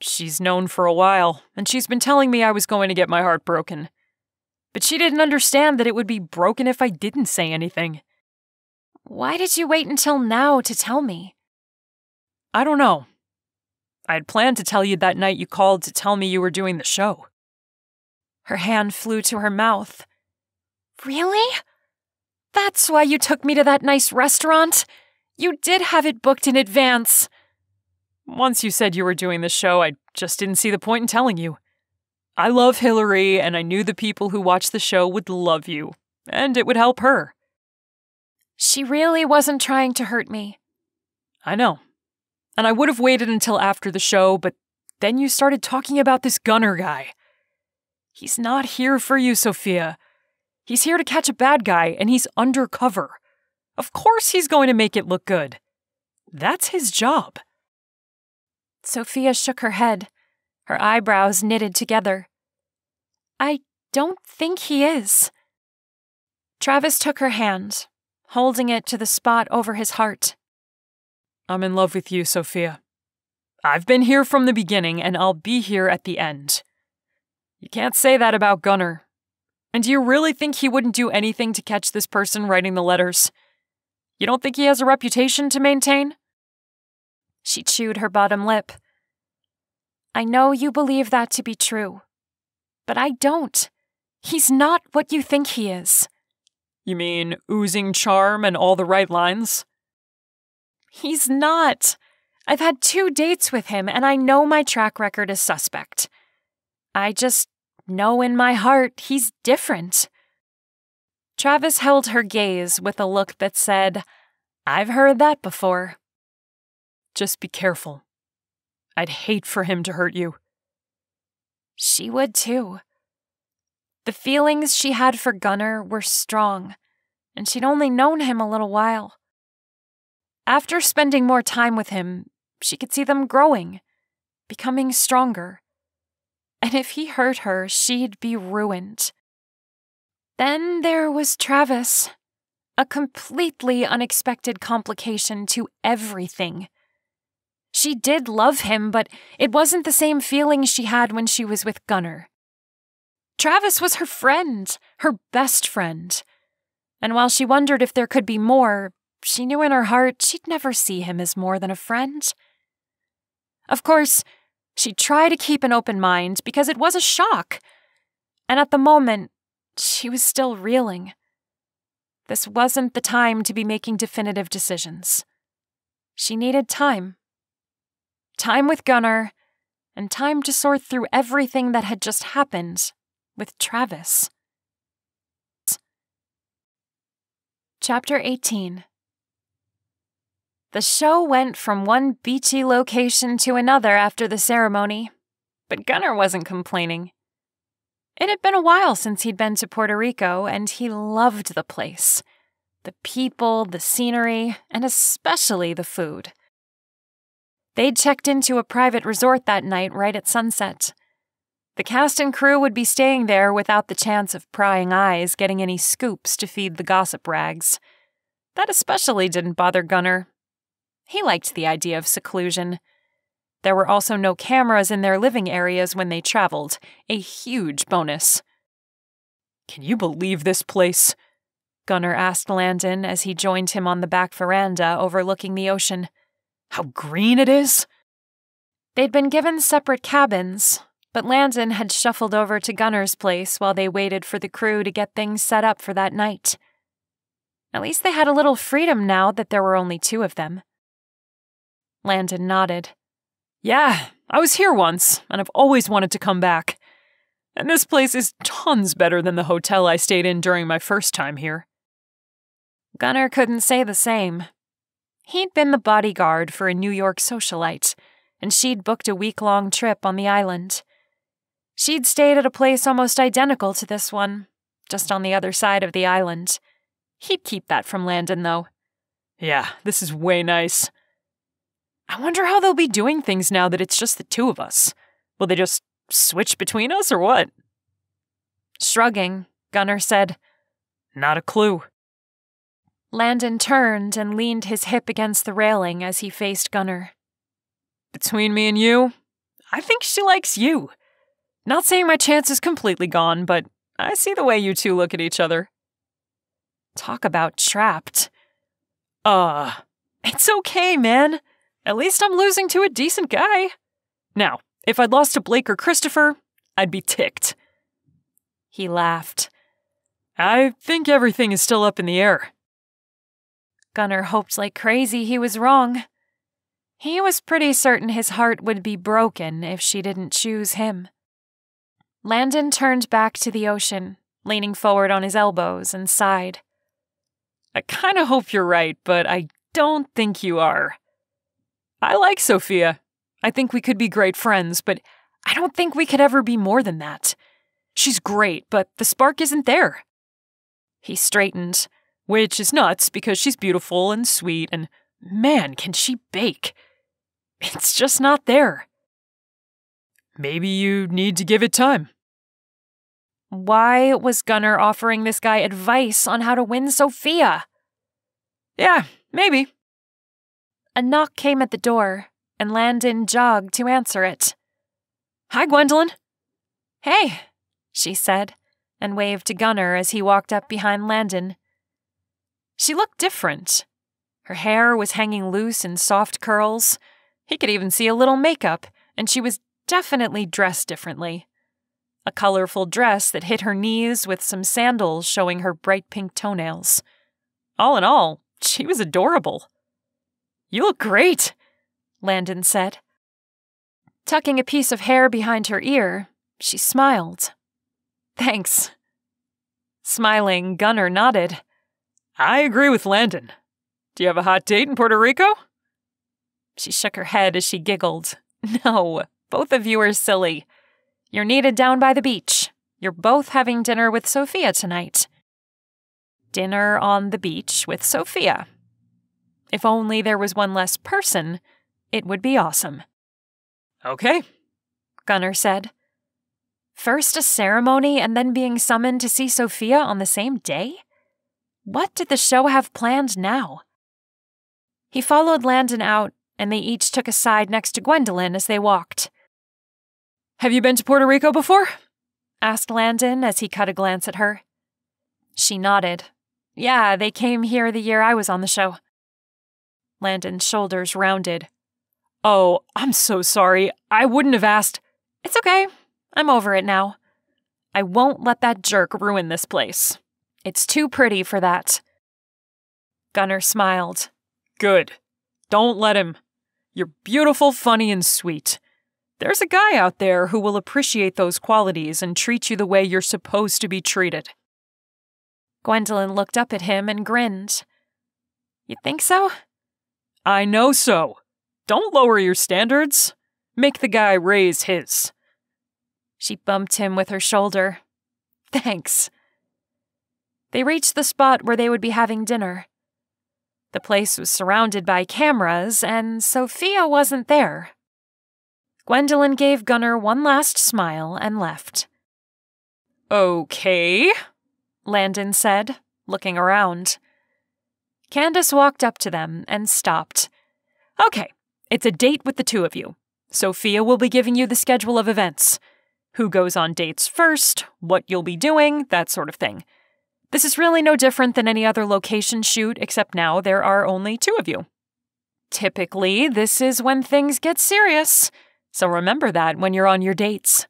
She's known for a while, and she's been telling me I was going to get my heart broken. But she didn't understand that it would be broken if I didn't say anything. Why did you wait until now to tell me? I don't know. I had planned to tell you that night you called to tell me you were doing the show. Her hand flew to her mouth. Really? That's why you took me to that nice restaurant? You did have it booked in advance. Once you said you were doing the show, I just didn't see the point in telling you. I love Hillary, and I knew the people who watched the show would love you, and it would help her. She really wasn't trying to hurt me. I know. And I would have waited until after the show, but then you started talking about this Gunner guy. He's not here for you, Sophia. He's here to catch a bad guy, and he's undercover. Of course he's going to make it look good. That's his job. Sophia shook her head, her eyebrows knitted together. I don't think he is. Travis took her hand, holding it to the spot over his heart. I'm in love with you, Sophia. I've been here from the beginning, and I'll be here at the end. You can't say that about Gunner. And do you really think he wouldn't do anything to catch this person writing the letters? You don't think he has a reputation to maintain? She chewed her bottom lip. I know you believe that to be true, but I don't. He's not what you think he is. You mean oozing charm and all the right lines? He's not. I've had 2 dates with him, and I know my track record is suspect. I just know in my heart he's different. Travis held her gaze with a look that said, I've heard that before. Just be careful. I'd hate for him to hurt you. She would too. The feelings she had for Gunner were strong, and she'd only known him a little while. After spending more time with him, she could see them growing, becoming stronger. And if he hurt her, she'd be ruined. Then there was Travis, a completely unexpected complication to everything. She did love him, but it wasn't the same feeling she had when she was with Gunner. Travis was her friend, her best friend. And while she wondered if there could be more, she knew in her heart she'd never see him as more than a friend. Of course, she'd try to keep an open mind because it was a shock. And at the moment, she was still reeling. This wasn't the time to be making definitive decisions. She needed time. Time with Gunner, and time to sort through everything that had just happened with Travis. Chapter 18. The show went from one beachy location to another after the ceremony, but Gunnar wasn't complaining. It had been a while since he'd been to Puerto Rico, and he loved the place. The people, the scenery, and especially the food. They'd checked into a private resort that night right at sunset. The cast and crew would be staying there without the chance of prying eyes getting any scoops to feed the gossip rags. That especially didn't bother Gunnar. He liked the idea of seclusion. There were also no cameras in their living areas when they traveled, a huge bonus. "Can you believe this place?" Gunnar asked Landon as he joined him on the back veranda overlooking the ocean. "How green it is?" They'd been given separate cabins, but Landon had shuffled over to Gunnar's place while they waited for the crew to get things set up for that night. At least they had a little freedom now that there were only two of them. Landon nodded. "Yeah, I was here once, and I've always wanted to come back. And this place is tons better than the hotel I stayed in during my first time here." Gunnar couldn't say the same. He'd been the bodyguard for a New York socialite, and she'd booked a week-long trip on the island. She'd stayed at a place almost identical to this one, just on the other side of the island. He'd keep that from Landon, though. "Yeah, this is way nice. I wonder how they'll be doing things now that it's just the two of us. Will they just switch between us or what?" Shrugging, Gunnar said, "Not a clue." Landon turned and leaned his hip against the railing as he faced Gunnar. "Between me and you, I think she likes you. Not saying my chance is completely gone, but I see the way you two look at each other." Talk about trapped. It's okay, man. At least I'm losing to a decent guy. Now, if I'd lost to Blake or Christopher, I'd be ticked. He laughed. "I think everything is still up in the air." Gunnar hoped like crazy he was wrong. He was pretty certain his heart would be broken if she didn't choose him. Landon turned back to the ocean, leaning forward on his elbows, and sighed. "I kinda hope you're right, but I don't think you are. I like Sophia. I think we could be great friends, but I don't think we could ever be more than that. She's great, but the spark isn't there." He straightened, which is nuts because she's beautiful and sweet, and man, can she bake. It's just not there. "Maybe you need to give it time." Why was Gunnar offering this guy advice on how to win Sophia? "Yeah, maybe." A knock came at the door, and Landon jogged to answer it. "Hi, Gwendolyn." "Hey," she said, and waved to Gunnar as he walked up behind Landon. She looked different. Her hair was hanging loose in soft curls. He could even see a little makeup, and she was definitely dressed differently. A colorful dress that hit her knees with some sandals showing her bright pink toenails. All in all, she was adorable. "You look great," Landon said. Tucking a piece of hair behind her ear, she smiled. "Thanks." Smiling, Gunnar nodded. "I agree with Landon. Do you have a hot date in Puerto Rico?" She shook her head as she giggled. "No, both of you are silly. You're needed down by the beach. You're both having dinner with Sophia tonight." Dinner on the beach with Sophia. If only there was one less person, it would be awesome. "Okay," Gunnar said. First a ceremony and then being summoned to see Sophia on the same day? What did the show have planned now? He followed Landon out, and they each took a side next to Gwendolyn as they walked. "Have you been to Puerto Rico before?" asked Landon as he cut a glance at her. She nodded. "Yeah, they came here the year I was on the show." Landon's shoulders rounded. "Oh, I'm so sorry. I wouldn't have asked." "It's okay. I'm over it now. I won't let that jerk ruin this place. It's too pretty for that." Gunnar smiled. "Good. Don't let him. You're beautiful, funny, and sweet. There's a guy out there who will appreciate those qualities and treat you the way you're supposed to be treated." Gwendolyn looked up at him and grinned. "You think so?" I know so. Don't lower your standards. Make the guy raise his. She bumped him with her shoulder. Thanks. They reached the spot where they would be having dinner. The place was surrounded by cameras, and Sophia wasn't there. Gwendolyn gave Gunnar one last smile and left. Okay, Landon said, looking around. Candace walked up to them and stopped. Okay, it's a date with the two of you. Sophia will be giving you the schedule of events. Who goes on dates first, what you'll be doing, that sort of thing. This is really no different than any other location shoot, except now there are only two of you. Typically, this is when things get serious, so remember that when you're on your dates.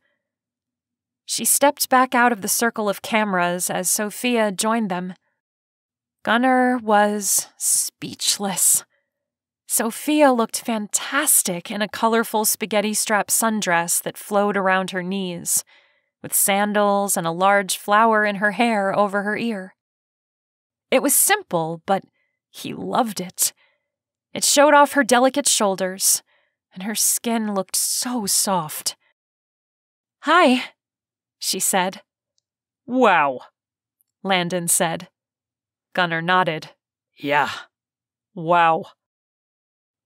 She stepped back out of the circle of cameras as Sophia joined them. Gunnar was speechless. Sophia looked fantastic in a colorful spaghetti-strap sundress that flowed around her knees, with sandals and a large flower in her hair over her ear. It was simple, but he loved it. It showed off her delicate shoulders, and her skin looked so soft. "Hi," she said. "Wow," Landon said. Gunnar nodded. "Yeah. Wow."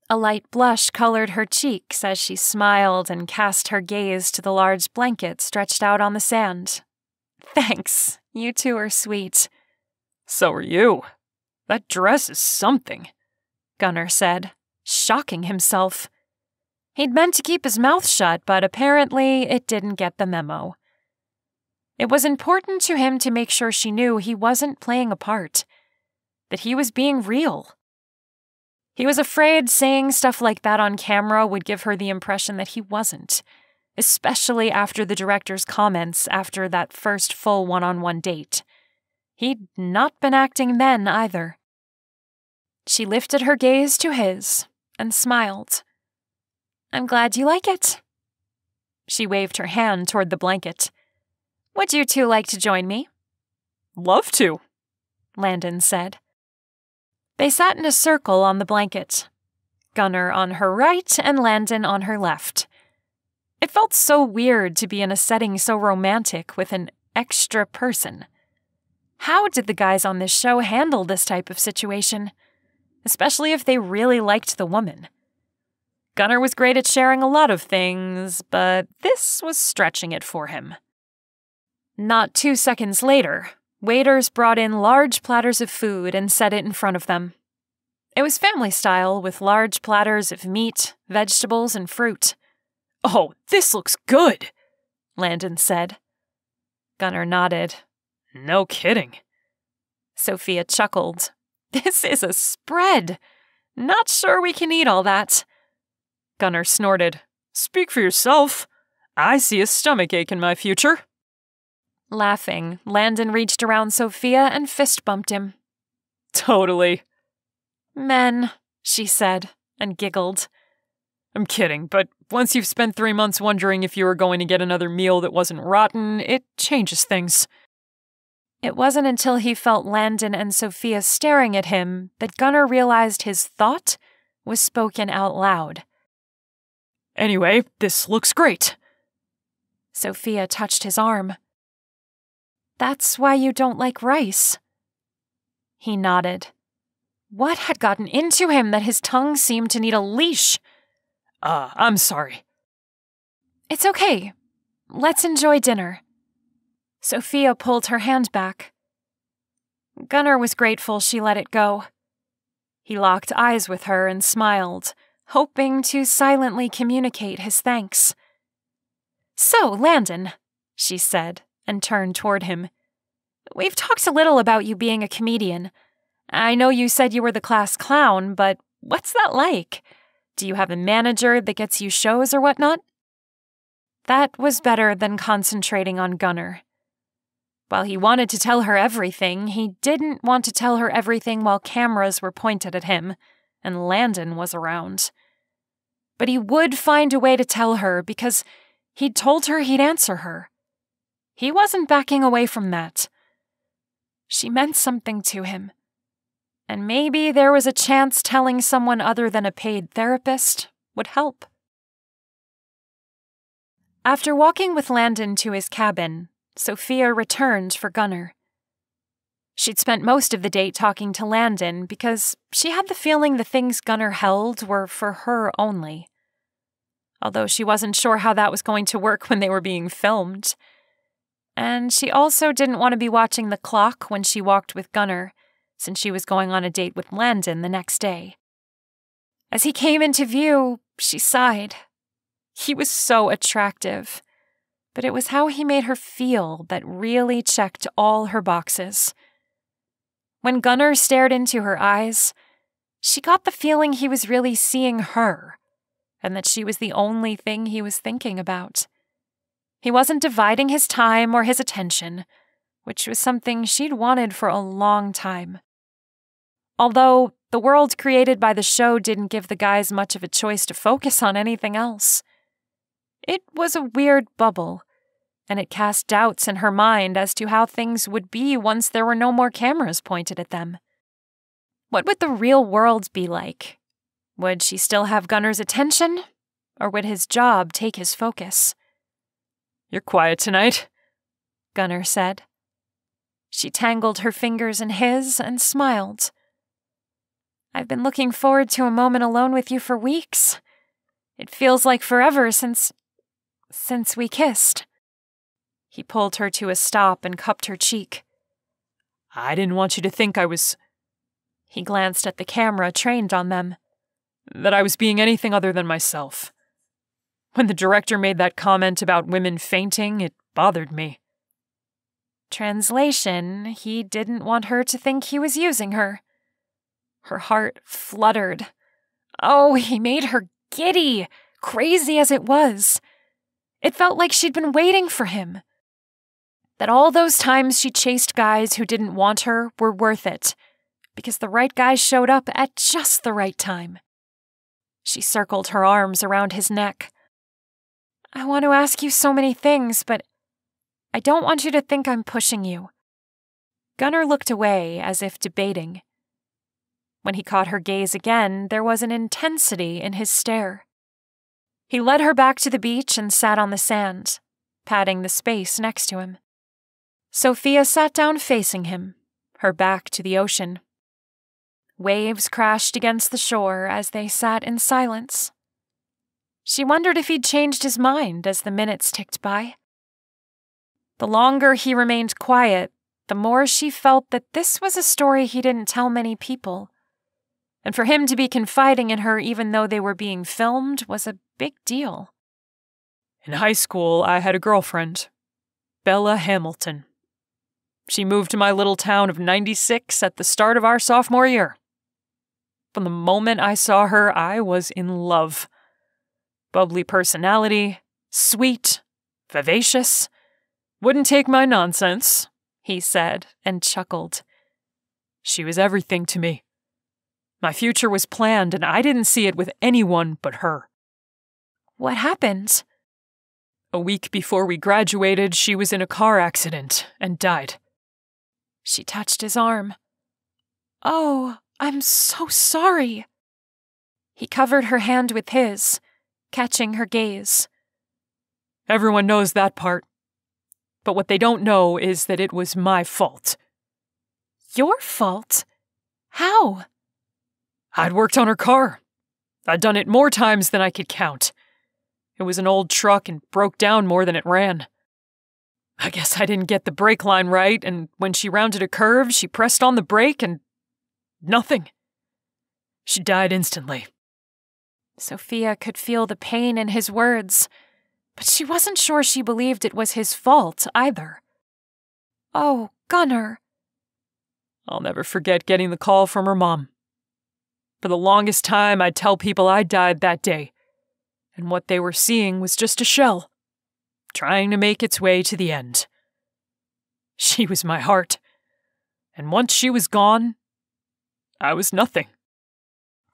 A light blush colored her cheeks as she smiled and cast her gaze to the large blanket stretched out on the sand. "Thanks. You two are sweet." "So are you. That dress is something," Gunnar said, shocking himself. He'd meant to keep his mouth shut, but apparently it didn't get the memo. It was important to him to make sure she knew he wasn't playing a part, that he was being real. He was afraid saying stuff like that on camera would give her the impression that he wasn't, especially after the director's comments after that first full one-on-one date. He'd not been acting then either. She lifted her gaze to his and smiled. "I'm glad you like it." She waved her hand toward the blanket. "Would you two like to join me?" "Love to," Landon said. They sat in a circle on the blanket, Gunnar on her right and Landon on her left. It felt so weird to be in a setting so romantic with an extra person. How did the guys on this show handle this type of situation? Especially if they really liked the woman. Gunnar was great at sharing a lot of things, but this was stretching it for him. Not 2 seconds later, waiters brought in large platters of food and set it in front of them. It was family style with large platters of meat, vegetables, and fruit. "Oh, this looks good," Landon said. Gunnar nodded. "No kidding." Sophia chuckled. "This is a spread. Not sure we can eat all that." Gunnar snorted. "Speak for yourself. I see a stomachache in my future." Laughing, Landon reached around Sophia and fist-bumped him. "Totally." "Men," she said, and giggled. "I'm kidding, but once you've spent 3 months wondering if you were going to get another meal that wasn't rotten, it changes things." It wasn't until he felt Landon and Sophia staring at him that Gunnar realized his thought was spoken out loud. "Anyway, this looks great." Sophia touched his arm. "That's why you don't like rice?" He nodded. What had gotten into him that his tongue seemed to need a leash? I'm sorry." "It's okay. Let's enjoy dinner." Sophia pulled her hand back. Gunnar was grateful she let it go. He locked eyes with her and smiled, hoping to silently communicate his thanks. "So, Landon," she said, and turned toward him. "We've talked a little about you being a comedian. I know you said you were the class clown, but what's that like? Do you have a manager that gets you shows or whatnot?" That was better than concentrating on Gunnar. While he wanted to tell her everything, he didn't want to tell her everything while cameras were pointed at him, and Landon was around. But he would find a way to tell her because he'd told her he'd answer her. He wasn't backing away from that. She meant something to him. And maybe there was a chance telling someone other than a paid therapist would help. After walking with Landon to his cabin, Sophia returned for Gunnar. She'd spent most of the date talking to Landon because she had the feeling the things Gunnar held were for her only. Although she wasn't sure how that was going to work when they were being filmed. And she also didn't want to be watching the clock when she walked with Gunnar, since she was going on a date with Landon the next day. As he came into view, she sighed. He was so attractive, but it was how he made her feel that really checked all her boxes. When Gunnar stared into her eyes, she got the feeling he was really seeing her, and that she was the only thing he was thinking about. He wasn't dividing his time or his attention, which was something she'd wanted for a long time. Although the world created by the show didn't give the guys much of a choice to focus on anything else. It was a weird bubble, and it cast doubts in her mind as to how things would be once there were no more cameras pointed at them. What would the real world be like? Would she still have Gunnar's attention, or would his job take his focus? "You're quiet tonight," Gunnar said. She tangled her fingers in his and smiled. "I've been looking forward to a moment alone with you for weeks. It feels like forever since we kissed." He pulled her to a stop and cupped her cheek. "I didn't want you to think I was—" He glanced at the camera trained on them. "That I was being anything other than myself. When the director made that comment about women fainting, it bothered me." Translation, he didn't want her to think he was using her. Her heart fluttered. Oh, he made her giddy, crazy as it was. It felt like she'd been waiting for him. That all those times she chased guys who didn't want her were worth it, because the right guy showed up at just the right time. She circled her arms around his neck. "I want to ask you so many things, but I don't want you to think I'm pushing you." Gunnar looked away as if debating. When he caught her gaze again, there was an intensity in his stare. He led her back to the beach and sat on the sand, patting the space next to him. Sophia sat down facing him, her back to the ocean. Waves crashed against the shore as they sat in silence. She wondered if he'd changed his mind as the minutes ticked by. The longer he remained quiet, the more she felt that this was a story he didn't tell many people. And for him to be confiding in her even though they were being filmed was a big deal. "In high school, I had a girlfriend, Bella Hamilton. She moved to my little town of 96 at the start of our sophomore year. From the moment I saw her, I was in love. Bubbly personality, sweet, vivacious. Wouldn't take my nonsense," he said, and chuckled. "She was everything to me. My future was planned, and I didn't see it with anyone but her." "What happened?" "A week before we graduated, she was in a car accident and died." She touched his arm. "Oh, I'm so sorry." He covered her hand with his, catching her gaze. "Everyone knows that part. But what they don't know is that it was my fault." "Your fault? How?" "I'd worked on her car. I'd done it more times than I could count. It was an old truck and broke down more than it ran. I guess I didn't get the brake line right, and when she rounded a curve, she pressed on the brake and nothing. She died instantly." Sophia could feel the pain in his words, but she wasn't sure she believed it was his fault either. "Oh, Gunnar." I'll never forget getting the call from her mom. For the longest time, I'd tell people I died that day, and what they were seeing was just a shell, trying to make its way to the end. She was my heart, and once she was gone, I was nothing.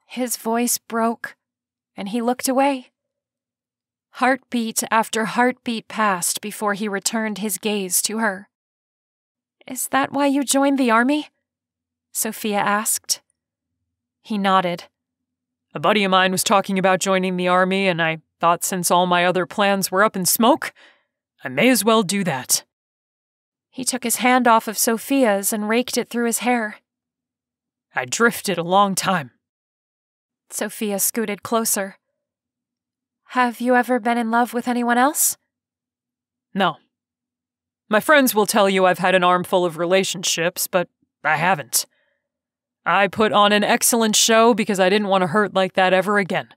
His voice broke, and he looked away. Heartbeat after heartbeat passed before he returned his gaze to her. "Is that why you joined the army?" Sophia asked. He nodded. A buddy of mine was talking about joining the army, and I thought since all my other plans were up in smoke, I may as well do that. He took his hand off of Sophia's and raked it through his hair. I drifted a long time. Sophia scooted closer. Have you ever been in love with anyone else? No. My friends will tell you I've had an armful of relationships, but I haven't. I put on an excellent show because I didn't want to hurt like that ever again.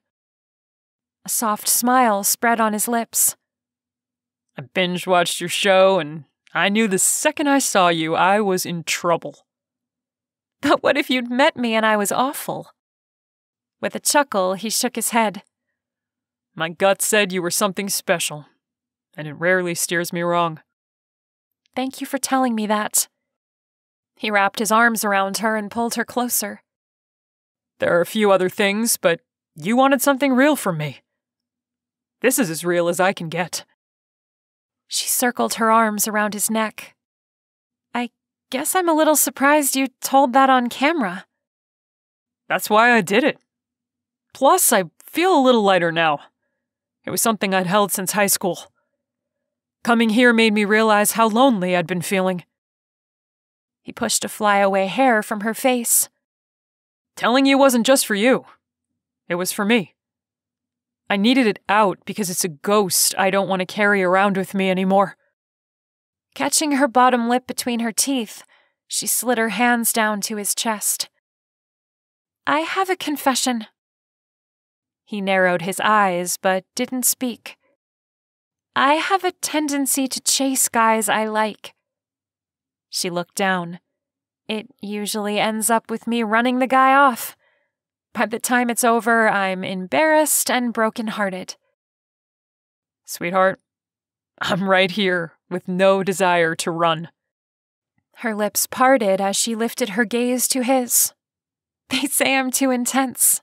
A soft smile spread on his lips. I binge-watched your show, and I knew the second I saw you, I was in trouble. But what if you'd met me and I was awful? With a chuckle, he shook his head. My gut said you were something special, and it rarely steers me wrong. Thank you for telling me that. He wrapped his arms around her and pulled her closer. There are a few other things, but you wanted something real from me. This is as real as I can get. She circled her arms around his neck. I guess I'm a little surprised you told that on camera. That's why I did it. Plus, I feel a little lighter now. It was something I'd held since high school. Coming here made me realize how lonely I'd been feeling. He pushed a flyaway hair from her face. Telling you wasn't just for you. It was for me. I needed it out because it's a ghost I don't want to carry around with me anymore. Catching her bottom lip between her teeth, she slid her hands down to his chest. I have a confession. He narrowed his eyes, but didn't speak. I have a tendency to chase guys I like. She looked down. It usually ends up with me running the guy off. By the time it's over, I'm embarrassed and broken-hearted. Sweetheart, I'm right here with no desire to run. Her lips parted as she lifted her gaze to his. They say I'm too intense.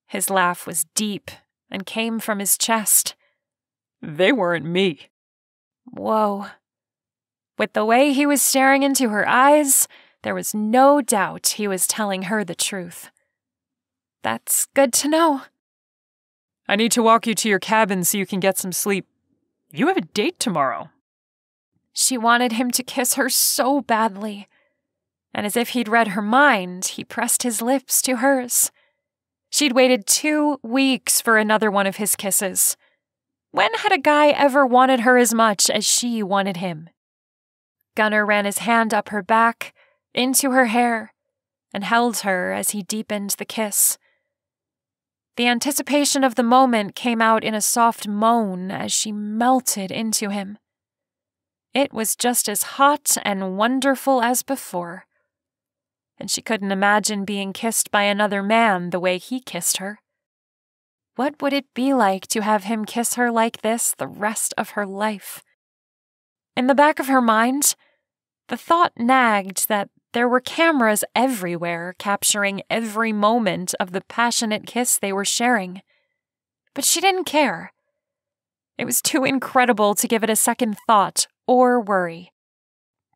His laugh was deep and came from his chest. They weren't me. Whoa. With the way he was staring into her eyes, there was no doubt he was telling her the truth. That's good to know. I need to walk you to your cabin so you can get some sleep. You have a date tomorrow. She wanted him to kiss her so badly. And as if he'd read her mind, he pressed his lips to hers. She'd waited 2 weeks for another one of his kisses. When had a guy ever wanted her as much as she wanted him? Gunnar ran his hand up her back, into her hair, and held her as he deepened the kiss. The anticipation of the moment came out in a soft moan as she melted into him. It was just as hot and wonderful as before. And she couldn't imagine being kissed by another man the way he kissed her. What would it be like to have him kiss her like this the rest of her life? In the back of her mind, the thought nagged that there were cameras everywhere capturing every moment of the passionate kiss they were sharing. But she didn't care. It was too incredible to give it a second thought or worry.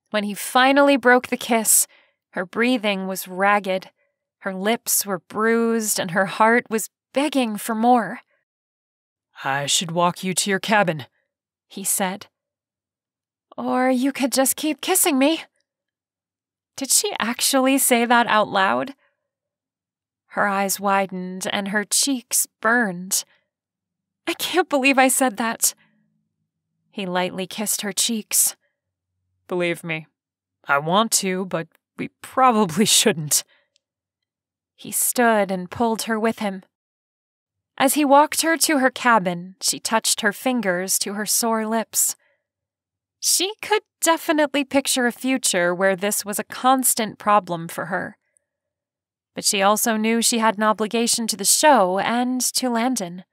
When he finally broke the kiss, her breathing was ragged, her lips were bruised, and her heart was begging for more. I should walk you to your cabin, he said. Or you could just keep kissing me. Did she actually say that out loud? Her eyes widened and her cheeks burned. I can't believe I said that. He lightly kissed her cheeks. Believe me, I want to, but we probably shouldn't. He stood and pulled her with him. As he walked her to her cabin, she touched her fingers to her sore lips. She could definitely picture a future where this was a constant problem for her. But she also knew she had an obligation to the show and to Landon.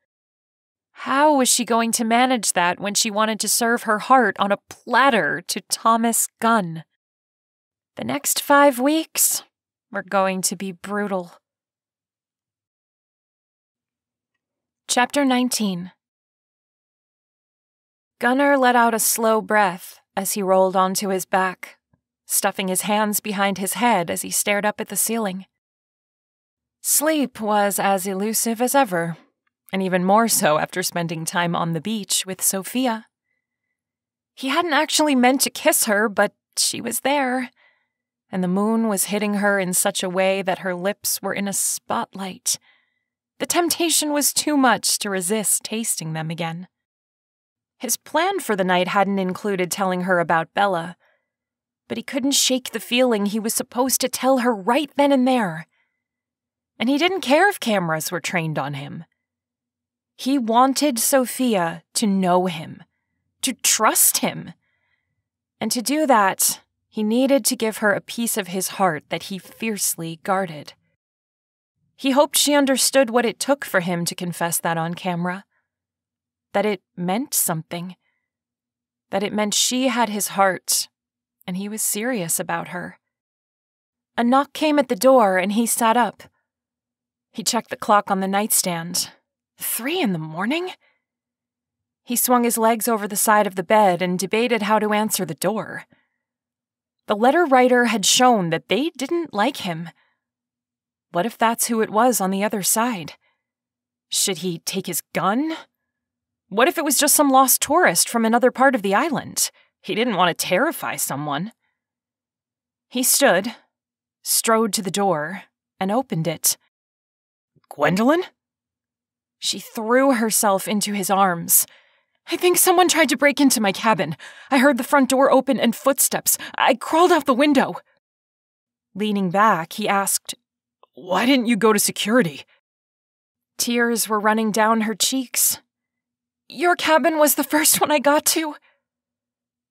How was she going to manage that when she wanted to serve her heart on a platter to Thomas Gunn? The next 5 weeks were going to be brutal. Chapter 19. Gunnar let out a slow breath as he rolled onto his back, stuffing his hands behind his head as he stared up at the ceiling. Sleep was as elusive as ever, and even more so after spending time on the beach with Sophia. He hadn't actually meant to kiss her, but she was there, and the moon was hitting her in such a way that her lips were in a spotlight. The temptation was too much to resist tasting them again. His plan for the night hadn't included telling her about Bella, but he couldn't shake the feeling he was supposed to tell her right then and there. And he didn't care if cameras were trained on him. He wanted Sophia to know him, to trust him. And to do that, he needed to give her a piece of his heart that he fiercely guarded. He hoped she understood what it took for him to confess that on camera. That it meant something. That it meant she had his heart, and he was serious about her. A knock came at the door, and he sat up. He checked the clock on the nightstand. 3 a.m? He swung his legs over the side of the bed and debated how to answer the door. The letter writer had shown that they didn't like him. What if that's who it was on the other side? Should he take his gun? What if it was just some lost tourist from another part of the island? He didn't want to terrify someone. He stood, strode to the door, and opened it. Gwendolyn? She threw herself into his arms. I think someone tried to break into my cabin. I heard the front door open and footsteps. I crawled out the window. Leaning back, he asked, Why didn't you go to security? Tears were running down her cheeks. Your cabin was the first one I got to.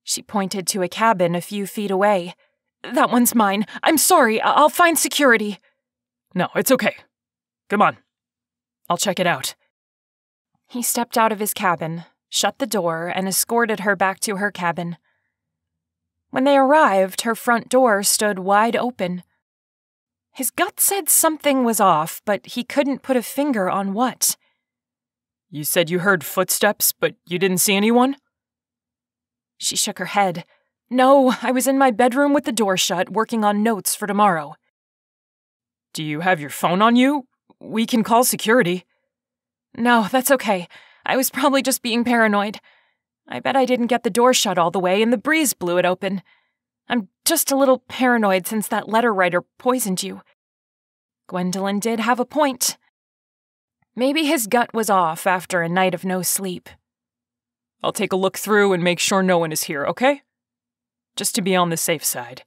She pointed to a cabin a few feet away. That one's mine. I'm sorry. I'll find security. No, it's okay. Come on. I'll check it out. He stepped out of his cabin, shut the door, and escorted her back to her cabin. When they arrived, her front door stood wide open. His gut said something was off, but he couldn't put a finger on what. You said you heard footsteps, but you didn't see anyone? She shook her head. No, I was in my bedroom with the door shut, working on notes for tomorrow. Do you have your phone on you? We can call security. No, that's okay. I was probably just being paranoid. I bet I didn't get the door shut all the way and the breeze blew it open. I'm just a little paranoid since that letter writer poisoned you. Gwendolyn did have a point. Maybe his gut was off after a night of no sleep. I'll take a look through and make sure no one is here, okay? Just to be on the safe side.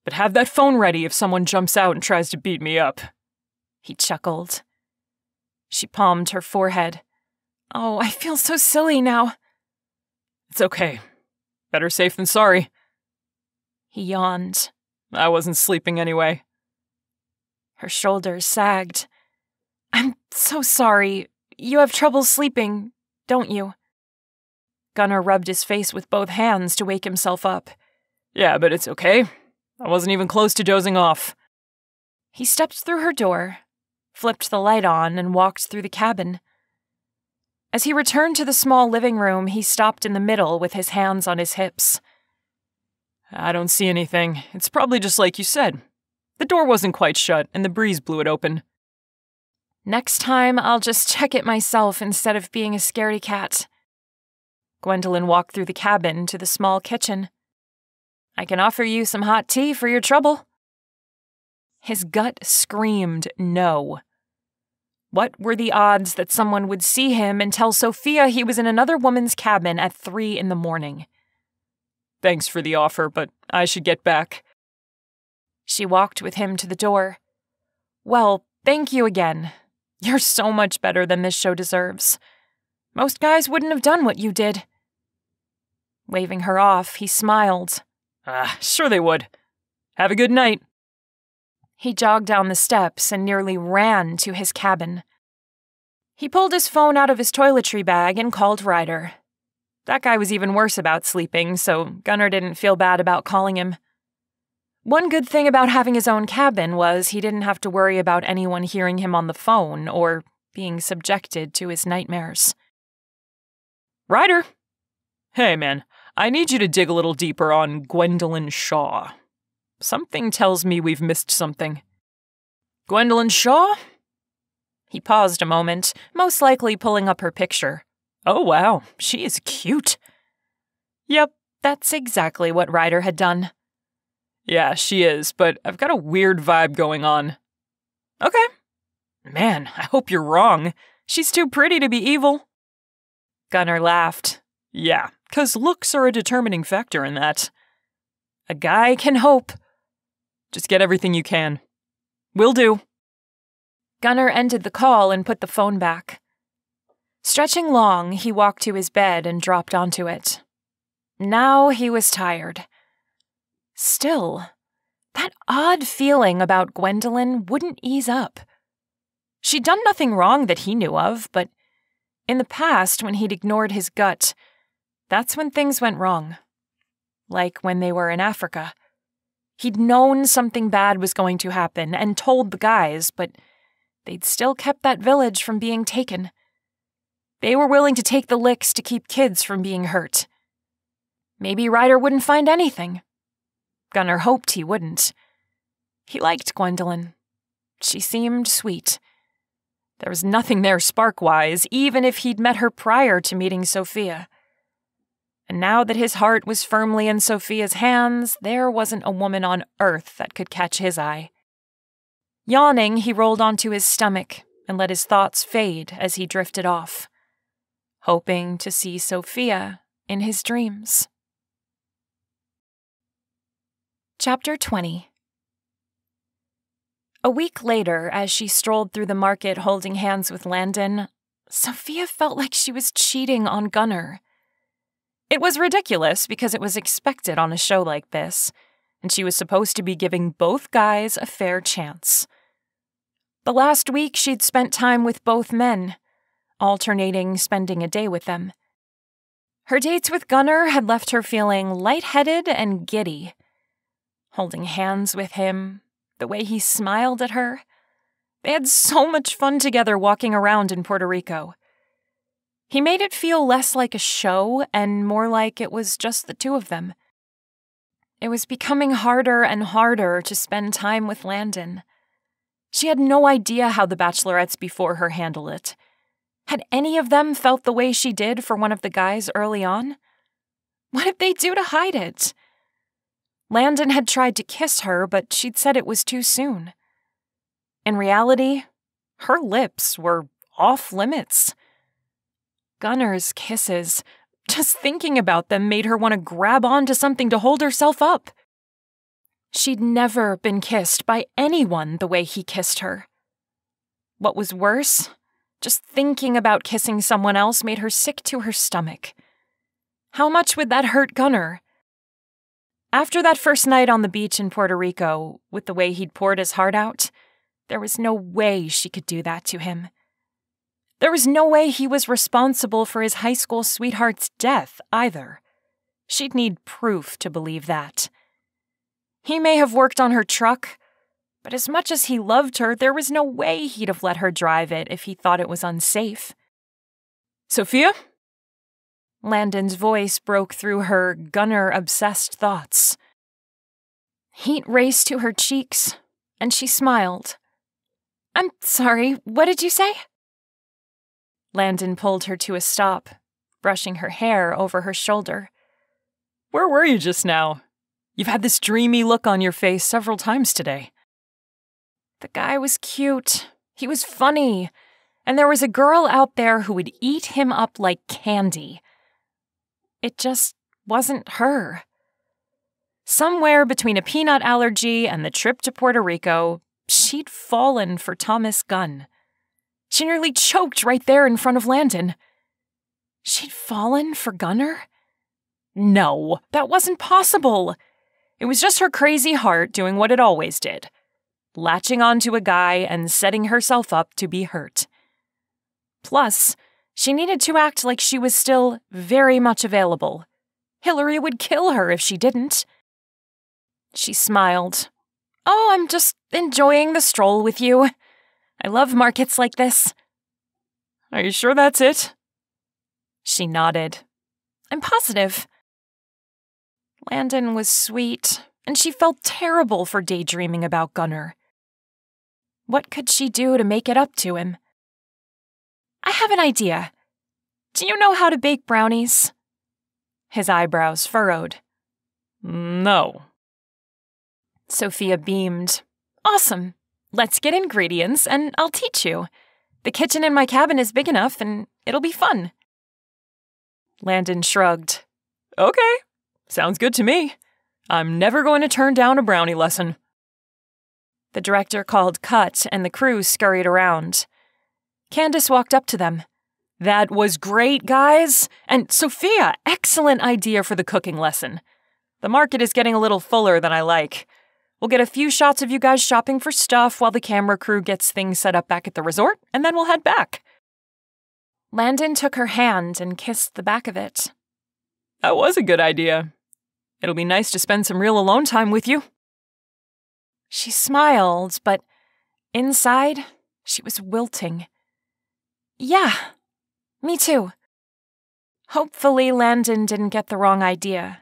But have that phone ready if someone jumps out and tries to beat me up. He chuckled. She palmed her forehead. Oh, I feel so silly now. It's okay. Better safe than sorry. He yawned. I wasn't sleeping anyway. Her shoulders sagged. I'm so sorry. You have trouble sleeping, don't you? Gunnar rubbed his face with both hands to wake himself up. Yeah, but it's okay. I wasn't even close to dozing off. He stepped through her door, flipped the light on, and walked through the cabin. As he returned to the small living room, he stopped in the middle with his hands on his hips. I don't see anything. It's probably just like you said. The door wasn't quite shut, and the breeze blew it open. Next time, I'll just check it myself instead of being a scaredy cat. Gwendolyn walked through the cabin to the small kitchen. I can offer you some hot tea for your trouble. His gut screamed no. What were the odds that someone would see him and tell Sophia he was in another woman's cabin at 3 a.m? Thanks for the offer, but I should get back. She walked with him to the door. Well, thank you again. You're so much better than this show deserves. Most guys wouldn't have done what you did. Waving her off, he smiled. Sure they would. Have a good night. He jogged down the steps and nearly ran to his cabin. He pulled his phone out of his toiletry bag and called Ryder. That guy was even worse about sleeping, so Gunnar didn't feel bad about calling him. One good thing about having his own cabin was he didn't have to worry about anyone hearing him on the phone or being subjected to his nightmares. Ryder! Hey, man, I need you to dig a little deeper on Gwendolyn Shaw. Something tells me we've missed something. Gwendolyn Shaw? He paused a moment, most likely pulling up her picture. Oh, wow, she is cute. Yep, that's exactly what Ryder had done. Yeah, she is, but I've got a weird vibe going on. Okay. Man, I hope you're wrong. She's too pretty to be evil. Gunnar laughed. Yeah, 'cause looks are a determining factor in that. A guy can hope. Just get everything you can. Will do. Gunnar ended the call and put the phone back. Stretching long, he walked to his bed and dropped onto it. Now he was tired. Still, that odd feeling about Gwendolyn wouldn't ease up. She'd done nothing wrong that he knew of, but in the past, when he'd ignored his gut, that's when things went wrong. Like when they were in Africa. He'd known something bad was going to happen and told the guys, but they'd still kept that village from being taken. They were willing to take the licks to keep kids from being hurt. Maybe Ryder wouldn't find anything. Gunnar hoped he wouldn't. He liked Gwendolyn. She seemed sweet. There was nothing there spark-wise, even if he'd met her prior to meeting Sophia. And now that his heart was firmly in Sophia's hands, there wasn't a woman on earth that could catch his eye. Yawning, he rolled onto his stomach and let his thoughts fade as he drifted off, hoping to see Sophia in his dreams. Chapter 20. A week later, as she strolled through the market holding hands with Landon, Sophia felt like she was cheating on Gunnar. It was ridiculous because it was expected on a show like this, and she was supposed to be giving both guys a fair chance. The last week she'd spent time with both men, alternating spending a day with them. Her dates with Gunnar had left her feeling lightheaded and giddy. Holding hands with him, the way he smiled at her. They had so much fun together walking around in Puerto Rico. He made it feel less like a show and more like it was just the two of them. It was becoming harder and harder to spend time with Landon. She had no idea how the bachelorettes before her handled it. Had any of them felt the way she did for one of the guys early on? What did they do to hide it? Landon had tried to kiss her, but she'd said it was too soon. In reality, her lips were off limits. Gunnar's kisses, just thinking about them made her want to grab onto something to hold herself up. She'd never been kissed by anyone the way he kissed her. What was worse, just thinking about kissing someone else made her sick to her stomach. How much would that hurt Gunnar? After that first night on the beach in Puerto Rico, with the way he'd poured his heart out, there was no way she could do that to him. There was no way he was responsible for his high school sweetheart's death, either. She'd need proof to believe that. He may have worked on her truck, but as much as he loved her, there was no way he'd have let her drive it if he thought it was unsafe. Sophia? Landon's voice broke through her Gunnar-obsessed thoughts. Heat raced to her cheeks, and she smiled. I'm sorry, what did you say? Landon pulled her to a stop, brushing her hair over her shoulder. Where were you just now? You've had this dreamy look on your face several times today. The guy was cute. He was funny. And there was a girl out there who would eat him up like candy. It just wasn't her. Somewhere between a peanut allergy and the trip to Puerto Rico, she'd fallen for Thomas Gunn. She nearly choked right there in front of Landon. She'd fallen for Gunnar? No, that wasn't possible. It was just her crazy heart doing what it always did, latching onto a guy and setting herself up to be hurt. Plus, she needed to act like she was still very much available. Hillary would kill her if she didn't. She smiled. Oh, I'm just enjoying the stroll with you. I love markets like this. Are you sure that's it? She nodded. I'm positive. Landon was sweet, and she felt terrible for daydreaming about Gunnar. What could she do to make it up to him? I have an idea. Do you know how to bake brownies? His eyebrows furrowed. No. Sophia beamed. Awesome. Let's get ingredients and I'll teach you. The kitchen in my cabin is big enough and it'll be fun. Landon shrugged. Okay, sounds good to me. I'm never going to turn down a brownie lesson. The director called cut and the crew scurried around. Candace walked up to them. That was great, guys! And Sophia, excellent idea for the cooking lesson. The market is getting a little fuller than I like. We'll get a few shots of you guys shopping for stuff while the camera crew gets things set up back at the resort, and then we'll head back. Landon took her hand and kissed the back of it. That was a good idea. It'll be nice to spend some real alone time with you. She smiled, but inside, she was wilting. Yeah, me too. Hopefully Landon didn't get the wrong idea.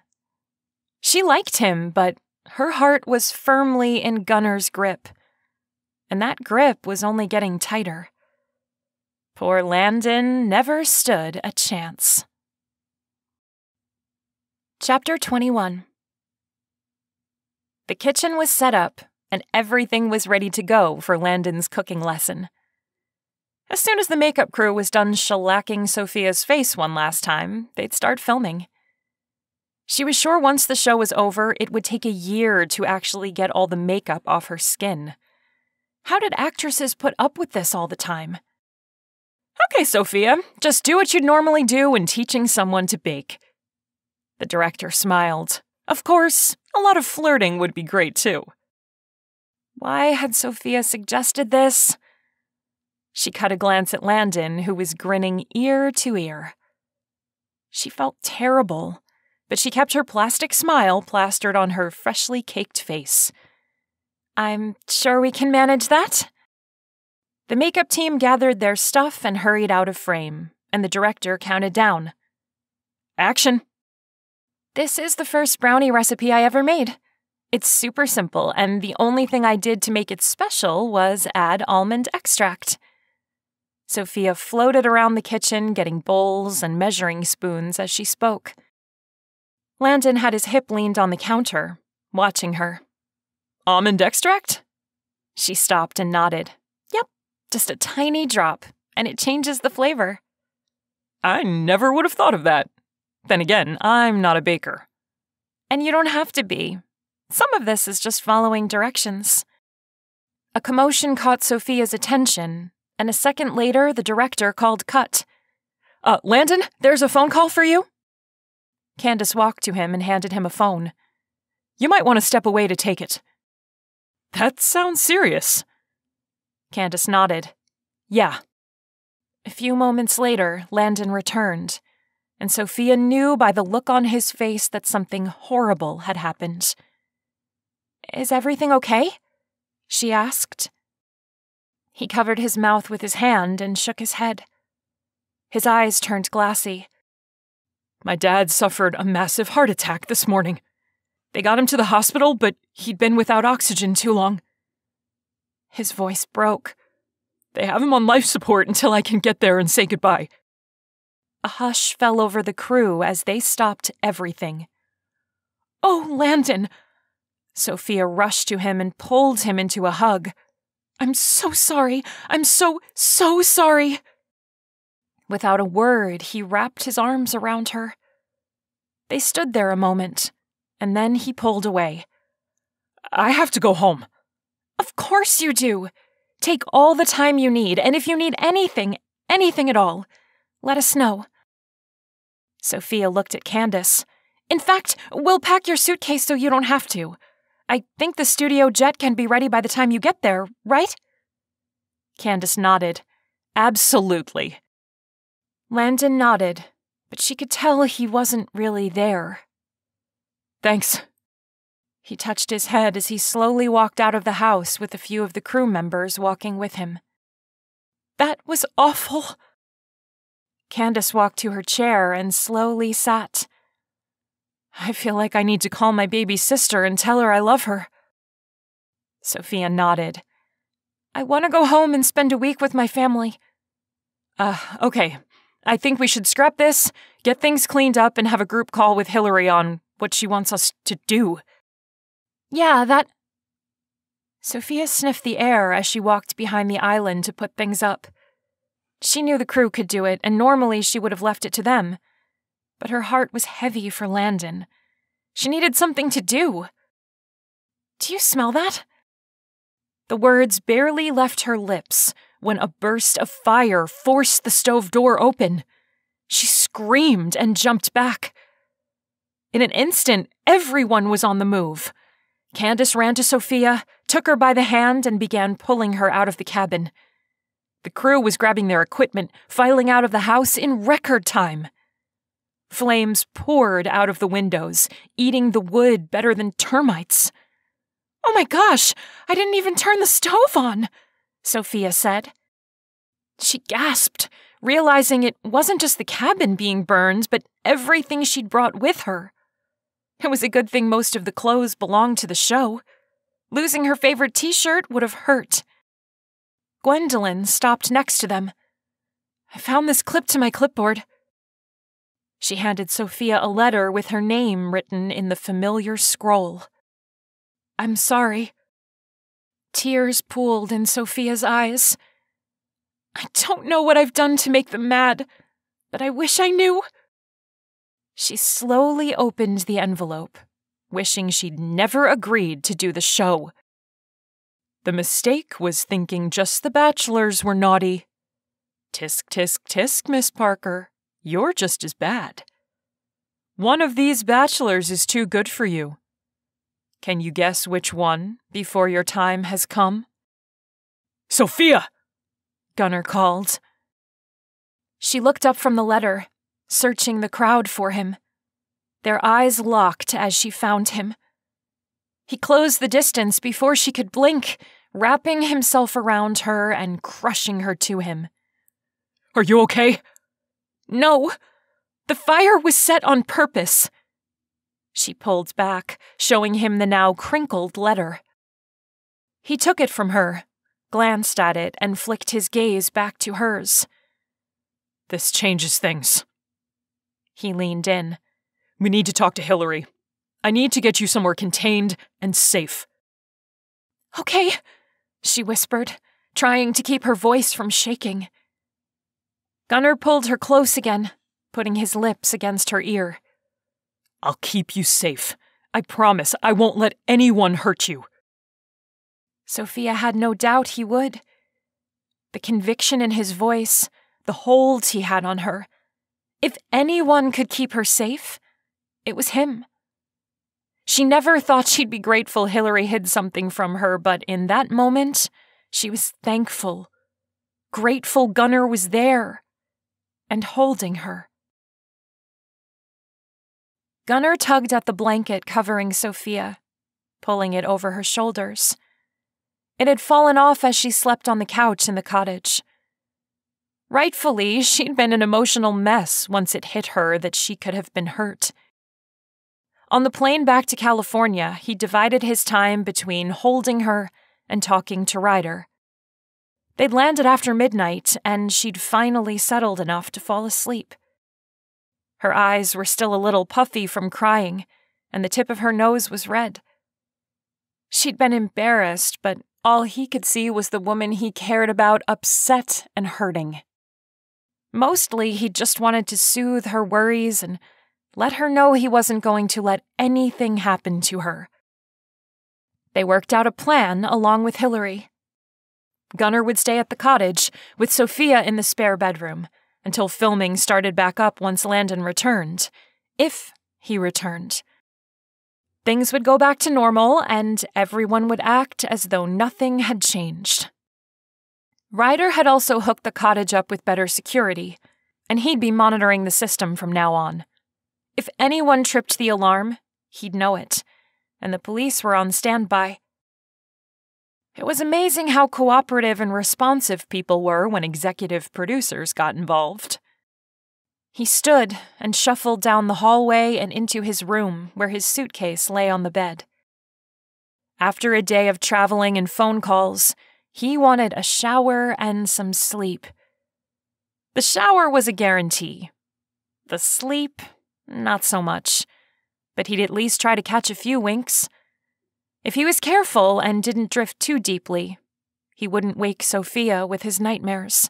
She liked him, but her heart was firmly in Gunner's grip. And that grip was only getting tighter. Poor Landon never stood a chance. Chapter 21. The kitchen was set up, and everything was ready to go for Landon's cooking lesson. As soon as the makeup crew was done shellacking Sophia's face one last time, they'd start filming. She was sure once the show was over, it would take a year to actually get all the makeup off her skin. How did actresses put up with this all the time? Okay, Sophia, just do what you'd normally do in teaching someone to bake. The director smiled. Of course, a lot of flirting would be great too. Why had Sophia suggested this? She cut a glance at Landon, who was grinning ear to ear. She felt terrible, but she kept her plastic smile plastered on her freshly caked face. I'm sure we can manage that. The makeup team gathered their stuff and hurried out of frame, and the director counted down. Action! This is the first brownie recipe I ever made. It's super simple, and the only thing I did to make it special was add almond extract. Sophia floated around the kitchen, getting bowls and measuring spoons as she spoke. Landon had his hip leaned on the counter, watching her. Almond extract? She stopped and nodded. Yep, just a tiny drop, and it changes the flavor. I never would have thought of that. Then again, I'm not a baker. And you don't have to be. Some of this is just following directions. A commotion caught Sophia's attention, and a second later, the director called cut. Landon, there's a phone call for you. Candace walked to him and handed him a phone. You might want to step away to take it. That sounds serious. Candace nodded. Yeah. A few moments later, Landon returned, and Sophia knew by the look on his face that something horrible had happened. Is everything okay? She asked. He covered his mouth with his hand and shook his head. His eyes turned glassy. My dad suffered a massive heart attack this morning. They got him to the hospital, but he'd been without oxygen too long. His voice broke. They have him on life support until I can get there and say goodbye. A hush fell over the crew as they stopped everything. Oh, Landon! Sophia rushed to him and pulled him into a hug. I'm so sorry. I'm so sorry. Without a word, he wrapped his arms around her. They stood there a moment, and then he pulled away. I have to go home. Of course you do. Take all the time you need, and if you need anything at all, let us know. Sophia looked at Candace. In fact, we'll pack your suitcase so you don't have to. I think the studio jet can be ready by the time you get there, right? Candace nodded. Absolutely. Landon nodded, but she could tell he wasn't really there. Thanks. He touched his head as he slowly walked out of the house with a few of the crew members walking with him. That was awful. Candace walked to her chair and slowly sat. I feel like I need to call my baby sister and tell her I love her. Sophia nodded. I want to go home and spend a week with my family. Okay. I think we should scrap this, get things cleaned up, and have a group call with Hillary on what she wants us to do. Yeah, that... Sophia sniffed the air as she walked behind the island to put things up. She knew the crew could do it, and normally she would have left it to them. But her heart was heavy for Landon. She needed something to do. Do you smell that? The words barely left her lips when a burst of fire forced the stove door open. She screamed and jumped back. In an instant, everyone was on the move. Candace ran to Sophia, took her by the hand, and began pulling her out of the cabin. The crew was grabbing their equipment, filing out of the house in record time. Flames poured out of the windows, eating the wood better than termites. "Oh my gosh, I didn't even turn the stove on," Sophia said. She gasped, realizing it wasn't just the cabin being burned, but everything she'd brought with her. It was a good thing most of the clothes belonged to the show. Losing her favorite t-shirt would have hurt. Gwendolyn stopped next to them. "I found this clip to my clipboard." She handed Sophia a letter with her name written in the familiar scroll. "I'm sorry." Tears pooled in Sophia's eyes. "I don't know what I've done to make them mad, but I wish I knew." She slowly opened the envelope, wishing she'd never agreed to do the show. The mistake was thinking just the bachelors were naughty. Tisk, tisk, tisk, Miss Parker. You're just as bad. One of these bachelors is too good for you. Can you guess which one before your time has come? Sophia! Gunnar called. She looked up from the letter, searching the crowd for him. Their eyes locked as she found him. He closed the distance before she could blink, wrapping himself around her and crushing her to him. "Are you okay?" "No. The fire was set on purpose." She pulled back, showing him the now crinkled letter. He took it from her, glanced at it, and flicked his gaze back to hers. "This changes things." He leaned in. "We need to talk to Hillary. I need to get you somewhere contained and safe." "Okay," she whispered, trying to keep her voice from shaking. Gunnar pulled her close again, putting his lips against her ear. "I'll keep you safe. I promise I won't let anyone hurt you." Sophia had no doubt he would. The conviction in his voice, the hold he had on her. If anyone could keep her safe, it was him. She never thought she'd be grateful Hillary hid something from her, but in that moment, she was thankful. Grateful Gunnar was there and holding her. Gunnar tugged at the blanket covering Sophia, pulling it over her shoulders. It had fallen off as she slept on the couch in the cottage. Rightfully, she'd been an emotional mess once it hit her that she could have been hurt. On the plane back to California, he divided his time between holding her and talking to Ryder. They'd landed after midnight, and she'd finally settled enough to fall asleep. Her eyes were still a little puffy from crying, and the tip of her nose was red. She'd been embarrassed, but all he could see was the woman he cared about upset and hurting. Mostly, he just wanted to soothe her worries and let her know he wasn't going to let anything happen to her. They worked out a plan along with Hillary. Gunnar would stay at the cottage, with Sophia in the spare bedroom, until filming started back up once Landon returned, if he returned. Things would go back to normal, and everyone would act as though nothing had changed. Ryder had also hooked the cottage up with better security, and he'd be monitoring the system from now on. If anyone tripped the alarm, he'd know it, and the police were on standby. It was amazing how cooperative and responsive people were when executive producers got involved. He stood and shuffled down the hallway and into his room where his suitcase lay on the bed. After a day of traveling and phone calls, He wanted a shower and some sleep. The shower was a guarantee. The sleep, not so much. But he'd at least try to catch a few winks. If he was careful and didn't drift too deeply, he wouldn't wake Sophia with his nightmares.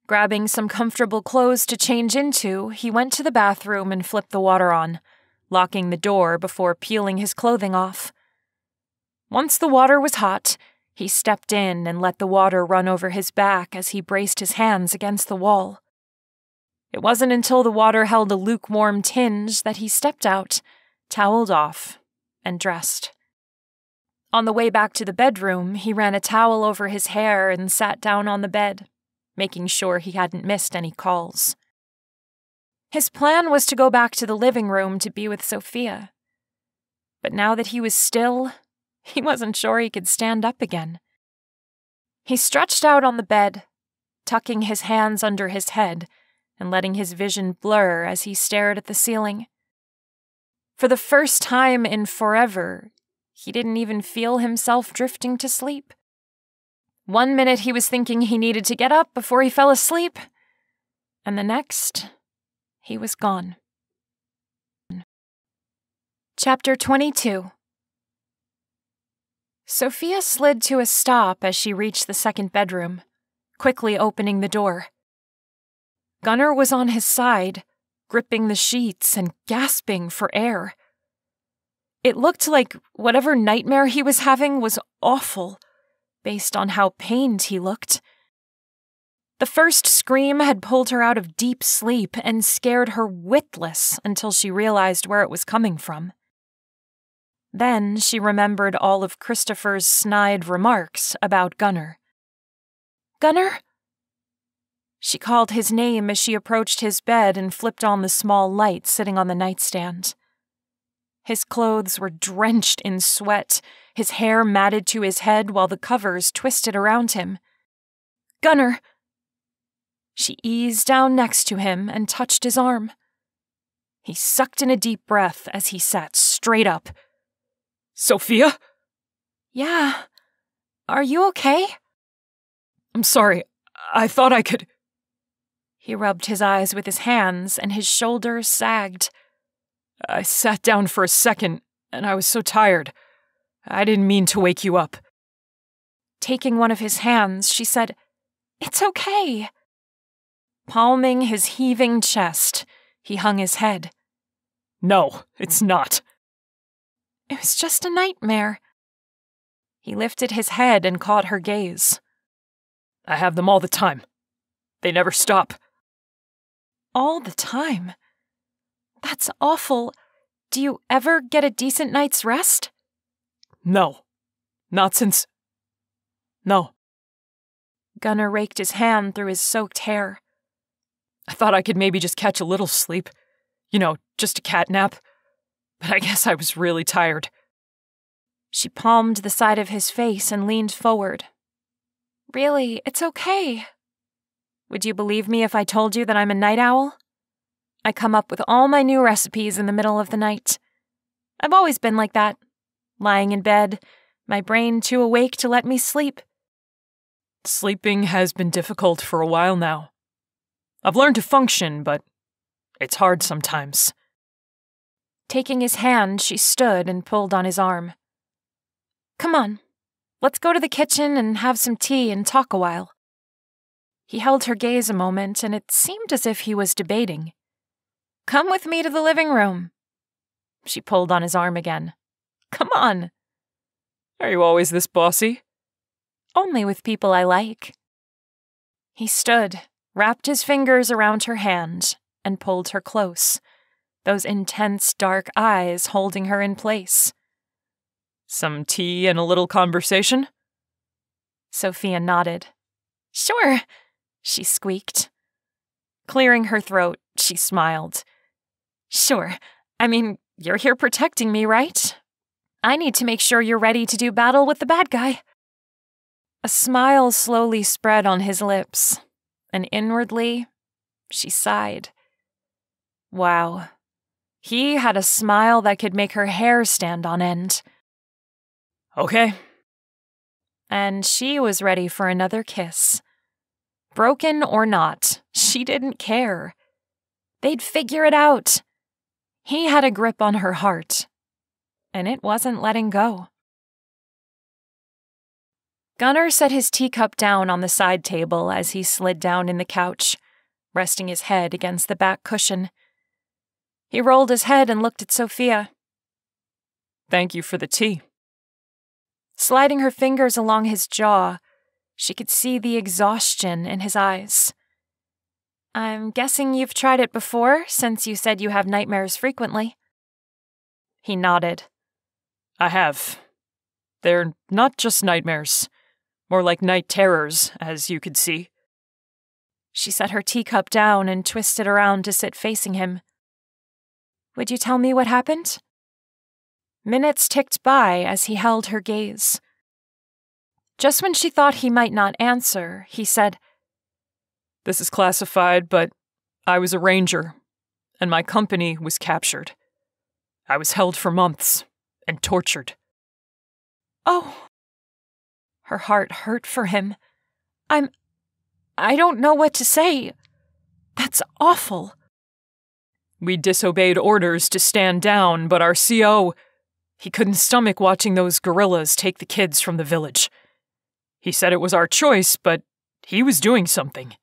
Grabbing some comfortable clothes to change into, he went to the bathroom and flipped the water on, locking the door before peeling his clothing off. Once the water was hot, he stepped in and let the water run over his back as he braced his hands against the wall. It wasn't until the water held a lukewarm tinge that he stepped out, toweled off, and dressed. On the way back to the bedroom, he ran a towel over his hair and sat down on the bed, making sure he hadn't missed any calls. His plan was to go back to the living room to be with Sophia. But now that he was still, he wasn't sure he could stand up again. He stretched out on the bed, tucking his hands under his head and letting his vision blur as he stared at the ceiling. For the first time in forever, he didn't even feel himself drifting to sleep. 1 minute he was thinking he needed to get up before he fell asleep, and the next, he was gone. Chapter 22. Sophia slid to a stop as she reached the second bedroom, quickly opening the door. Gunnar was on his side, gripping the sheets and gasping for air. It looked like whatever nightmare he was having was awful, based on how pained he looked. The first scream had pulled her out of deep sleep and scared her witless until she realized where it was coming from. Then she remembered all of Christopher's snide remarks about Gunnar. "Gunnar?" She called his name as she approached his bed and flipped on the small light sitting on the nightstand. His clothes were drenched in sweat, his hair matted to his head while the covers twisted around him. "Gunnar!" She eased down next to him and touched his arm. He sucked in a deep breath as he sat straight up. "Sophia?" "Yeah. Are you okay?" "I'm sorry. I thought I could—" He rubbed his eyes with his hands and his shoulders sagged. "I sat down for a second, and I was so tired. I didn't mean to wake you up." Taking one of his hands, she said, "It's okay." Palming his heaving chest, he hung his head. "No, it's not." "It was just a nightmare." He lifted his head and caught her gaze. "I have them all the time. They never stop." "All the time? That's awful. Do you ever get a decent night's rest?" "No. Not since— No." Gunnar raked his hand through his soaked hair. "I thought I could maybe just catch a little sleep. You know, just a cat nap. But I guess I was really tired." She palmed the side of his face and leaned forward. "Really, it's okay. Would you believe me if I told you that I'm a night owl? I come up with all my new recipes in the middle of the night. I've always been like that, lying in bed, my brain too awake to let me sleep." "Sleeping has been difficult for a while now. I've learned to function, but it's hard sometimes." Taking his hand, she stood and pulled on his arm. "Come on, let's go to the kitchen and have some tea and talk a while." He held her gaze a moment, and it seemed as if he was debating. "Come with me to the living room." She pulled on his arm again. "Come on." "Are you always this bossy?" "Only with people I like." He stood, wrapped his fingers around her hand, and pulled her close, those intense dark eyes holding her in place. "Some tea and a little conversation?" Sophia nodded. "Sure," she squeaked. Clearing her throat, she smiled. "Sure. I mean, you're here protecting me, right? I need to make sure you're ready to do battle with the bad guy." A smile slowly spread on his lips, and inwardly, she sighed. Wow. He had a smile that could make her hair stand on end. "Okay." and she was ready for another kiss. Broken or not, she didn't care. They'd figure it out. He had a grip on her heart, and it wasn't letting go. Gunnar set his teacup down on the side table as he slid down in the couch, resting his head against the back cushion. He rolled his head and looked at Sophia. Thank you for the tea. Sliding her fingers along his jaw, she could see the exhaustion in his eyes. I'm guessing you've tried it before, since you said you have nightmares frequently. He nodded. I have. They're not just nightmares. More like night terrors, as you could see. She set her teacup down and twisted around to sit facing him. Would you tell me what happened? Minutes ticked by as he held her gaze. Just when she thought he might not answer, he said, This is classified, but I was a ranger, and my company was captured. I was held for months and tortured. Oh. Her heart hurt for him. I don't know what to say. That's awful. We disobeyed orders to stand down, but our CO, he couldn't stomach watching those guerrillas take the kids from the village. He said it was our choice, but he was doing something.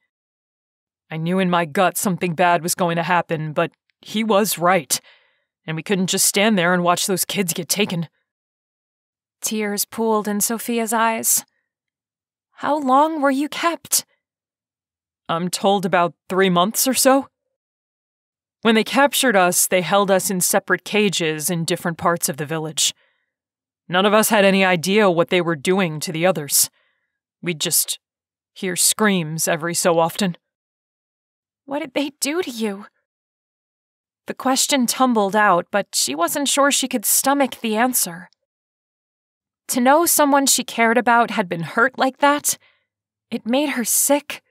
I knew in my gut something bad was going to happen, but he was right, and we couldn't just stand there and watch those kids get taken. Tears pooled in Sophia's eyes. How long were you kept? I'm told about 3 months or so. When they captured us, they held us in separate cages in different parts of the village. None of us had any idea what they were doing to the others. We'd just hear screams every so often. What did they do to you? The question tumbled out, but she wasn't sure she could stomach the answer. To know someone she cared about had been hurt like that, it made her sick.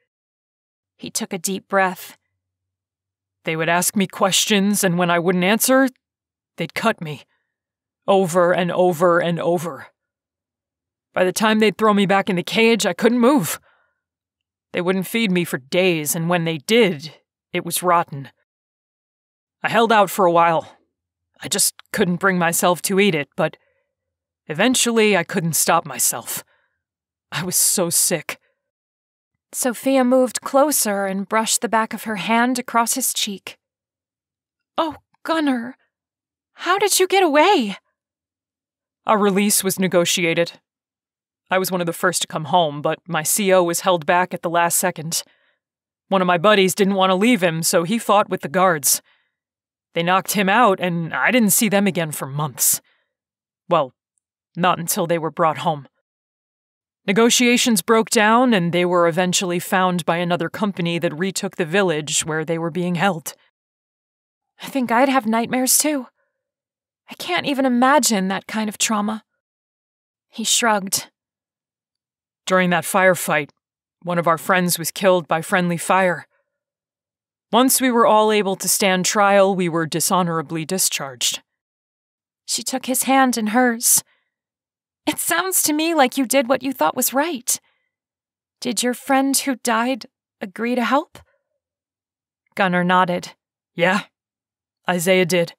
He took a deep breath. They would ask me questions, and when I wouldn't answer, they'd cut me. Over and over and over. By the time they'd throw me back in the cage, I couldn't move. They wouldn't feed me for days, and when they did, it was rotten. I held out for a while. I just couldn't bring myself to eat it, but eventually I couldn't stop myself. I was so sick. Sophia moved closer and brushed the back of her hand across his cheek. Oh, Gunnar, how did you get away? A release was negotiated. I was one of the first to come home, but my CO was held back at the last second. One of my buddies didn't want to leave him, so he fought with the guards. They knocked him out, and I didn't see them again for months. Well, not until they were brought home. Negotiations broke down, and they were eventually found by another company that retook the village where they were being held. I think I'd have nightmares too. I can't even imagine that kind of trauma. He shrugged. During that firefight, one of our friends was killed by friendly fire. Once we were all able to stand trial, we were dishonorably discharged. She took his hand in hers. It sounds to me like you did what you thought was right. Did your friend who died agree to help? Gunnar nodded. Yeah, Isaiah did.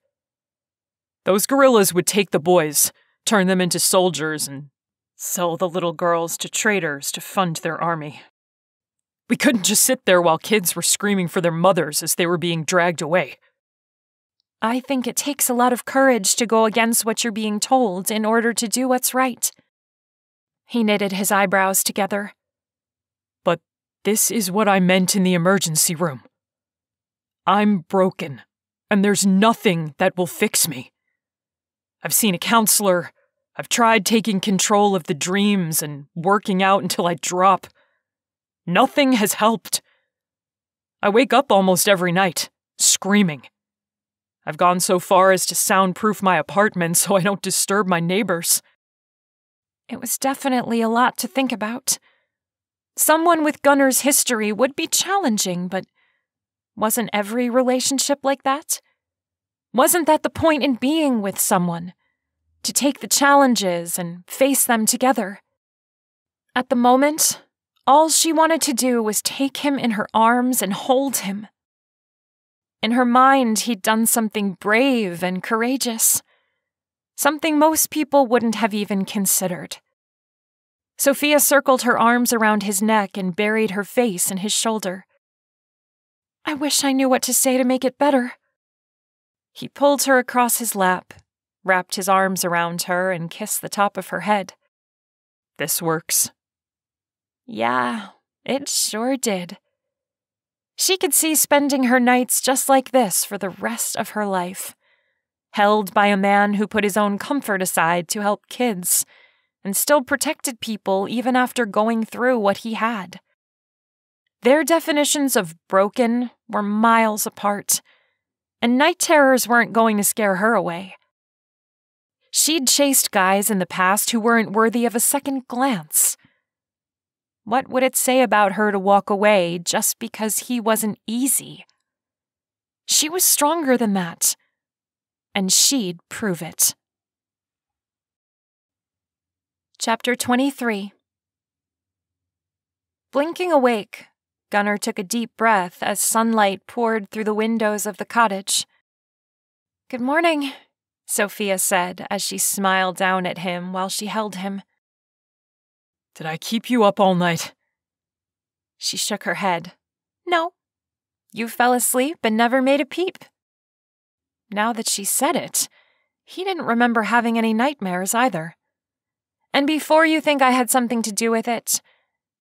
Those guerrillas would take the boys, turn them into soldiers, and sell the little girls to traders to fund their army. We couldn't just sit there while kids were screaming for their mothers as they were being dragged away. I think it takes a lot of courage to go against what you're being told in order to do what's right. He knitted his eyebrows together. But this is what I meant in the emergency room. I'm broken, and there's nothing that will fix me. I've seen a counselor. I've tried taking control of the dreams and working out until I drop. Nothing has helped. I wake up almost every night, screaming. I've gone so far as to soundproof my apartment so I don't disturb my neighbors. It was definitely a lot to think about. Someone with Gunnar's history would be challenging, but wasn't every relationship like that? Wasn't that the point in being with someone? To take the challenges and face them together? At the moment, all she wanted to do was take him in her arms and hold him. In her mind, he'd done something brave and courageous, something most people wouldn't have even considered. Sophia circled her arms around his neck and buried her face in his shoulder. "I wish I knew what to say to make it better." He pulled her across his lap, wrapped his arms around her, and kissed the top of her head. "This works." Yeah, it sure did. She could see spending her nights just like this for the rest of her life, held by a man who put his own comfort aside to help kids, and still protected people even after going through what he had. Their definitions of broken were miles apart, and night terrors weren't going to scare her away. She'd chased guys in the past who weren't worthy of a second glance. What would it say about her to walk away just because he wasn't easy? She was stronger than that, and she'd prove it. Chapter 23. Blinking awake, Gunnar took a deep breath as sunlight poured through the windows of the cottage. "Good morning," Sophia said as she smiled down at him while she held him. "Did I keep you up all night?" She shook her head. "No. You fell asleep and never made a peep." Now that she said it, he didn't remember having any nightmares either. "And before you think I had something to do with it,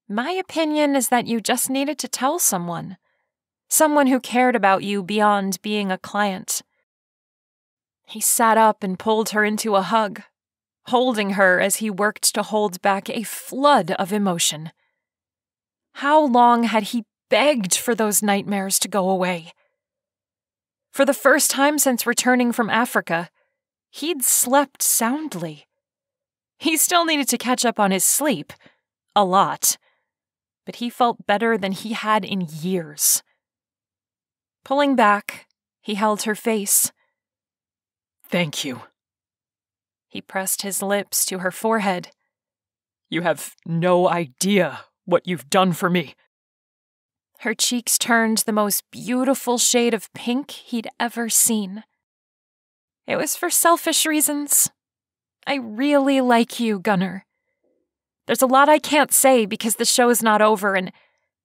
my opinion is that you just needed to tell someone. Someone who cared about you beyond being a client." He sat up and pulled her into a hug, holding her as he worked to hold back a flood of emotion. How long had he begged for those nightmares to go away? For the first time since returning from Africa, he'd slept soundly. He still needed to catch up on his sleep, a lot, but he felt better than he had in years. Pulling back, he held her face. "Thank you." He pressed his lips to her forehead. "You have no idea what you've done for me." Her cheeks turned the most beautiful shade of pink he'd ever seen. "It was for selfish reasons. I really like you, Gunnar. There's a lot I can't say because the show's not over and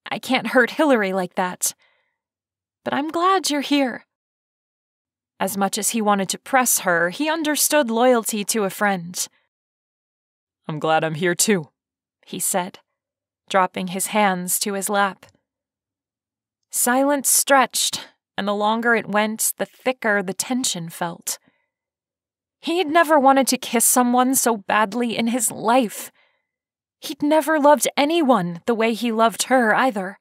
I can't hurt Hillary like that. But I'm glad you're here." As much as he wanted to press her, he understood loyalty to a friend. "I'm glad I'm here too," he said, dropping his hands to his lap. Silence stretched, and the longer it went, the thicker the tension felt. He'd never wanted to kiss someone so badly in his life. He'd never loved anyone the way he loved her either.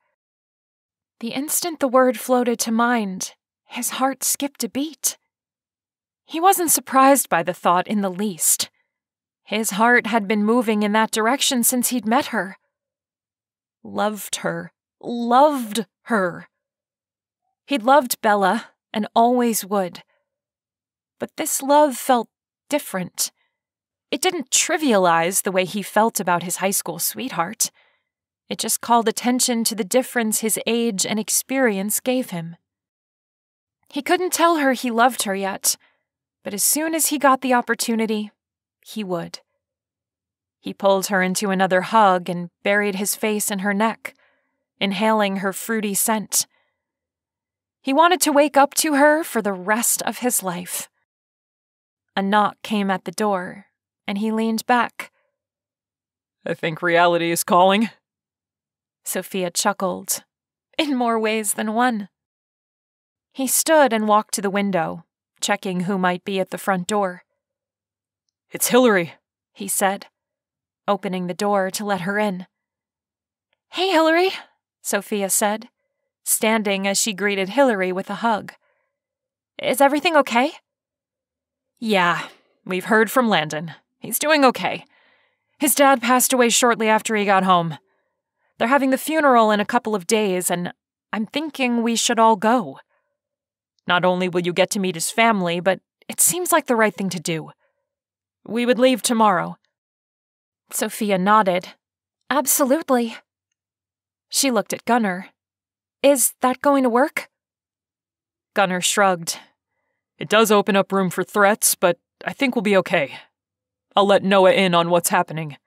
The instant the word floated to mind, his heart skipped a beat. He wasn't surprised by the thought in the least. His heart had been moving in that direction since he'd met her. Loved her. Loved her. He'd loved Bella, and always would. But this love felt different. It didn't trivialize the way he felt about his high school sweetheart. It just called attention to the difference his age and experience gave him. He couldn't tell her he loved her yet, but as soon as he got the opportunity, he would. He pulled her into another hug and buried his face in her neck, inhaling her fruity scent. He wanted to wake up to her for the rest of his life. A knock came at the door, and he leaned back. "I think reality is calling." Sophia chuckled, in more ways than one. He stood and walked to the window, checking who might be at the front door. "It's Hillary," he said, opening the door to let her in. "Hey, Hillary," Sophia said, standing as she greeted Hillary with a hug. "Is everything okay?" "Yeah, we've heard from Landon. He's doing okay. His dad passed away shortly after he got home. They're having the funeral in a couple of days, and I'm thinking we should all go. Not only will you get to meet his family, but it seems like the right thing to do. We would leave tomorrow." Sophia nodded. Absolutely. She looked at Gunnar. Is that going to work? Gunnar shrugged. It does open up room for threats, but I think we'll be okay. I'll let Noah in on what's happening.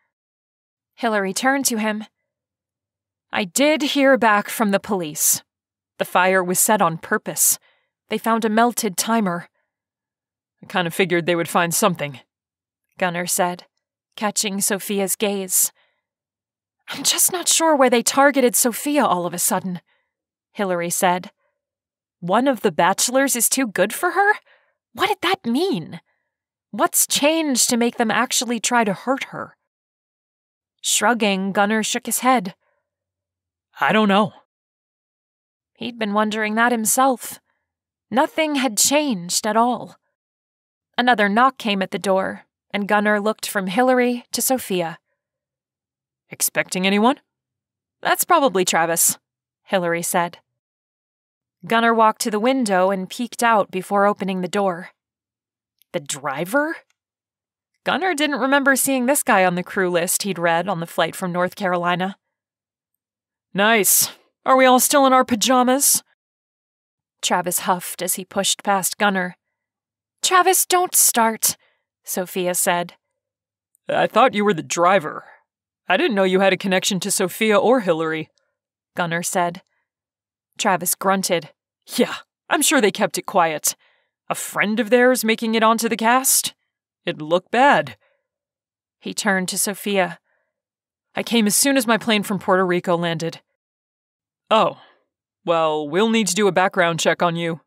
Hillary turned to him. I did hear back from the police. The fire was set on purpose. They found a melted timer. I kind of figured they would find something, Gunnar said, catching Sophia's gaze. I'm just not sure why they targeted Sophia all of a sudden, Hillary said. One of the bachelors is too good for her? What did that mean? What's changed to make them actually try to hurt her? Shrugging, Gunnar shook his head. I don't know. He'd been wondering that himself. Nothing had changed at all. Another knock came at the door, and Gunnar looked from Hillary to Sophia. Expecting anyone? That's probably Travis, Hillary said. Gunnar walked to the window and peeked out before opening the door. The driver? Gunnar didn't remember seeing this guy on the crew list he'd read on the flight from North Carolina. Nice. Are we all still in our pajamas? Travis huffed as he pushed past Gunnar. Travis, don't start, Sophia said. I thought you were the driver. I didn't know you had a connection to Sophia or Hillary, Gunnar said. Travis grunted. Yeah, I'm sure they kept it quiet. A friend of theirs making it onto the cast? It'd look bad. He turned to Sophia. I came as soon as my plane from Puerto Rico landed. Oh, well, we'll need to do a background check on you.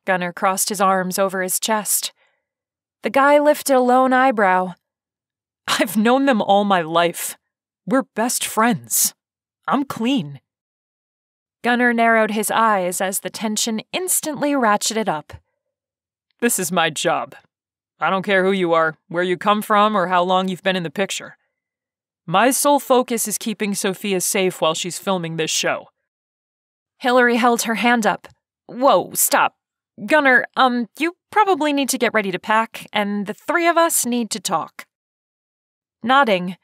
Gunnar crossed his arms over his chest. The guy lifted a lone eyebrow. I've known them all my life. We're best friends. I'm clean. Gunnar narrowed his eyes as the tension instantly ratcheted up. This is my job. I don't care who you are, where you come from, or how long you've been in the picture. My sole focus is keeping Sophia safe while she's filming this show. Hillary held her hand up. Whoa, stop. Gunnar, you probably need to get ready to pack, and the three of us need to talk. Nodding,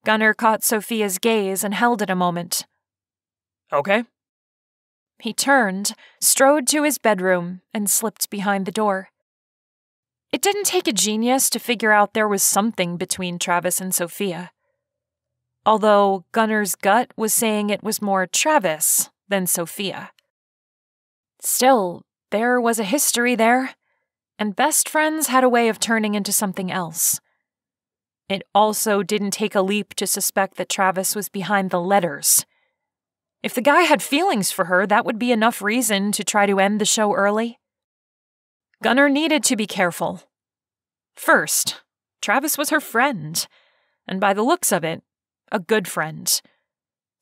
Gunnar caught Sophia's gaze and held it a moment. Okay. He turned, strode to his bedroom, and slipped behind the door. It didn't take a genius to figure out there was something between Travis and Sophia. Although Gunnar's gut was saying it was more Travis than Sophia. Still, there was a history there, and best friends had a way of turning into something else. It also didn't take a leap to suspect that Travis was behind the letters. If the guy had feelings for her, that would be enough reason to try to end the show early. Gunnar needed to be careful. First, Travis was her friend, and by the looks of it, a good friend.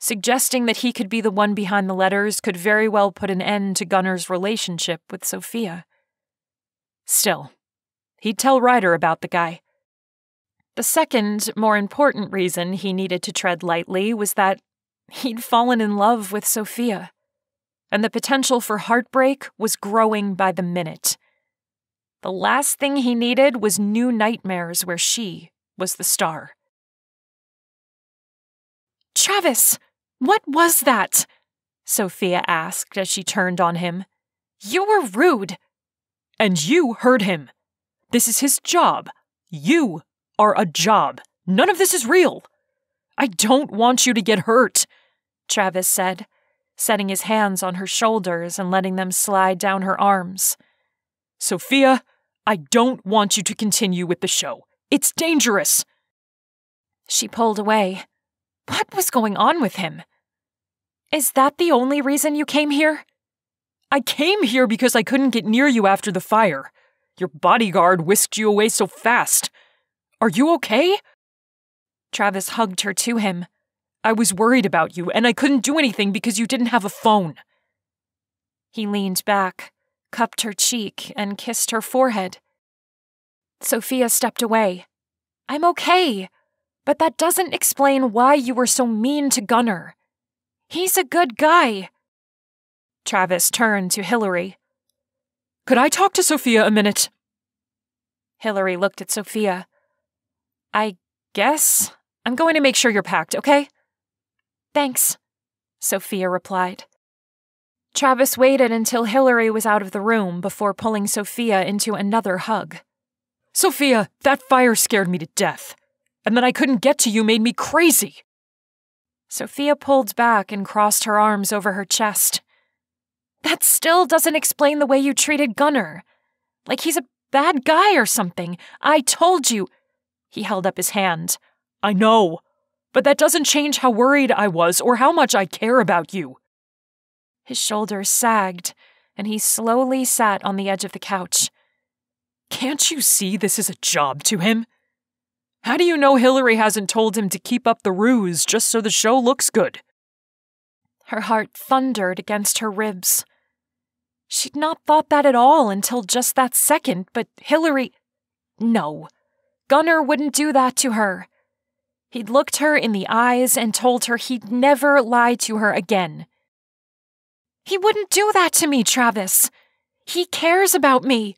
Suggesting that he could be the one behind the letters could very well put an end to Gunnar's relationship with Sophia. Still, he'd tell Ryder about the guy. The second, more important reason he needed to tread lightly was that he'd fallen in love with Sophia, and the potential for heartbreak was growing by the minute. The last thing he needed was new nightmares where she was the star. Travis, what was that? Sophia asked as she turned on him. You were rude. And you heard him. This is his job. You are a job. None of this is real. I don't want you to get hurt, Travis said, setting his hands on her shoulders and letting them slide down her arms. Sophia, I don't want you to continue with the show. It's dangerous. She pulled away. What was going on with him? Is that the only reason you came here? I came here because I couldn't get near you after the fire. Your bodyguard whisked you away so fast. Are you okay? Travis hugged her to him. I was worried about you, and I couldn't do anything because you didn't have a phone. He leaned back, cupped her cheek, and kissed her forehead. Sophia stepped away. I'm okay, but that doesn't explain why you were so mean to Gunnar. He's a good guy. Travis turned to Hillary. Could I talk to Sophia a minute? Hillary looked at Sophia. I guess. I'm going to make sure you're packed, okay? Thanks, Sophia replied. Travis waited until Hillary was out of the room before pulling Sophia into another hug. Sophia, that fire scared me to death. And that I couldn't get to you made me crazy. Sophia pulled back and crossed her arms over her chest. That still doesn't explain the way you treated Gunnar. Like he's a bad guy or something. I told you. He held up his hand. I know, but that doesn't change how worried I was or how much I care about you. His shoulders sagged, and he slowly sat on the edge of the couch. Can't you see this is a job to him? How do you know Hillary hasn't told him to keep up the ruse just so the show looks good? Her heart thundered against her ribs. She'd not thought that at all until just that second, but Hillary... No, Gunnar wouldn't do that to her. He'd looked her in the eyes and told her he'd never lie to her again. He wouldn't do that to me, Travis. He cares about me.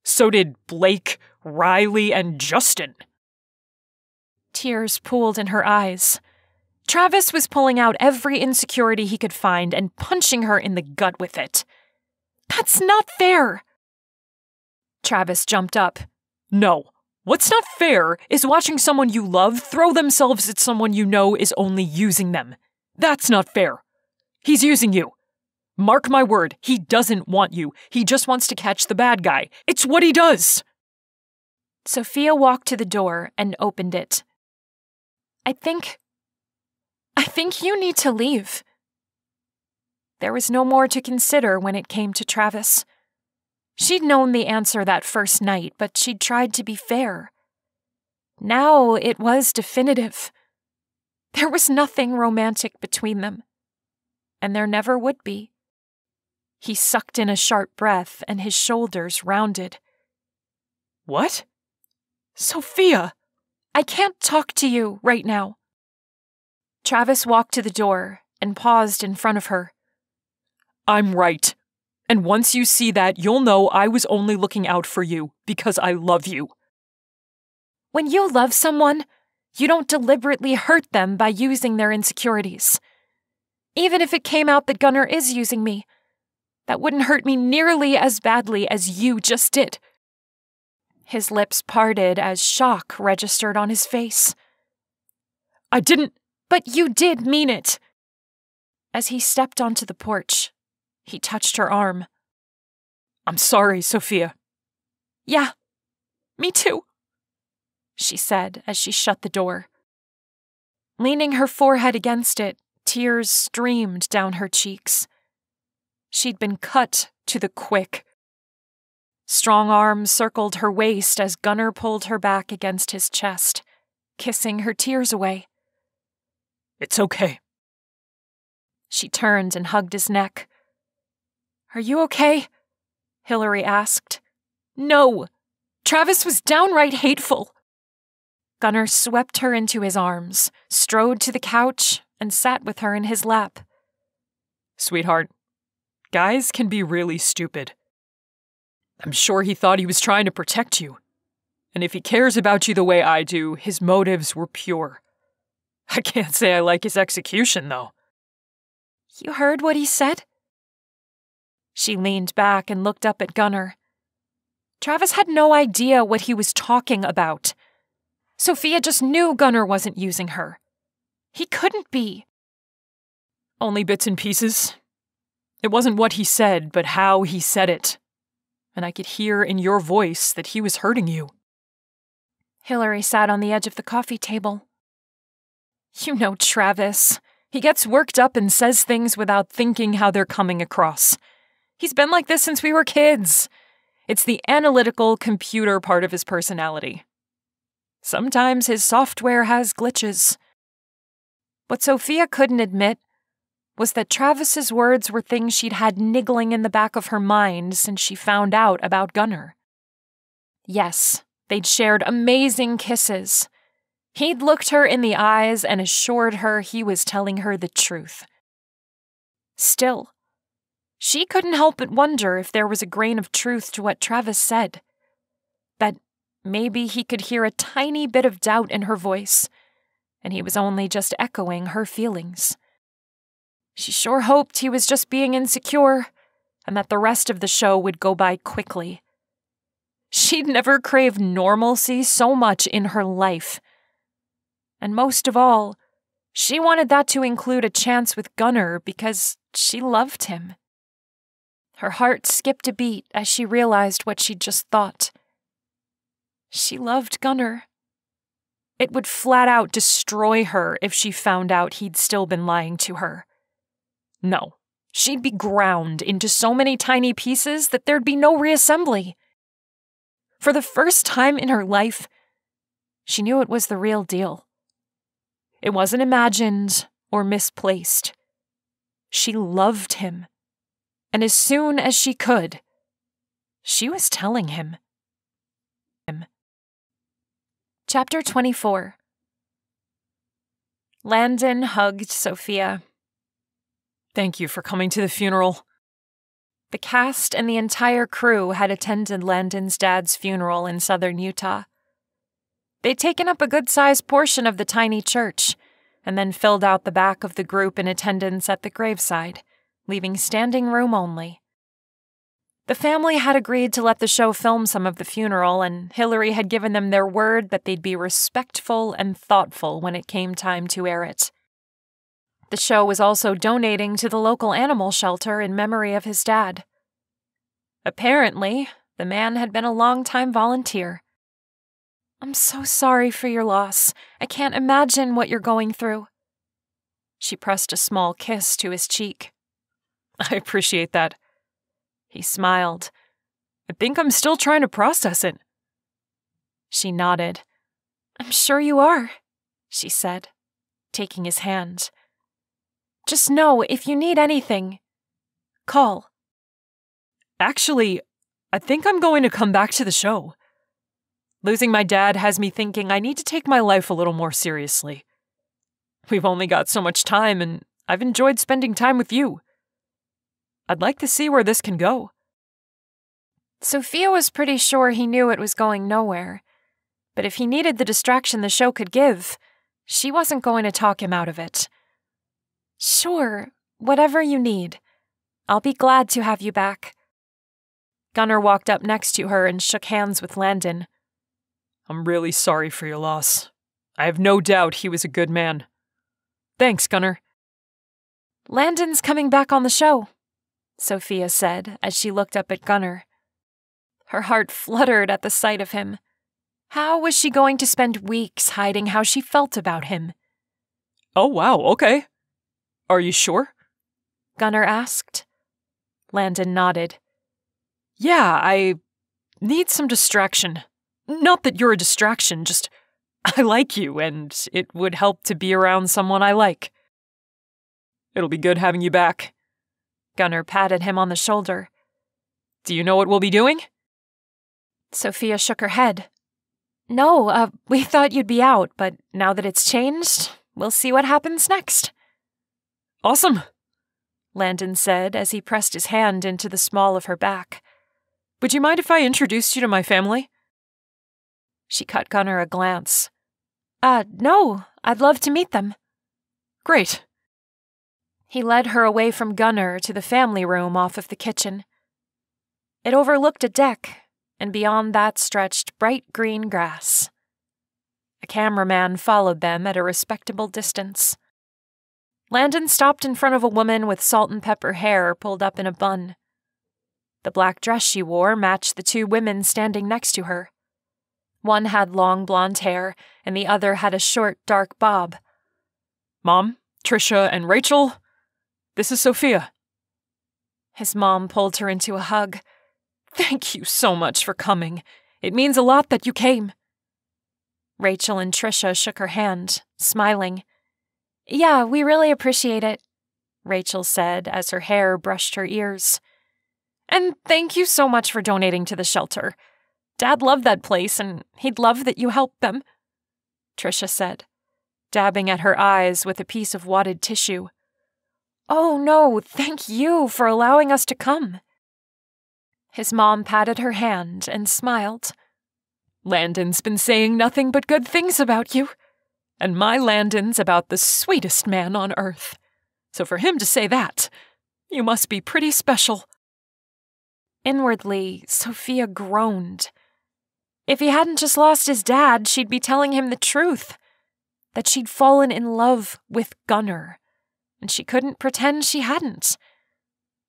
So did Blake, Riley, and Justin. Tears pooled in her eyes. Travis was pulling out every insecurity he could find and punching her in the gut with it. That's not fair. Travis jumped up. No, what's not fair is watching someone you love throw themselves at someone you know is only using them. That's not fair. He's using you. Mark my word, he doesn't want you. He just wants to catch the bad guy. It's what he does. Sophia walked to the door and opened it. I think you need to leave. There was no more to consider when it came to Travis. She'd known the answer that first night, but she'd tried to be fair. Now it was definitive. There was nothing romantic between them. And there never would be. He sucked in a sharp breath and his shoulders rounded. What? Sophia! I can't talk to you right now. Travis walked to the door and paused in front of her. I'm right. And once you see that, you'll know I was only looking out for you because I love you. When you love someone, you don't deliberately hurt them by using their insecurities. Even if it came out that Gunnar is using me, that wouldn't hurt me nearly as badly as you just did. His lips parted as shock registered on his face. I didn't... But you did mean it. As he stepped onto the porch, he touched her arm. I'm sorry, Sophia. Yeah, me too, she said as she shut the door. Leaning her forehead against it, tears streamed down her cheeks. She'd been cut to the quick. Strong arms circled her waist as Gunnar pulled her back against his chest, kissing her tears away. It's okay. She turned and hugged his neck. Are you okay? Hillary asked. No. Travis was downright hateful. Gunnar swept her into his arms, strode to the couch, and sat with her in his lap. Sweetheart, guys can be really stupid. I'm sure he thought he was trying to protect you. And if he cares about you the way I do, his motives were pure. I can't say I like his execution, though. You heard what he said? She leaned back and looked up at Gunnar. Travis had no idea what he was talking about. Sophia just knew Gunnar wasn't using her. He couldn't be. Only bits and pieces. It wasn't what he said, but how he said it. And I could hear in your voice that he was hurting you. Hillary sat on the edge of the coffee table. You know Travis. He gets worked up and says things without thinking how they're coming across. He's been like this since we were kids. It's the analytical computer part of his personality. Sometimes his software has glitches. What Sophia couldn't admit was that Travis's words were things she'd had niggling in the back of her mind since she found out about Gunnar. Yes, they'd shared amazing kisses. He'd looked her in the eyes and assured her he was telling her the truth. Still, she couldn't help but wonder if there was a grain of truth to what Travis said. That maybe he could hear a tiny bit of doubt in her voice, and he was only just echoing her feelings. She sure hoped he was just being insecure, and that the rest of the show would go by quickly. She'd never craved normalcy so much in her life. And most of all, she wanted that to include a chance with Gunnar because she loved him. Her heart skipped a beat as she realized what she'd just thought. She loved Gunnar. It would flat out destroy her if she found out he'd still been lying to her. No, she'd be ground into so many tiny pieces that there'd be no reassembly. For the first time in her life, she knew it was the real deal. It wasn't imagined or misplaced. She loved him, and as soon as she could, she was telling him. Chapter 24. Landon hugged Sophia. Thank you for coming to the funeral. The cast and the entire crew had attended Landon's dad's funeral in southern Utah. They'd taken up a good-sized portion of the tiny church, and then filled out the back of the group in attendance at the graveside, leaving standing room only. The family had agreed to let the show film some of the funeral, and Hillary had given them their word that they'd be respectful and thoughtful when it came time to air it. The show was also donating to the local animal shelter in memory of his dad. Apparently, the man had been a long-time volunteer. "I'm so sorry for your loss. I can't imagine what you're going through." She pressed a small kiss to his cheek. I appreciate that. He smiled. I think I'm still trying to process it. She nodded. "I'm sure you are," she said, taking his hand. "Just know, if you need anything, call." Actually, I think I'm going to come back to the show. Losing my dad has me thinking I need to take my life a little more seriously. We've only got so much time, and I've enjoyed spending time with you. I'd like to see where this can go. Sophia was pretty sure he knew it was going nowhere, but if he needed the distraction the show could give, she wasn't going to talk him out of it. "Sure, whatever you need. I'll be glad to have you back." Gunnar walked up next to her and shook hands with Landon. I'm really sorry for your loss. I have no doubt he was a good man. Thanks, Gunnar. "Landon's coming back on the show," Sophia said as she looked up at Gunnar. Her heart fluttered at the sight of him. How was she going to spend weeks hiding how she felt about him? Oh, wow, okay. Are you sure? Gunnar asked. Landon nodded. Yeah, I need some distraction. Not that you're a distraction, just I like you, and it would help to be around someone I like. It'll be good having you back. Gunnar patted him on the shoulder. Do you know what we'll be doing? Sophia shook her head. No, we thought you'd be out, but now that it's changed, we'll see what happens next. Awesome, Landon said as he pressed his hand into the small of her back. Would you mind if I introduced you to my family? She cut Gunnar a glance. No, I'd love to meet them. Great. He led her away from Gunnar to the family room off of the kitchen. It overlooked a deck, and beyond that stretched bright green grass. A cameraman followed them at a respectable distance. Landon stopped in front of a woman with salt and pepper hair pulled up in a bun. The black dress she wore matched the two women standing next to her. One had long blonde hair, and the other had a short, dark bob. Mom, Trisha, and Rachel, this is Sophia. His mom pulled her into a hug. Thank you so much for coming. It means a lot that you came. Rachel and Trisha shook her hand, smiling. Yeah, we really appreciate it, Rachel said as her hair brushed her ears. And thank you so much for donating to the shelter. Dad loved that place, and he'd love that you helped them, Trisha said, dabbing at her eyes with a piece of wadded tissue. Oh no, thank you for allowing us to come. His mom patted her hand and smiled. Landon's been saying nothing but good things about you. and my Landon's about the sweetest man on earth. So for him to say that, you must be pretty special." Inwardly, Sophia groaned. If he hadn't just lost his dad, she'd be telling him the truth. That she'd fallen in love with Gunnar, and she couldn't pretend she hadn't.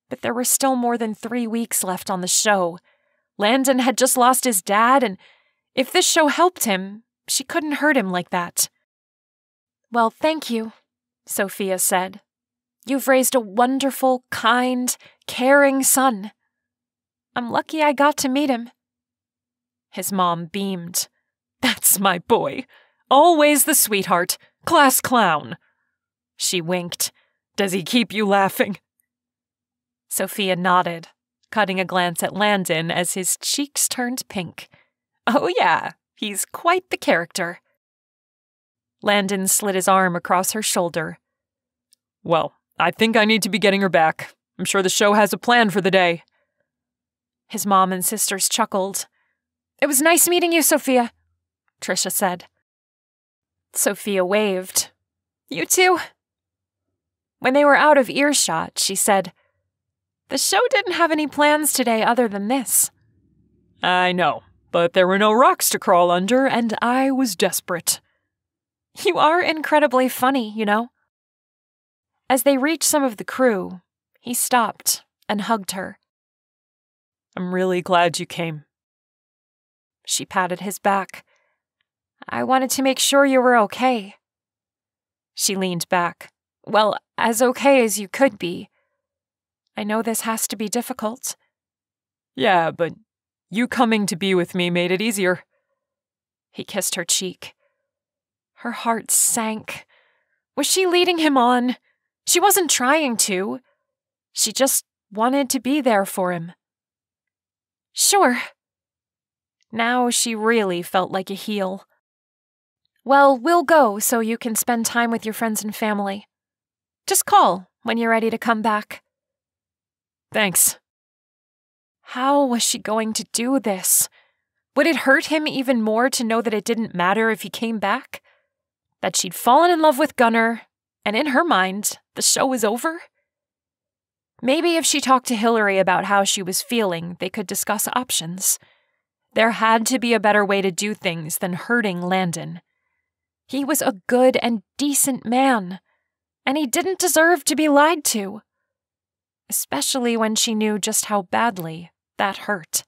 But there were still more than 3 weeks left on the show. Landon had just lost his dad, and if this show helped him, she couldn't hurt him like that. "Well, thank you," Sophia said. "You've raised a wonderful, kind, caring son. I'm lucky I got to meet him." His mom beamed. "That's my boy. Always the sweetheart. Class clown." She winked. "Does he keep you laughing?" Sophia nodded, cutting a glance at Landon as his cheeks turned pink. "Oh yeah, he's quite the character." Landon slid his arm across her shoulder. "Well, I think I need to be getting her back. I'm sure the show has a plan for the day." His mom and sisters chuckled. "It was nice meeting you, Sophia," Trisha said. Sophia waved. "You too." When they were out of earshot, she said, "The show didn't have any plans today other than this." "I know, but there were no rocks to crawl under, and I was desperate." "You are incredibly funny, you know." As they reached some of the crew, he stopped and hugged her. "I'm really glad you came." She patted his back. "I wanted to make sure you were okay." She leaned back. "Well, as okay as you could be. I know this has to be difficult." "Yeah, but you coming to be with me made it easier." He kissed her cheek. Her heart sank. Was she leading him on? She wasn't trying to. She just wanted to be there for him. "Sure." Now she really felt like a heel. "Well, we'll go so you can spend time with your friends and family. Just call when you're ready to come back." "Thanks." How was she going to do this? Would it hurt him even more to know that it didn't matter if he came back? That she'd fallen in love with Gunnar, and in her mind, the show was over? Maybe if she talked to Hillary about how she was feeling, they could discuss options. There had to be a better way to do things than hurting Landon. He was a good and decent man, and he didn't deserve to be lied to. Especially when she knew just how badly that hurt.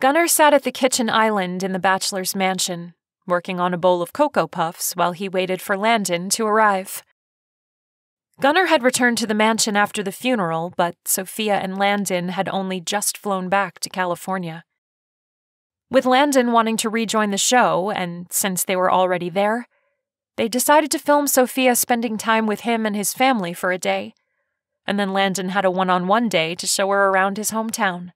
Gunnar sat at the kitchen island in the bachelor's mansion, working on a bowl of Cocoa Puffs while he waited for Landon to arrive. Gunnar had returned to the mansion after the funeral, but Sophia and Landon had only just flown back to California. With Landon wanting to rejoin the show, and since they were already there, they decided to film Sophia spending time with him and his family for a day, and then Landon had a one-on-one day to show her around his hometown.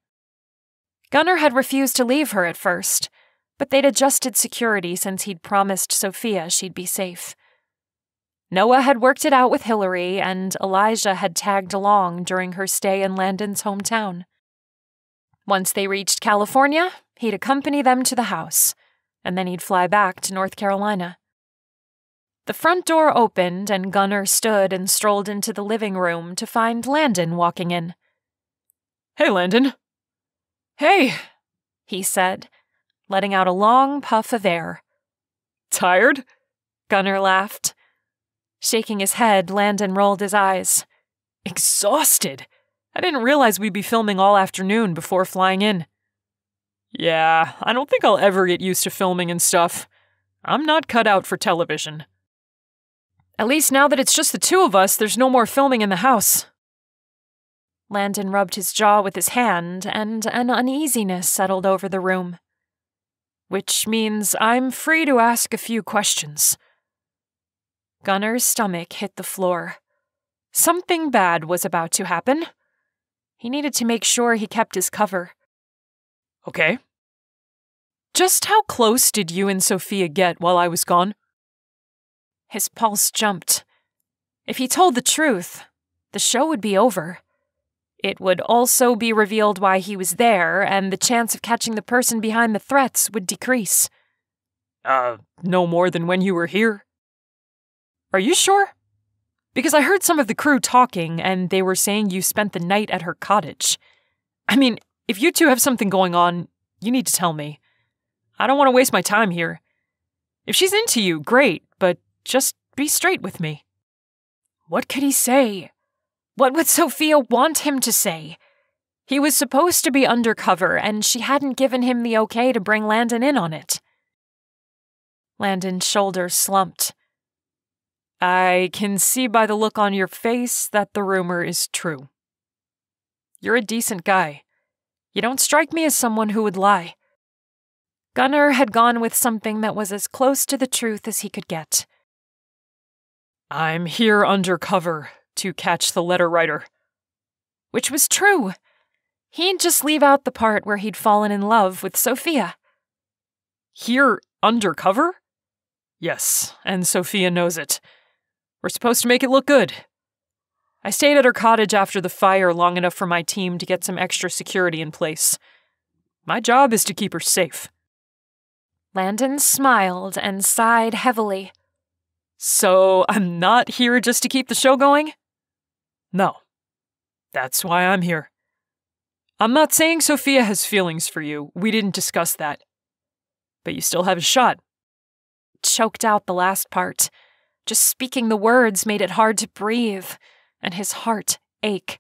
Gunnar had refused to leave her at first, but they'd adjusted security since he'd promised Sophia she'd be safe. Noah had worked it out with Hillary, and Elijah had tagged along during her stay in Landon's hometown. Once they reached California, he'd accompany them to the house, and then he'd fly back to North Carolina. The front door opened, and Gunnar stood and strolled into the living room to find Landon walking in. "Hey, Landon." "Hey," he said, letting out a long puff of air. "Tired?" Gunnar laughed. Shaking his head, Landon rolled his eyes. "Exhausted. I didn't realize we'd be filming all afternoon before flying in." "Yeah, I don't think I'll ever get used to filming and stuff. I'm not cut out for television." "At least now that it's just the two of us, there's no more filming in the house." Landon rubbed his jaw with his hand, and an uneasiness settled over the room. "Which means I'm free to ask a few questions." Gunnar's stomach hit the floor. Something bad was about to happen. He needed to make sure he kept his cover. "Okay. Just how close did you and Sophia get while I was gone?" His pulse jumped. If he told the truth, the show would be over. It would also be revealed why he was there, and the chance of catching the person behind the threats would decrease. No more than when you were here. Are you sure? Because I heard some of the crew talking, and they were saying you spent the night at her cottage. I mean, if you two have something going on, you need to tell me. I don't want to waste my time here. If she's into you, great, but just be straight with me. What could he say? What would Sophia want him to say? He was supposed to be undercover, and she hadn't given him the okay to bring Landon in on it. Landon's shoulders slumped. I can see by the look on your face that the rumor is true. You're a decent guy. You don't strike me as someone who would lie. Gunnar had gone with something that was as close to the truth as he could get. I'm here undercover to catch the letter writer. Which was true. He'd just leave out the part where he'd fallen in love with Sophia. Here undercover? Yes, and Sophia knows it. We're supposed to make it look good. I stayed at her cottage after the fire long enough for my team to get some extra security in place. My job is to keep her safe. Landon smiled and sighed heavily. So I'm not here just to keep the show going? No. That's why I'm here. I'm not saying Sophia has feelings for you. We didn't discuss that. But you still have a shot. Choked out the last part. Just speaking the words made it hard to breathe, and his heart ache.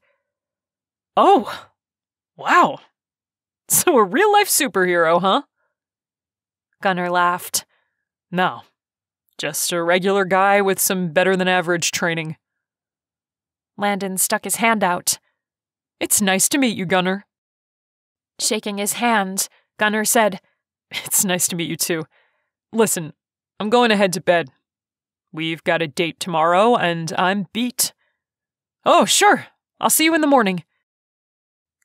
Oh, wow. So a real-life superhero, huh? Gunnar laughed. No, just a regular guy with some better-than-average training. Landon stuck his hand out. It's nice to meet you, Gunnar. Shaking his hand, Gunnar said, It's nice to meet you, too. Listen, I'm going to head to bed. We've got a date tomorrow, and I'm beat. Oh, sure. I'll see you in the morning.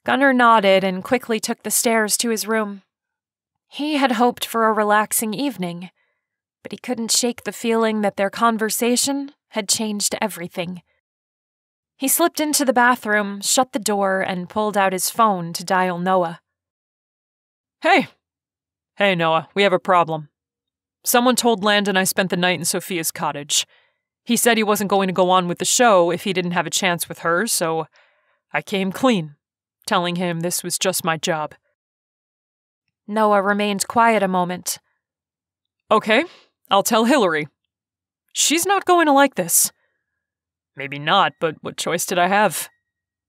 Gunnar nodded and quickly took the stairs to his room. He had hoped for a relaxing evening, but he couldn't shake the feeling that their conversation had changed everything. He slipped into the bathroom, shut the door, and pulled out his phone to dial Noah. Hey, Noah, we have a problem. Someone told Landon I spent the night in Sophia's cottage. He said he wasn't going to go on with the show if he didn't have a chance with her, so I came clean, telling him this was just my job. Noah remained quiet a moment. Okay, I'll tell Hillary. She's not going to like this. Maybe not, but what choice did I have?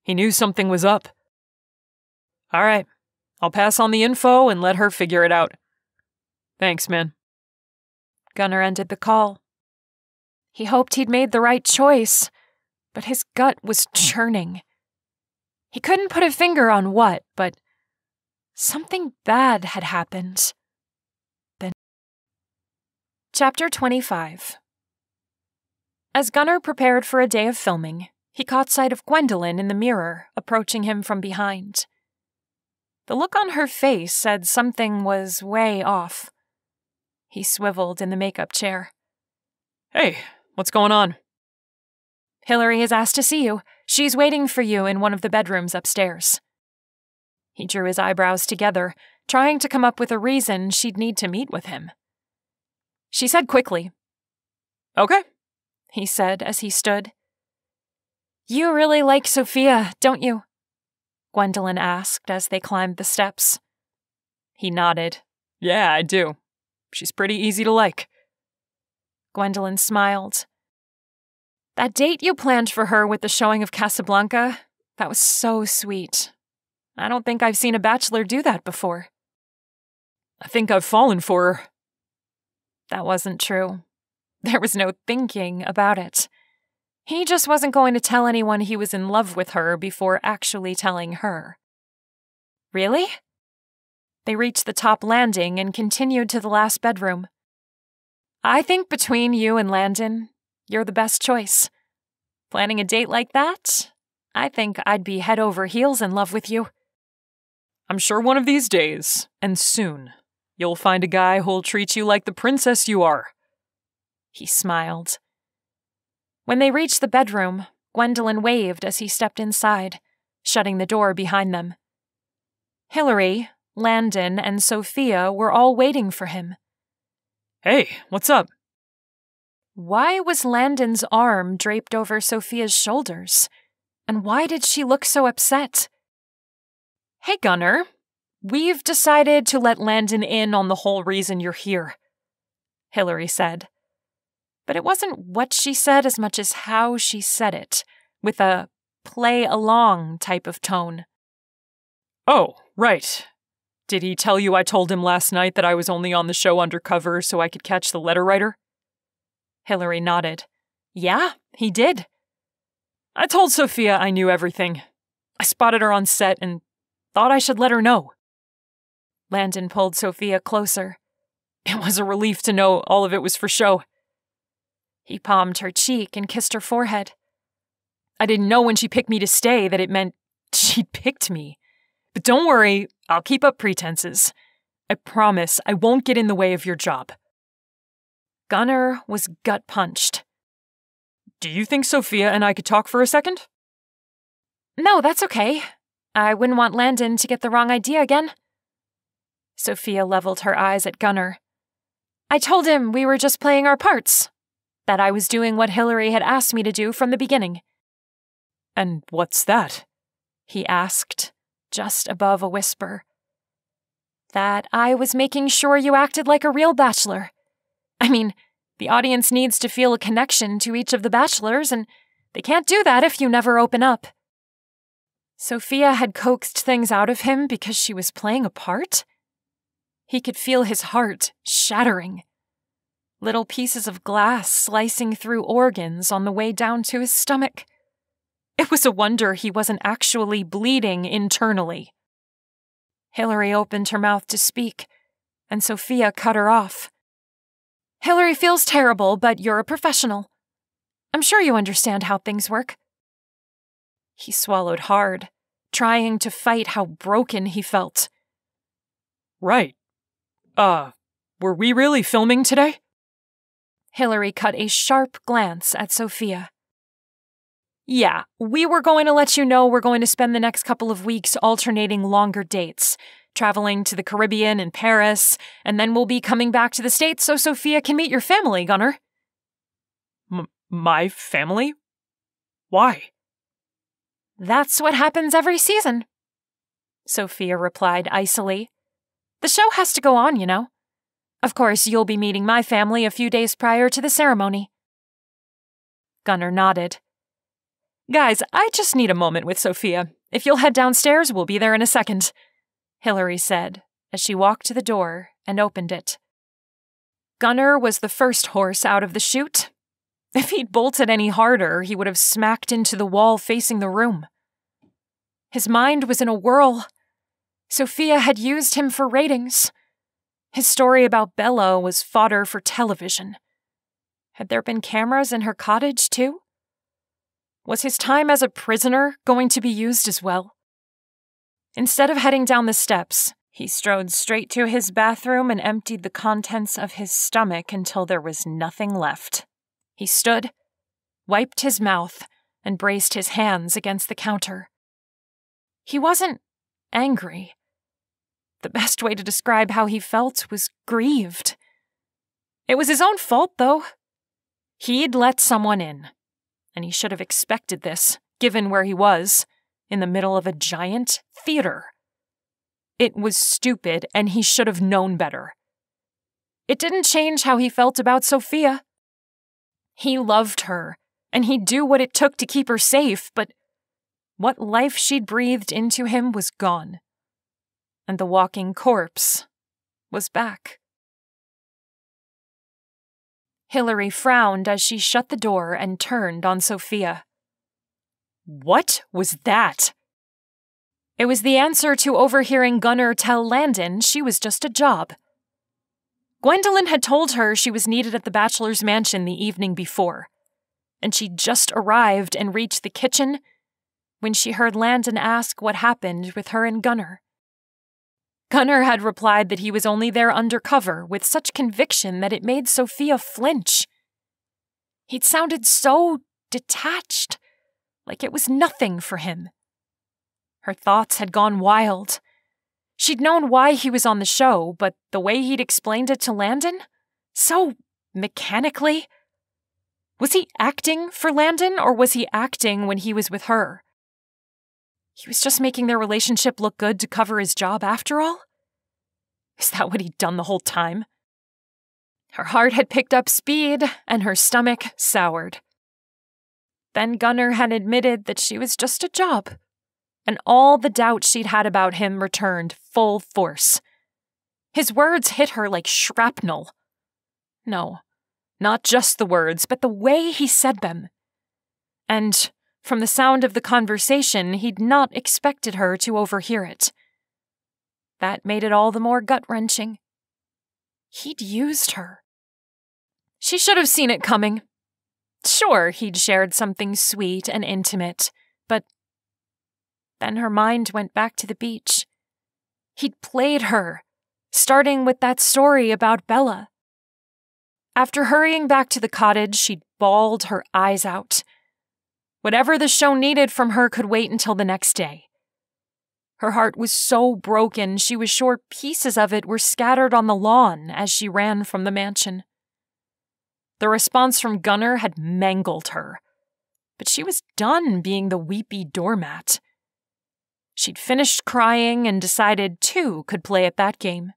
He knew something was up. All right, I'll pass on the info and let her figure it out. Thanks, man. Gunnar ended the call. He hoped he'd made the right choice, but his gut was churning. He couldn't put a finger on what, but something bad had happened. Then. Chapter 25. As Gunnar prepared for a day of filming, he caught sight of Gwendolyn in the mirror, approaching him from behind. The look on her face said something was way off. He swiveled in the makeup chair. Hey, what's going on? Hillary has asked to see you. She's waiting for you in one of the bedrooms upstairs. He drew his eyebrows together, trying to come up with a reason she'd need to meet with him. She said quickly. Okay, he said as he stood. You really like Sophia, don't you? Gwendolyn asked as they climbed the steps. He nodded. Yeah, I do. She's pretty easy to like. Gwendolyn smiled. That date you planned for her with the showing of Casablanca, that was so sweet. I don't think I've seen a bachelor do that before. I think I've fallen for her. That wasn't true. There was no thinking about it. He just wasn't going to tell anyone he was in love with her before actually telling her. Really? They reached the top landing and continued to the last bedroom. I think between you and Landon, you're the best choice. Planning a date like that? I think I'd be head over heels in love with you. I'm sure one of these days, and soon, you'll find a guy who'll treat you like the princess you are. He smiled. When they reached the bedroom, Gwendolyn waved as he stepped inside, shutting the door behind them. Hillary, Landon, and Sophia were all waiting for him. Hey, what's up? Why was Landon's arm draped over Sophia's shoulders? And why did she look so upset? Hey, Gunnar. We've decided to let Landon in on the whole reason you're here, Hillary said. But it wasn't what she said as much as how she said it, with a play-along type of tone. Oh, right. Did he tell you I told him last night that I was only on the show undercover so I could catch the letter writer? Hillary nodded. Yeah, he did. I told Sophia I knew everything. I spotted her on set and thought I should let her know. Landon pulled Sophia closer. It was a relief to know all of it was for show. He palmed her cheek and kissed her forehead. I didn't know when she picked me to stay that it meant she'd picked me. But don't worry, I'll keep up pretenses. I promise I won't get in the way of your job. Gunnar was gut-punched. Do you think Sophia and I could talk for a second? No, that's okay. I wouldn't want Landon to get the wrong idea again. Sophia leveled her eyes at Gunnar. I told him we were just playing our parts. That I was doing what Hillary had asked me to do from the beginning. And what's that? He asked, just above a whisper. That I was making sure you acted like a real bachelor. I mean, the audience needs to feel a connection to each of the bachelors, and they can't do that if you never open up. Sophia had coaxed things out of him because she was playing a part? He could feel his heart shattering. Little pieces of glass slicing through organs on the way down to his stomach. It was a wonder he wasn't actually bleeding internally. Hillary opened her mouth to speak, and Sophia cut her off. Hillary feels terrible, but you're a professional. I'm sure you understand how things work. He swallowed hard, trying to fight how broken he felt. Right. Were we really filming today? Hillary cut a sharp glance at Sophia. Yeah, we were going to let you know we're going to spend the next couple of weeks alternating longer dates, traveling to the Caribbean and Paris, and then we'll be coming back to the States so Sophia can meet your family, Gunnar. My family? Why? That's what happens every season, Sophia replied icily. The show has to go on, you know. Of course, you'll be meeting my family a few days prior to the ceremony. Gunnar nodded. Guys, I just need a moment with Sophia. If you'll head downstairs, we'll be there in a second, Hillary said, as she walked to the door and opened it. Gunnar was the first horse out of the chute. If he'd bolted any harder, he would have smacked into the wall facing the room. His mind was in a whirl. Sophia had used him for ratings. His story about Bella was fodder for television. Had there been cameras in her cottage, too? Was his time as a prisoner going to be used as well? Instead of heading down the steps, he strode straight to his bathroom and emptied the contents of his stomach until there was nothing left. He stood, wiped his mouth, and braced his hands against the counter. He wasn't angry. The best way to describe how he felt was grieved. It was his own fault, though. He'd let someone in, and he should have expected this, given where he was, in the middle of a giant theater. It was stupid, and he should have known better. It didn't change how he felt about Sophia. He loved her, and he'd do what it took to keep her safe, but what life she'd breathed into him was gone. And the walking corpse was back. Hillary frowned as she shut the door and turned on Sophia. What was that? It was the answer to overhearing Gunnar tell Landon she was just a job. Gwendolyn had told her she was needed at the bachelor's mansion the evening before, and she'd just arrived and reached the kitchen when she heard Landon ask what happened with her and Gunnar. Gunnar had replied that he was only there undercover with such conviction that it made Sophia flinch. He'd sounded so detached, like it was nothing for him. Her thoughts had gone wild. She'd known why he was on the show, but the way he'd explained it to Landon? So mechanically. Was he acting for Landon, or was he acting when he was with her? He was just making their relationship look good to cover his job after all? Is that what he'd done the whole time? Her heart had picked up speed, and her stomach soured. Then Gunnar had admitted that she was just a job, and all the doubt she'd had about him returned full force. His words hit her like shrapnel. No, not just the words, but the way he said them. And from the sound of the conversation, he'd not expected her to overhear it. That made it all the more gut-wrenching. He'd used her. She should have seen it coming. Sure, he'd shared something sweet and intimate, but then her mind went back to the beach. He'd played her, starting with that story about Bella. After hurrying back to the cottage, she'd bawled her eyes out. Whatever the show needed from her could wait until the next day. Her heart was so broken, she was sure pieces of it were scattered on the lawn as she ran from the mansion. The response from Gunnar had mangled her, but she was done being the weepy doormat. She'd finished crying and decided two could play at that game.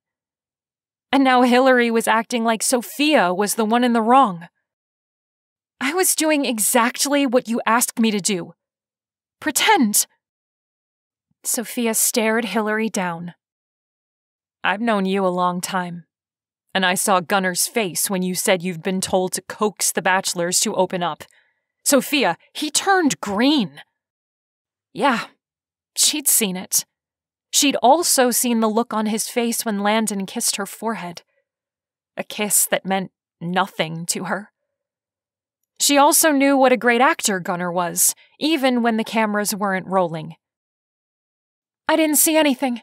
And now Hillary was acting like Sophia was the one in the wrong. I was doing exactly what you asked me to do. Pretend. Sophia stared Hillary down. I've known you a long time, and I saw Gunnar's face when you said you've been told to coax the bachelors to open up. Sophia, he turned green. Yeah, she'd seen it. She'd also seen the look on his face when Landon kissed her forehead. A kiss that meant nothing to her. She also knew what a great actor Gunnar was, even when the cameras weren't rolling. I didn't see anything.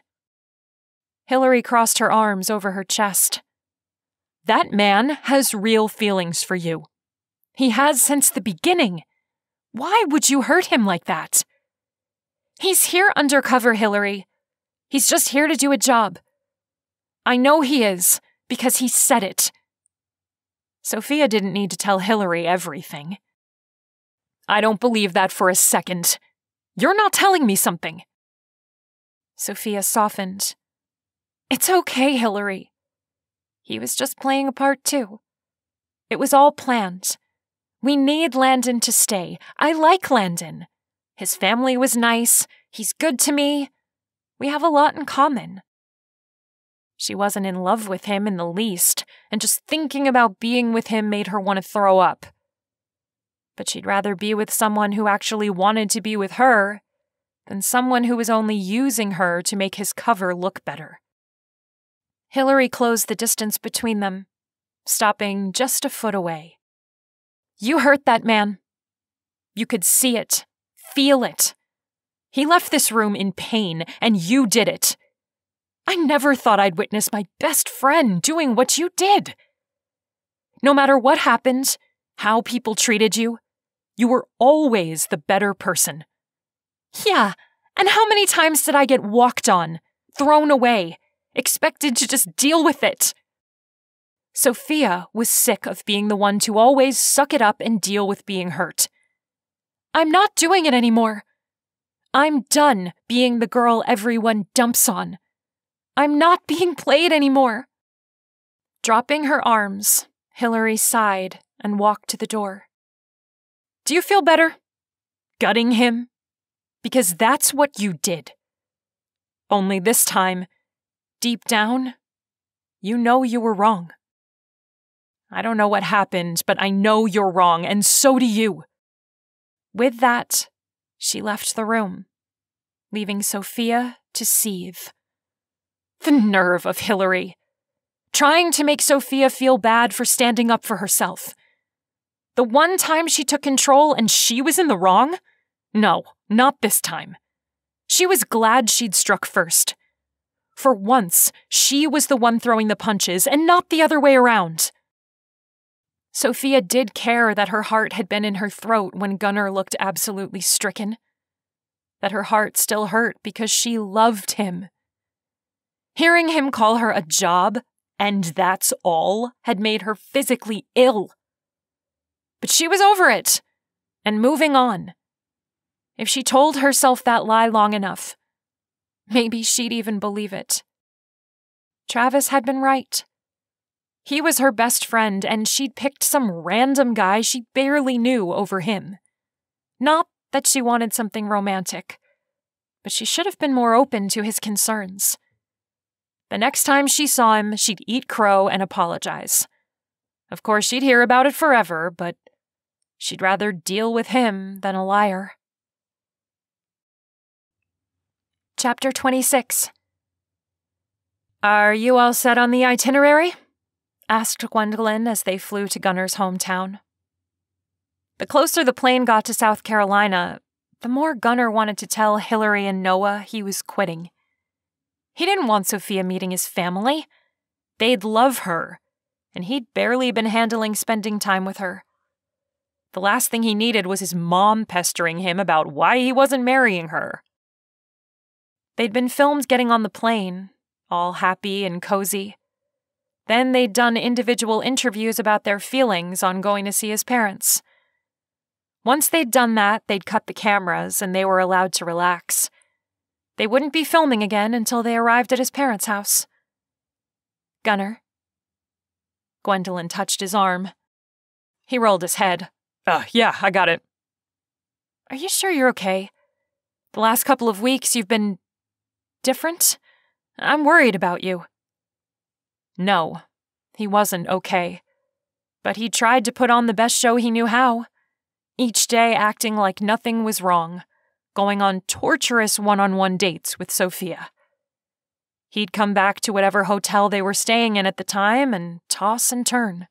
Hillary crossed her arms over her chest. That man has real feelings for you. He has since the beginning. Why would you hurt him like that? He's here undercover, Hillary. He's just here to do a job. I know he is, because he said it. Sophia didn't need to tell Hillary everything. I don't believe that for a second. You're not telling me something. Sophia softened. It's okay, Hillary. He was just playing a part too. It was all planned. We need Landon to stay. I like Landon. His family was nice. He's good to me. We have a lot in common. She wasn't in love with him in the least, and just thinking about being with him made her want to throw up. But she'd rather be with someone who actually wanted to be with her than someone who was only using her to make his cover look better. Hillary closed the distance between them, stopping just a foot away. You hurt that man. You could see it, feel it. He left this room in pain, and you did it. I never thought I'd witness my best friend doing what you did. No matter what happened, how people treated you, you were always the better person. Yeah, and how many times did I get walked on, thrown away, expected to just deal with it? Sophia was sick of being the one to always suck it up and deal with being hurt. I'm not doing it anymore. I'm done being the girl everyone dumps on. I'm not being played anymore. Dropping her arms, Hillary sighed and walked to the door. Do you feel better? Gutting him? Because that's what you did. Only this time, deep down, you know you were wrong. I don't know what happened, but I know you're wrong, and so do you. With that, she left the room, leaving Sophia to seethe. The nerve of Hillary. Trying to make Sophia feel bad for standing up for herself. The one time she took control and she was in the wrong? No, not this time. She was glad she'd struck first. For once, she was the one throwing the punches and not the other way around. Sophia did care that her heart had been in her throat when Gunnar looked absolutely stricken. That her heart still hurt because she loved him. Hearing him call her a job and that's all, had made her physically ill. But she was over it, and moving on. If she told herself that lie long enough, maybe she'd even believe it. Travis had been right. He was her best friend, and she'd picked some random guy she barely knew over him. Not that she wanted something romantic, but she should have been more open to his concerns. The next time she saw him, she'd eat crow and apologize. Of course, she'd hear about it forever, but she'd rather deal with him than a liar. Chapter 26. "Are you all set on the itinerary?" asked Gwendolyn as they flew to Gunner's hometown. The closer the plane got to South Carolina, the more Gunner wanted to tell Hillary and Noah he was quitting. He didn't want Sophia meeting his family. They'd love her, and he'd barely been handling spending time with her. The last thing he needed was his mom pestering him about why he wasn't marrying her. They'd been filmed getting on the plane, all happy and cozy. Then they'd done individual interviews about their feelings on going to see his parents. Once they'd done that, they'd cut the cameras and they were allowed to relax. They wouldn't be filming again until they arrived at his parents' house. "Gunner?" Gwendolyn touched his arm. He rolled his head. Yeah, I got it." "Are you sure you're okay? The last couple of weeks you've been different? I'm worried about you." No, he wasn't okay. But he tried to put on the best show he knew how. Each day acting like nothing was wrong, going on torturous one-on-one dates with Sophia. He'd come back to whatever hotel they were staying in at the time and toss and turn.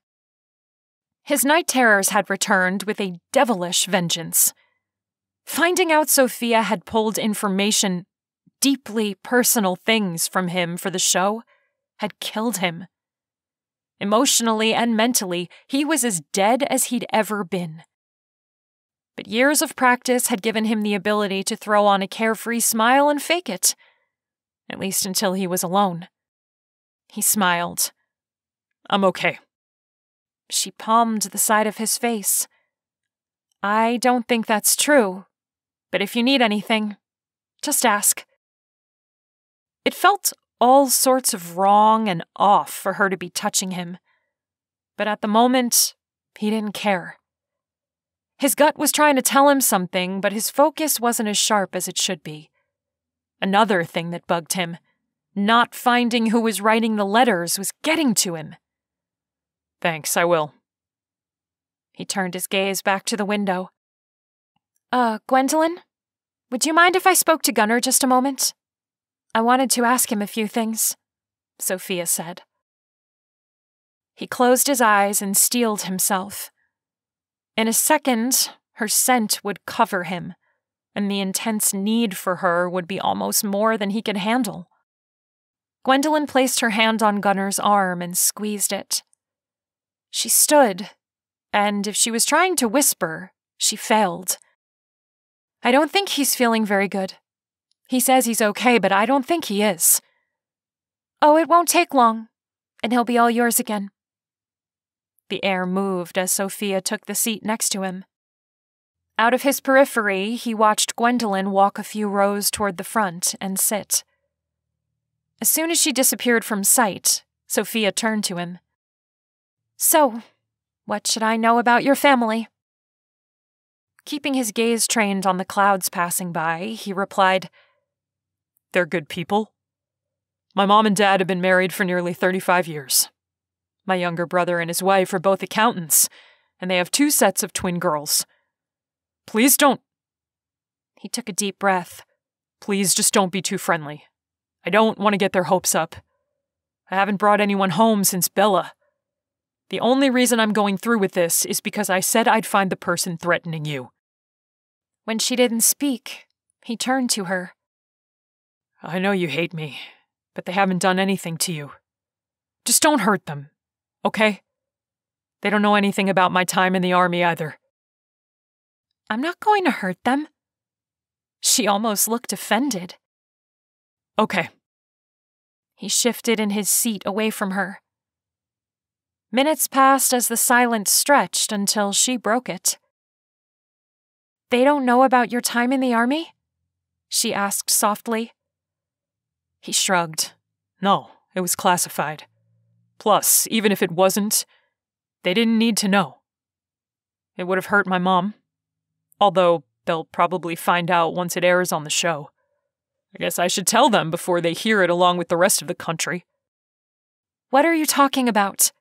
His night terrors had returned with a devilish vengeance. Finding out Sophia had pulled information, deeply personal things from him for the show, had killed him. Emotionally and mentally, he was as dead as he'd ever been. But years of practice had given him the ability to throw on a carefree smile and fake it, at least until he was alone. He smiled. "I'm okay." She palmed the side of his face. "I don't think that's true, but if you need anything, just ask." It felt all sorts of wrong and off for her to be touching him, but at the moment, he didn't care. His gut was trying to tell him something, but his focus wasn't as sharp as it should be. Another thing that bugged him, not finding who was writing the letters, was getting to him. "Thanks, I will." He turned his gaze back to the window. Gwendolyn, would you mind if I spoke to Gunner just a moment? I wanted to ask him a few things," Sophia said. He closed his eyes and steeled himself. In a second, her scent would cover him, and the intense need for her would be almost more than he could handle. Gwendolyn placed her hand on Gunner's arm and squeezed it. She stood, and if she was trying to whisper, she failed. "I don't think he's feeling very good. He says he's okay, but I don't think he is." "Oh, it won't take long, and he'll be all yours again." The air moved as Sophia took the seat next to him. Out of his periphery, he watched Gwendolyn walk a few rows toward the front and sit. As soon as she disappeared from sight, Sophia turned to him. "So, what should I know about your family?" Keeping his gaze trained on the clouds passing by, he replied, "They're good people. My mom and dad have been married for nearly 35 years. My younger brother and his wife are both accountants, and they have 2 sets of twin girls. Please don't—" He took a deep breath. "Please just don't be too friendly. I don't want to get their hopes up. I haven't brought anyone home since Bella. The only reason I'm going through with this is because I said I'd find the person threatening you." When she didn't speak, he turned to her. "I know you hate me, but they haven't done anything to you. Just don't hurt them, okay? They don't know anything about my time in the army either." "I'm not going to hurt them." She almost looked offended. "Okay." He shifted in his seat away from her. Minutes passed as the silence stretched until she broke it. "They don't know about your time in the army?" she asked softly. He shrugged. No, it was classified. Plus, even if it wasn't, they didn't need to know. It would have hurt my mom. Although, they'll probably find out once it airs on the show. I guess I should tell them before they hear it along with the rest of the country. "What are you talking about?"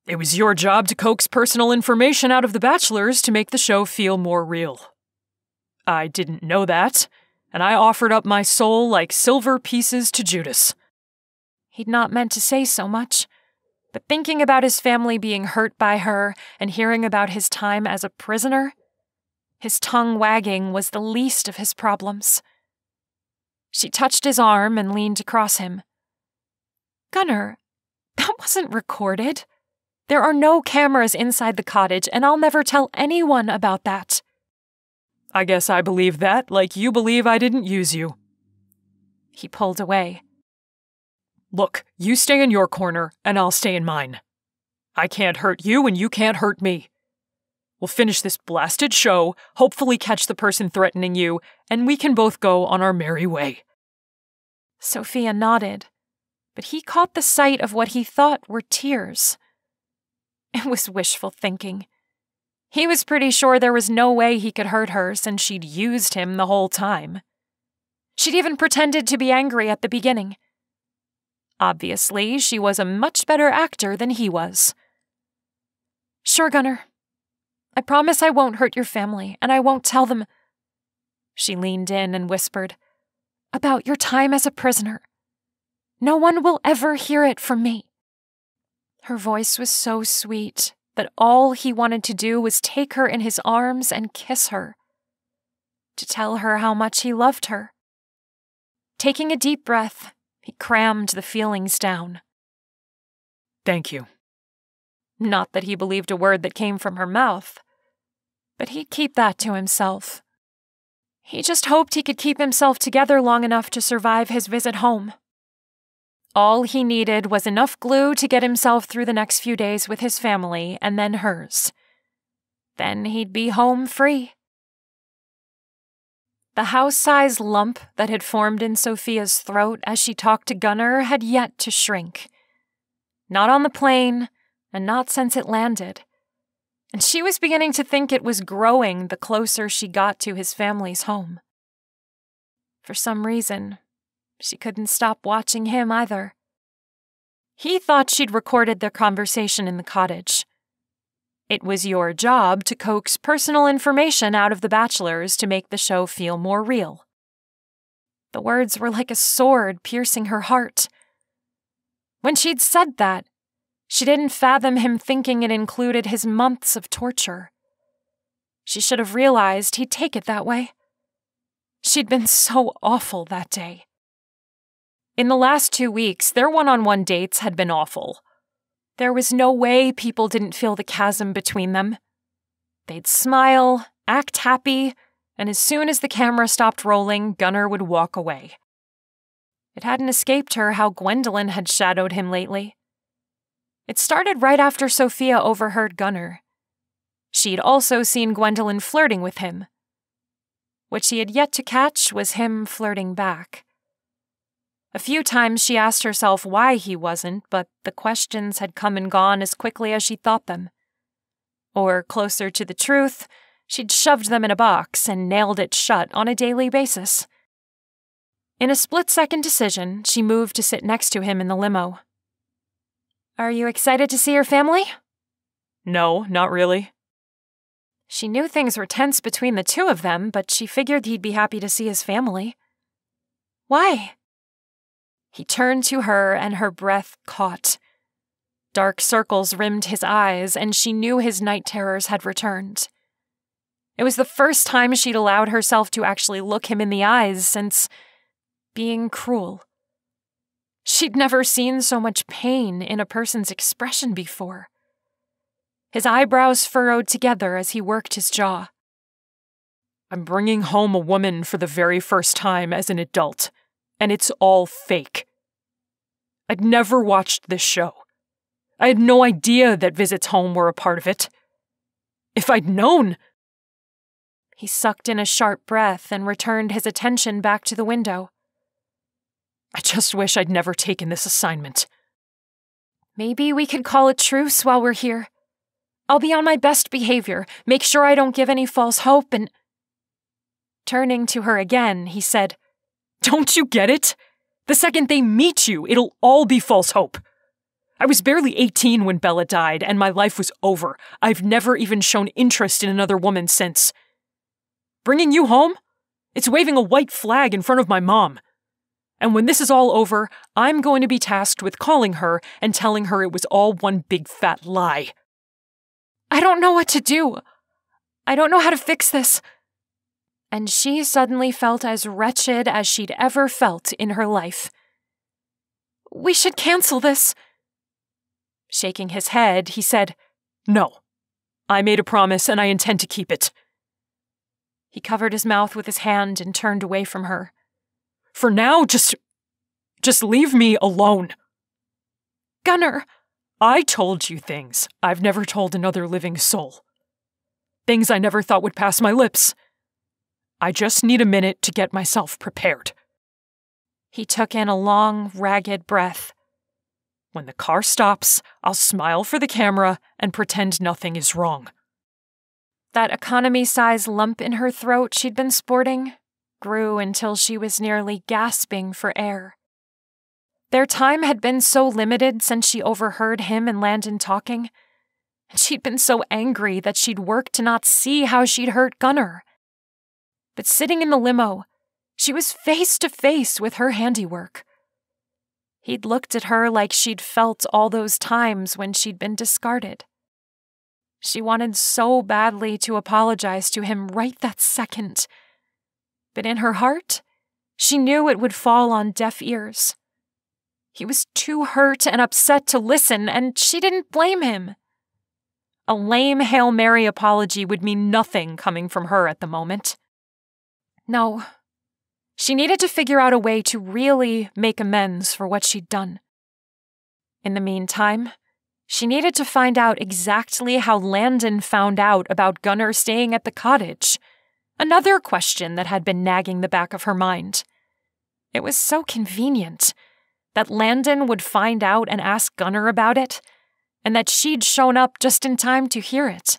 It was your job to coax personal information out of the bachelors to make the show feel more real. I didn't know that, and I offered up my soul like silver pieces to Judas. He'd not meant to say so much, but thinking about his family being hurt by her and hearing about his time as a prisoner, his tongue wagging was the least of his problems. She touched his arm and leaned across him. "Gunnar, that wasn't recorded. There are no cameras inside the cottage, and I'll never tell anyone about that." I guess I believe that, like you believe I didn't use you. He pulled away. Look, you stay in your corner, and I'll stay in mine. I can't hurt you, and you can't hurt me. We'll finish this blasted show, hopefully catch the person threatening you, and we can both go on our merry way. Sophia nodded, but he caught the sight of what he thought were tears. It was wishful thinking. He was pretty sure there was no way he could hurt her since she'd used him the whole time. She'd even pretended to be angry at the beginning. Obviously, she was a much better actor than he was. "Sure, Gunnar. I promise I won't hurt your family, and I won't tell them." She leaned in and whispered, "About your time as a prisoner. No one will ever hear it from me." Her voice was so sweet that all he wanted to do was take her in his arms and kiss her, to tell her how much he loved her. Taking a deep breath, he crammed the feelings down. "Thank you." Not that he believed a word that came from her mouth, but he'd keep that to himself. He just hoped he could keep himself together long enough to survive his visit home. All he needed was enough glue to get himself through the next few days with his family and then hers. Then he'd be home free. The house-sized lump that had formed in Sophia's throat as she talked to Gunnar had yet to shrink. Not on the plane, and not since it landed. And she was beginning to think it was growing the closer she got to his family's home. For some reason, she couldn't stop watching him either. He thought she'd recorded their conversation in the cottage. It was your job to coax personal information out of the bachelors to make the show feel more real. The words were like a sword piercing her heart. When she'd said that, she didn't fathom him thinking it included his months of torture. She should have realized he'd take it that way. She'd been so awful that day. In the last 2 weeks, their one-on-one dates had been awful. There was no way people didn't feel the chasm between them. They'd smile, act happy, and as soon as the camera stopped rolling, Gunnar would walk away. It hadn't escaped her how Gwendolyn had shadowed him lately. It started right after Sophia overheard Gunnar. She'd also seen Gwendolyn flirting with him. What she had yet to catch was him flirting back. A few times she asked herself why he wasn't, but the questions had come and gone as quickly as she thought them. Or, closer to the truth, she'd shoved them in a box and nailed it shut on a daily basis. In a split-second decision, she moved to sit next to him in the limo. "Are you excited to see your family?" "No, not really." She knew things were tense between the two of them, but she figured he'd be happy to see his family. "Why?" He turned to her, and her breath caught. Dark circles rimmed his eyes, and she knew his night terrors had returned. It was the first time she'd allowed herself to actually look him in the eyes since being cruel. She'd never seen so much pain in a person's expression before. His eyebrows furrowed together as he worked his jaw. "I'm bringing home a woman for the very first time as an adult, and it's all fake. I'd never watched this show. I had no idea that visits home were a part of it. If I'd known... He sucked in a sharp breath and returned his attention back to the window. I just wish I'd never taken this assignment. Maybe we could call a truce while we're here. I'll be on my best behavior, make sure I don't give any false hope, and... Turning to her again, he said, Don't you get it? The second they meet you, it'll all be false hope. I was barely 18 when Bella died, and my life was over. I've never even shown interest in another woman since. Bringing you home? It's waving a white flag in front of my mom. And when this is all over, I'm going to be tasked with calling her and telling her it was all one big fat lie. I don't know what to do. I don't know how to fix this. And she suddenly felt as wretched as she'd ever felt in her life. We should cancel this. Shaking his head, he said, No. I made a promise and I intend to keep it. He covered his mouth with his hand and turned away from her. For now, just leave me alone. Gunnar! I told you things I've never told another living soul. Things I never thought would pass my lips. I just need a minute to get myself prepared. He took in a long, ragged breath. When the car stops, I'll smile for the camera and pretend nothing is wrong. That economy-size lump in her throat she'd been sporting grew until she was nearly gasping for air. Their time had been so limited since she overheard him and Landon talking, and she'd been so angry that she'd worked to not see how she'd hurt Gunnar. But sitting in the limo, she was face to face with her handiwork. He'd looked at her like she'd felt all those times when she'd been discarded. She wanted so badly to apologize to him right that second. But in her heart, she knew it would fall on deaf ears. He was too hurt and upset to listen, and she didn't blame him. A lame Hail Mary apology would mean nothing coming from her at the moment. No, she needed to figure out a way to really make amends for what she'd done. In the meantime, she needed to find out exactly how Landon found out about Gunnar staying at the cottage. Another question that had been nagging the back of her mind. It was so convenient that Landon would find out and ask Gunnar about it, and that she'd shown up just in time to hear it.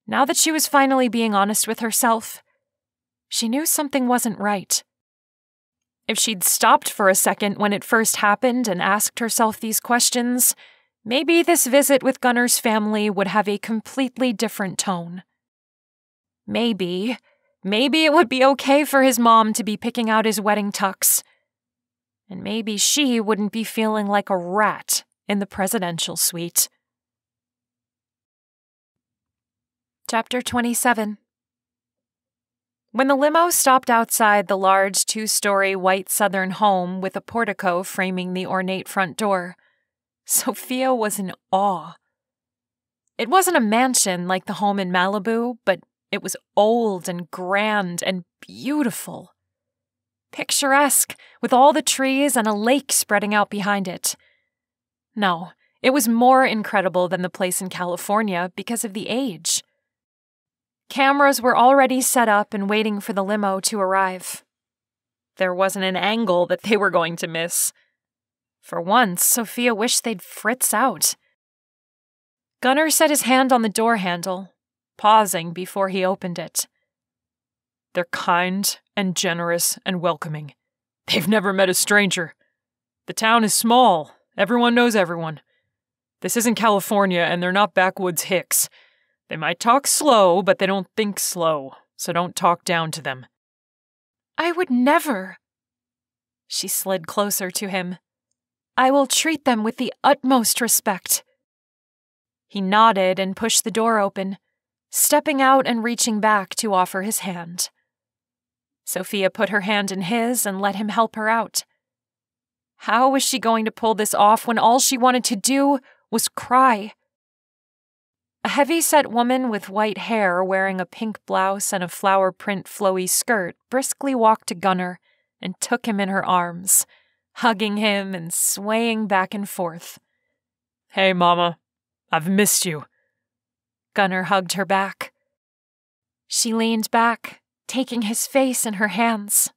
Now that she was finally being honest with herself, she knew something wasn't right. If she'd stopped for a second when it first happened and asked herself these questions, maybe this visit with Gunnar's family would have a completely different tone. Maybe it would be okay for his mom to be picking out his wedding tux. And maybe she wouldn't be feeling like a rat in the presidential suite. Chapter 27. When the limo stopped outside the large 2-story white southern home with a portico framing the ornate front door, Sophia was in awe. It wasn't a mansion like the home in Malibu, but it was old and grand and beautiful. Picturesque, with all the trees and a lake spreading out behind it. No, it was more incredible than the place in California because of the age. Cameras were already set up and waiting for the limo to arrive. There wasn't an angle that they were going to miss. For once, Sophia wished they'd fritz out. Gunnar set his hand on the door handle, pausing before he opened it. They're kind and generous and welcoming. They've never met a stranger. The town is small. Everyone knows everyone. This isn't California, and they're not backwoods hicks. They might talk slow, but they don't think slow, so don't talk down to them. I would never. She slid closer to him. I will treat them with the utmost respect. He nodded and pushed the door open, stepping out and reaching back to offer his hand. Sophia put her hand in his and let him help her out. How was she going to pull this off when all she wanted to do was cry? A heavy-set woman with white hair wearing a pink blouse and a flower print flowy skirt briskly walked to Gunnar and took him in her arms, hugging him and swaying back and forth. Hey, Mama. I've missed you. Gunnar hugged her back. She leaned back, taking his face in her hands.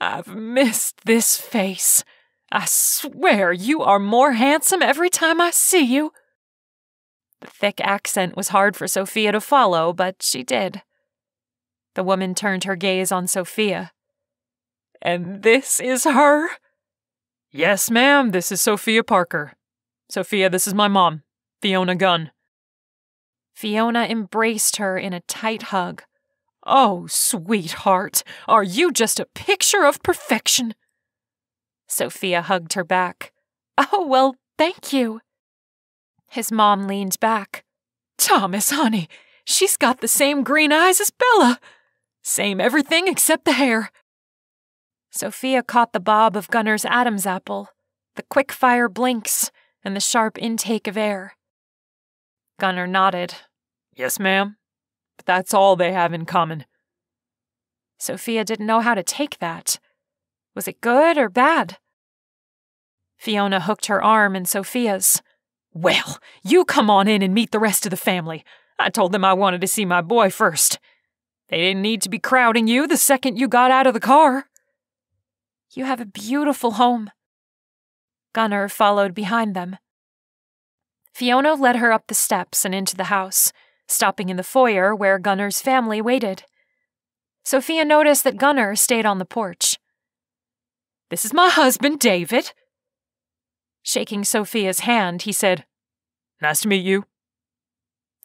I've missed this face. I swear you are more handsome every time I see you. The thick accent was hard for Sophia to follow, but she did. The woman turned her gaze on Sophia. And this is her? Yes, ma'am, this is Sophia Parker. Sophia, this is my mom, Fiona Gunn. Fiona embraced her in a tight hug. Oh, sweetheart, are you just a picture of perfection? Sophia hugged her back. Oh, well, thank you. His mom leaned back. Thomas, honey, she's got the same green eyes as Bella. Same everything except the hair. Sophia caught the bob of Gunnar's Adam's apple, the quick-fire blinks, and the sharp intake of air. Gunnar nodded. Yes, ma'am. But that's all they have in common. Sophia didn't know how to take that. Was it good or bad? Fiona hooked her arm in Sophia's. Well, you come on in and meet the rest of the family. I told them I wanted to see my boy first. They didn't need to be crowding you the second you got out of the car. You have a beautiful home. Gunnar followed behind them. Fiona led her up the steps and into the house, stopping in the foyer where Gunnar's family waited. Sophia noticed that Gunnar stayed on the porch. This is my husband, David. Shaking Sophia's hand, he said, Nice to meet you.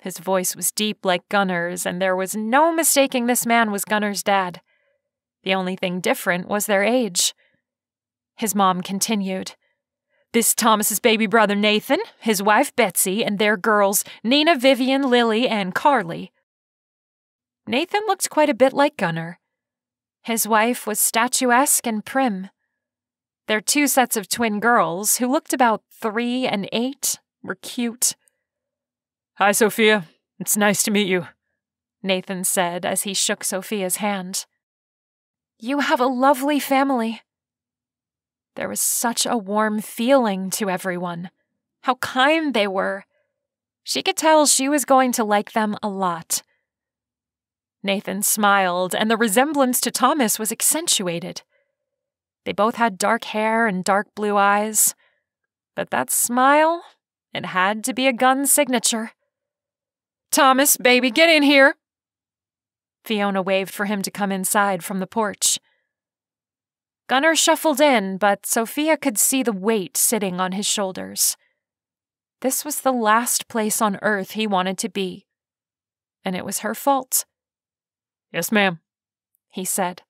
His voice was deep like Gunnar's, and there was no mistaking this man was Gunnar's dad. The only thing different was their age. His mom continued. This Thomas's baby brother Nathan, his wife Betsy, and their girls Nina, Vivian, Lily, and Carly. Nathan looked quite a bit like Gunnar. His wife was statuesque and prim. Their 2 sets of twin girls, who looked about 3 and 8, were cute. Hi, Sophia. It's nice to meet you, Nathan said as he shook Sophia's hand. You have a lovely family. There was such a warm feeling to everyone. How kind they were. She could tell she was going to like them a lot. Nathan smiled, and the resemblance to Thomas was accentuated. They both had dark hair and dark blue eyes. But that smile, it had to be a Gunn signature. Thomas, baby, get in here. Fiona waved for him to come inside from the porch. Gunnar shuffled in, but Sophia could see the weight sitting on his shoulders. This was the last place on earth he wanted to be. And it was her fault. Yes, ma'am, he said.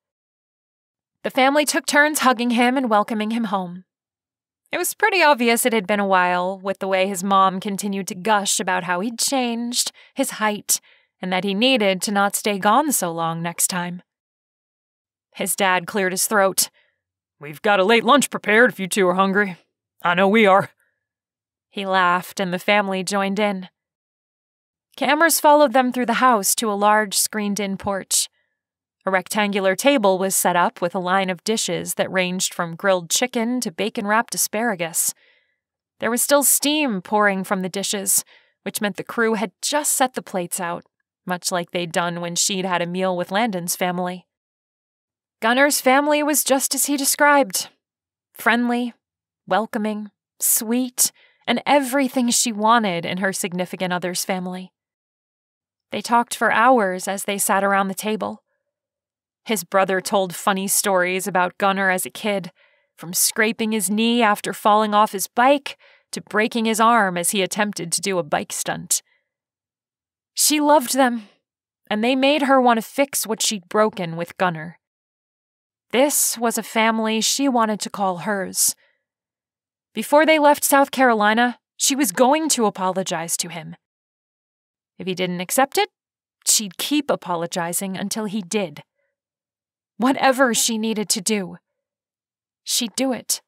The family took turns hugging him and welcoming him home. It was pretty obvious it had been a while, with the way his mom continued to gush about how he'd changed, his height, and that he needed to not stay gone so long next time. His dad cleared his throat. We've got a late lunch prepared if you two are hungry. I know we are. He laughed, and the family joined in. Cameras followed them through the house to a large screened-in porch. A rectangular table was set up with a line of dishes that ranged from grilled chicken to bacon-wrapped asparagus. There was still steam pouring from the dishes, which meant the crew had just set the plates out, much like they'd done when she'd had a meal with Landon's family. Gunnar's family was just as he described. Friendly, welcoming, sweet, and everything she wanted in her significant other's family. They talked for hours as they sat around the table. His brother told funny stories about Gunnar as a kid, from scraping his knee after falling off his bike to breaking his arm as he attempted to do a bike stunt. She loved them, and they made her want to fix what she'd broken with Gunnar. This was a family she wanted to call hers. Before they left South Carolina, she was going to apologize to him. If he didn't accept it, she'd keep apologizing until he did. Whatever she needed to do, she'd do it.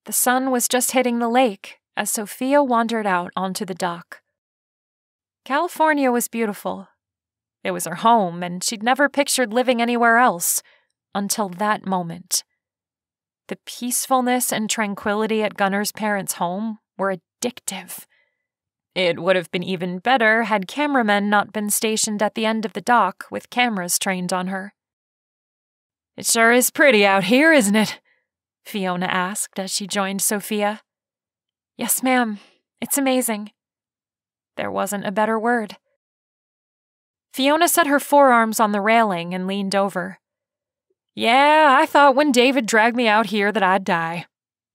The sun was just hitting the lake as Sophia wandered out onto the dock. California was beautiful. It was her home, and she'd never pictured living anywhere else until that moment. The peacefulness and tranquility at Gunner's parents' home were addictive. It would have been even better had cameramen not been stationed at the end of the dock with cameras trained on her. "It sure is pretty out here, isn't it?" Fiona asked as she joined Sophia. "Yes, ma'am. It's amazing." There wasn't a better word. Fiona set her forearms on the railing and leaned over. "Yeah, I thought when David dragged me out here that I'd die.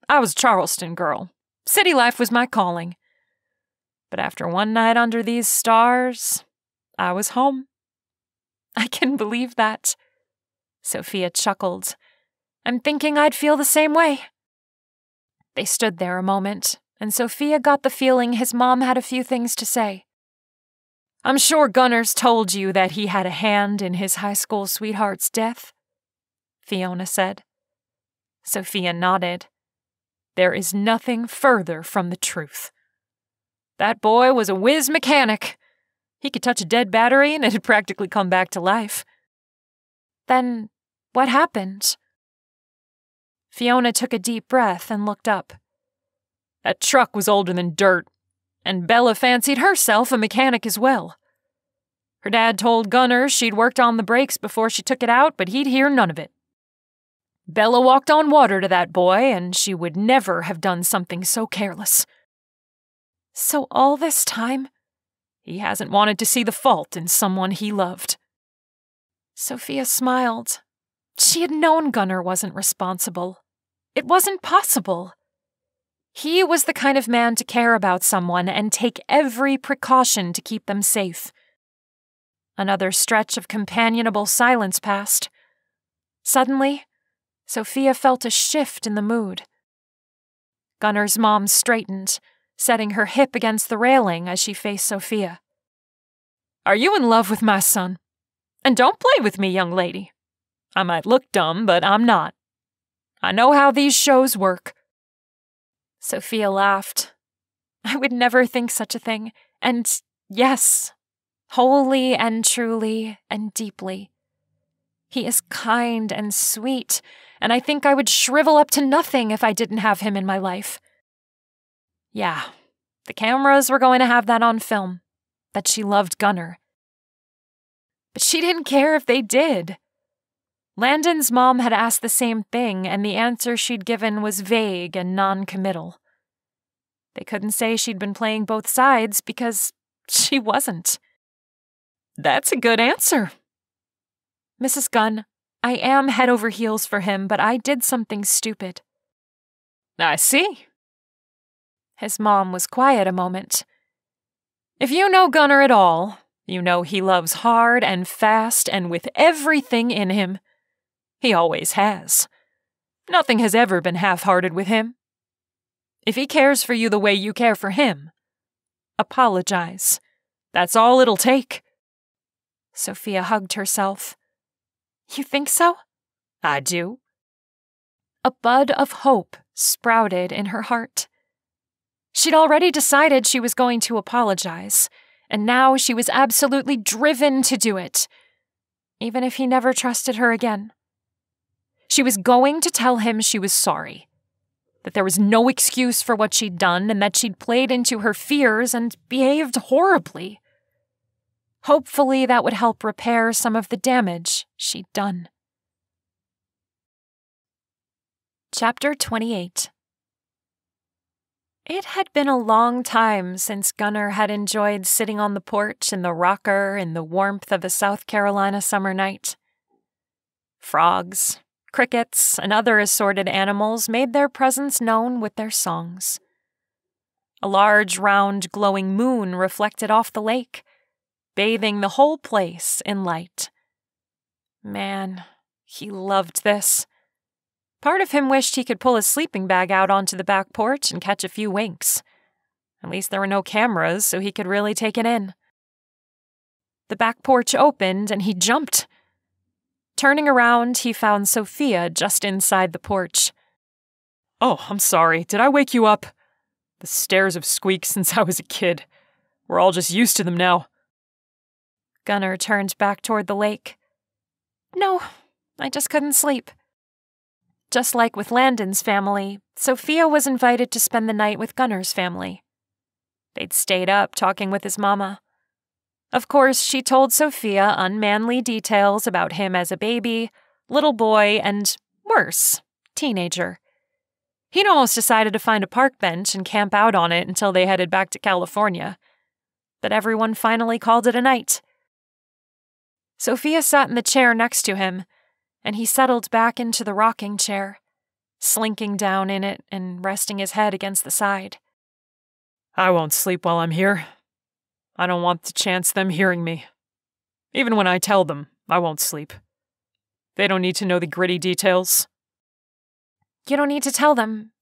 I was a Charleston girl. City life was my calling. But after one night under these stars, I was home." "I can believe that." Sophia chuckled. "I'm thinking I'd feel the same way." They stood there a moment, and Sophia got the feeling his mom had a few things to say. "I'm sure Gunner's told you that he had a hand in his high school sweetheart's death," Fiona said. Sophia nodded. "There is nothing further from the truth. That boy was a whiz mechanic. He could touch a dead battery and it'd practically come back to life." "Then what happened?" Fiona took a deep breath and looked up. "That truck was older than dirt, and Bella fancied herself a mechanic as well. Her dad told Gunner she'd worked on the brakes before she took it out, but he'd hear none of it. Bella walked on water to that boy, and she would never have done something so careless. So all this time, he hasn't wanted to see the fault in someone he loved." Sophia smiled. She had known Gunner wasn't responsible. It wasn't possible. He was the kind of man to care about someone and take every precaution to keep them safe. Another stretch of companionable silence passed. Suddenly, Sophia felt a shift in the mood. Gunner's mom straightened, setting her hip against the railing as she faced Sophia. "Are you in love with my son? And don't play with me, young lady. I might look dumb, but I'm not. I know how these shows work." Sophia laughed. "I would never think such a thing. And yes, wholly and truly and deeply. He is kind and sweet, and I think I would shrivel up to nothing if I didn't have him in my life." Yeah, the cameras were going to have that on film, that she loved Gunner. But she didn't care if they did. Landon's mom had asked the same thing, and the answer she'd given was vague and non-committal. They couldn't say she'd been playing both sides because she wasn't. "That's a good answer." "Mrs. Gunn, I am head over heels for him, but I did something stupid." "I see." His mom was quiet a moment. "If you know Gunner at all, you know he loves hard and fast and with everything in him. He always has. Nothing has ever been half-hearted with him. If he cares for you the way you care for him, apologize. That's all it'll take." Sophia hugged herself. "You think so?" "I do." A bud of hope sprouted in her heart. She'd already decided she was going to apologize, and now she was absolutely driven to do it, even if he never trusted her again. She was going to tell him she was sorry, that there was no excuse for what she'd done and that she'd played into her fears and behaved horribly. Hopefully that would help repair some of the damage she'd done. Chapter 28. It had been a long time since Gunner had enjoyed sitting on the porch in the rocker in the warmth of a South Carolina summer night. Frogs, crickets, and other assorted animals made their presence known with their songs. A large, round, glowing moon reflected off the lake, bathing the whole place in light. Man, he loved this. Part of him wished he could pull his sleeping bag out onto the back porch and catch a few winks. At least there were no cameras, so he could really take it in. The back porch opened, and he jumped. Turning around, he found Sophia just inside the porch. "Oh, I'm sorry. Did I wake you up? The stairs have squeaked since I was a kid. We're all just used to them now." Gunner turned back toward the lake. "No, I just couldn't sleep." Just like with Landon's family, Sophia was invited to spend the night with Gunnar's family. They'd stayed up talking with his mama. Of course, she told Sophia unmanly details about him as a baby, little boy, and, worse, teenager. He'd almost decided to find a park bench and camp out on it until they headed back to California. But everyone finally called it a night. Sophia sat in the chair next to him, and he settled back into the rocking chair, slinking down in it and resting his head against the side. I won't sleep while I'm here. I don't want to chance them hearing me. Even when I tell them, I won't sleep. They don't need to know the gritty details. You don't need to tell them.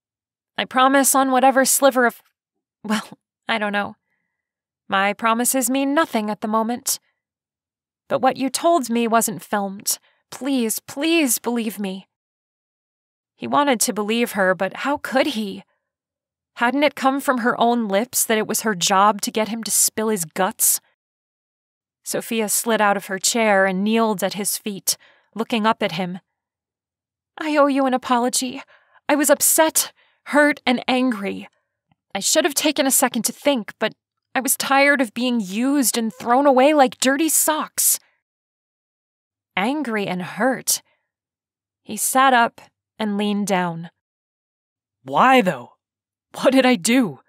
I promise on whatever sliver of... well, I don't know. My promises mean nothing at the moment. But what you told me wasn't filmed. Please, please believe me. He wanted to believe her, but how could he? Hadn't it come from her own lips that it was her job to get him to spill his guts? Sophia slid out of her chair and kneeled at his feet, looking up at him. I owe you an apology. I was upset, hurt, and angry. I should have taken a second to think, but I was tired of being used and thrown away like dirty socks. Angry and hurt. He sat up and leaned down. Why, though? What did I do?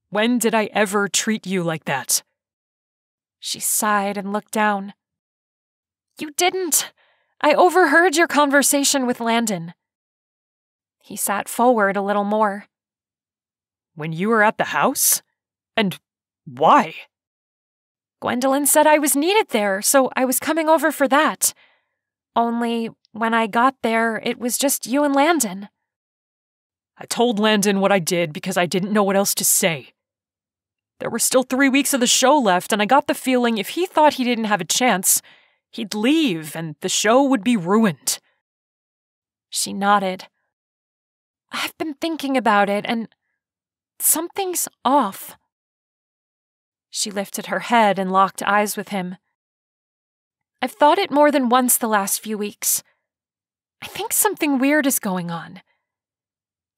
When did I ever treat you like that? She sighed and looked down. You didn't. I overheard your conversation with Landon. He sat forward a little more. When you were at the house? And why? Gwendolyn said I was needed there, so I was coming over for that. Only, when I got there, it was just you and Landon. I told Landon what I did because I didn't know what else to say. There were still 3 weeks of the show left, and I got the feeling if he thought he didn't have a chance, he'd leave and the show would be ruined. She nodded. I've been thinking about it, and something's off. She lifted her head and locked eyes with him. I've thought it more than once the last few weeks. I think something weird is going on.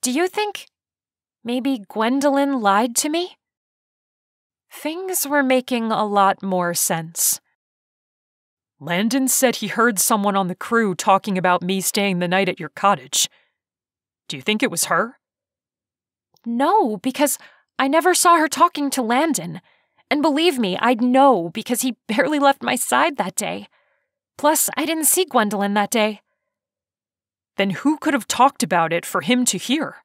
Do you think maybe Gwendolyn lied to me? Things were making a lot more sense. Landon said he heard someone on the crew talking about me staying the night at your cottage. Do you think it was her? No, because I never saw her talking to Landon. And believe me, I'd know because he barely left my side that day. Plus, I didn't see Gwendolyn that day. Then who could have talked about it for him to hear?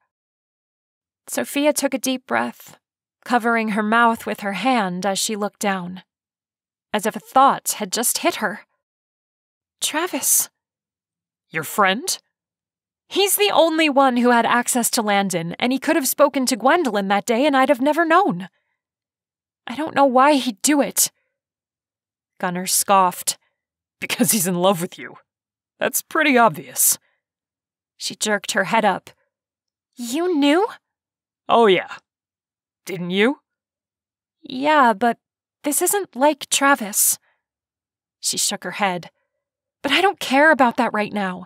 Sophia took a deep breath, covering her mouth with her hand as she looked down, as if a thought had just hit her. Travis. Your friend? He's the only one who had access to Landon, and he could have spoken to Gwendolyn that day and I'd have never known. I don't know why he'd do it. Gunnar scoffed. Because he's in love with you. That's pretty obvious. She jerked her head up. You knew? Oh, yeah. Didn't you? Yeah, but this isn't like Travis. She shook her head. But I don't care about that right now.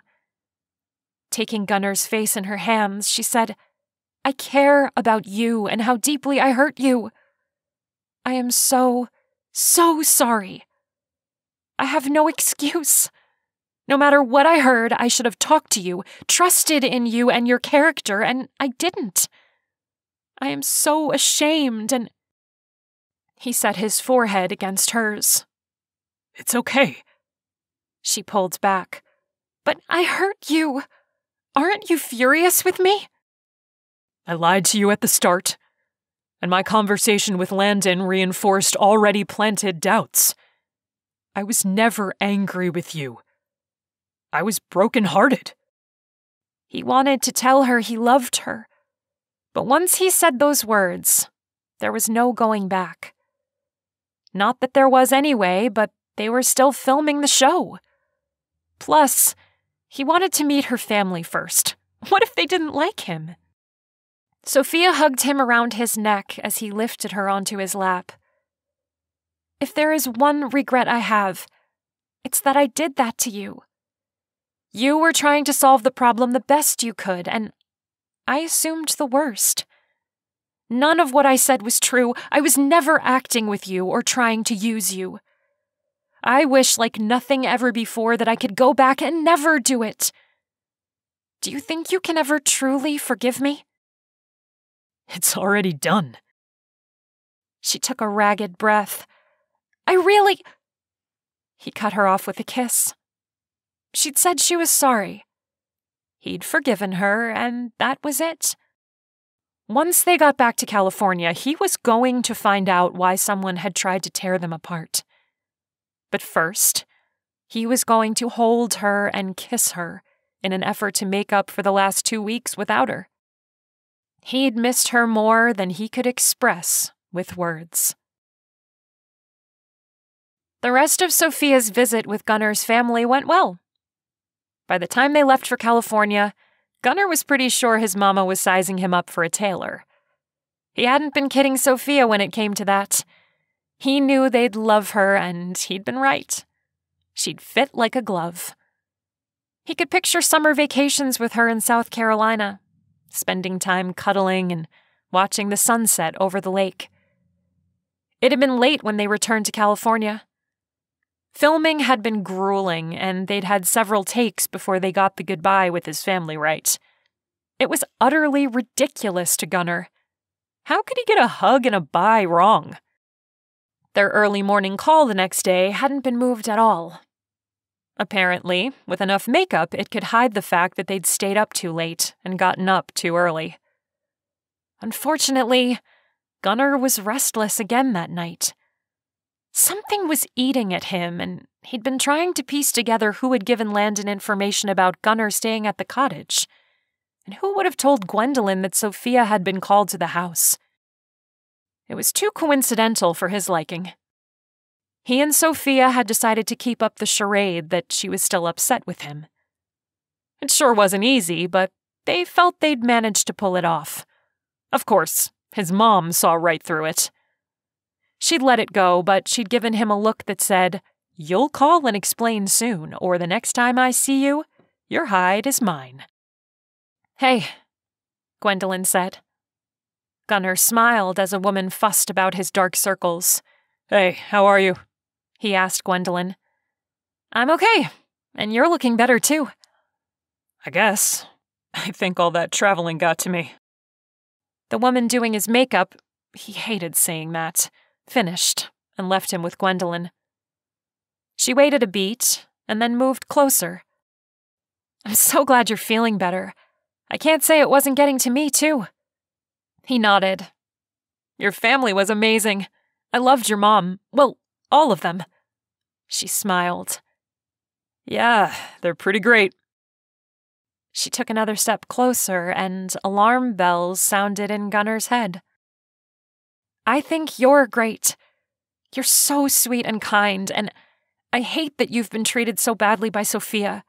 Taking Gunnar's face in her hands, she said, I care about you and how deeply I hurt you. I am so sorry. I have no excuse. No matter what I heard, I should have talked to you, trusted in you and your character, and I didn't. I am so ashamed, and... He set his forehead against hers. It's okay. She pulled back. But I hurt you. Aren't you furious with me? I lied to you at the start, and my conversation with Landon reinforced already planted doubts. I was never angry with you. I was broken-hearted. He wanted to tell her he loved her, but once he said those words, there was no going back. Not that there was anyway, but they were still filming the show. Plus, he wanted to meet her family first. What if they didn't like him? Sophia hugged him around his neck as he lifted her onto his lap. If there is one regret I have, it's that I did that to you. You were trying to solve the problem the best you could, and I assumed the worst. None of what I said was true. I was never acting with you or trying to use you. I wish like nothing ever before that I could go back and never do it. Do you think you can ever truly forgive me? It's already done. She took a ragged breath. He cut her off with a kiss. She'd said she was sorry. He'd forgiven her, and that was it. Once they got back to California, he was going to find out why someone had tried to tear them apart. But first, he was going to hold her and kiss her in an effort to make up for the last 2 weeks without her. He'd missed her more than he could express with words. The rest of Sophia's visit with Gunnar's family went well. By the time they left for California, Gunnar was pretty sure his mama was sizing him up for a tailor. He hadn't been kidding Sophia when it came to that. He knew they'd love her, and he'd been right. She'd fit like a glove. He could picture summer vacations with her in South Carolina, spending time cuddling and watching the sunset over the lake. It had been late when they returned to California. Filming had been grueling, and they'd had several takes before they got the goodbye with his family right. It was utterly ridiculous to Gunnar. How could he get a hug and a bye wrong? Their early morning call the next day hadn't been moved at all. Apparently, with enough makeup, it could hide the fact that they'd stayed up too late and gotten up too early. Unfortunately, Gunnar was restless again that night. Something was eating at him, and he'd been trying to piece together who had given Landon information about Gunnar staying at the cottage, and who would have told Gwendolyn that Sophia had been called to the house. It was too coincidental for his liking. He and Sophia had decided to keep up the charade that she was still upset with him. It sure wasn't easy, but they felt they'd managed to pull it off. Of course, his mom saw right through it. She'd let it go, but she'd given him a look that said, "You'll call and explain soon, or the next time I see you, your hide is mine." "Hey," Gwendolyn said. Gunnar smiled as a woman fussed about his dark circles. "Hey, how are you?" he asked Gwendolyn. "I'm okay, and you're looking better too." "I guess. I think all that traveling got to me." The woman doing his makeup, he hated saying that, finished and left him with Gwendolyn. She waited a beat and then moved closer. "I'm so glad you're feeling better. I can't say it wasn't getting to me, too." He nodded. "Your family was amazing. I loved your mom. Well, all of them." She smiled. "Yeah, they're pretty great." She took another step closer, and alarm bells sounded in Gunnar's head. "I think you're great. You're so sweet and kind, and I hate that you've been treated so badly by Sophia.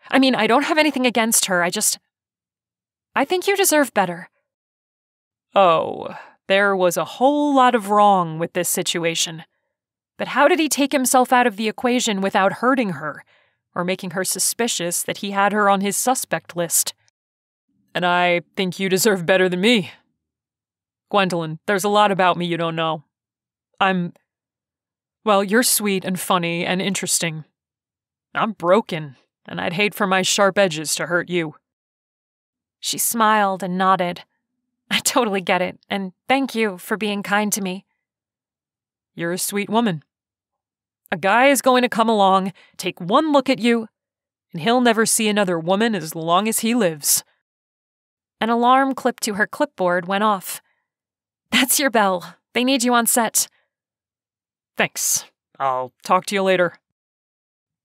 I mean, I don't have anything against her, I think you deserve better." Oh, there was a whole lot of wrong with this situation. But how did he take himself out of the equation without hurting her, or making her suspicious that he had her on his suspect list? "And I think you deserve better than me. Gwendolyn, there's a lot about me you don't know. Well, you're sweet and funny and interesting. I'm broken, and I'd hate for my sharp edges to hurt you." She smiled and nodded. "I totally get it, and thank you for being kind to me." "You're a sweet woman. A guy is going to come along, take one look at you, and he'll never see another woman as long as he lives." An alarm clipped to her clipboard went off. "That's your bell. They need you on set." "Thanks. I'll talk to you later."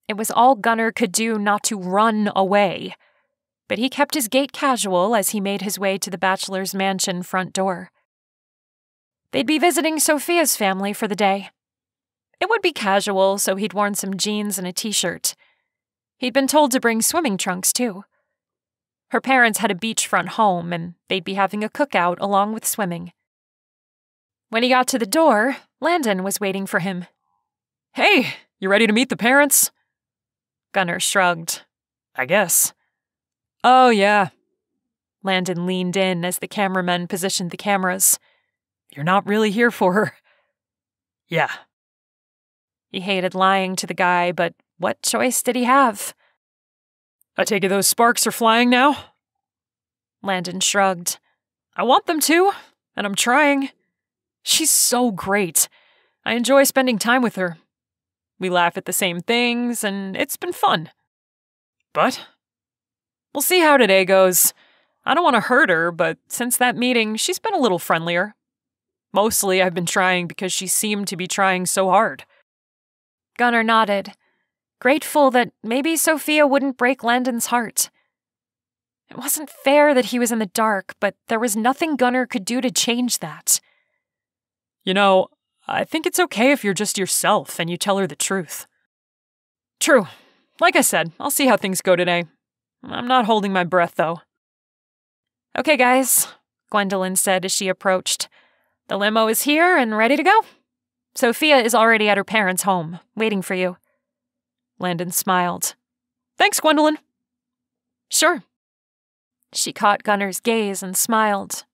It was all Gunnar could do not to run away, but he kept his gait casual as he made his way to the bachelor's mansion front door. They'd be visiting Sophia's family for the day. It would be casual, so he'd worn some jeans and a t-shirt. He'd been told to bring swimming trunks, too. Her parents had a beachfront home, and they'd be having a cookout along with swimming. When he got to the door, Landon was waiting for him. "Hey, you ready to meet the parents?" Gunnar shrugged. I guess. Oh, yeah. Landon leaned in as the cameramen positioned the cameras. You're not really here for her. Yeah. He hated lying to the guy, but what choice did he have? I take it those sparks are flying now? Landon shrugged. I want them to, and I'm trying. She's so great. I enjoy spending time with her. We laugh at the same things, and it's been fun. But we'll see how today goes. I don't want to hurt her, but since that meeting, she's been a little friendlier. Mostly I've been trying because she seemed to be trying so hard. Gunnar nodded, grateful that maybe Sophia wouldn't break Landon's heart. It wasn't fair that he was in the dark, but there was nothing Gunnar could do to change that. You know, I think it's okay if you're just yourself and you tell her the truth. True. Like I said, I'll see how things go today. I'm not holding my breath, though. Okay, guys, Gwendolyn said as she approached. The limo is here and ready to go. Sophia is already at her parents' home, waiting for you. Landon smiled. Thanks, Gwendolyn. Sure. She caught Gunnar's gaze and smiled.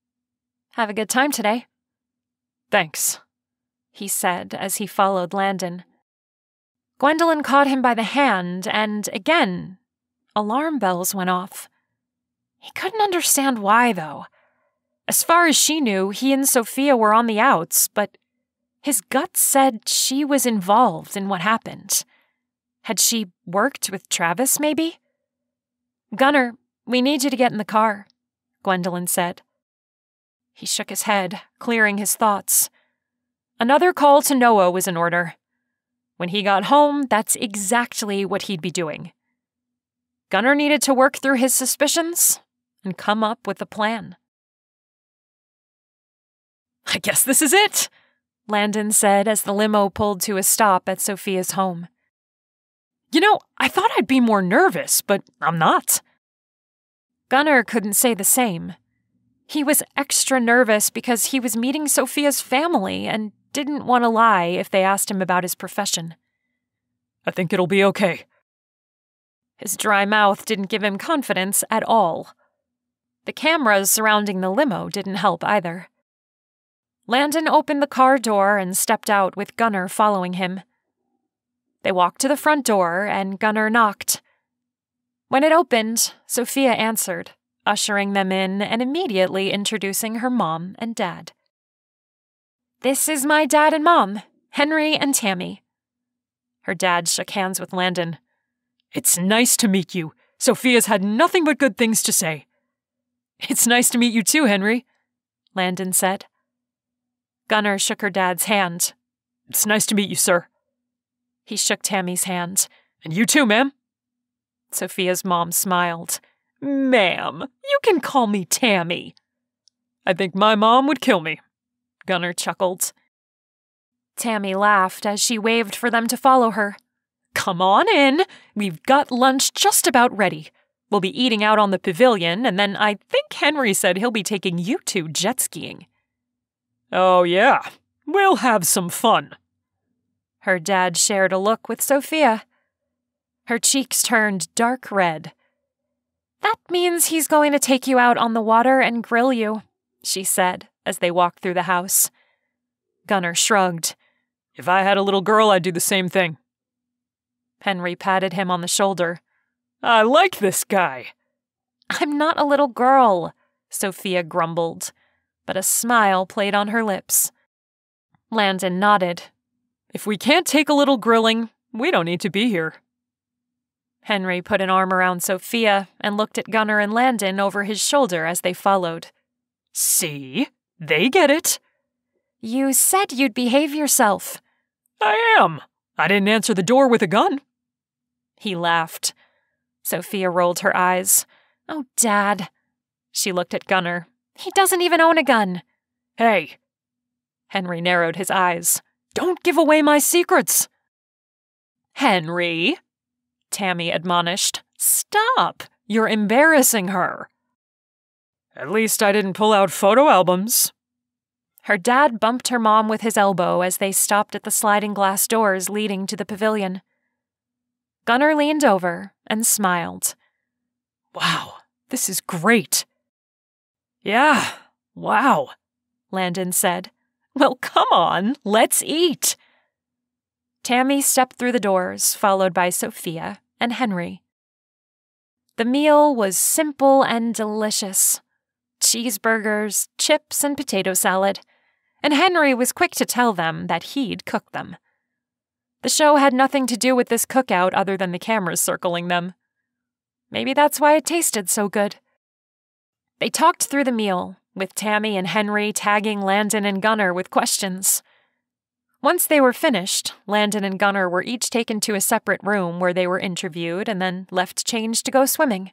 Have a good time today. Thanks, he said as he followed Landon. Gwendolyn caught him by the hand, and again, alarm bells went off. He couldn't understand why, though. As far as she knew, he and Sophia were on the outs, but his gut said she was involved in what happened. Had she worked with Travis, maybe? Gunnar, we need you to get in the car, Gwendolyn said. He shook his head, clearing his thoughts. Another call to Noah was in order. When he got home, that's exactly what he'd be doing. Gunnar needed to work through his suspicions and come up with a plan. I guess this is it, Landon said as the limo pulled to a stop at Sophia's home. You know, I thought I'd be more nervous, but I'm not. Gunnar couldn't say the same. He was extra nervous because he was meeting Sophia's family and didn't want to lie if they asked him about his profession. I think it'll be okay. His dry mouth didn't give him confidence at all. The cameras surrounding the limo didn't help either. Landon opened the car door and stepped out with Gunnar following him. They walked to the front door and Gunnar knocked. When it opened, Sophia answered, ushering them in and immediately introducing her mom and dad. This is my dad and mom, Henry and Tammy. Her dad shook hands with Landon. It's nice to meet you. Sophia's had nothing but good things to say. It's nice to meet you too, Henry, Landon said. Gunnar shook her dad's hand. It's nice to meet you, sir. He shook Tammy's hand. And you too, ma'am. Sophia's mom smiled. Ma'am, you can call me Tammy. I think my mom would kill me, Gunnar chuckled. Tammy laughed as she waved for them to follow her. Come on in. We've got lunch just about ready. We'll be eating out on the pavilion, and then I think Henry said he'll be taking you two jet skiing. Oh, yeah. We'll have some fun. Her dad shared a look with Sophia. Her cheeks turned dark red. That means he's going to take you out on the water and grill you, she said as they walked through the house. Gunnar shrugged. If I had a little girl, I'd do the same thing. Henry patted him on the shoulder. I like this guy. I'm not a little girl, Sophia grumbled, but a smile played on her lips. Landon nodded. If we can't take a little grilling, we don't need to be here. Henry put an arm around Sophia and looked at Gunnar and Landon over his shoulder as they followed. See? They get it. You said you'd behave yourself. I am. I didn't answer the door with a gun. He laughed. Sophia rolled her eyes. Oh, Dad. She looked at Gunnar. He doesn't even own a gun. Hey. Henry narrowed his eyes. Don't give away my secrets. Henry, Tammy admonished. Stop. You're embarrassing her. At least I didn't pull out photo albums. Her dad bumped her mom with his elbow as they stopped at the sliding glass doors leading to the pavilion. Gunnar leaned over and smiled. Wow, this is great. Yeah, wow, Landon said. Well, come on, let's eat. Tammy stepped through the doors, followed by Sophia and Henry. The meal was simple and delicious. Cheeseburgers, chips, and potato salad, and Henry was quick to tell them that he'd cooked them. The show had nothing to do with this cookout other than the cameras circling them. Maybe that's why it tasted so good. They talked through the meal, with Tammy and Henry tagging Landon and Gunnar with questions. Once they were finished, Landon and Gunnar were each taken to a separate room where they were interviewed and then left changed to go swimming.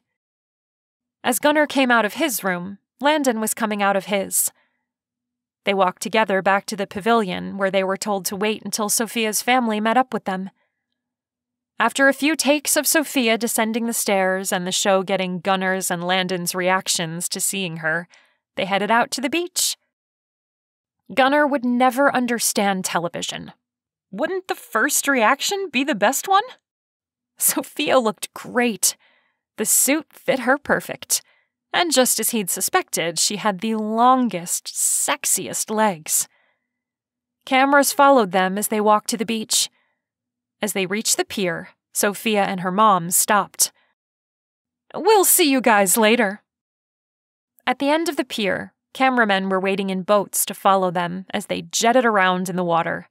As Gunnar came out of his room, Landon was coming out of his. They walked together back to the pavilion, where they were told to wait until Sophia's family met up with them. After a few takes of Sophia descending the stairs and the show getting Gunnar's and Landon's reactions to seeing her, they headed out to the beach. Gunnar would never understand television. Wouldn't the first reaction be the best one? Sophia looked great. The suit fit her perfect. And just as he'd suspected, she had the longest, sexiest legs. Cameras followed them as they walked to the beach. As they reached the pier, Sophia and her mom stopped. "We'll see you guys later." At the end of the pier, cameramen were waiting in boats to follow them as they jetted around in the water.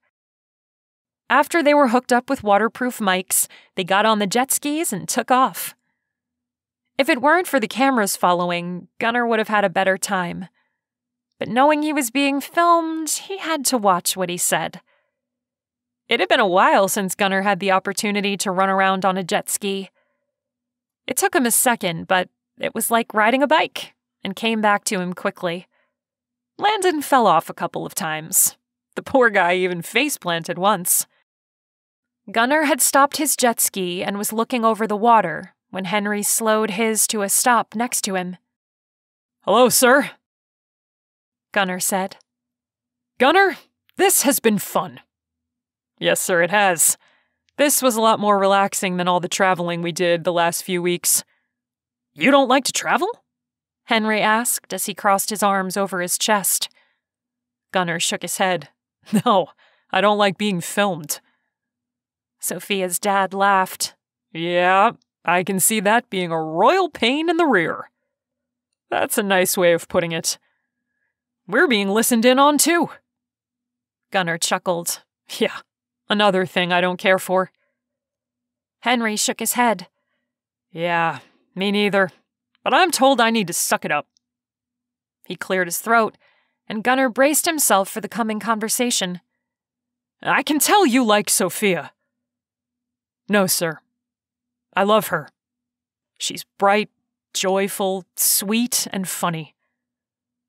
After they were hooked up with waterproof mics, they got on the jet skis and took off. If it weren't for the cameras following, Gunnar would have had a better time. But knowing he was being filmed, he had to watch what he said. It had been a while since Gunnar had the opportunity to run around on a jet ski. It took him a second, but it was like riding a bike, and came back to him quickly. Landon fell off a couple of times. The poor guy even face-planted once. Gunnar had stopped his jet ski and was looking over the water when Henry slowed his to a stop next to him. "Hello, sir," Gunnar said. "Gunnar, this has been fun." "Yes, sir, it has. This was a lot more relaxing than all the traveling we did the last few weeks." "You don't like to travel?" Henry asked as he crossed his arms over his chest. Gunnar shook his head. "No, I don't like being filmed." Sophia's dad laughed. "Yeah, I can see that being a royal pain in the rear." "That's a nice way of putting it. We're being listened in on, too." Gunnar chuckled. "Yeah, another thing I don't care for." Henry shook his head. "Yeah, me neither. But I'm told I need to suck it up." He cleared his throat, and Gunnar braced himself for the coming conversation. "I can tell you like Sophia." "No, sir. I love her. She's bright, joyful, sweet, and funny.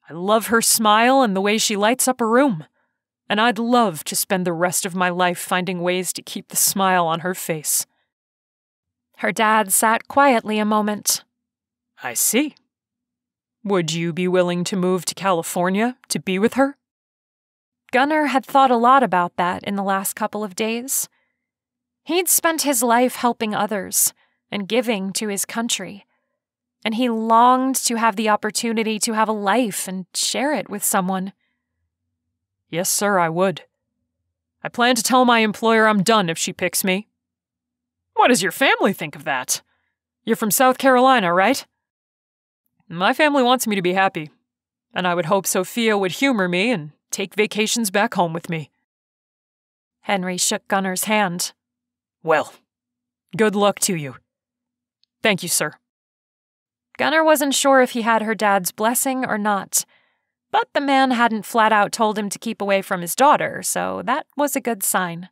I love her smile and the way she lights up a room, and I'd love to spend the rest of my life finding ways to keep the smile on her face." Her dad sat quietly a moment. "I see. Would you be willing to move to California to be with her?" Gunnar had thought a lot about that in the last couple of days. He'd spent his life helping others and giving to his country, and he longed to have the opportunity to have a life and share it with someone. "Yes, sir, I would. I plan to tell my employer I'm done if she picks me." "What does your family think of that? You're from South Carolina, right?" "My family wants me to be happy, and I would hope Sophia would humor me and take vacations back home with me." Henry shook Gunnar's hand. "Well, good luck to you." "Thank you, sir." Gunnar wasn't sure if he had her dad's blessing or not, but the man hadn't flat out told him to keep away from his daughter, so that was a good sign.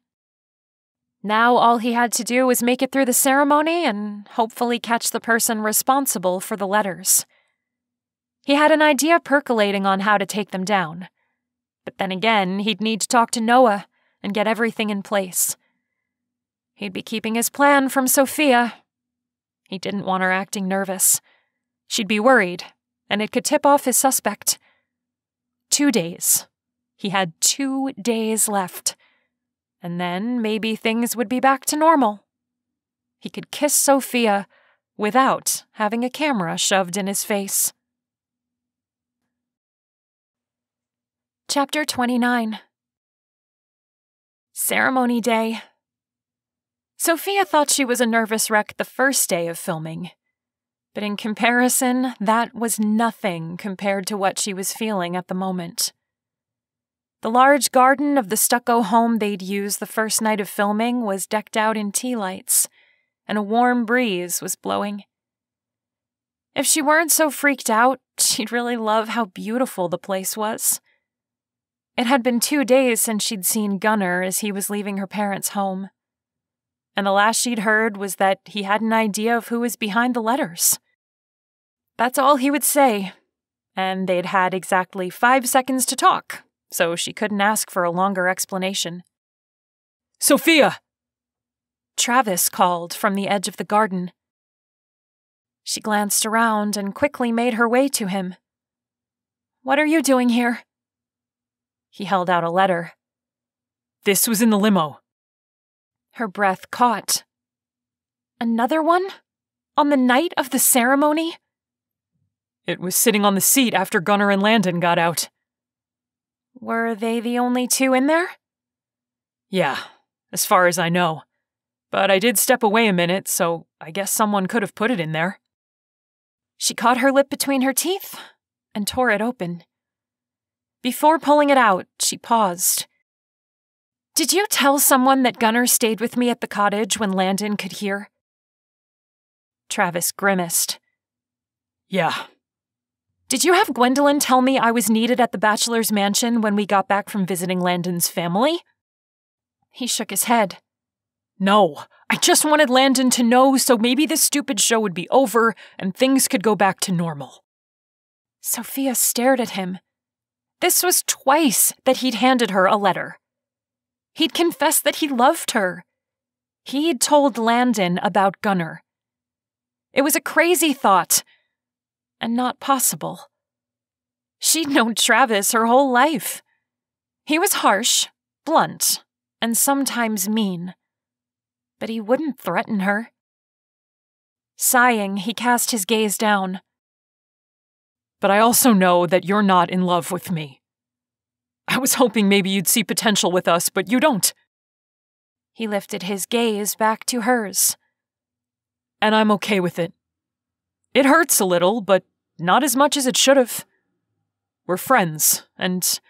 Now all he had to do was make it through the ceremony and hopefully catch the person responsible for the letters. He had an idea percolating on how to take them down, but then again, he'd need to talk to Noah and get everything in place. He'd be keeping his plan from Sophia. He didn't want her acting nervous. She'd be worried, and it could tip off his suspect. 2 days. He had 2 days left. And then maybe things would be back to normal. He could kiss Sophia without having a camera shoved in his face. Chapter 29. Ceremony Day. Sophia thought she was a nervous wreck the first day of filming, but in comparison, that was nothing compared to what she was feeling at the moment. The large garden of the stucco home they'd used the first night of filming was decked out in tea lights, and a warm breeze was blowing. If she weren't so freaked out, she'd really love how beautiful the place was. It had been 2 days since she'd seen Gunnar as he was leaving her parents' home, and the last she'd heard was that he had an idea of who was behind the letters. That's all he would say, and they'd had exactly 5 seconds to talk, so she couldn't ask for a longer explanation. Sophia! Travis called from the edge of the garden. She glanced around and quickly made her way to him. "What are you doing here?" He held out a letter. "This was in the limo." Her breath caught. Another one? On the night of the ceremony? It was sitting on the seat after Gunnar and Landon got out. Were they the only 2 in there? Yeah, as far as I know. But I did step away a minute, so I guess someone could have put it in there. She caught her lip between her teeth and tore it open. Before pulling it out, she paused. "Did you tell someone that Gunnar stayed with me at the cottage when Landon could hear?" Travis grimaced. Yeah. "Did you have Gwendolyn tell me I was needed at the bachelor's mansion when we got back from visiting Landon's family?" He shook his head. No, I just wanted Landon to know so maybe this stupid show would be over and things could go back to normal. Sophia stared at him. This was twice that he'd handed her a letter. He'd confessed that he loved her. He'd told Landon about Gunnar. It was a crazy thought, and not possible. She'd known Travis her whole life. He was harsh, blunt, and sometimes mean. But he wouldn't threaten her. Sighing, he cast his gaze down. But I also know that you're not in love with me. I was hoping maybe you'd see potential with us, but you don't. He lifted his gaze back to hers. And I'm okay with it. It hurts a little, but not as much as it should have. We're friends, and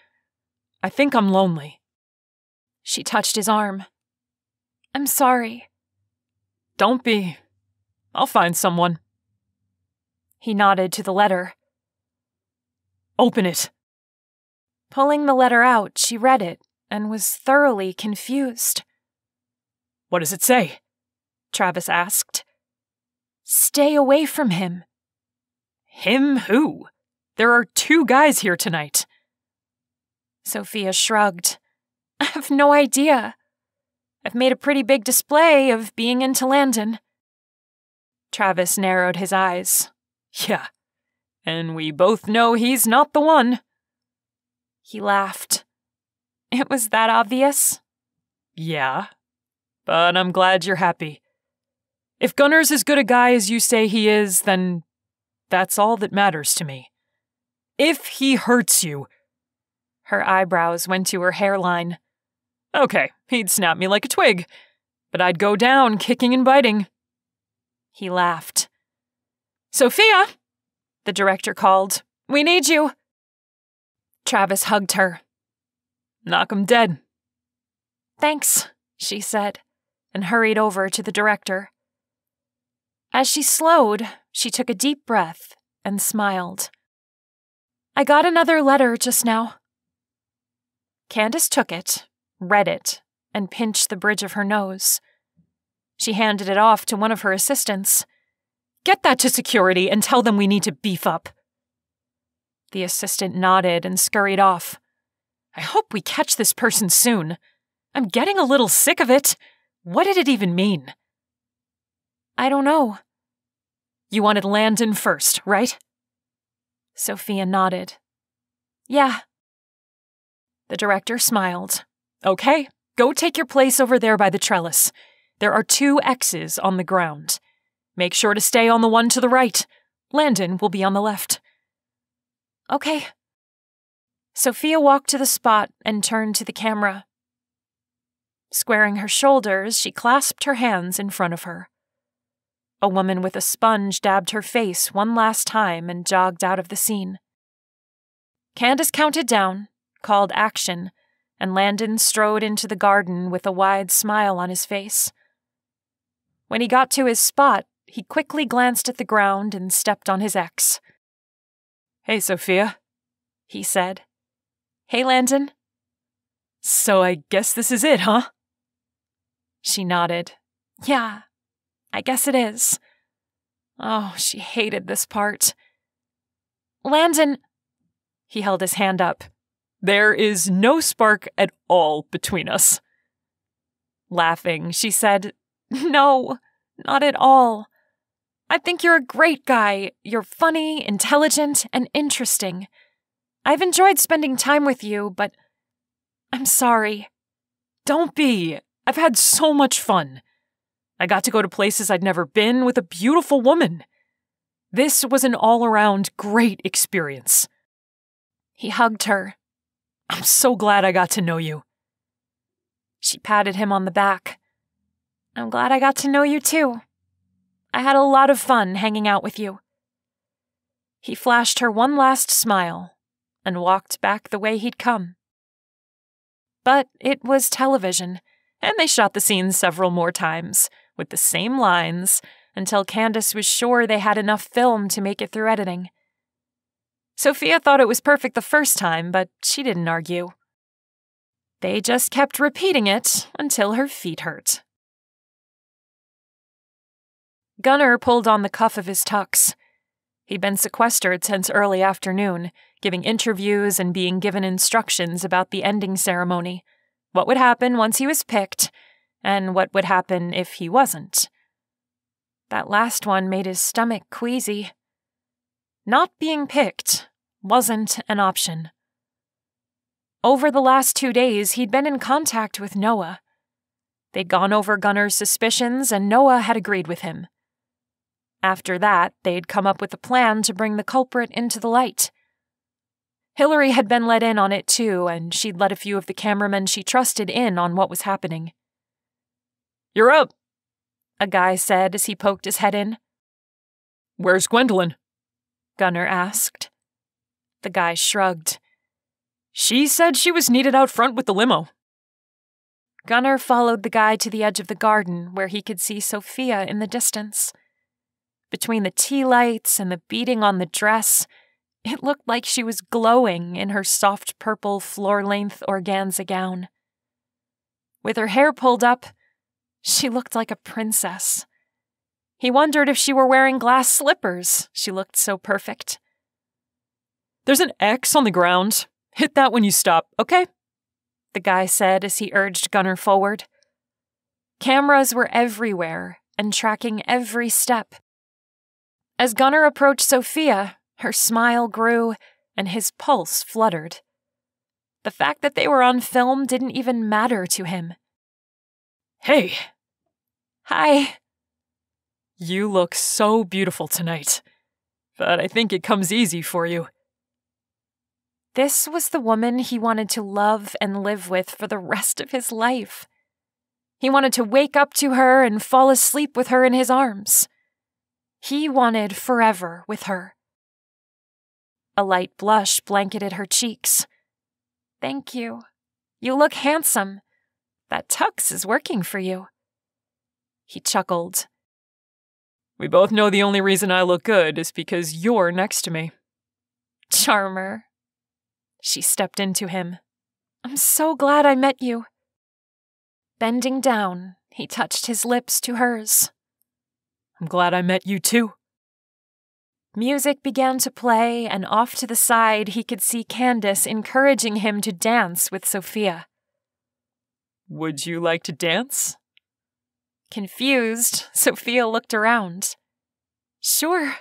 I think I'm lonely. She touched his arm. "I'm sorry." Don't be. I'll find someone. He nodded to the letter. Open it. Pulling the letter out, she read it and was thoroughly confused. What does it say? Travis asked. "Stay away from him." Him who? There are 2 guys here tonight. Sophia shrugged. "I have no idea. I've made a pretty big display of being into Landon." Travis narrowed his eyes. Yeah, and we both know he's not the one. He laughed. "It was that obvious?" Yeah, but I'm glad you're happy. If Gunnar's as good a guy as you say he is, then that's all that matters to me. If he hurts you... Her eyebrows went to her hairline. Okay, he'd snap me like a twig, but I'd go down kicking and biting. He laughed. "Sophia!" the director called. "We need you." Travis hugged her. Knock 'em dead. "Thanks," she said, and hurried over to the director. As she slowed, she took a deep breath and smiled. "I got another letter just now." Candace took it, read it, and pinched the bridge of her nose. She handed it off to one of her assistants. "Get that to security and tell them we need to beef up." The assistant nodded and scurried off. I hope we catch this person soon. I'm getting a little sick of it. What did it even mean? "I don't know." You wanted Landon first, right? Sophia nodded. "Yeah." The director smiled. "Okay, go take your place over there by the trellis. There are 2 X's on the ground. Make sure to stay on the one to the right. Landon will be on the left. Okay. Sophia walked to the spot and turned to the camera. Squaring her shoulders, she clasped her hands in front of her. A woman with a sponge dabbed her face one last time and jogged out of the scene. Candace counted down, called action, and Landon strode into the garden with a wide smile on his face. When he got to his spot, he quickly glanced at the ground and stepped on his X. "Hey, Sophia," he said. "Hey, Landon." "So I guess this is it, huh?" She nodded. "Yeah, I guess it is." Oh, she hated this part. "Landon," he held his hand up. "There is no spark at all between us." Laughing, she said, "No, not at all. I think you're a great guy. You're funny, intelligent, and interesting. I've enjoyed spending time with you, but I'm sorry." "Don't be. I've had so much fun. I got to go to places I'd never been with a beautiful woman. This was an all-around great experience." He hugged her. "I'm so glad I got to know you." She patted him on the back. "I'm glad I got to know you too. I had a lot of fun hanging out with you." He flashed her one last smile and walked back the way he'd come. But it was television, and they shot the scene several more times, with the same lines, until Candace was sure they had enough film to make it through editing. Sophia thought it was perfect the first time, but she didn't argue. They just kept repeating it until her feet hurt. Gunnar pulled on the cuff of his tux. He'd been sequestered since early afternoon, giving interviews and being given instructions about the ending ceremony, what would happen once he was picked, and what would happen if he wasn't. That last one made his stomach queasy. Not being picked wasn't an option. Over the last 2 days, he'd been in contact with Noah. They'd gone over Gunnar's suspicions, and Noah had agreed with him. After that, they'd come up with a plan to bring the culprit into the light. Hillary had been let in on it too, and she'd let a few of the cameramen she trusted in on what was happening. "You're up," a guy said as he poked his head in. "Where's Gwendolyn?" Gunnar asked. The guy shrugged. "She said she was needed out front with the limo." Gunnar followed the guy to the edge of the garden where he could see Sophia in the distance. Between the tea lights and the beading on the dress, it looked like she was glowing in her soft purple floor-length organza gown. With her hair pulled up, she looked like a princess. He wondered if she were wearing glass slippers. She looked so perfect. "There's an X on the ground. Hit that when you stop, okay?" the guy said as he urged Gunnar forward. Cameras were everywhere and tracking every step. As Gunnar approached Sophia, her smile grew and his pulse fluttered. The fact that they were on film didn't even matter to him. "Hey." "Hi." "You look so beautiful tonight, but I think it comes easy for you." This was the woman he wanted to love and live with for the rest of his life. He wanted to wake up to her and fall asleep with her in his arms. He wanted forever with her. A light blush blanketed her cheeks. "Thank you. You look handsome. That tux is working for you." He chuckled. "We both know the only reason I look good is because you're next to me." "Charmer." She stepped into him. "I'm so glad I met you." Bending down, he touched his lips to hers. "I'm glad I met you too." Music began to play, and off to the side he could see Candace encouraging him to dance with Sophia. "Would you like to dance?" Confused, Sophia looked around. "Sure."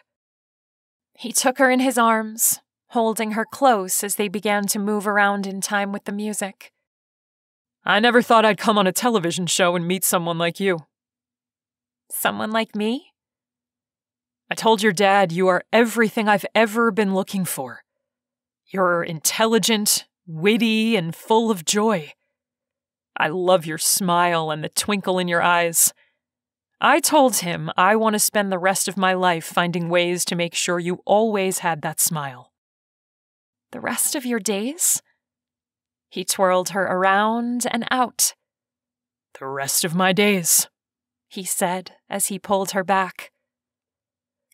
He took her in his arms, holding her close as they began to move around in time with the music. "I never thought I'd come on a television show and meet someone like you." "Someone like me?" I told your dad you are everything I've ever been looking for. You're intelligent, witty, and full of joy. I love your smile and the twinkle in your eyes. I told him I want to spend the rest of my life finding ways to make sure you always had that smile. The rest of your days? He twirled her around and out. The rest of my days, he said as he pulled her back.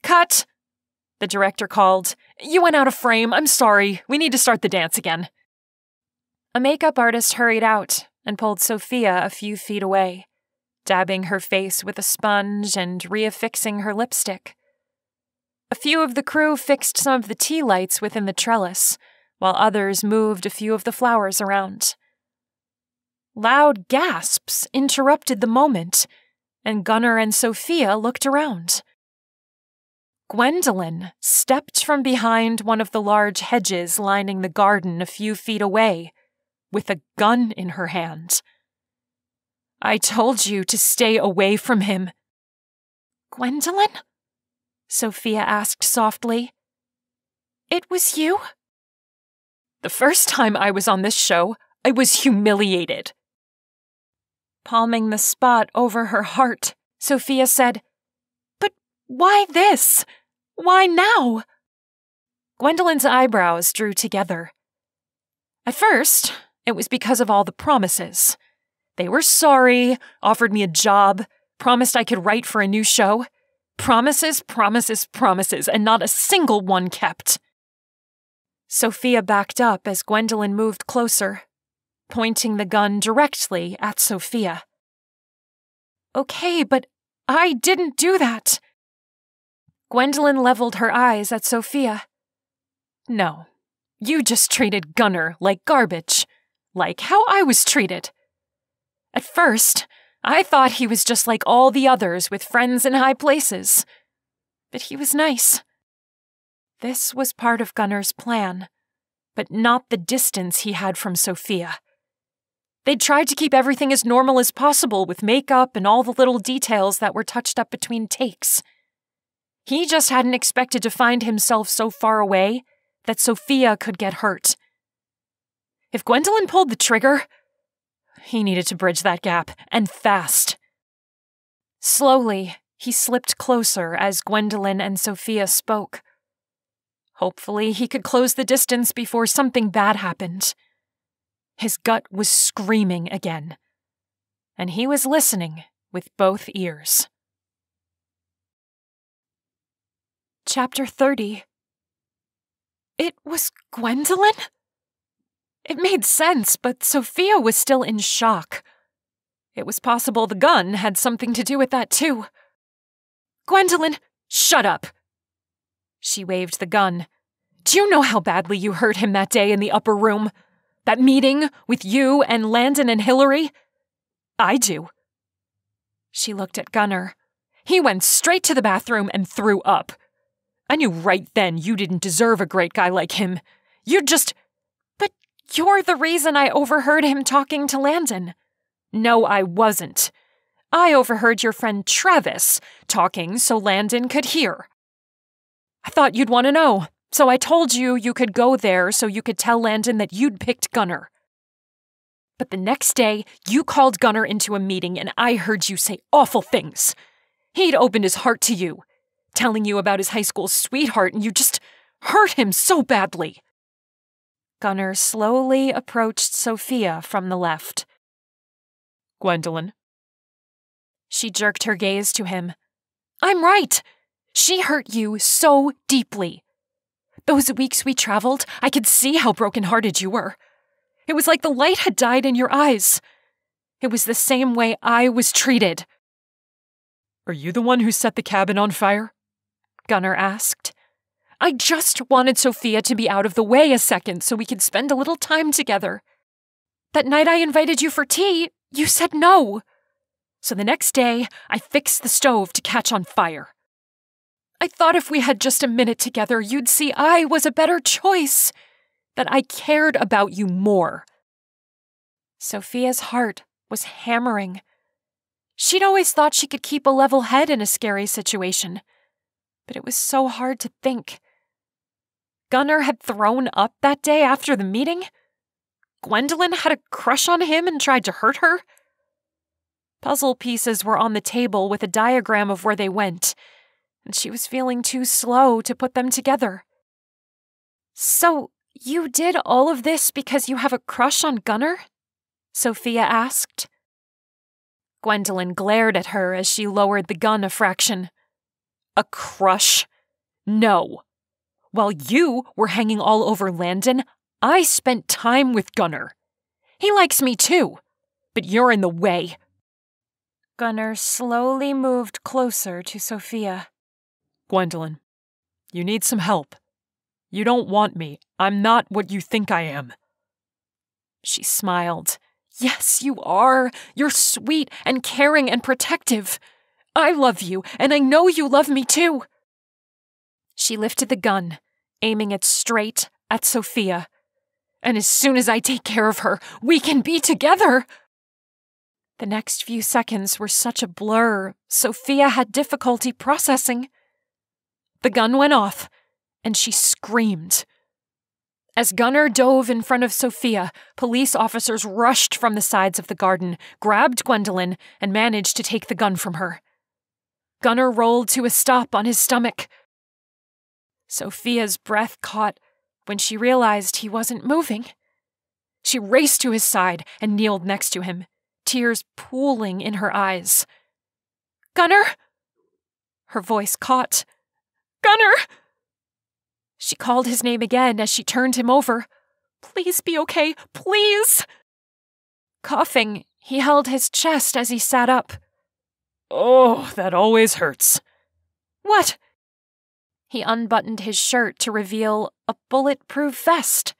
Cut! The director called. You went out of frame. I'm sorry. We need to start the dance again. A makeup artist hurried out and pulled Sophia a few feet away, dabbing her face with a sponge and reaffixing her lipstick. A few of the crew fixed some of the tea lights within the trellis, while others moved a few of the flowers around. Loud gasps interrupted the moment, and Gunnar and Sophia looked around. Gwendolyn stepped from behind one of the large hedges lining the garden a few feet away, with a gun in her hand. I told you to stay away from him. Gwendolyn? Sophia asked softly. It was you? The first time I was on this show, I was humiliated. Palming the spot over her heart, Sophia said, But why this? Why now? Gwendolyn's eyebrows drew together. At first, it was because of all the promises. They were sorry, offered me a job, promised I could write for a new show. Promises, promises, promises, and not a single one kept. Sophia backed up as Gwendolyn moved closer, pointing the gun directly at Sophia. Okay, but I didn't do that. Gwendolyn leveled her eyes at Sophia. No, you just treated Gunnar like garbage, like how I was treated. At first, I thought he was just like all the others with friends in high places. But he was nice. This was part of Gunnar's plan, but not the distance he had from Sophia. They'd tried to keep everything as normal as possible with makeup and all the little details that were touched up between takes. He just hadn't expected to find himself so far away that Sophia could get hurt. If Gwendolyn pulled the trigger, he needed to bridge that gap, and fast. Slowly, he slipped closer as Gwendolyn and Sophia spoke. Hopefully, he could close the distance before something bad happened. His gut was screaming again, and he was listening with both ears. Chapter 30. It was Gwendolyn? It made sense, but Sophia was still in shock. It was possible the gun had something to do with that, too. Gwendolyn, shut up! She waved the gun. Do you know how badly you hurt him that day in the upper room? That meeting with you and Landon and Hillary? I do. She looked at Gunnar. He went straight to the bathroom and threw up. I knew right then you didn't deserve a great guy like him. You'd just... But you're the reason I overheard him talking to Landon. No, I wasn't. I overheard your friend Travis talking so Landon could hear. I thought you'd want to know, so I told you you could go there so you could tell Landon that you'd picked Gunnar. But the next day, you called Gunnar into a meeting and I heard you say awful things. He'd opened his heart to you, telling you about his high school sweetheart, and you just hurt him so badly. Gunnar slowly approached Sophia from the left. Gwendolyn. She jerked her gaze to him. I'm right. She hurt you so deeply. Those weeks we traveled, I could see how broken-hearted you were. It was like the light had died in your eyes. It was the same way I was treated. Are you the one who set the cabin on fire? Gunnar asked. I just wanted Sophia to be out of the way a second so we could spend a little time together. That night I invited you for tea, you said no. So the next day, I fixed the stove to catch on fire. I thought if we had just a minute together, you'd see I was a better choice, that I cared about you more. Sophia's heart was hammering. She'd always thought she could keep a level head in a scary situation. but it was so hard to think. Gunnar had thrown up that day after the meeting? Gwendolyn had a crush on him and tried to hurt her? Puzzle pieces were on the table with a diagram of where they went, and she was feeling too slow to put them together. So, you did all of this because you have a crush on Gunnar? Sophia asked. Gwendolyn glared at her as she lowered the gun a fraction. A crush? No. While you were hanging all over Landon, I spent time with Gunnar. He likes me too, but you're in the way. Gunnar slowly moved closer to Sophia. Gwendolyn, you need some help. You don't want me. I'm not what you think I am. She smiled. Yes, you are. You're sweet and caring and protective. I love you, and I know you love me too. She lifted the gun, aiming it straight at Sophia. And as soon as I take care of her, we can be together. The next few seconds were such a blur, Sophia had difficulty processing. The gun went off, and she screamed. As Gunnar dove in front of Sophia, police officers rushed from the sides of the garden, grabbed Gwendolyn, and managed to take the gun from her. Gunnar rolled to a stop on his stomach. Sophia's breath caught when she realized he wasn't moving. She raced to his side and kneeled next to him, tears pooling in her eyes. Gunnar! Her voice caught. Gunnar! She called his name again as she turned him over. Please be okay, please! Coughing, he held his chest as he sat up. Oh, that always hurts. What? He unbuttoned his shirt to reveal a bulletproof vest.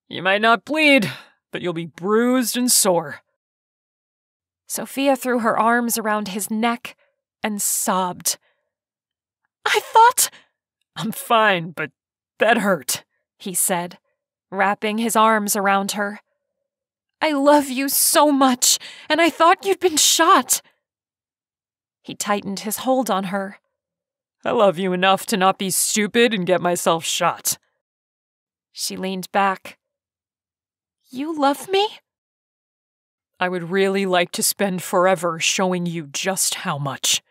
You might not bleed, but you'll be bruised and sore. Sophia threw her arms around his neck and sobbed. I thought... I'm fine, but that hurt, he said, wrapping his arms around her. I love you so much, and I thought you'd been shot. He tightened his hold on her. I love you enough to not be stupid and get myself shot. She leaned back. You love me? I would really like to spend forever showing you just how much.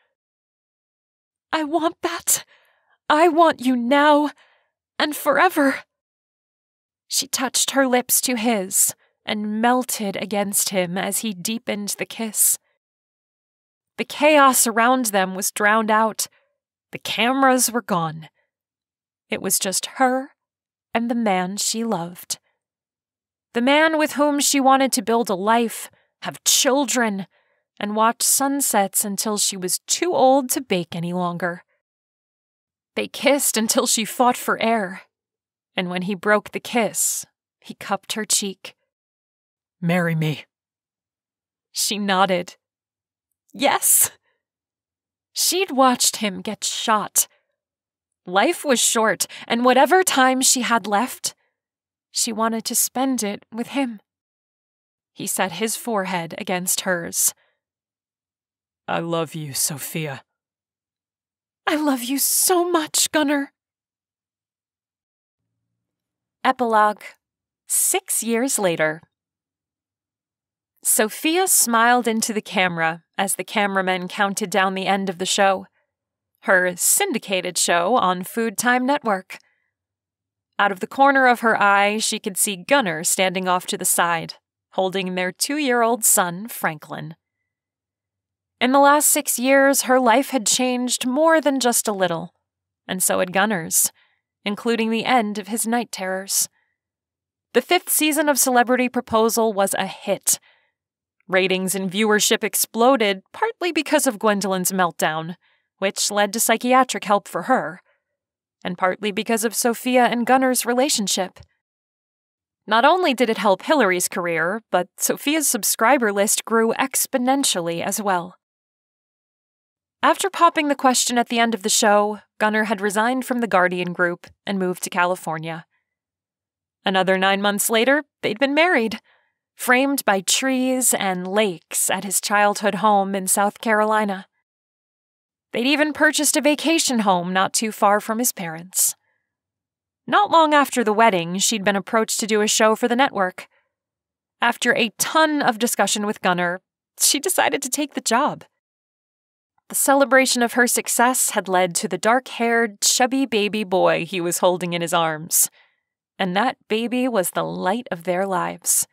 I want that. I want you now and forever. She touched her lips to his and melted against him as he deepened the kiss. The chaos around them was drowned out. The cameras were gone. It was just her and the man she loved. The man with whom she wanted to build a life, have children, and watch sunsets until she was too old to bake any longer. They kissed until she fought for air, and when he broke the kiss, he cupped her cheek. Marry me. She nodded. Yes. She'd watched him get shot. Life was short, and whatever time she had left, she wanted to spend it with him. He set his forehead against hers. I love you, Sophia. I love you so much, Gunnar. Epilogue. 6 years later. Sophia smiled into the camera as the cameramen counted down the end of the show. Her syndicated show on Food Time Network. Out of the corner of her eye, she could see Gunnar standing off to the side, holding their 2-year-old son, Franklin. In the last 6 years, her life had changed more than just a little, and so had Gunnar's, including the end of his night terrors. The 5th season of Celebrity Proposal was a hit. Ratings and viewership exploded, partly because of Gwendolyn's meltdown, which led to psychiatric help for her, and partly because of Sophia and Gunnar's relationship. Not only did it help Hillary's career, but Sophia's subscriber list grew exponentially as well. After popping the question at the end of the show, Gunnar had resigned from the Guardian Group and moved to California. Another 9 months later, they'd been married, framed by trees and lakes at his childhood home in South Carolina. They'd even purchased a vacation home not too far from his parents. Not long after the wedding, she'd been approached to do a show for the network. After a ton of discussion with Gunnar, she decided to take the job. The celebration of her success had led to the dark-haired, chubby baby boy he was holding in his arms. And that baby was the light of their lives.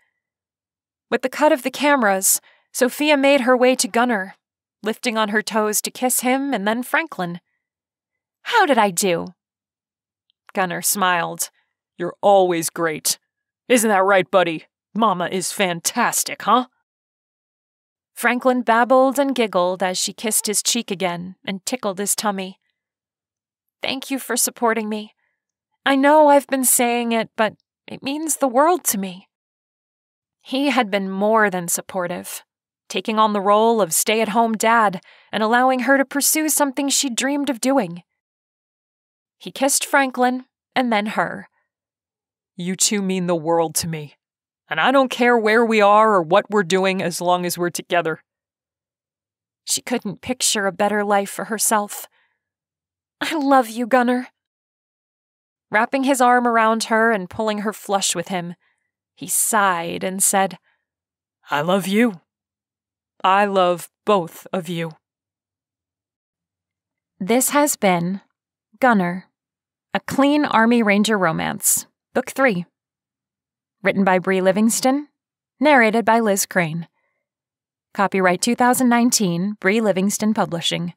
With the cut of the cameras, Sophia made her way to Gunnar, lifting on her toes to kiss him and then Franklin. "How did I do?" Gunnar smiled. "You're always great. Isn't that right, buddy? Mama is fantastic, huh?" Franklin babbled and giggled as she kissed his cheek again and tickled his tummy. "Thank you for supporting me. I know I've been saying it, but it means the world to me." He had been more than supportive, taking on the role of stay-at-home dad and allowing her to pursue something she dreamed of doing. He kissed Franklin and then her. "You two mean the world to me. And I don't care where we are or what we're doing as long as we're together." She couldn't picture a better life for herself. "I love you, Gunnar." Wrapping his arm around her and pulling her flush with him, he sighed and said, "I love you. I love both of you." This has been Gunnar, a clean Army Ranger romance, Book 3. Written by Bree Livingston, narrated by Krane. Copyright 2019, Bree Livingston Publishing.